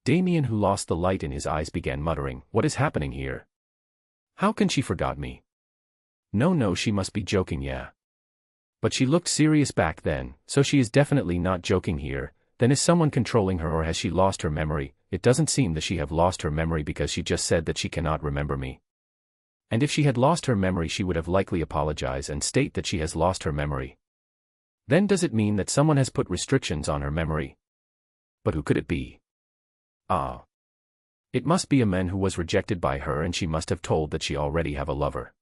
Speaker 1: Damien, who lost the light in his eyes, began muttering, what is happening here? How can she forgot me? No, she must be joking, yeah. But she looked serious back then, so she is definitely not joking here. Then is someone controlling her or has she lost her memory? It doesn't seem that she have lost her memory because she just said that she cannot remember me. And if she had lost her memory she would have likely apologize and state that she has lost her memory. Then does it mean that someone has put restrictions on her memory? But who could it be? It must be a man who was rejected by her and she must have told that she already have a lover.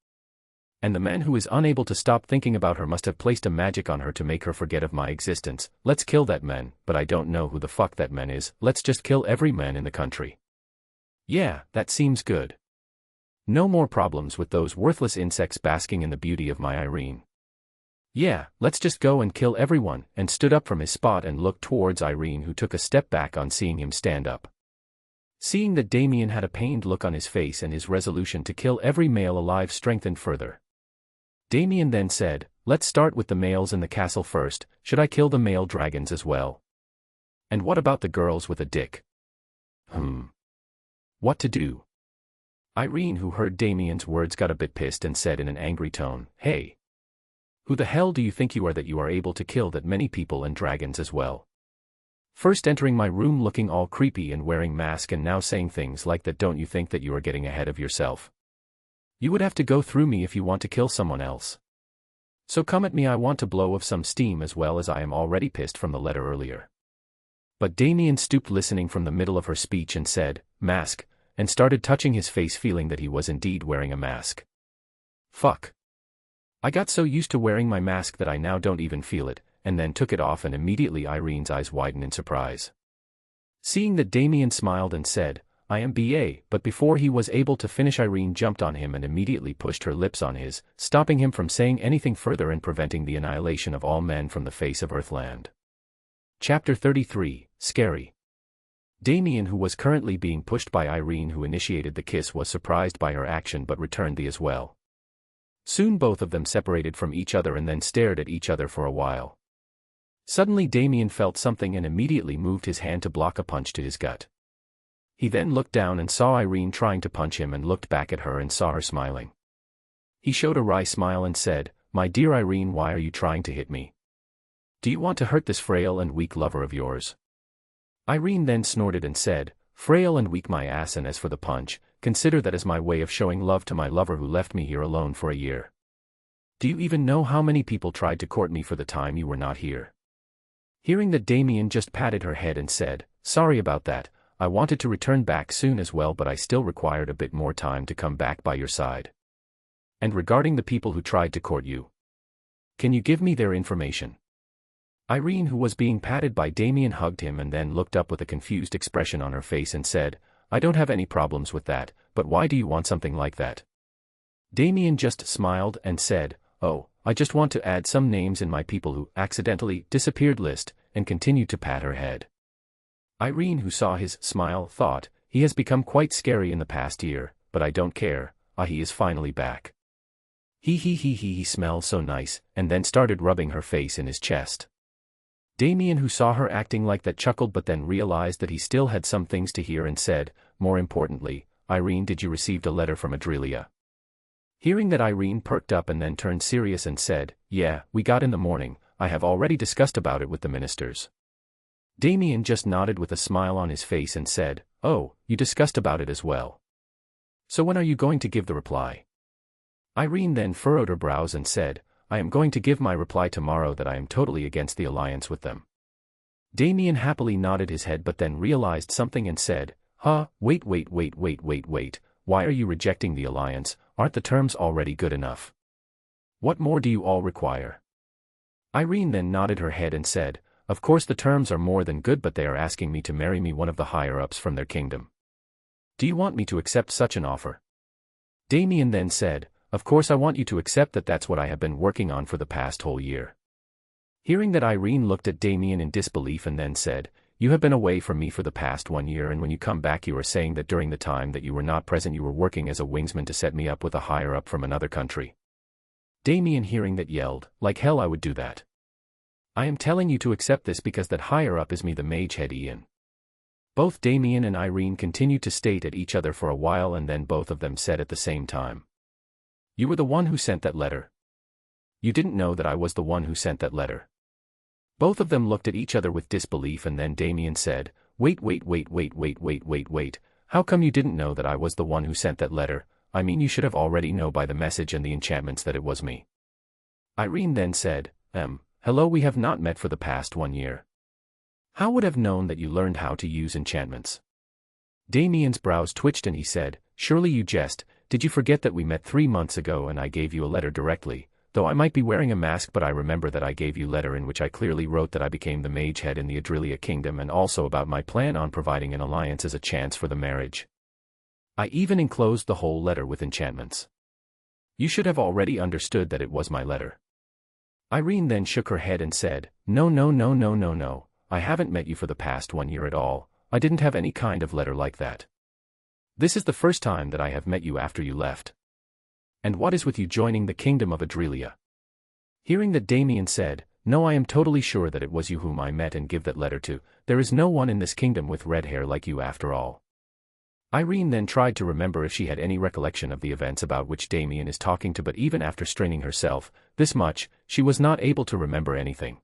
Speaker 1: And the man who is unable to stop thinking about her must have placed a magic on her to make her forget of my existence. Let's kill that man, but I don't know who the fuck that man is. Let's just kill every man in the country. Yeah, that seems good. No more problems with those worthless insects basking in the beauty of my Irene. Yeah, let's just go and kill everyone, and stood up from his spot and looked towards Irene, who took a step back on seeing him stand up. Seeing that Damien had a pained look on his face and his resolution to kill every male alive strengthened further. Damien then said, let's start with the males in the castle first. Should I kill the male dragons as well? And what about the girls with a dick? What to do? Irene, who heard Damien's words, got a bit pissed and said in an angry tone, hey. Who the hell do you think you are that you are able to kill that many people and dragons as well? First entering my room looking all creepy and wearing mask and now saying things like that. Don't you think that you are getting ahead of yourself? You would have to go through me if you want to kill someone else. So come at me, I want to blow off some steam as well as I am already pissed from the letter earlier. But Damien stooped listening from the middle of her speech and said, mask, and started touching his face feeling that he was indeed wearing a mask. Fuck. I got so used to wearing my mask that I now don't even feel it, and then took it off and immediately Irene's eyes widened in surprise. Seeing that, Damien smiled and said, I am BA, but before he was able to finish Irene jumped on him and immediately pushed her lips on his, stopping him from saying anything further and preventing the annihilation of all men from the face of Earthland. Chapter 33, Scary. Damien, who was currently being pushed by Irene, who initiated the kiss, was surprised by her action but returned the as well. Soon both of them separated from each other and then stared at each other for a while. Suddenly Damien felt something and immediately moved his hand to block a punch to his gut. He then looked down and saw Irene trying to punch him and looked back at her and saw her smiling. He showed a wry smile and said, my dear Irene, why are you trying to hit me? Do you want to hurt this frail and weak lover of yours? Irene then snorted and said, frail and weak my ass, and as for the punch, consider that as my way of showing love to my lover who left me here alone for a year. Do you even know how many people tried to court me for the time you were not here?" Hearing that, Damien just patted her head and said, "Sorry about that, I wanted to return back soon as well, but I still required a bit more time to come back by your side. And regarding the people who tried to court you, can you give me their information?" Irene, who was being patted by Damien, hugged him and then looked up with a confused expression on her face and said, "I don't have any problems with that, but why do you want something like that?" Damien just smiled and said, "Oh, I just want to add some names in my people who accidentally disappeared list," and continued to pat her head. Irene, who saw his smile, thought, "He has become quite scary in the past year, but I don't care, he is finally back. He smells so nice," and then started rubbing her face in his chest. Damien, who saw her acting like that, chuckled but then realized that he still had some things to hear and said, "More importantly, Irene, did you receive a letter from Adrelia?" Hearing that, Irene perked up and then turned serious and said, "Yeah, we got in the morning, I have already discussed about it with the ministers." Damien just nodded with a smile on his face and said, "Oh, you discussed about it as well. So when are you going to give the reply?" Irene then furrowed her brows and said, "I am going to give my reply tomorrow that I am totally against the alliance with them." Damien happily nodded his head but then realized something and said, Wait, why are you rejecting the alliance? Aren't the terms already good enough? What more do you all require?" Irene then nodded her head and said, "Of course the terms are more than good, but they are asking me to marry me one of the higher-ups from their kingdom. Do you want me to accept such an offer?" Damien then said, "Of course I want you to accept that. That's what I have been working on for the past whole year." Hearing that, Irene looked at Damien in disbelief and then said, "You have been away from me for the past 1 year, and when you come back you are saying that during the time that you were not present you were working as a wingsman to set me up with a higher-up from another country." Damien, hearing that, yelled, "Like hell I would do that. I am telling you to accept this because that higher-up is me, the mage head Ian." Both Damien and Irene continued to state at each other for a while, and then both of them said at the same time, "You were the one who sent that letter. You didn't know that I was the one who sent that letter." Both of them looked at each other with disbelief, and then Damien said, Wait, how come you didn't know that I was the one who sent that letter? I mean, you should have already known by the message and the enchantments that it was me." Irene then said, Hello, we have not met for the past 1 year. How would have known that you learned how to use enchantments?" Damien's brows twitched and he said, "Surely you jest, did you forget that we met 3 months ago and I gave you a letter directly? Though I might be wearing a mask, but I remember that I gave you a letter in which I clearly wrote that I became the mage head in the Adrelia kingdom, and also about my plan on providing an alliance as a chance for the marriage. I even enclosed the whole letter with enchantments. You should have already understood that it was my letter." Irene then shook her head and said, No, I haven't met you for the past 1 year at all. I didn't have any kind of letter like that. This is the first time that I have met you after you left. And what is with you joining the kingdom of Adrelia?" Hearing that, Damien said, "No, I am totally sure that it was you whom I met and give that letter to. There is no one in this kingdom with red hair like you after all." Irene then tried to remember if she had any recollection of the events about which Damien is talking to, but even after straining herself this much, she was not able to remember anything.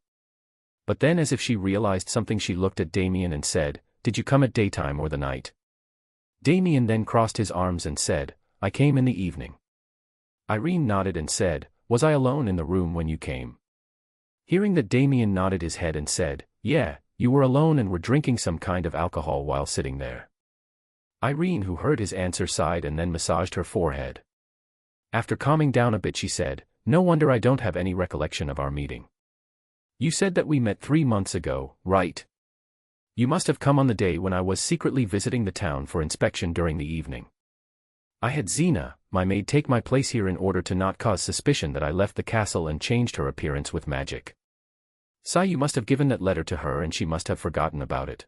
Speaker 1: But then, as if she realized something, she looked at Damien and said, "Did you come at daytime or the night?" Damien then crossed his arms and said, "I came in the evening." Irene nodded and said, "Was I alone in the room when you came?" Hearing that, Damien nodded his head and said, "Yeah, you were alone and were drinking some kind of alcohol while sitting there." Irene, who heard his answer, sighed and then massaged her forehead. After calming down a bit, she said, "No wonder I don't have any recollection of our meeting. You said that we met 3 months ago, right? You must have come on the day when I was secretly visiting the town for inspection during the evening. I had Xena, my maid, take my place here in order to not cause suspicion that I left the castle and changed her appearance with magic. You must have given that letter to her and she must have forgotten about it.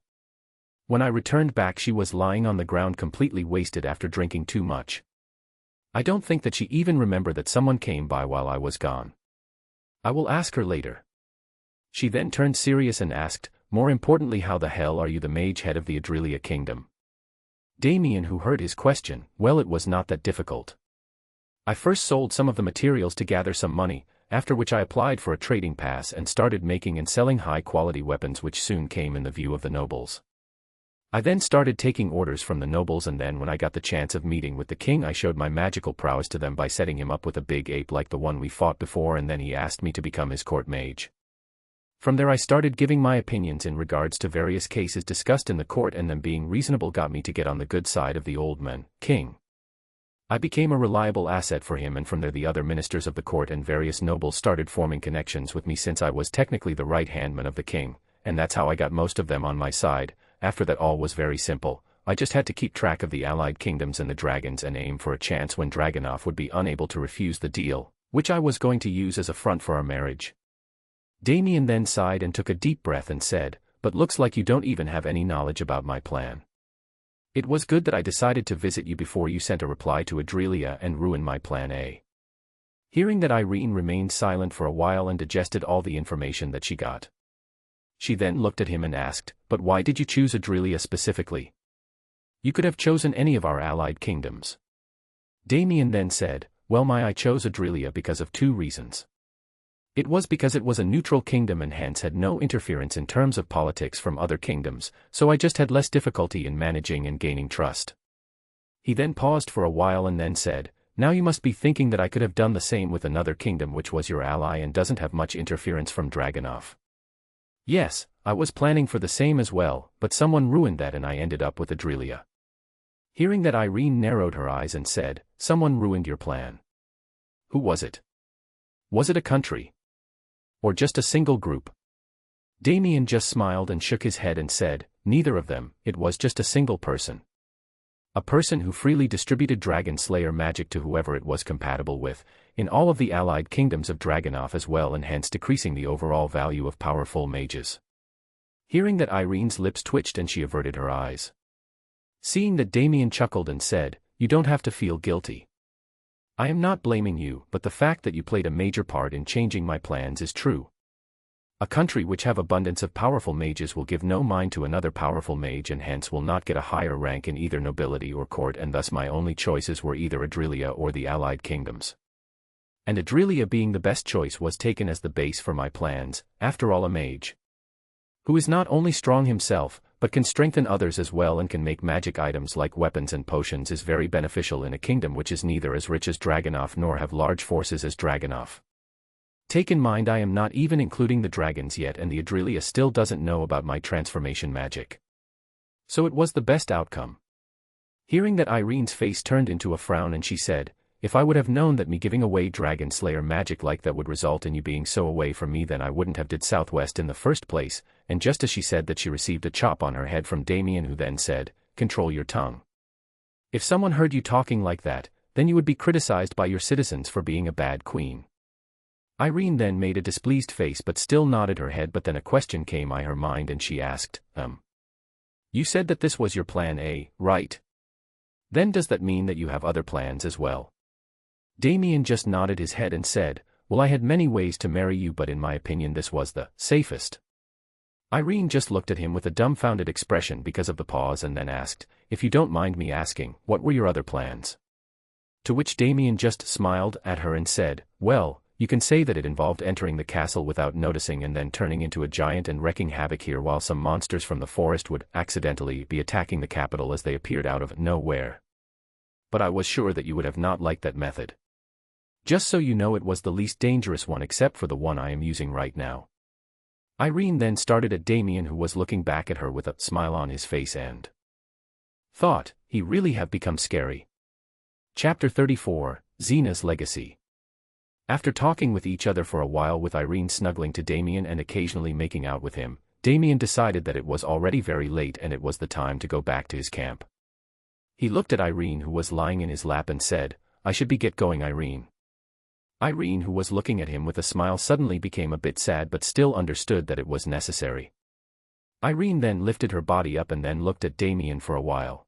Speaker 1: When I returned back, she was lying on the ground completely wasted after drinking too much. I don't think that she even remembered that someone came by while I was gone. I will ask her later." She then turned serious and asked, "More importantly, how the hell are you the mage head of the Adrelia kingdom?" Damien, who heard his question, "Well, it was not that difficult. I first sold some of the materials to gather some money, after which I applied for a trading pass and started making and selling high-quality weapons which soon came in the view of the nobles. I then started taking orders from the nobles, and then when I got the chance of meeting with the king, I showed my magical prowess to them by setting him up with a big ape like the one we fought before, and then he asked me to become his court mage. From there I started giving my opinions in regards to various cases discussed in the court, and them being reasonable got me to get on the good side of the old man, king. I became a reliable asset for him, and from there the other ministers of the court and various nobles started forming connections with me, since I was technically the right-hand man of the king, and that's how I got most of them on my side. After that all was very simple. I just had to keep track of the allied kingdoms and the dragons and aim for a chance when Dragunov would be unable to refuse the deal, which I was going to use as a front for our marriage. Damien then sighed and took a deep breath and said, "But looks like you don't even have any knowledge about my plan. It was good that I decided to visit you before you sent a reply to Adrelia and ruin my plan A." Hearing that, Irene remained silent for a while and digested all the information that she got. She then looked at him and asked, "But why did you choose Adrelia specifically? You could have chosen any of our allied kingdoms." Damien then said, "Well, I chose Adrelia because of 2 reasons. It was because it was a neutral kingdom and hence had no interference in terms of politics from other kingdoms, so I just had less difficulty in managing and gaining trust." He then paused for a while and then said, "Now you must be thinking that I could have done the same with another kingdom which was your ally and doesn't have much interference from Dragunov." "Yes, I was planning for the same as well, but someone ruined that and I ended up with Adrelia." Hearing that, Irene narrowed her eyes and said, "Someone ruined your plan. Who was it? Was it a country? Or just a single group?" Damien just smiled and shook his head and said, "Neither of them, it was just a single person. A person who freely distributed Dragon Slayer magic to whoever it was compatible with, in all of the allied kingdoms of Dragunov as well, and hence decreasing the overall value of powerful mages." Hearing that, Irene's lips twitched and she averted her eyes. Seeing that, Damien chuckled and said, "You don't have to feel guilty. I am not blaming you, but the fact that you played a major part in changing my plans is true. A country which have abundance of powerful mages will give no mind to another powerful mage and hence will not get a higher rank in either nobility or court, and thus my only choices were either Adrelia or the allied kingdoms. And Adrelia being the best choice was taken as the base for my plans. After all, a mage who is not only strong himself, but can strengthen others as well and can make magic items like weapons and potions is very beneficial in a kingdom which is neither as rich as Dragunov nor have large forces as Dragunov. Take in mind I am not even including the dragons yet, and the Adrelia still doesn't know about my transformation magic. So it was the best outcome." Hearing that, Irene's face turned into a frown and she said, "If I would have known that me giving away Dragon Slayer magic like that would result in you being so away from me, then I wouldn't have did Southwest in the first place." And just as she said that, she received a chop on her head from Damien, who then said, "Control your tongue. If someone heard you talking like that, then you would be criticized by your citizens for being a bad queen." Irene then made a displeased face but still nodded her head, but then a question came in her mind and she asked, You said that this was your plan A, right? Then does that mean that you have other plans as well?" Damien just nodded his head and said, "Well, I had many ways to marry you, but in my opinion this was the safest." Irene just looked at him with a dumbfounded expression because of the pause and then asked, "If you don't mind me asking, what were your other plans?" To which Damien just smiled at her and said, "Well, you can say that it involved entering the castle without noticing and then turning into a giant and wreaking havoc here, while some monsters from the forest would accidentally be attacking the capital as they appeared out of nowhere. But I was sure that you would have not liked that method. Just so you know, it was the least dangerous one except for the one I am using right now." Irene then started at Damien, who was looking back at her with a smile on his face and thought, he really have become scary. Chapter 34, Xena's Legacy. After talking with each other for a while, with Irene snuggling to Damien and occasionally making out with him, Damien decided that it was already very late and it was the time to go back to his camp. He looked at Irene, who was lying in his lap, and said, "I should be get going, Irene." Irene, who was looking at him with a smile, suddenly became a bit sad but still understood that it was necessary. Irene then lifted her body up and then looked at Damien for a while.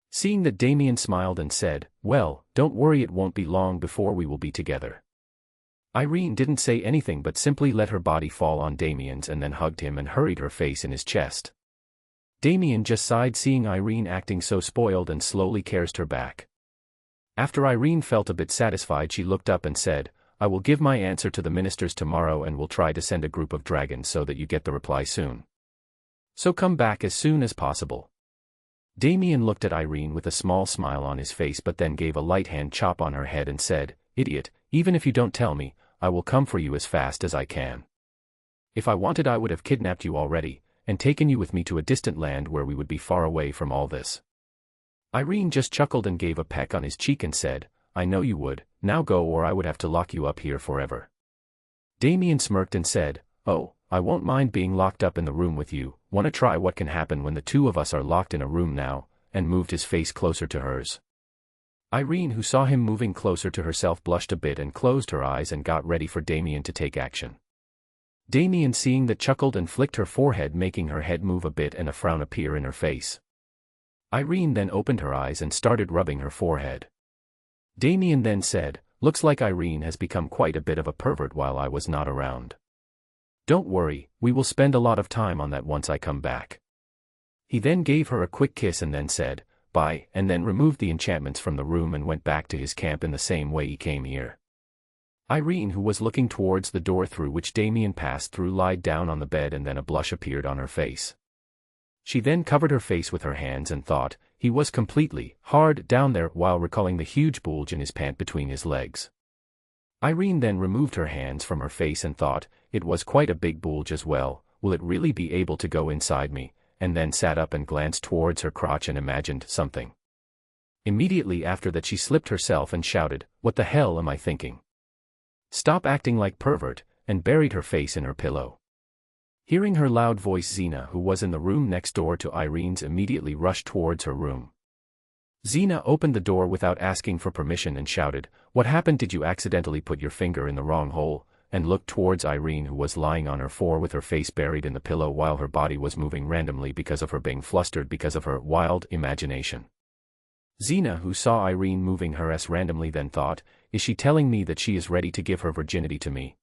Speaker 1: Seeing that, Damien smiled and said, "Well, don't worry, it won't be long before we will be together." Irene didn't say anything but simply let her body fall on Damien's and then hugged him and hurried her face in his chest. Damien just sighed, seeing Irene acting so spoiled, and slowly caressed her back. After Irene felt a bit satisfied, she looked up and said, "I will give my answer to the ministers tomorrow and will try to send a group of dragons so that you get the reply soon. So come back as soon as possible." Damien looked at Irene with a small smile on his face but then gave a light hand chop on her head and said, "Idiot, even if you don't tell me, I will come for you as fast as I can. If I wanted I would have kidnapped you already, and taken you with me to a distant land where we would be far away from all this." Irene just chuckled and gave a peck on his cheek and said, "I know you would, now go or I would have to lock you up here forever." Damien smirked and said, "Oh, I won't mind being locked up in the room with you, wanna try what can happen when the two of us are locked in a room now," and moved his face closer to hers. Irene, who saw him moving closer to herself, blushed a bit and closed her eyes and got ready for Damien to take action. Damien, seeing that, chuckled and flicked her forehead, making her head move a bit and a frown appear in her face. Irene then opened her eyes and started rubbing her forehead. Damien then said, "Looks like Irene has become quite a bit of a pervert while I was not around. Don't worry, we will spend a lot of time on that once I come back." He then gave her a quick kiss and then said, "Bye," and then removed the enchantments from the room and went back to his camp in the same way he came here. Irene, who was looking towards the door through which Damien passed through, lied down on the bed and then a blush appeared on her face. She then covered her face with her hands and thought, he was completely hard down there, while recalling the huge bulge in his pant between his legs. Irene then removed her hands from her face and thought, it was quite a big bulge as well, will it really be able to go inside me, and then sat up and glanced towards her crotch and imagined something. Immediately after that she slipped herself and shouted, "What the hell am I thinking? Stop acting like pervert," and buried her face in her pillow. Hearing her loud voice, Xena, who was in the room next door to Irene's, immediately rushed towards her room. Xena opened the door without asking for permission and shouted, "What happened? Did you accidentally put your finger in the wrong hole?" and looked towards Irene, who was lying on her floor with her face buried in the pillow while her body was moving randomly because of her being flustered because of her wild imagination. Xena, who saw Irene moving her ass randomly, then thought, "Is she telling me that she is ready to give her virginity to me?"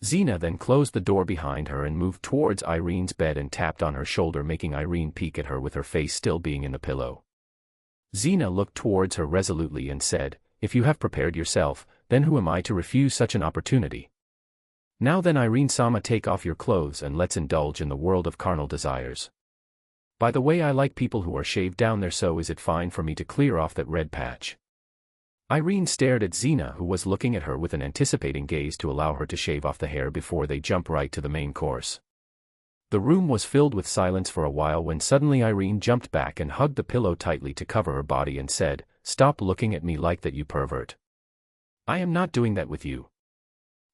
Speaker 1: Xena then closed the door behind her and moved towards Irene's bed and tapped on her shoulder, making Irene peek at her with her face still being in the pillow. Xena looked towards her resolutely and said, "If you have prepared yourself, then who am I to refuse such an opportunity? Now then, Irene-sama, take off your clothes and let's indulge in the world of carnal desires. By the way, I like people who are shaved down there, so is it fine for me to clear off that red patch?" Irene stared at Xena, who was looking at her with an anticipating gaze to allow her to shave off the hair before they jump right to the main course. The room was filled with silence for a while when suddenly Irene jumped back and hugged the pillow tightly to cover her body and said, "Stop looking at me like that, you pervert. I am not doing that with you."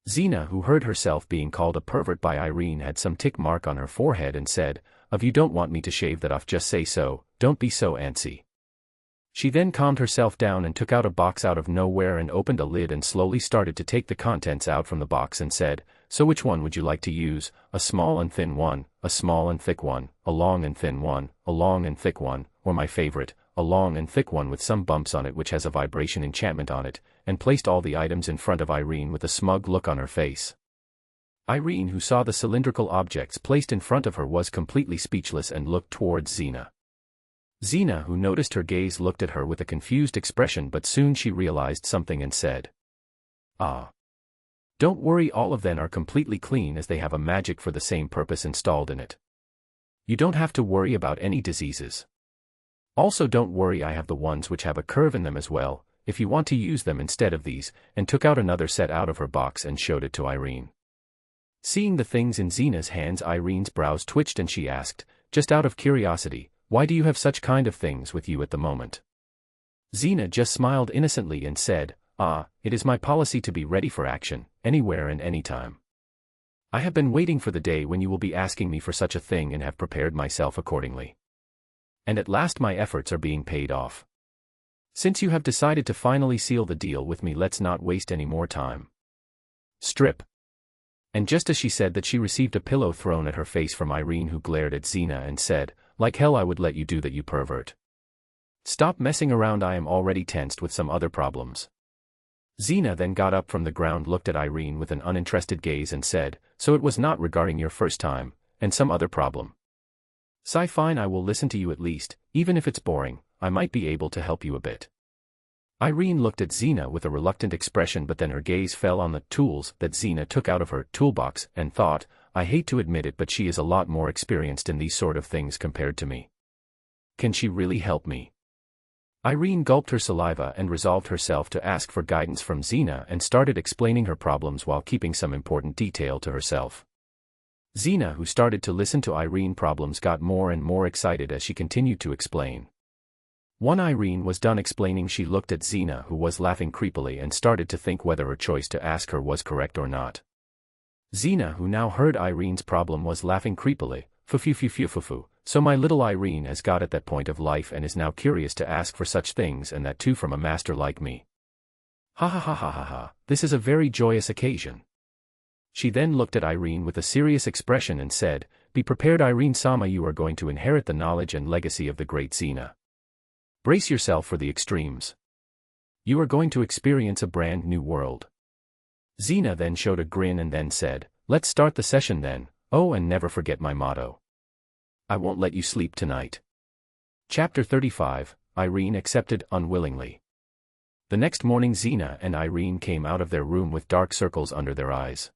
Speaker 1: Xena, who heard herself being called a pervert by Irene, had some tick mark on her forehead and said, "If you don't want me to shave that off, just say so, don't be so antsy." She then calmed herself down and took out a box out of nowhere and opened a lid and slowly started to take the contents out from the box and said, "So which one would you like to use? A small and thin one, a small and thick one, a long and thin one, a long and thick one, or my favorite, a long and thick one with some bumps on it which has a vibration enchantment on it," and placed all the items in front of Irene with a smug look on her face. Irene, who saw the cylindrical objects placed in front of her, was completely speechless and looked towards Xena. Xena, who noticed her gaze, looked at her with a confused expression, but soon she realized something and said, "Ah. Don't worry, all of them are completely clean as they have a magic for the same purpose installed in it. You don't have to worry about any diseases. Also don't worry, I have the ones which have a curve in them as well, if you want to use them instead of these," and took out another set out of her box and showed it to Irene. Seeing the things in Xena's hands, Irene's brows twitched and she asked, "Just out of curiosity, why do you have such kind of things with you at the moment?" Xena just smiled innocently and said, It is my policy to be ready for action, anywhere and anytime. I have been waiting for the day when you will be asking me for such a thing and have prepared myself accordingly. And at last my efforts are being paid off. Since you have decided to finally seal the deal with me, let's not waste any more time. Strip." And just as she said that, she received a pillow thrown at her face from Irene, who glared at Xena and said, "Like hell I would let you do that, you pervert. Stop messing around, I am already tensed with some other problems." Xena then got up from the ground, looked at Irene with an uninterested gaze and said, "So it was not regarding your first time, and some other problem. Sigh, fine, I will listen to you at least, even if it's boring, I might be able to help you a bit." Irene looked at Xena with a reluctant expression, but then her gaze fell on the tools that Xena took out of her toolbox and thought, I hate to admit it, but she is a lot more experienced in these sort of things compared to me. Can she really help me? Irene gulped her saliva and resolved herself to ask for guidance from Xena and started explaining her problems while keeping some important detail to herself. Xena, who started to listen to Irene's problems, got more and more excited as she continued to explain. When Irene was done explaining, she looked at Xena, who was laughing creepily, and started to think whether her choice to ask her was correct or not. Xena, who now heard Irene's problem, was laughing creepily. Fu. So my little Irene has got at that point of life and is now curious to ask for such things, and that too from a master like me. Ha ha ha ha ha ha, this is a very joyous occasion. She then looked at Irene with a serious expression and said, "Be prepared, Irene-sama, you are going to inherit the knowledge and legacy of the great Xena. Brace yourself for the extremes. You are going to experience a brand new world." Xena then showed a grin and then said, "Let's start the session then. Oh, and never forget my motto. I won't let you sleep tonight." Chapter 35, Irene accepted unwillingly. The next morning Xena and Irene came out of their room with dark circles under their eyes.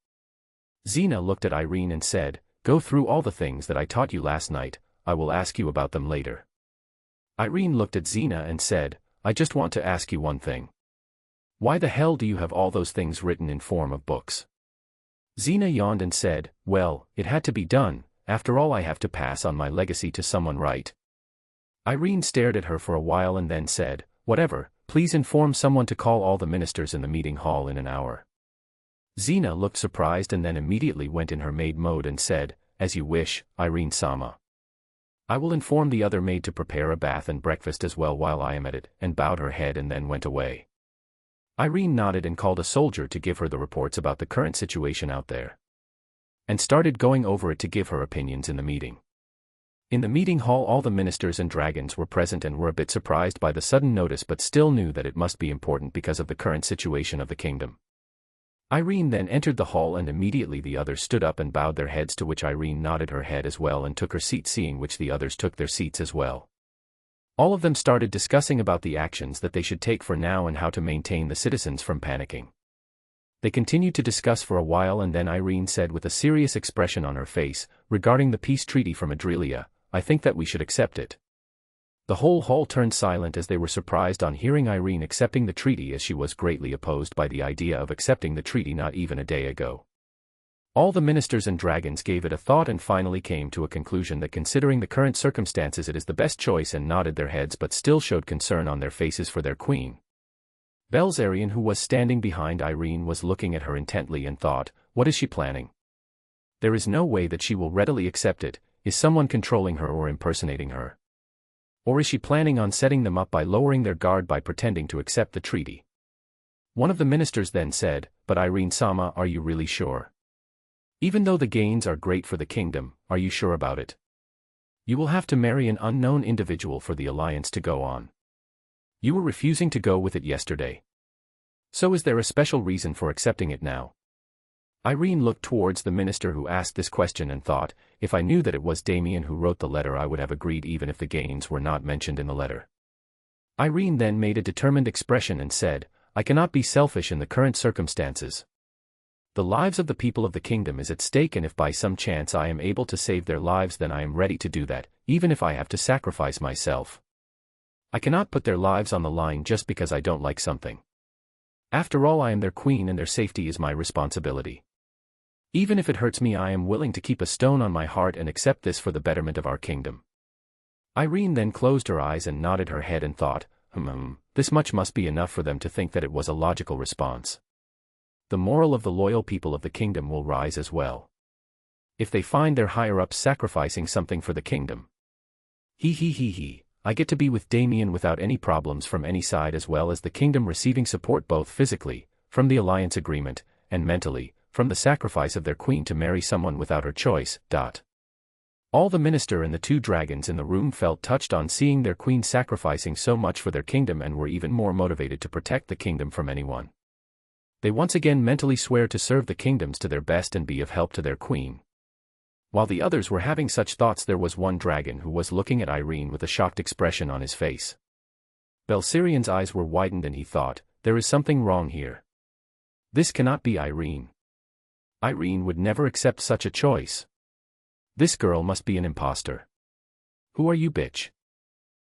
Speaker 1: Xena looked at Irene and said, "Go through all the things that I taught you last night, I will ask you about them later." Irene looked at Xena and said, "I just want to ask you one thing. Why the hell do you have all those things written in form of books?" Xena yawned and said, "Well, it had to be done, after all I have to pass on my legacy to someone, right?" Irene stared at her for a while and then said, "Whatever, please inform someone to call all the ministers in the meeting hall in an hour." Xena looked surprised and then immediately went in her maid mode and said, "As you wish, Irene-sama. I will inform the other maid to prepare a bath and breakfast as well while I am at it," and bowed her head and then went away. Irene nodded and called a soldier to give her the reports about the current situation out there, and started going over it to give her opinions in the meeting. In the meeting hall all the ministers and dragons were present and were a bit surprised by the sudden notice, but still knew that it must be important because of the current situation of the kingdom. Irene then entered the hall and immediately the others stood up and bowed their heads, to which Irene nodded her head as well and took her seat, seeing which the others took their seats as well. All of them started discussing about the actions that they should take for now and how to maintain the citizens from panicking. They continued to discuss for a while and then Irene said with a serious expression on her face, "Regarding the peace treaty from Adrelia, I think that we should accept it." The whole hall turned silent as they were surprised on hearing Irene accepting the treaty, as she was greatly opposed by the idea of accepting the treaty not even a day ago. All the ministers and dragons gave it a thought and finally came to a conclusion that considering the current circumstances it is the best choice, and nodded their heads but still showed concern on their faces for their queen. Belzarian, who was standing behind Irene, was looking at her intently and thought, "What is she planning? There is no way that she will readily accept it. Is someone controlling her or impersonating her? Or is she planning on setting them up by lowering their guard by pretending to accept the treaty?" One of the ministers then said, "But Irene-sama, are you really sure? Even though the gains are great for the kingdom, are you sure about it? You will have to marry an unknown individual for the alliance to go on. You were refusing to go with it yesterday. So is there a special reason for accepting it now?" Irene looked towards the minister who asked this question and thought, "If I knew that it was Damien who wrote the letter I would have agreed even if the gains were not mentioned in the letter." Irene then made a determined expression and said, "I cannot be selfish in the current circumstances. The lives of the people of the kingdom is at stake, and if by some chance I am able to save their lives, then I am ready to do that, even if I have to sacrifice myself. I cannot put their lives on the line just because I don't like something. After all, I am their queen and their safety is my responsibility. Even if it hurts me, I am willing to keep a stone on my heart and accept this for the betterment of our kingdom." Irene then closed her eyes and nodded her head and thought, this much must be enough for them to think that it was a logical response. The moral of the loyal people of the kingdom will rise as well, if they find their higher-ups sacrificing something for the kingdom. I get to be with Damien without any problems from any side, as well as the kingdom receiving support both physically, from the alliance agreement, and mentally, from the sacrifice of their queen to marry someone without her choice. All the minister and the two dragons in the room felt touched on seeing their queen sacrificing so much for their kingdom and were even more motivated to protect the kingdom from anyone. They once again mentally swear to serve the kingdoms to their best and be of help to their queen. While the others were having such thoughts, there was one dragon who was looking at Irene with a shocked expression on his face. Belsirian's eyes were widened and he thought, "There is something wrong here. This cannot be Irene. Irene would never accept such a choice. This girl must be an imposter. Who are you, bitch?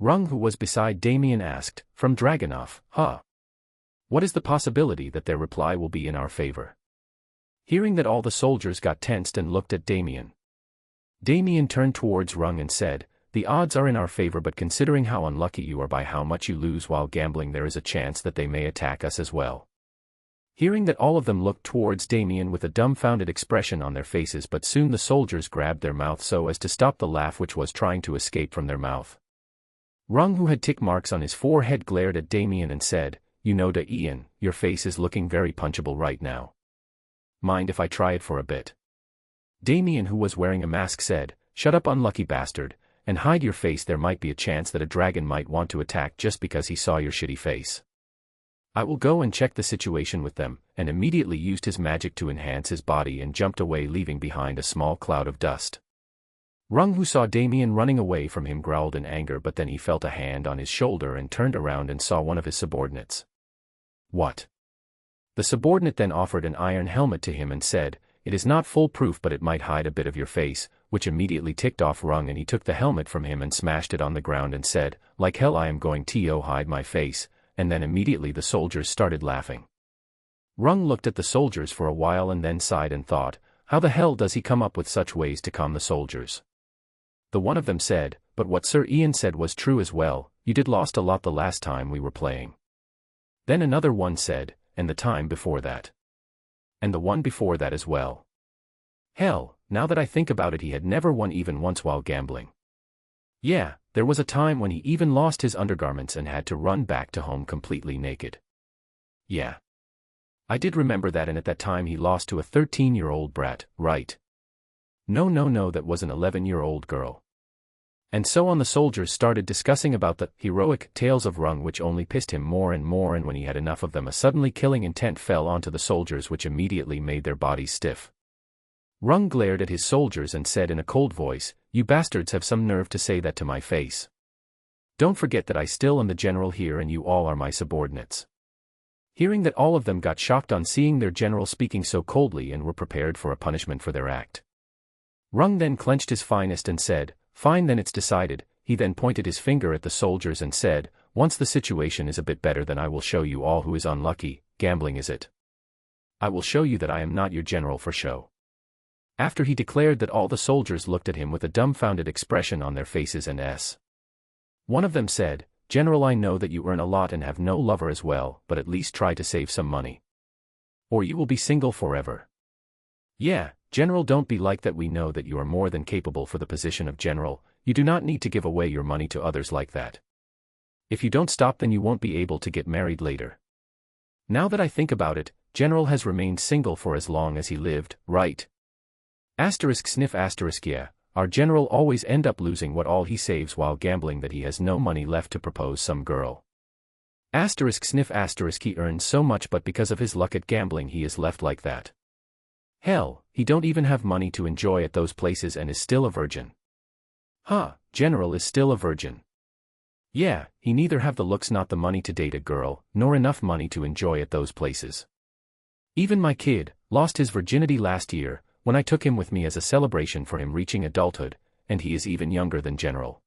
Speaker 1: Rung, who was beside Damien, asked, from Dragunov, huh? What is the possibility that their reply will be in our favor? Hearing that, all the soldiers got tensed and looked at Damien. Damien turned towards Rung and said, the odds are in our favor, but considering how unlucky you are by how much you lose while gambling, there is a chance that they may attack us as well. Hearing that, all of them looked towards Damien with a dumbfounded expression on their faces, but soon the soldiers grabbed their mouth so as to stop the laugh which was trying to escape from their mouth. Rung, who had tick marks on his forehead, glared at Damien and said, you know, Ian, your face is looking very punchable right now. Mind if I try it for a bit? Damien, who was wearing a mask, said, shut up, unlucky bastard, and hide your face. There might be a chance that a dragon might want to attack just because he saw your shitty face. I will go and check the situation with them, and immediately used his magic to enhance his body and jumped away, leaving behind a small cloud of dust. Rung, who saw Damien running away from him, growled in anger, but then he felt a hand on his shoulder and turned around and saw one of his subordinates. What? The subordinate then offered an iron helmet to him and said, it is not foolproof, but it might hide a bit of your face, which immediately ticked off Rung, and he took the helmet from him and smashed it on the ground and said, like hell I am going to hide my face. And then immediately the soldiers started laughing. Rung looked at the soldiers for a while and then sighed and thought, how the hell does he come up with such ways to calm the soldiers? The one of them said, but what Sir Ian said was true as well, you did lost a lot the last time we were playing. Then another one said, and the time before that. And the one before that as well. Hell, now that I think about it, he had never won even once while gambling. Yeah, there was a time when he even lost his undergarments and had to run back to home completely naked. Yeah. I did remember that, and at that time he lost to a 13-year-old brat, right? No, that was an 11-year-old girl. And so on. The soldiers started discussing about the heroic tales of Rung, which only pissed him more and more, and when he had enough of them, a suddenly killing intent fell onto the soldiers, which immediately made their bodies stiff. Rung glared at his soldiers and said in a cold voice, you bastards have some nerve to say that to my face. Don't forget that I still am the general here and you all are my subordinates. Hearing that, all of them got shocked on seeing their general speaking so coldly and were prepared for a punishment for their act. Rung then clenched his finest and said, fine, then it's decided. He then pointed his finger at the soldiers and said, once the situation is a bit better, then I will show you all who is unlucky. Gambling, is it? I will show you that I am not your general for show. After he declared that, all the soldiers looked at him with a dumbfounded expression on their faces and one of them said, General, I know that you earn a lot and have no lover as well, but at least try to save some money. Or you will be single forever. Yeah, General, don't be like that. We know that you are more than capable for the position of general. You do not need to give away your money to others like that. If you don't stop, then you won't be able to get married later. Now that I think about it, General has remained single for as long as he lived, right? Sniff *, yeah, our general always end up losing what all he saves while gambling, that he has no money left to propose some girl. Sniff *, he earns so much, but because of his luck at gambling he is left like that. Hell, he don't even have money to enjoy at those places and is still a virgin. Huh, General is still a virgin. Yeah, he neither have the looks not the money to date a girl, nor enough money to enjoy at those places. Even my kid lost his virginity last year, when I took him with me as a celebration for him reaching adulthood, and he is even younger than General.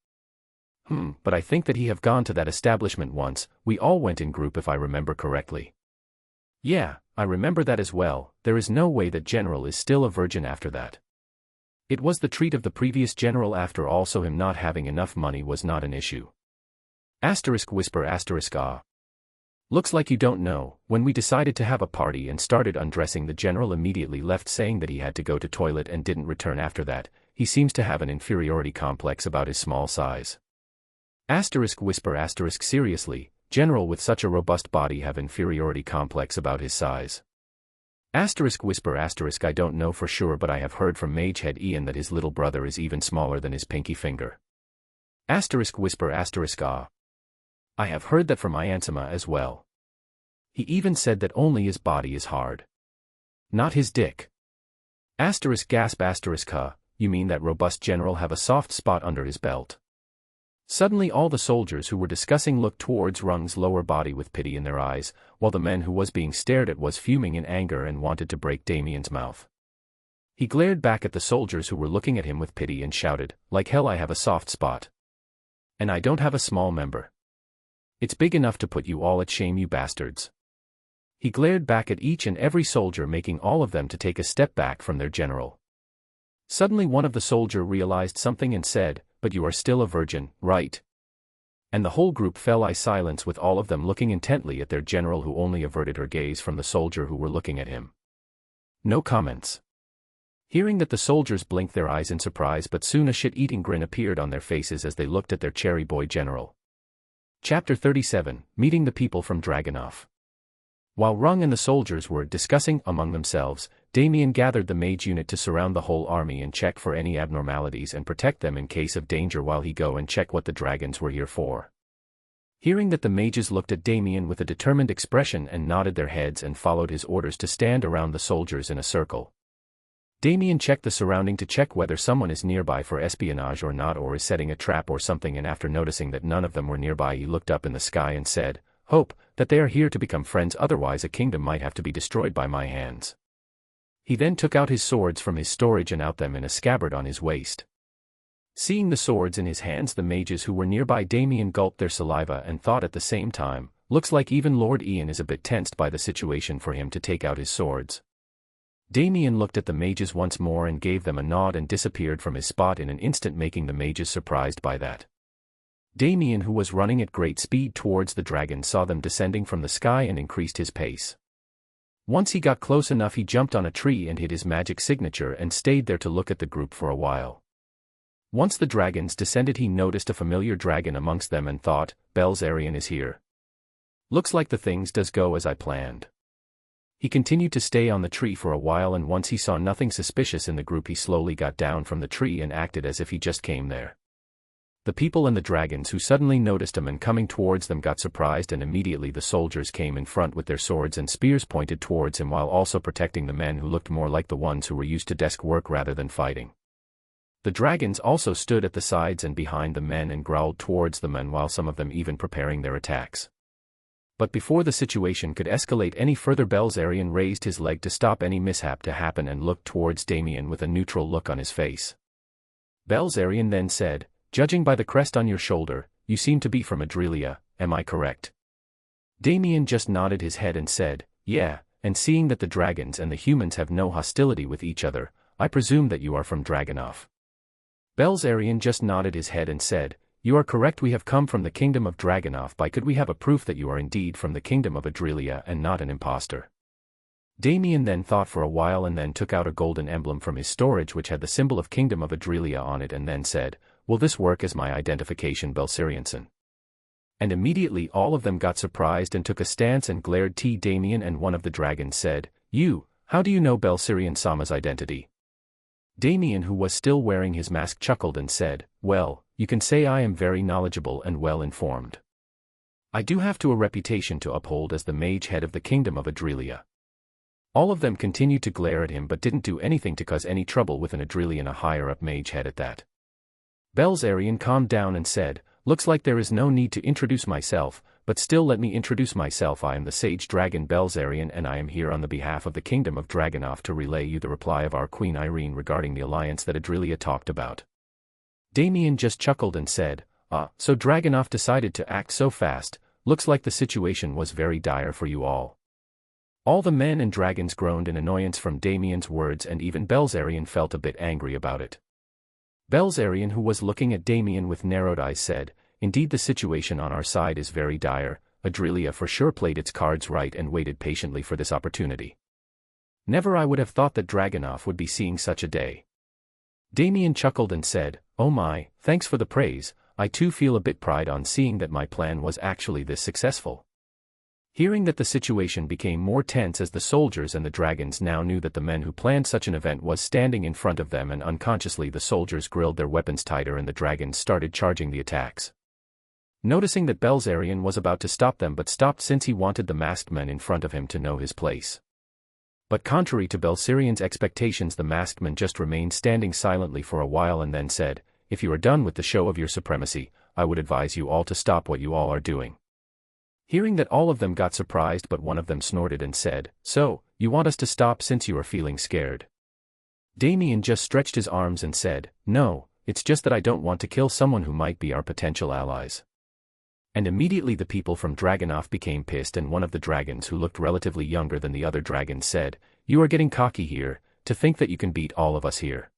Speaker 1: But I think that he have gone to that establishment once. We all went in group if I remember correctly. Yeah, I remember that as well. There is no way that General is still a virgin after that. It was the treat of the previous general after all, so him not having enough money was not an issue. Whisper ah. Looks like you don't know, when we decided to have a party and started undressing, the general immediately left saying that he had to go to toilet and didn't return after that. He seems to have an inferiority complex about his small size. Whisper seriously, general with such a robust body have inferiority complex about his size. Whisper I don't know for sure, but I have heard from Magehead Ian that his little brother is even smaller than his pinky finger. Whisper ah. I have heard that from Iansama as well. He even said that only his body is hard. Not his dick. Gasp you mean that robust general have a soft spot under his belt? Suddenly all the soldiers who were discussing looked towards Rung's lower body with pity in their eyes, while the man who was being stared at was fuming in anger and wanted to break Damien's mouth. He glared back at the soldiers who were looking at him with pity and shouted, like hell I have a soft spot. And I don't have a small member. It's big enough to put you all at shame, you bastards. He glared back at each and every soldier, making all of them to take a step back from their general. Suddenly one of the soldiers realized something and said, "But you are still a virgin, right?" And the whole group fell silence, with all of them looking intently at their general, who only averted her gaze from the soldier who were looking at him. No comments. Hearing that, the soldiers blinked their eyes in surprise, but soon a shit-eating grin appeared on their faces as they looked at their cherry boy general. Chapter 37, Meeting the People from Dragonov. While Rung and the soldiers were discussing among themselves, Damien gathered the mage unit to surround the whole army and check for any abnormalities and protect them in case of danger while he go and check what the dragons were here for. Hearing that, the mages looked at Damien with a determined expression and nodded their heads and followed his orders to stand around the soldiers in a circle. Damien checked the surrounding to check whether someone is nearby for espionage or not, or is setting a trap or something, and after noticing that none of them were nearby, he looked up in the sky and said, "Hope that they are here to become friends, otherwise a kingdom might have to be destroyed by my hands." He then took out his swords from his storage and out them in a scabbard on his waist. Seeing the swords in his hands, the mages who were nearby Damien gulped their saliva and thought at the same time, "Looks like even Lord Ian is a bit tensed by the situation for him to take out his swords." Damien looked at the mages once more and gave them a nod and disappeared from his spot in an instant, making the mages surprised by that. Damien, who was running at great speed towards the dragon, saw them descending from the sky and increased his pace. Once he got close enough, he jumped on a tree and hid his magic signature and stayed there to look at the group for a while. Once the dragons descended, he noticed a familiar dragon amongst them and thought, "Belzerian is here. Looks like the things does go as I planned." He continued to stay on the tree for a while, and once he saw nothing suspicious in the group, he slowly got down from the tree and acted as if he just came there. The people and the dragons, who suddenly noticed him and coming towards them, got surprised, and immediately the soldiers came in front with their swords and spears pointed towards him, while also protecting the men who looked more like the ones who were used to desk work rather than fighting. The dragons also stood at the sides and behind the men and growled towards the men, while some of them even preparing their attacks. But before the situation could escalate any further, Belzerian raised his leg to stop any mishap to happen and looked towards Damien with a neutral look on his face. Belzerian then said, "Judging by the crest on your shoulder, you seem to be from Adrelia, am I correct?" Damien just nodded his head and said, "Yeah, and seeing that the dragons and the humans have no hostility with each other, I presume that you are from Dragonov." Belzerian just nodded his head and said, "You are correct, we have come from the kingdom of Dragonov. Could we have a proof that you are indeed from the kingdom of Adrelia and not an impostor?" Damien then thought for a while and then took out a golden emblem from his storage which had the symbol of Kingdom of Adrelia on it and then said, "Will this work as my identification, Belzerianson?" And immediately all of them got surprised and took a stance and glared at Damien, and one of the dragons said, How do you know Belzerian Sama's identity?" Damien, who was still wearing his mask, chuckled and said, "Well, you can say I am very knowledgeable and well informed. I do have a reputation to uphold as the mage head of the kingdom of Adrelia." All of them continued to glare at him but didn't do anything to cause any trouble with an Adrelian, a higher-up mage head at that. Belzerian calmed down and said, "Looks like there is no need to introduce myself, but still let me introduce myself. I am the sage dragon Belzerian, and I am here on the behalf of the kingdom of Dragonov to relay you the reply of our queen Irene regarding the alliance that Adrelia talked about." Damien just chuckled and said, So Dragonov decided to act so fast. Looks like the situation was very dire for you all." All the men and dragons groaned in annoyance from Damien's words, and even Belzerian felt a bit angry about it. Belzerian, who was looking at Damien with narrowed eyes, said, "Indeed, the situation on our side is very dire. Adrelia for sure played its cards right and waited patiently for this opportunity. Never I would have thought that Dragonov would be seeing such a day." Damien chuckled and said, "Oh my, thanks for the praise. I too feel a bit pride on seeing that my plan was actually this successful." Hearing that, the situation became more tense as the soldiers and the dragons now knew that the men who planned such an event was standing in front of them, and unconsciously the soldiers grilled their weapons tighter and the dragons started charging the attacks. Noticing that Belzerian was about to stop them but stopped since he wanted the masked men in front of him to know his place. But contrary to Belzerian's expectations, the masked men just remained standing silently for a while and then said, "If you are done with the show of your supremacy, I would advise you all to stop what you all are doing." Hearing that, all of them got surprised, but one of them snorted and said, "So, you want us to stop since you are feeling scared?" Damien just stretched his arms and said, "No, it's just that I don't want to kill someone who might be our potential allies. And immediately the people from Dragonoff became pissed, and one of the dragons, who looked relatively younger than the other dragons, said, "You are getting cocky here, to think that you can beat all of us here.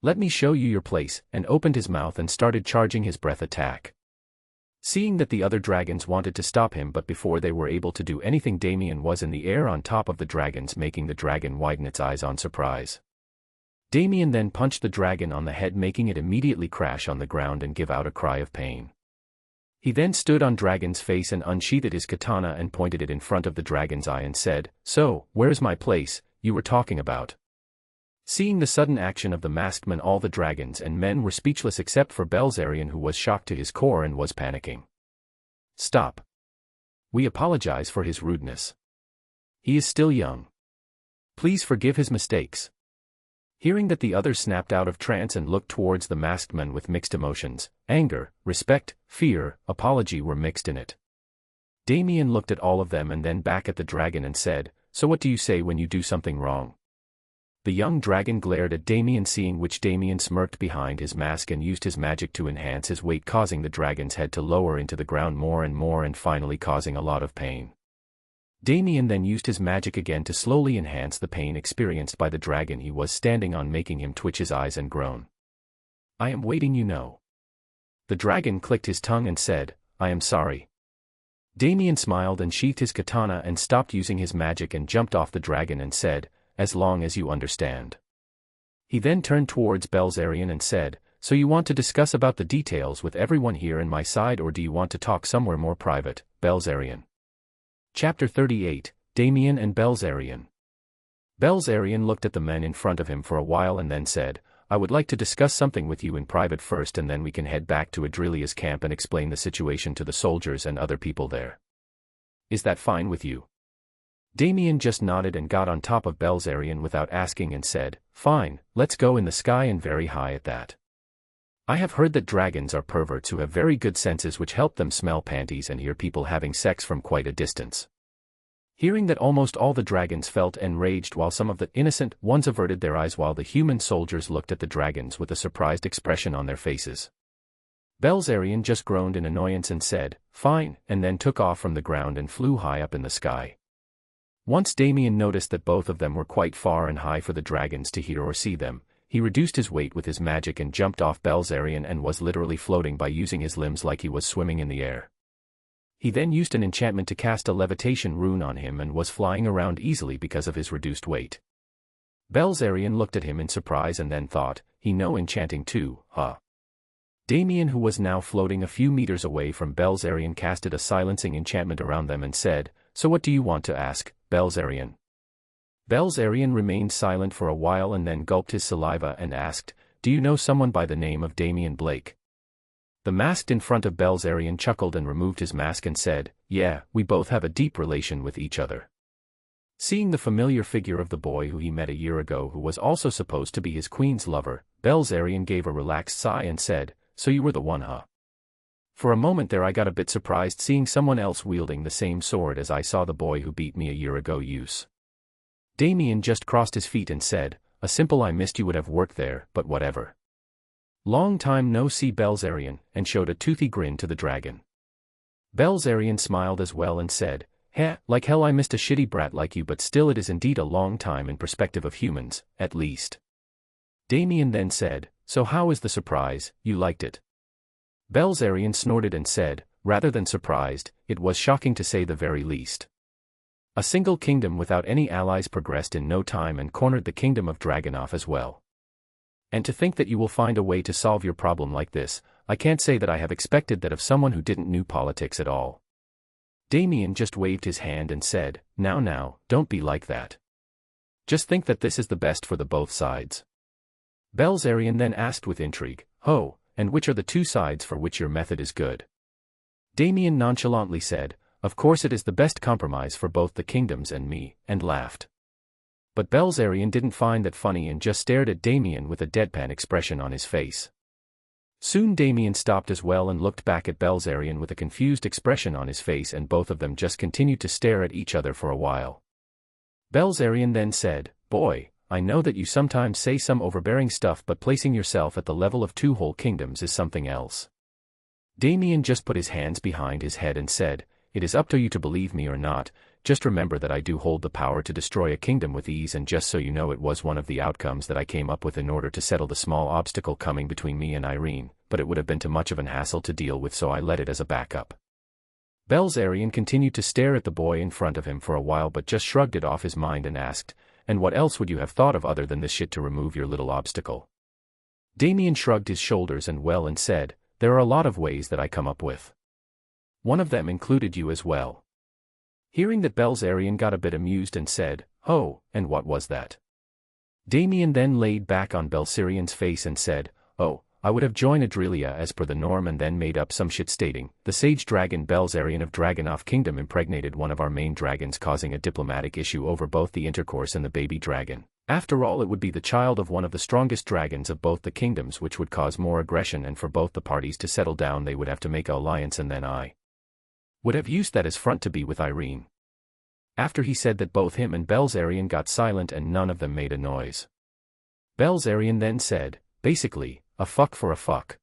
Speaker 1: Let me show you your place," and opened his mouth and started charging his breath attack. Seeing that the other dragons wanted to stop him, but before they were able to do anything, Damien was in the air on top of the dragons, making the dragon widen its eyes on surprise. Damien then punched the dragon on the head, making it immediately crash on the ground and give out a cry of pain. He then stood on Dragon's face and unsheathed his katana and pointed it in front of the dragon's eye and said, "So, where's my place, you were talking about?" Seeing the sudden action of the masked man, all the dragons and men were speechless except for Belzerian, who was shocked to his core and was panicking. "Stop. We apologize for his rudeness. He is still young. Please forgive his mistakes." Hearing that, the others snapped out of trance and looked towards the masked man with mixed emotions. Anger, respect, fear, apology were mixed in it. Damien looked at all of them and then back at the dragon and said, "So what do you say when you do something wrong?" The young dragon glared at Damien, seeing which Damien smirked behind his mask and used his magic to enhance his weight, causing the dragon's head to lower into the ground more and more and finally causing a lot of pain. Damien then used his magic again to slowly enhance the pain experienced by the dragon he was standing on, making him twitch his eyes and groan. "I am waiting, you know." The dragon clicked his tongue and said, "I am sorry." Damien smiled and sheathed his katana and stopped using his magic and jumped off the dragon and said, "As long as you understand." He then turned towards Belzerian and said, "So you want to discuss about the details with everyone here in my side, or do you want to talk somewhere more private, Belzerian?" Chapter 38, Damien and Belzerian. Belzerian looked at the men in front of him for a while and then said, "I would like to discuss something with you in private first, and then we can head back to Adrilia's camp and explain the situation to the soldiers and other people there. Is that fine with you?" Damien just nodded and got on top of Belzerian without asking and said, "Fine, let's go in the sky and very high at that. I have heard that dragons are perverts who have very good senses which help them smell panties and hear people having sex from quite a distance." Hearing that, almost all the dragons felt enraged, while some of the innocent ones averted their eyes, while the human soldiers looked at the dragons with a surprised expression on their faces. Belzerian just groaned in annoyance and said, "Fine," and then took off from the ground and flew high up in the sky. Once Damien noticed that both of them were quite far and high for the dragons to hear or see them, he reduced his weight with his magic and jumped off Belzerian and was literally floating by using his limbs like he was swimming in the air. He then used an enchantment to cast a levitation rune on him and was flying around easily because of his reduced weight. Belzerian looked at him in surprise and then thought, "He know enchanting too, huh?" Damien, who was now floating a few meters away from Belzerian, casted a silencing enchantment around them and said, "So what do you want to ask, Belzerian?" Belzerian remained silent for a while and then gulped his saliva and asked, "Do you know someone by the name of Damien Blake?" The masked in front of Belzerian chuckled and removed his mask and said, "Yeah, we both have a deep relation with each other." Seeing the familiar figure of the boy who he met a year ago, who was also supposed to be his queen's lover, Belzerian gave a relaxed sigh and said, "So you were the one, huh?" For a moment there I got a bit surprised seeing someone else wielding the same sword as I saw the boy who beat me a year ago use. Damien just crossed his feet and said, "A simple I missed you would have worked there, but whatever. Long time no see, Belzerian," and showed a toothy grin to the dragon. Belzerian smiled as well and said, "Heh, like hell I missed a shitty brat like you, but still it is indeed a long time in perspective of humans, at least." Damien then said, "So how is the surprise, you liked it?" Belzerian snorted and said, rather than surprised, "It was shocking to say the very least. A single kingdom without any allies progressed in no time and cornered the kingdom of Dragonoff as well. And to think that you will find a way to solve your problem like this, I can't say that I have expected that of someone who didn't know politics at all." Damien just waved his hand and said, Now, don't be like that. Just think that this is the best for the both sides." Belzerian then asked with intrigue, "Oh, and which are the two sides for which your method is good?" Damien nonchalantly said, "Of course it is the best compromise for both the kingdoms and me," and laughed. But Belzerian didn't find that funny and just stared at Damien with a deadpan expression on his face. Soon Damien stopped as well and looked back at Belzerian with a confused expression on his face, and both of them just continued to stare at each other for a while. Belzerian then said, "Boy, I know that you sometimes say some overbearing stuff, but placing yourself at the level of 2 whole kingdoms is something else. Damien just put his hands behind his head and said, "It is up to you to believe me or not. Just remember that I do hold the power to destroy a kingdom with ease, and just so you know, it was one of the outcomes that I came up with in order to settle the small obstacle coming between me and Irene, but it would have been too much of an hassle to deal with, so I let it as a backup." Belzarian continued to stare at the boy in front of him for a while, but just shrugged it off his mind and asked, "And what else would you have thought of other than this shit to remove your little obstacle?" Damien shrugged his shoulders and said, "There are a lot of ways that I come up with. One of them included you as well." Hearing that, Belzarian got a bit amused and said, "Oh, and what was that?" Damien then laid back on Belzarian's face and said, "Oh, I would have joined Adrelia as per the norm and then made up some shit stating, the sage dragon Belzarian of Dragonoff Kingdom impregnated one of our main dragons, causing a diplomatic issue over both the intercourse and the baby dragon. After all, it would be the child of one of the strongest dragons of both the kingdoms, which would cause more aggression, and for both the parties to settle down they would have to make an alliance, and then I would have used that as front to be with Irene." After he said that, both him and Belzarian got silent and none of them made a noise. Belzarian then said, "Basically, a fuck for a fuck."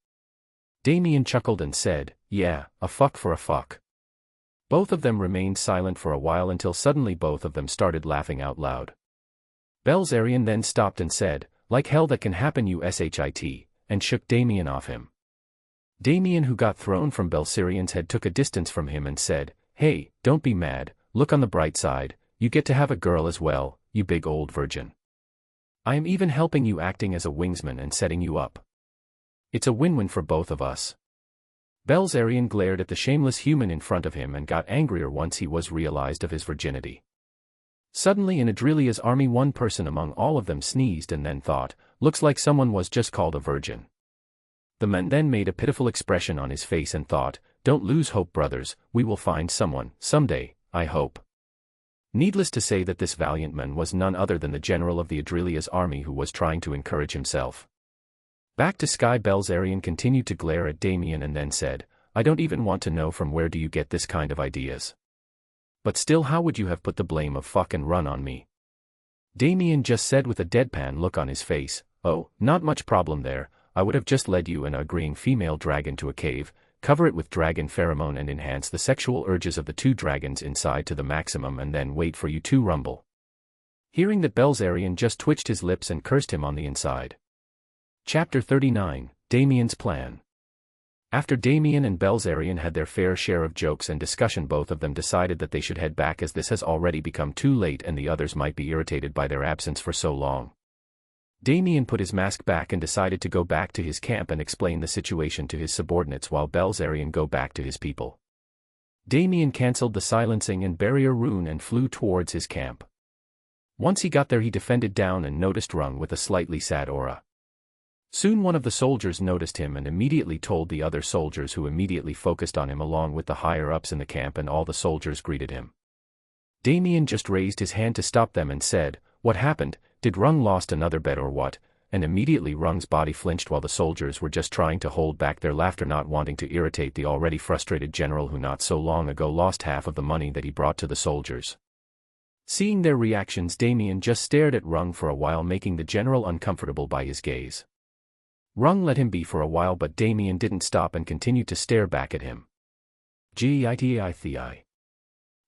Speaker 1: Damien chuckled and said, "Yeah, a fuck for a fuck." Both of them remained silent for a while until suddenly both of them started laughing out loud. Belzarian then stopped and said, "Like hell that can happen, you shit," and shook Damien off him. Damien, who got thrown from Belzarian's head, took a distance from him and said, "Hey, don't be mad, look on the bright side, you get to have a girl as well, you big old virgin. I am even helping you, acting as a wingsman and setting you up. It's a win-win for both of us." Belzarian glared at the shameless human in front of him and got angrier once he was realized of his virginity. Suddenly in Adrelia's army, one person among all of them sneezed and then thought, "Looks like someone was just called a virgin." The man then made a pitiful expression on his face and thought, "Don't lose hope, brothers, we will find someone, someday, I hope." Needless to say that this valiant man was none other than the general of the Adrelia's army, who was trying to encourage himself. Back to Sky, Belzarian continued to glare at Damien and then said, "I don't even want to know from where do you get this kind of ideas. But still, how would you have put the blame of fuck and run on me?" Damien just said with a deadpan look on his face, "Oh, not much problem there. I would have just led you, an agreeing female dragon, to a cave, cover it with dragon pheromone and enhance the sexual urges of the 2 dragons inside to the maximum, and then wait for you to rumble." Hearing that, Belzarian just twitched his lips and cursed him on the inside. Chapter 39, Damien's Plan. After Damien and Belzarian had their fair share of jokes and discussion, both of them decided that they should head back, as this has already become too late and the others might be irritated by their absence for so long. Damien put his mask back and decided to go back to his camp and explain the situation to his subordinates, while Belzarian go back to his people. Damien cancelled the silencing and barrier rune and flew towards his camp. Once he got there, he defended down and noticed Rung with a slightly sad aura. Soon one of the soldiers noticed him and immediately told the other soldiers, who immediately focused on him along with the higher-ups in the camp, and all the soldiers greeted him. Damien just raised his hand to stop them and said, "What happened? Did Rung lost another bet or what?" And immediately Rung's body flinched, while the soldiers were just trying to hold back their laughter, not wanting to irritate the already frustrated general, who not so long ago lost half of the money that he brought to the soldiers. Seeing their reactions, Damien just stared at Rung for a while, making the general uncomfortable by his gaze. Rung let him be for a while, but Damien didn't stop and continued to stare back at him. Gitthi.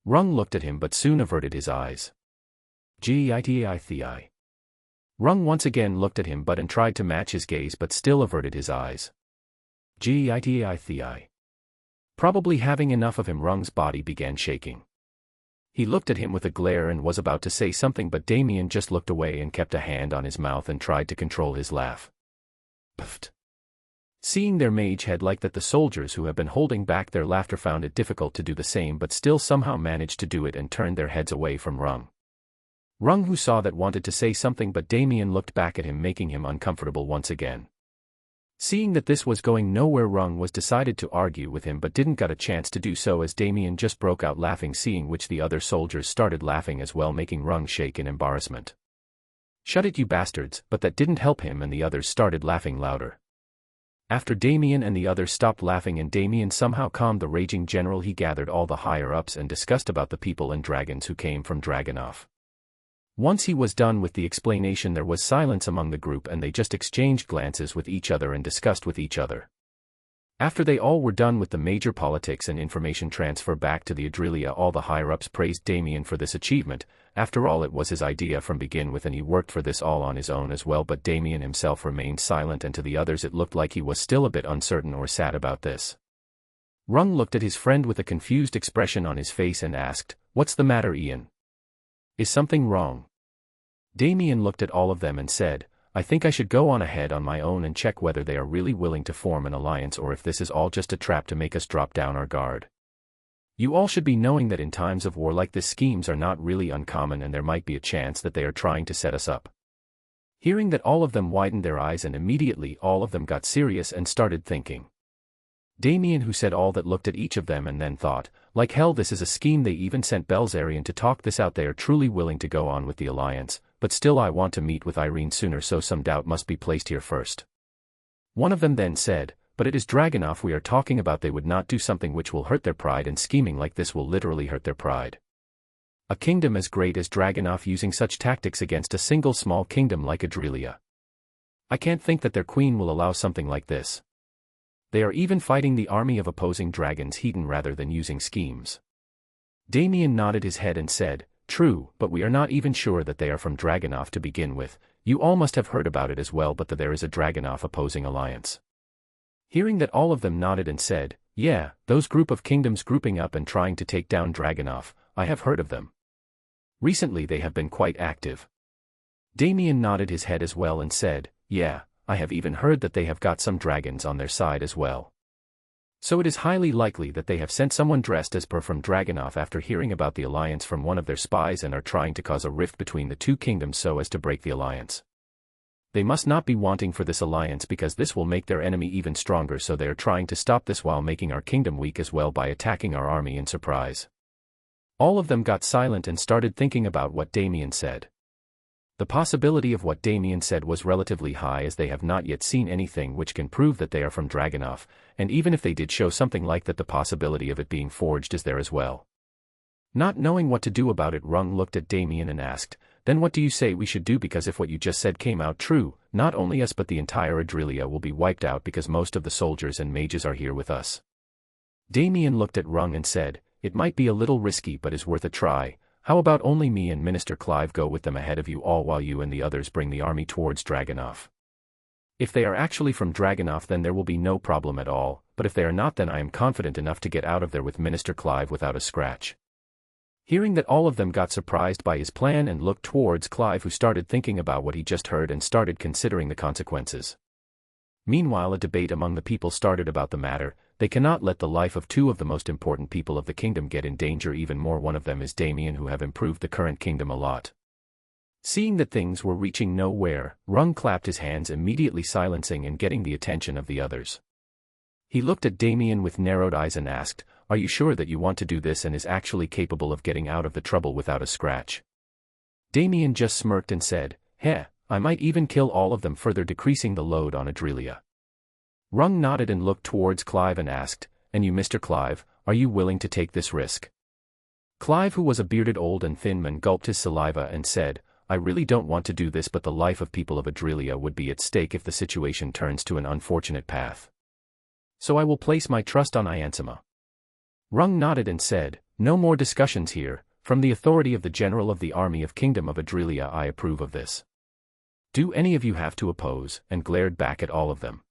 Speaker 1: Rung looked at him but soon averted his eyes. Gitthi. Rung once again looked at him and tried to match his gaze, but still averted his eyes. Gitthi. Probably having enough of him, Rung's body began shaking. He looked at him with a glare and was about to say something, but Damien just looked away and kept a hand on his mouth and tried to control his laugh. Puffed. Seeing their mage head like that, the soldiers who have been holding back their laughter found it difficult to do the same, but still somehow managed to do it and turned their heads away from Rung. Rung, who saw that, wanted to say something, but Damien looked back at him, making him uncomfortable once again. Seeing that this was going nowhere, Rung was decided to argue with him but didn't get a chance to do so, as Damien just broke out laughing, seeing which the other soldiers started laughing as well, making Rung shake in embarrassment. "Shut it, you bastards," but that didn't help him and the others started laughing louder. After Damien and the others stopped laughing and Damien somehow calmed the raging general, he gathered all the higher-ups and discussed about the people and dragons who came from Dragonoff. Once he was done with the explanation, there was silence among the group and they just exchanged glances with each other and discussed with each other. After they all were done with the major politics and information transfer back to the Adrelia, all the higher-ups praised Damien for this achievement. After all, it was his idea from begin with and he worked for this all on his own as well, but Damien himself remained silent, and to the others it looked like he was still a bit uncertain or sad about this. Rung looked at his friend with a confused expression on his face and asked, "What's the matter, Ian? Is something wrong?" Damien looked at all of them and said, "I think I should go on ahead on my own and check whether they are really willing to form an alliance or if this is all just a trap to make us drop down our guard. You all should be knowing that in times of war like this, schemes are not really uncommon and there might be a chance that they are trying to set us up." Hearing that, all of them widened their eyes and immediately all of them got serious and started thinking. Damien, who said all that, looked at each of them and then thought, "Like hell, this is a scheme. They even sent Belzarian to talk this out. They are truly willing to go on with the alliance, but still I want to meet with Irene sooner, so some doubt must be placed here first." One of them then said, "But it is Dragunov we are talking about. They would not do something which will hurt their pride, and scheming like this will literally hurt their pride. A kingdom as great as Dragunov using such tactics against a single small kingdom like Adrelia. I can't think that their queen will allow something like this. They are even fighting the army of opposing dragons hidden rather than using schemes." Damien nodded his head and said, "True, but we are not even sure that they are from Dragunov to begin with. You all must have heard about it as well, but that there is a Dragunov opposing alliance." Hearing that, all of them nodded and said, "Yeah, those group of kingdoms grouping up and trying to take down Dragunov, I have heard of them. Recently they have been quite active." Damien nodded his head as well and said, "Yeah, I have even heard that they have got some dragons on their side as well. So it is highly likely that they have sent someone dressed as per from Dragunov after hearing about the alliance from one of their spies and are trying to cause a rift between the two kingdoms so as to break the alliance. They must not be wanting for this alliance because this will make their enemy even stronger, so they are trying to stop this while making our kingdom weak as well by attacking our army in surprise." All of them got silent and started thinking about what Damien said. The possibility of what Damien said was relatively high, as they have not yet seen anything which can prove that they are from Dragunov, and even if they did show something like that, the possibility of it being forged is there as well. Not knowing what to do about it, Rung looked at Damien and asked, "Then what do you say we should do? Because if what you just said came out true, not only us but the entire Adrelia will be wiped out because most of the soldiers and mages are here with us." Damien looked at Rung and said, "It might be a little risky but is worth a try. How about only me and Minister Clive go with them ahead of you all while you and the others bring the army towards Dragunov? If they are actually from Dragunov, then there will be no problem at all, but if they are not, then I am confident enough to get out of there with Minister Clive without a scratch." Hearing that, all of them got surprised by his plan and looked towards Clive, who started thinking about what he just heard and started considering the consequences. Meanwhile, a debate among the people started about the matter. They cannot let the life of two of the most important people of the kingdom get in danger even more. One of them is Damien, who have improved the current kingdom a lot. Seeing that things were reaching nowhere, Rung clapped his hands, immediately silencing and getting the attention of the others. He looked at Damien with narrowed eyes and asked, "Are you sure that you want to do this and is actually capable of getting out of the trouble without a scratch?" Damien just smirked and said, "Heh, I might even kill all of them, further decreasing the load on Adrelia." Rung nodded and looked towards Clive and asked, "And you, Mr. Clive, are you willing to take this risk?" Clive, who was a bearded old and thin man, gulped his saliva and said, "I really don't want to do this, but the life of people of Adrelia would be at stake if the situation turns to an unfortunate path. So I will place my trust on Iansima." Rung nodded and said, "No more discussions here. From the authority of the general of the army of Kingdom of Adrelia, I approve of this. Do any of you have to oppose?" and glared back at all of them.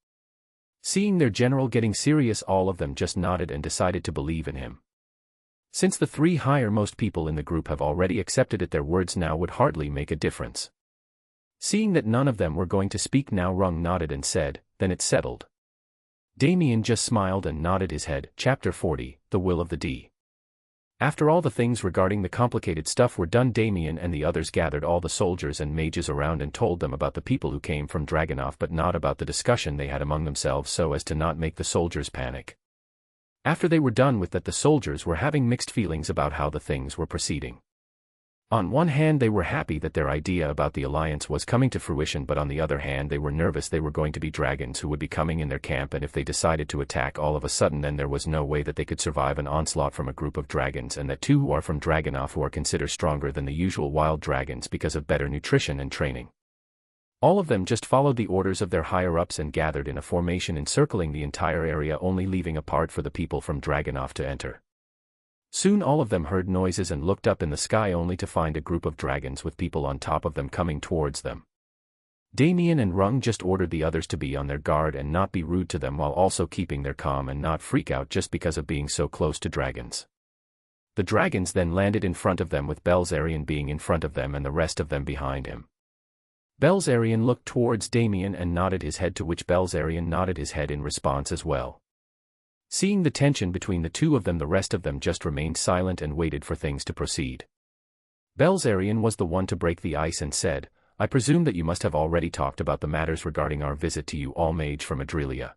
Speaker 1: Seeing their general getting serious, all of them just nodded and decided to believe in him. Since the three higher-most people in the group have already accepted it, their words now would hardly make a difference. Seeing that none of them were going to speak now, Rung nodded and said, "Then it's settled." Damien just smiled and nodded his head. Chapter 40, The Will of the D. After all the things regarding the complicated stuff were done, Damien and the others gathered all the soldiers and mages around and told them about the people who came from Dragunov, but not about the discussion they had among themselves, so as to not make the soldiers panic. After they were done with that, the soldiers were having mixed feelings about how the things were proceeding. On one hand they were happy that their idea about the alliance was coming to fruition, but on the other hand they were nervous they were going to be dragons who would be coming in their camp, and if they decided to attack all of a sudden, then there was no way that they could survive an onslaught from a group of dragons, and that two who are from Dragonoff who are considered stronger than the usual wild dragons because of better nutrition and training. All of them just followed the orders of their higher-ups and gathered in a formation encircling the entire area, only leaving a part for the people from Dragonoff to enter. Soon all of them heard noises and looked up in the sky, only to find a group of dragons with people on top of them coming towards them. Damien and Rung just ordered the others to be on their guard and not be rude to them, while also keeping their calm and not freak out just because of being so close to dragons. The dragons then landed in front of them, with Belzarian being in front of them and the rest of them behind him. Belzarian looked towards Damien and nodded his head, to which Belzarian nodded his head in response as well. Seeing the tension between the two of them, the rest of them just remained silent and waited for things to proceed. Belzarian was the one to break the ice and said, "I presume that you must have already talked about the matters regarding our visit to you all, mage from Adrelia."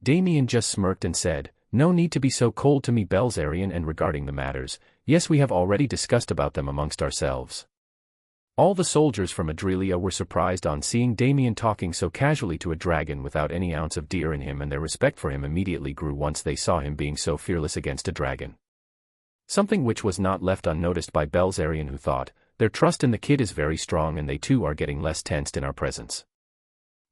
Speaker 1: Damien just smirked and said, "No need to be so cold to me, Belzarian, and regarding the matters, yes, we have already discussed about them amongst ourselves." All the soldiers from Adrelia were surprised on seeing Damien talking so casually to a dragon without any ounce of deer in him, and their respect for him immediately grew once they saw him being so fearless against a dragon. Something which was not left unnoticed by Belzarian, who thought, "Their trust in the kid is very strong, and they too are getting less tensed in our presence.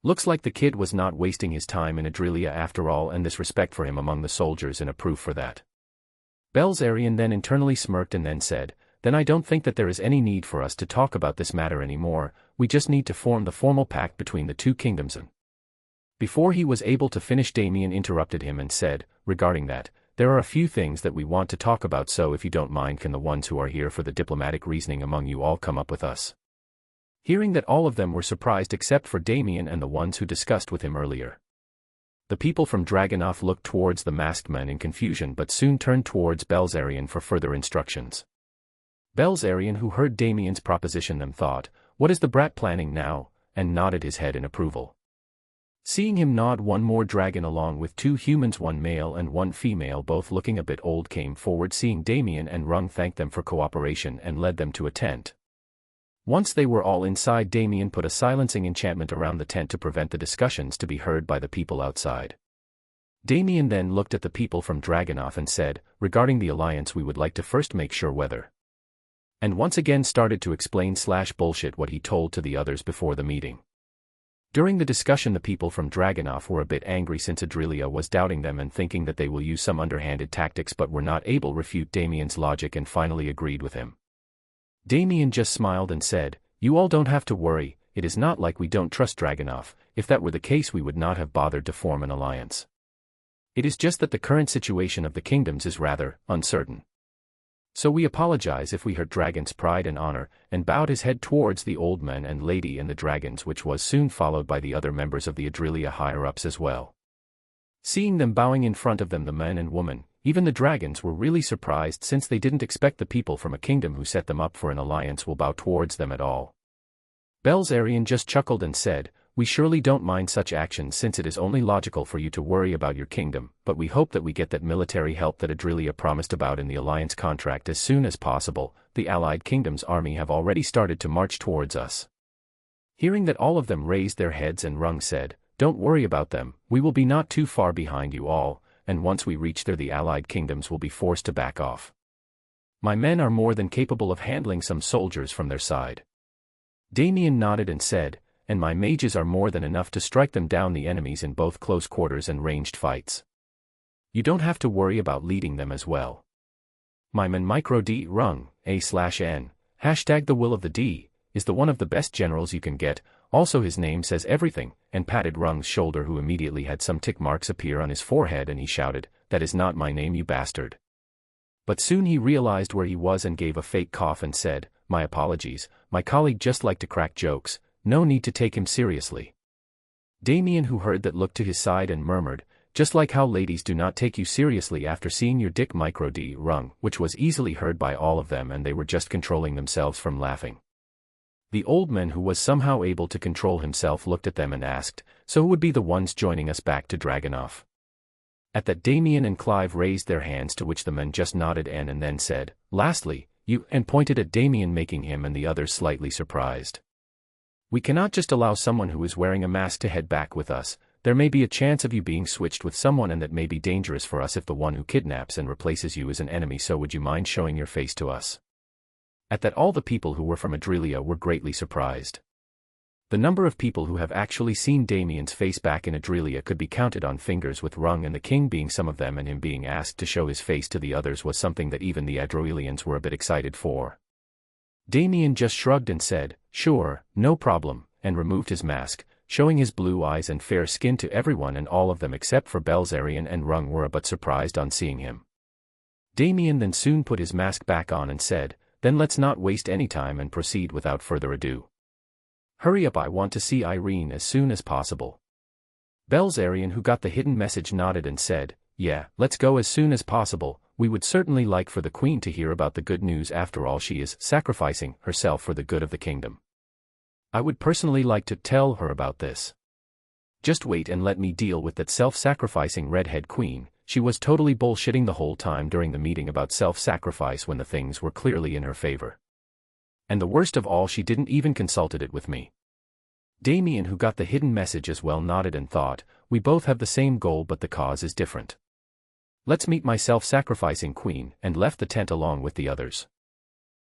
Speaker 1: Looks like the kid was not wasting his time in Adrelia after all, and this respect for him among the soldiers is a proof for that." Belzarian then internally smirked and then said, "Then I don't think that there is any need for us to talk about this matter anymore, we just need to form the formal pact between the two kingdoms." And before he was able to finish, Damien interrupted him and said, "Regarding that, there are a few things that we want to talk about, so if you don't mind, can the ones who are here for the diplomatic reasoning among you all come up with us?" Hearing that, all of them were surprised except for Damien and the ones who discussed with him earlier. The people from Dragonoff looked towards the masked men in confusion, but soon turned towards Belzarian for further instructions. Belzarian, who heard Damien's proposition, then thought, "What is the brat planning now?" and nodded his head in approval. Seeing him nod, one more dragon along with two humans, one male and one female, both looking a bit old, came forward. Seeing Damien and Rung, thanked them for cooperation and led them to a tent. Once they were all inside, Damien put a silencing enchantment around the tent to prevent the discussions to be heard by the people outside. Damien then looked at the people from Dragonoff and said, "Regarding the alliance, we would like to first make sure whether..." And once again started to explain / bullshit what he told to the others before the meeting. During the discussion, the people from Dragonoff were a bit angry since Adrelia was doubting them and thinking that they will use some underhanded tactics, but were not able to refute Damien's logic and finally agreed with him. Damien just smiled and said, "You all don't have to worry, it is not like we don't trust Dragonoff. If that were the case, we would not have bothered to form an alliance. It is just that the current situation of the kingdoms is rather uncertain. So we apologize if we hurt Dragon's pride and honor," and bowed his head towards the old men and lady and the dragons, which was soon followed by the other members of the Adrelia higher-ups as well. Seeing them bowing in front of them, the men and women, even the dragons, were really surprised, since they didn't expect the people from a kingdom who set them up for an alliance will bow towards them at all. Belzarian just chuckled and said, "We surely don't mind such actions, since it is only logical for you to worry about your kingdom, but we hope that we get that military help that Adrelia promised about in the alliance contract as soon as possible. The allied kingdom's army have already started to march towards us." Hearing that, all of them raised their heads, and Rung said, "Don't worry about them, we will be not too far behind you all, and once we reach there, the allied kingdoms will be forced to back off. My men are more than capable of handling some soldiers from their side." Damien nodded and said, "And my mages are more than enough to strike them down, the enemies, in both close quarters and ranged fights. You don't have to worry about leading them as well. My man micro D Rung, A/N, hashtag the will of the D, is the one of the best generals you can get, also his name says everything," and patted Rung's shoulder, who immediately had some tick marks appear on his forehead, and he shouted, "That is not my name, you bastard." But soon he realized where he was and gave a fake cough and said, "My apologies, my colleague just liked to crack jokes, no need to take him seriously." Damien, who heard that, looked to his side and murmured, "Just like how ladies do not take you seriously after seeing your dick, micro D Rung," which was easily heard by all of them, and they were just controlling themselves from laughing. The old man, who was somehow able to control himself, looked at them and asked, "So who would be the ones joining us back to Dragonoff?" At that, Damien and Clive raised their hands, to which the men just nodded and then said, "Lastly, You, and pointed at Damien, making him and the others slightly surprised. We cannot just allow someone who is wearing a mask to head back with us. There may be a chance of you being switched with someone, and that may be dangerous for us if the one who kidnaps and replaces you is an enemy, so would you mind showing your face to us? At that, all the people who were from Adrelia were greatly surprised. The number of people who have actually seen Damien's face back in Adrelia could be counted on fingers, with Rung and the king being some of them, and him being asked to show his face to the others was something that even the Adroelians were a bit excited for. Damien just shrugged and said, "Sure, no problem," and removed his mask, showing his blue eyes and fair skin to everyone, and all of them except for Belzarian and Rung were a bit surprised on seeing him. Damien then soon put his mask back on and said, "Then let's not waste any time and proceed without further ado. Hurry up, I want to see Irene as soon as possible." Belzarian, who got the hidden message, nodded and said, "Yeah, let's go as soon as possible. We would certainly like for the queen to hear about the good news. After all, she is sacrificing herself for the good of the kingdom. I would personally like to tell her about this. Just wait and let me deal with that self-sacrificing redhead queen. She was totally bullshitting the whole time during the meeting about self-sacrifice when the things were clearly in her favor. And the worst of all, she didn't even consulted it with me." Damien, who got the hidden message as well, nodded and thought, "We both have the same goal, but the cause is different. Let's meet my self-sacrificing queen," and left the tent along with the others.